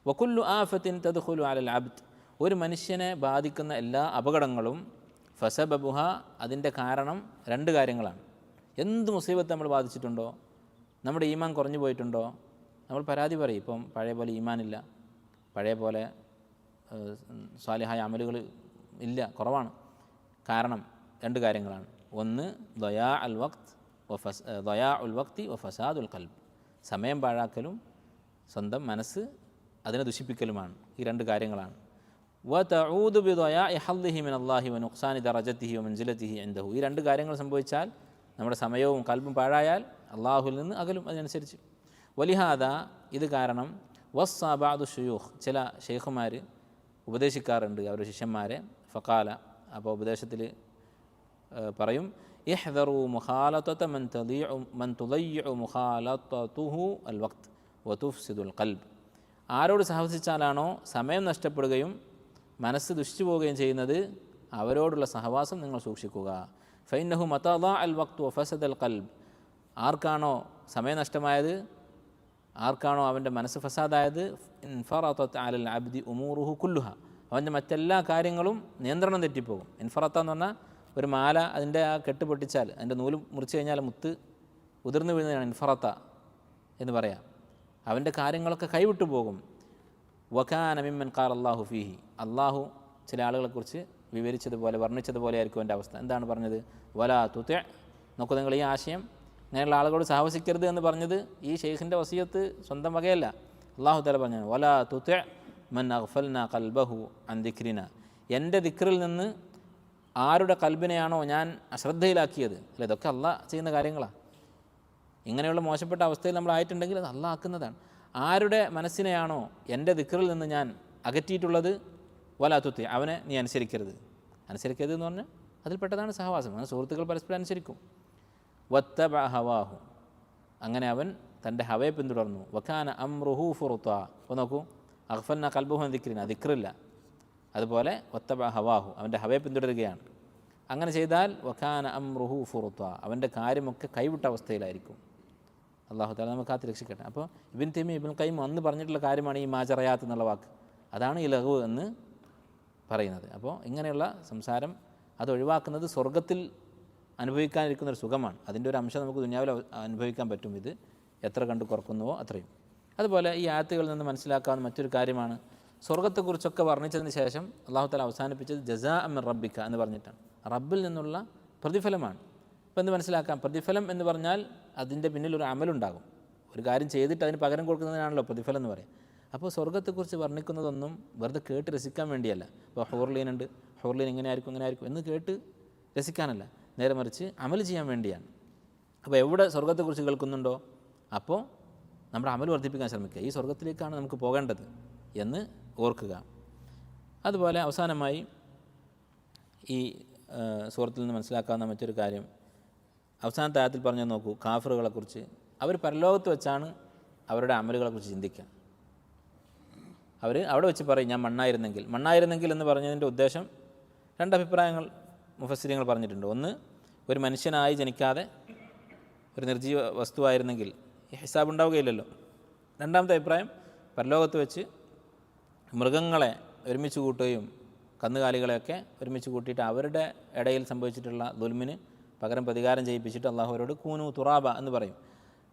വകുല്ലു ആഫത്തിൻ തദ്ഖുലു അലൽ അബ്ദ്, ഒരു മനുഷ്യനെ ബാധിക്കുന്ന എല്ലാ അപകടങ്ങളും ഫസബബുഹ, അതിൻ്റെ കാരണം രണ്ട് കാര്യങ്ങളാണ്. എന്ത് മുസീബത്ത് നമ്മൾ ബാധിച്ചിട്ടുണ്ടോ, നമ്മുടെ ഈമാൻ കുറഞ്ഞു പോയിട്ടുണ്ടോ, നമ്മൾ പരാതി പറയും, ഇപ്പം പഴയ പോലെ ഈമാനില്ല, പഴയ പോലെ സ്വാലിഹായ അമലുകൾ ഇല്ല, കുറവാണ്. കാരണം രണ്ട് കാര്യങ്ങളാണ്. ഒന്ന് ദയാ ഉൽ വഖ്തി വ ഫസാദുൽ ഖൽബ്, സമയം പാഴാക്കലും സ്വന്തം മനസ്സ് അതിനെ ദുഷിപ്പിക്കലുമാണ്. ഈ രണ്ട് കാര്യങ്ങളാണ്. വതഊദു ബിദയാഇ ഹദ്ദിഹി മിനല്ലാഹി വനുഖ്സാനി ദറജതിഹി വമൻസിലതിഹി ഇൻദഹു. ഈ രണ്ട് കാര്യങ്ങൾ സംഭവിച്ചാൽ നമ്മുടെ സമയവും കൽബും പാഴായാൽ അള്ളാഹുവിൽ നിന്ന് അകലും. അതിനനുസരിച്ച് വലിഹാദ, ഇത് കാരണം വസ്സ ബഅദു ശുയൂഖ്, ചില ഷെയ്ഖുമാർ ഉപദേശിക്കാറുണ്ട് അവരുടെ ശിഷ്യന്മാരെ. ഫഖാല, അപ്പോൾ ഉപദേശത്തിൽ പറയും, ഇഹ്ദറു മുഖാലത്തത മൻ തുദയ്യിഉ മുഖാലത്തതുഹു അൽ വഖ്ത് വതുഫ്സിദുൽ ഖൽബ്. ആരോട് സഹവസിച്ചാലാണോ സമയം നഷ്ടപ്പെടുകയും മനസ്സ് ദുഷിച്ചു പോവുകയും ചെയ്യുന്നത്, അവരോടുള്ള സഹവാസം നിങ്ങൾ സൂക്ഷിക്കുക. ഫൈന്നഹു മതദാ അൽ വഖ്തു വഫസദൽ ഖൽബ്. ആർക്കാണോ സമയം നഷ്ടമായത്, ആർക്കാണോ അവൻ്റെ മനസ്സ് ഫസാദായത്, ഇൻഫറത്തത് അലൽ അബ്ദി ഉമൂറുഹു കുല്ലുഹ, അവൻ്റെ മറ്റെല്ലാ കാര്യങ്ങളും നിയന്ത്രണം തെറ്റിപ്പോകും. ഇൻഫറത്ത എന്ന് പറഞ്ഞാൽ ഒരു മാല, അതിൻ്റെ ആ കെട്ട് പൊട്ടിച്ചാൽ, അതിൻ്റെ നൂല് മുറിച്ച് കഴിഞ്ഞാൽ മുത്ത് ഉതിർന്നു വീഴുന്നതാണ് ഇൻഫറത്ത എന്ന് പറയാം. അവൻ്റെ കാര്യങ്ങളൊക്കെ കൈവിട്ടു പോകും. വകാന മിമ്മൻ ഖാല അല്ലാഹു ഫീഹി, അള്ളാഹു ചില ആളുകളെക്കുറിച്ച് വിവരിച്ചതുപോലെ വർണ്ണിച്ചതുപോലെ ആയിരിക്കും എൻ്റെ അവസ്ഥ. എന്താണ് പറഞ്ഞത്? വലാ തുതി. നോക്കൂ നിങ്ങൾ, ഈ ആശയം അങ്ങനെയുള്ള ആളുകളോട് സാഹസിക്കരുത് എന്ന് പറഞ്ഞത് ഈ ഷെയ്ഖിൻ്റെ വസിയത്ത് സ്വന്തം വകയല്ല. അള്ളാഹു തആല പറഞ്ഞു, വലാ തുതി മൻ അഗ്ഫൽനാ ഖൽബഹു അൻ ദിക്രിന. എൻ്റെ ദിക്റിൽ നിന്ന് ആരുടെ കൽബിനെയാണോ ഞാൻ അശ്രദ്ധയിലാക്കിയത്. അല്ല, ഇതൊക്കെ അള്ളാഹ് ചെയ്യുന്ന കാര്യങ്ങളാണ്. ഇങ്ങനെയുള്ള മോശപ്പെട്ട അവസ്ഥയിൽ നമ്മളായിട്ടുണ്ടെങ്കിൽ അത് അള്ളാഹ് ആക്കുന്നതാണ്. ആരുടെ മനസ്സിനെയാണോ എൻ്റെ ദിക്റിൽ നിന്ന് ഞാൻ അകറ്റിയിട്ടുള്ളത്, വലാ തുതി, അവനെ നീ അനുസരിക്കരുത്. അനുസരിക്കരുത് എന്ന് പറഞ്ഞാൽ അതിൽപ്പെട്ടതാണ് സഹവാസം. അങ്ങനെ സുഹൃത്തുക്കൾ പരസ്പരം അനുസരിക്കും. വത്തബഅ ഹവാഹു, അങ്ങനെ അവൻ തൻ്റെ ഹവയെ പിന്തുടർന്നു. വകാന അംറുഹു ഫുറുത്ത. അപ്പോൾ നോക്കൂ, അഗ്ഫൽനാ ഖൽബഹു അൻ ദിക്രിന, ദിക്റില്ല. അതുപോലെ വത്തബഅ ഹവാഹു, അവൻ്റെ ഹവയെ പിന്തുടരുകയാണ്. അങ്ങനെ ചെയ്താൽ വകാന അംറുഹു ഫുറുത്ത, അവൻ്റെ കാര്യമൊക്കെ കൈവിട്ട അവസ്ഥയിലായിരിക്കും. അല്ലാഹു തആല നമുക്ക് കാത്ത് രക്ഷിക്കട്ടെ. അപ്പോൾ ഇബ്നു തൈമിയ്യ ഇബ്നുൽ ഖയ്യിം അന്ന് പറഞ്ഞിട്ടുള്ള കാര്യമാണ് ഈ മാജറയാത്ത് എന്നുള്ള വാക്ക്. അതാണ് ഈ ലഗ്വ് എന്ന് പറയുന്നത്. അപ്പോൾ ഇങ്ങനെയുള്ള സംസാരം അത് ഒഴിവാക്കുന്നത് സ്വർഗത്തിൽ അനുഭവിക്കാനിരിക്കുന്നൊരു സുഖമാണ്. അതിൻ്റെ ഒരു അംശം നമുക്ക് ദുനിയാവിൽ അനുഭവിക്കാൻ പറ്റും. ഇത് എത്ര കണ്ട് കുറക്കുന്നുവോ അത്രയും. അതുപോലെ ഈ ആയത്തുകളിൽ നിന്ന് മനസ്സിലാക്കാവുന്ന മറ്റൊരു കാര്യമാണ്, സ്വർഗത്തെക്കുറിച്ചൊക്കെ വർണ്ണിച്ചതിന് ശേഷം അല്ലാഹു തആല അവസാനിപ്പിച്ചത് ജസാ മിൻ റബ്ബിക എന്ന് പറഞ്ഞിട്ടാണ്. റബ്ബിൽ നിന്നുള്ള പ്രതിഫലമാണ്. ഇപ്പോൾ എന്ത് മനസ്സിലാക്കാം? പ്രതിഫലം എന്ന് പറഞ്ഞാൽ അതിൻ്റെ പിന്നിൽ ഒരു അമലുണ്ടാകും. ഒരു കാര്യം ചെയ്തിട്ട് അതിന് പകരം കൊടുക്കുന്നതിനാണല്ലോ പ്രതിഫലം എന്ന് പറയും. അപ്പോൾ സ്വർഗത്തെക്കുറിച്ച് വർണ്ണിക്കുന്നതൊന്നും വെറുതെ കേട്ട് രസിക്കാൻ വേണ്ടിയല്ല. ഇപ്പോൾ ഹൂർലീനുണ്ട്, ഹൂർലീൻ ഇങ്ങനെ ആയിരിക്കും ഇങ്ങനെ ആയിരിക്കും എന്ന് കേട്ട് രസിക്കാനല്ല, നേരെ മറിച്ച് അമൽ ചെയ്യാൻ വേണ്ടിയാണ്. അപ്പോൾ എവിടെ സ്വർഗത്തെക്കുറിച്ച് കേൾക്കുന്നുണ്ടോ അപ്പോൾ നമ്മുടെ അമൽ വർദ്ധിപ്പിക്കാൻ ശ്രമിക്കുക. ഈ സ്വർഗത്തിലേക്കാണ് നമുക്ക് പോകേണ്ടത് എന്ന് ഓർക്കുക. അതുപോലെ അവസാനമായി ഈ സൂറത്തിൽ നിന്ന് മനസ്സിലാക്കാവുന്ന മറ്റൊരു കാര്യം, അവസാനത്തെ ആയത്തിൽ പറഞ്ഞു നോക്കൂ, കാഫിറുകളെക്കുറിച്ച് അവർ പരലോകത്ത് വെച്ചാണ് അവരുടെ അമലുകളെക്കുറിച്ച് ചിന്തിക്കുക. അവർ അവിടെ വെച്ച് പറയും, ഞാൻ മണ്ണായിരുന്നെങ്കിൽ എന്ന് പറഞ്ഞതിൻ്റെ ഉദ്ദേശം രണ്ട് അഭിപ്രായങ്ങൾ മുഫസ്സിരീങ്ങൾ പറഞ്ഞിട്ടുണ്ട്. ഒന്ന്, ഒരു മനുഷ്യനായി ജനിക്കാതെ ഒരു നിർജീവ വസ്തുവായിരുന്നെങ്കിൽ ഈ ഹിസാബ് ഉണ്ടാവുകയില്ലല്ലോ. രണ്ടാമത്തെ അഭിപ്രായം, പരലോകത്ത് വെച്ച് മൃഗങ്ങളെ ഒരുമിച്ച് കൂട്ടുകയും കന്നുകാലികളെയൊക്കെ ഒരുമിച്ച് കൂട്ടിയിട്ട് അവരുടെ ഇടയിൽ സംഭവിച്ചിട്ടുള്ള ദുൽമിന് പകരം പ്രതികാരം ചെയ്യിപ്പിച്ചിട്ട് അള്ളാഹുവരോട് കൂനു തുറാബ എന്ന് പറയും,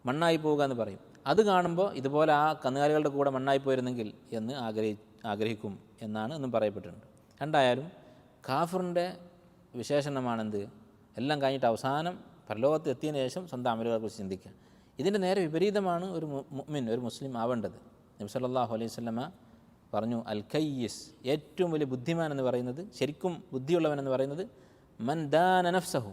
മണ്ണായി പോവുക എന്ന് പറയും. അത് കാണുമ്പോൾ ഇതുപോലെ ആ കന്നുകാലികളുടെ കൂടെ മണ്ണായി പോയിരുന്നെങ്കിൽ എന്ന് ആഗ്രഹിക്കും എന്നാണ് എന്നും പറയപ്പെട്ടിട്ടുണ്ട്. രണ്ടായാലും കാഫിറിൻ്റെ വിശേഷണമാണെന്ത്, എല്ലാം കഴിഞ്ഞിട്ട് അവസാനം പരലോകത്ത് എത്തിയതിനു ശേഷം സ്വന്തം അമലുകളെക്കുറിച്ച് ചിന്തിക്കുക. ഇതിൻ്റെ നേരെ വിപരീതമാണ് ഒരു മുഅ്മിൻ, ഒരു മുസ്ലിം ആവേണ്ടത്. നബി സല്ലല്ലാഹു അലൈഹി വസല്ലമ പറഞ്ഞു, അൽ കയ്യിസ്, ഏറ്റവും വലിയ ബുദ്ധിമാൻ എന്ന് പറയുന്നത്, ശരിക്കും ബുദ്ധിയുള്ളവൻ എന്ന് പറയുന്നത്, മൻ ദാന നഫ്സഹു,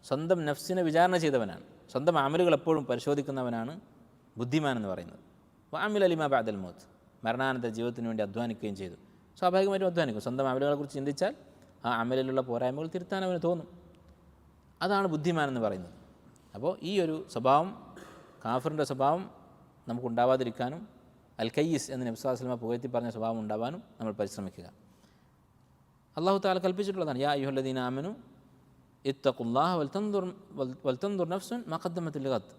സ്വന്തം നഫ്സിനെ വിചാരണ ചെയ്തവനാണ്, സ്വന്തം അമലുകൾ എപ്പോഴും പരിശോധിക്കുന്നവനാണ് ബുദ്ധിമാൻ എന്ന് പറയുന്നത്. വഅമില ലിമാ ബഅദൽ മൗത്ത്, മരണാനന്തര ജീവിതത്തിന് വേണ്ടി അധ്വാനിക്കുകയും ചെയ്തു. സ്വാഭാവികമായിട്ടും അധ്വാനിക്കും. സ്വന്തം അമലുകളെക്കുറിച്ച് ചിന്തിച്ചാൽ ആ അമലിലുള്ള പോരായ്മകൾ തിരുത്താൻ അവന് തോന്നും. അതാണ് ബുദ്ധിമാൻ എന്ന് പറയുന്നത്. അപ്പോൾ ഈ ഒരു സ്വഭാവം, കാഫിറിൻ്റെ സ്വഭാവം നമുക്കുണ്ടാവാതിരിക്കാനും അൽ കയ്യിസ് എന്ന് നബി സ്വല്ലല്ലാഹു അലൈഹി വസല്ലം പുകഴ്ത്തി പറഞ്ഞ സ്വഭാവം ഉണ്ടാവാനും നമ്മൾ പരിശ്രമിക്കുക. അല്ലാഹു തആല കൽപ്പിച്ചിട്ടുള്ളതാണ്, യാ അയ്യുഹല്ലദീന ആമനു ഇത്തഖുല്ലാഹ വൽതൻദുർ നഫ്സുൻ മാ ഖദ്ദമത് ലിഗദ്.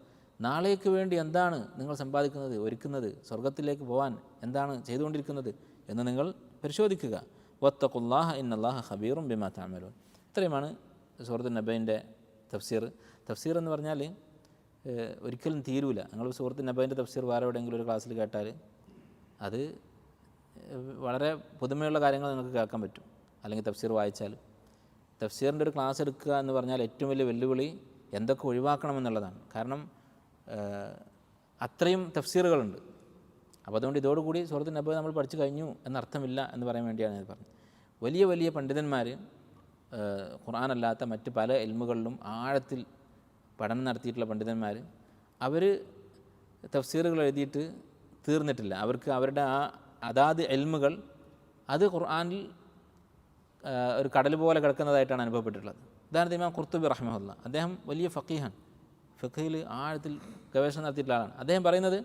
നാളേക്ക് വേണ്ടി എന്താണ് നിങ്ങൾ സമ്പാദിക്കുന്നത്, ഒരുക്കുന്നത്, സ്വർഗത്തിലേക്ക് പോകാൻ എന്താണ് ചെയ്തുകൊണ്ടിരിക്കുന്നത് എന്ന് നിങ്ങൾ പരിശോധിക്കുക. വത്തഖുല്ലാഹ ഇന്നല്ലാഹ ഖബീറും ബിമാ തഅമലൂൻ. ഇത്രയുമാണ് സൂറത്തുൻ നബയിൻ്റെ തഫ്സീർ. തഫ്സീർ എന്ന് പറഞ്ഞാൽ ഒരിക്കലും തീരൂല. നിങ്ങൾ സൂറത്തുൻ നബയിൻ്റെ തഫ്സീർ വേറെ എവിടെയെങ്കിലും ഒരു ക്ലാസ്സിൽ കേട്ടാൽ അത് വളരെ പുതുമയുള്ള കാര്യങ്ങൾ നിങ്ങൾക്ക് കേൾക്കാൻ പറ്റും. അല്ലെങ്കിൽ തഫ്സീർ വായിച്ചാൽ, തഫ്സീറിൻ്റെ ഒരു ക്ലാസ് എടുക്കുക എന്ന് പറഞ്ഞാൽ ഏറ്റവും വലിയ വെല്ലുവിളി എന്തൊക്കെ ഒഴിവാക്കണമെന്നുള്ളതാണ്. കാരണം അത്രയും തഫ്സീറുകളുണ്ട്. അപ്പോൾ അതുകൊണ്ട് ഇതോടുകൂടി സൂറത്തുൽ നബ നമ്മൾ പഠിച്ചു കഴിഞ്ഞു എന്നർത്ഥമില്ല എന്ന് പറയാൻ വേണ്ടിയാണ് ഞാൻ പറഞ്ഞത്. വലിയ വലിയ പണ്ഡിതന്മാർ ഖുർആനല്ലാത്ത മറ്റ് പല ഇൽമുകളിലും ആഴത്തിൽ പഠനം നടത്തിയിട്ടുള്ള പണ്ഡിതന്മാർ അവർ തഫ്സീറുകൾ എഴുതിയിട്ട് തീർന്നിട്ടില്ല. അവർക്ക് അവരുടെ ആ അതാത് ഇൽമുകൾ അത് ഖുർആനിൽ ഒരു കടൽ പോലെ കിടക്കുന്നതായിട്ടാണ് അനുഭവപ്പെട്ടിട്ടുള്ളത്. ഉദാഹരണത്തിന് ഇമാം ഖുർത്തുബി റഹിമഹുല്ല, അദ്ദേഹം വലിയ ഫഖീഹാണ്, ഫഖീൽ ആഴത്തിൽ ഗവേഷണം നടത്തിയിട്ടുള്ള ആളാണ്. അദ്ദേഹം പറയുന്നത്,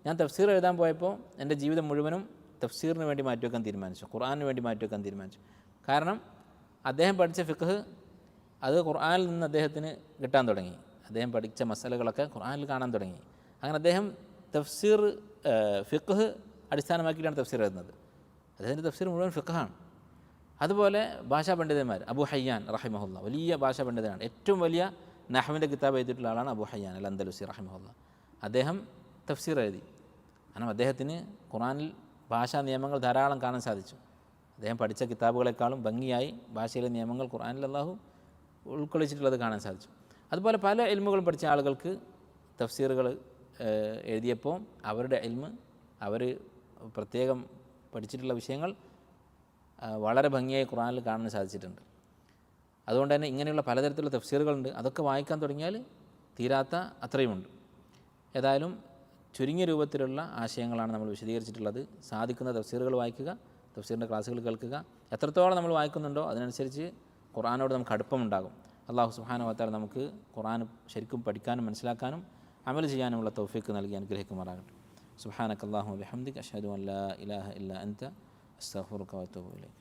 ഞാൻ തഫ്സീർ എഴുതാൻ പോയപ്പോൾ എൻ്റെ ജീവിതം മുഴുവനും തഫ്സീറിന് വേണ്ടി മാറ്റിവെക്കാൻ തീരുമാനിച്ചു, ഖുർആനിന് വേണ്ടി മാറ്റിവെക്കാൻ തീരുമാനിച്ചു. കാരണം അദ്ദേഹം പഠിച്ച ഫിഖ് അത് ഖുർആനിൽ നിന്ന് അദ്ദേഹത്തിന് കിട്ടാൻ തുടങ്ങി. അദ്ദേഹം പഠിച്ച മസലകളൊക്കെ ഖുർആനിൽ കാണാൻ തുടങ്ങി. അങ്ങനെ അദ്ദേഹം തഫ്സീർ ഫിഖ് അടിസ്ഥാനമാക്കിയിട്ടാണ് തഫ്സീർ എഴുതുന്നത്. അദ്ദേഹത്തിൻ്റെ തഫ്സീർ മുഴുവൻ ഫിഖാണ്. അതുപോലെ ഭാഷാ പണ്ഡിതന്മാർ, അബു ഹയ്യാൻ റഹിമഹുല്ല വലിയ ഭാഷാ പണ്ഡിതനാണ്. ഏറ്റവും വലിയ നഹ്വിൻ്റെ കിതാബ് എഴുതിയിട്ടുള്ള ആളാണ് അബു ഹയ്യാൻ അൽ അന്ദലുസി റഹിമഹുല്ല. അദ്ദേഹം തഫ്സീർ എഴുതി. കാരണം അദ്ദേഹത്തിന് ഖുർആനിൽ ഭാഷാ നിയമങ്ങൾ ധാരാളം കാണാൻ സാധിച്ചു. അദ്ദേഹം പഠിച്ച കിതാബുകളെക്കാളും ഭംഗിയായി ഭാഷയിലെ നിയമങ്ങൾ ഖുർആനിൽ അല്ലാഹു ഉൾക്കൊള്ളിച്ചിട്ടുള്ളത് കാണാൻ സാധിച്ചു. അതുപോലെ പല ഇൽമുകളും പഠിച്ച ആളുകൾക്ക് തഫ്സീറുകൾ എഴുതിയപ്പോൾ അവരുടെ ഇൽമ്, അവർ പ്രത്യേകം പഠിച്ചിട്ടുള്ള വിഷയങ്ങൾ വളരെ ഭംഗിയായി ഖുർആനിൽ കാണാൻ സാധിച്ചിട്ടുണ്ട്. അതുകൊണ്ട് തന്നെ ഇങ്ങനെയുള്ള പലതരത്തിലുള്ള തഫ്സീറുകളുണ്ട്. അതൊക്കെ വായിക്കാൻ തുടങ്ങിയാൽ തീരാത്ത അത്രയുമുണ്ട്. ഏതായാലും ചുരുങ്ങിയ രൂപത്തിലുള്ള ആശയങ്ങളാണ് നമ്മൾ വിശദീകരിച്ചിട്ടുള്ളത്. സാധിക്കുന്ന തഫ്സീറുകൾ വായിക്കുക, തഫ്സീറിൻ്റെ ക്ലാസ്സുകൾ കേൾക്കുക. എത്രത്തോളം നമ്മൾ വായിക്കുന്നുണ്ടോ അതിനനുസരിച്ച് ഖുർആനോട് നമുക്ക് അടുപ്പമുണ്ടാകും. അല്ലാഹു സുബ്ഹാനഹു വ തആല നമുക്ക് ഖുർആൻ ശരിക്കും പഠിക്കാനും മനസ്സിലാക്കാനും അമൽ ചെയ്യാനുമുള്ള തൗഫീഖ് നൽകി അനുഗ്രഹിക്കുമാറാകട്ടെ. സുബ്ഹാനക അല്ലാഹുമ്മ വബിഹംദിക അഷ്ഹദു അൻ ലാ ഇലാഹ ഇല്ലാ അൻത അസ്തഗ്ഫിറുക വഅതൂബു ഇലൈക്.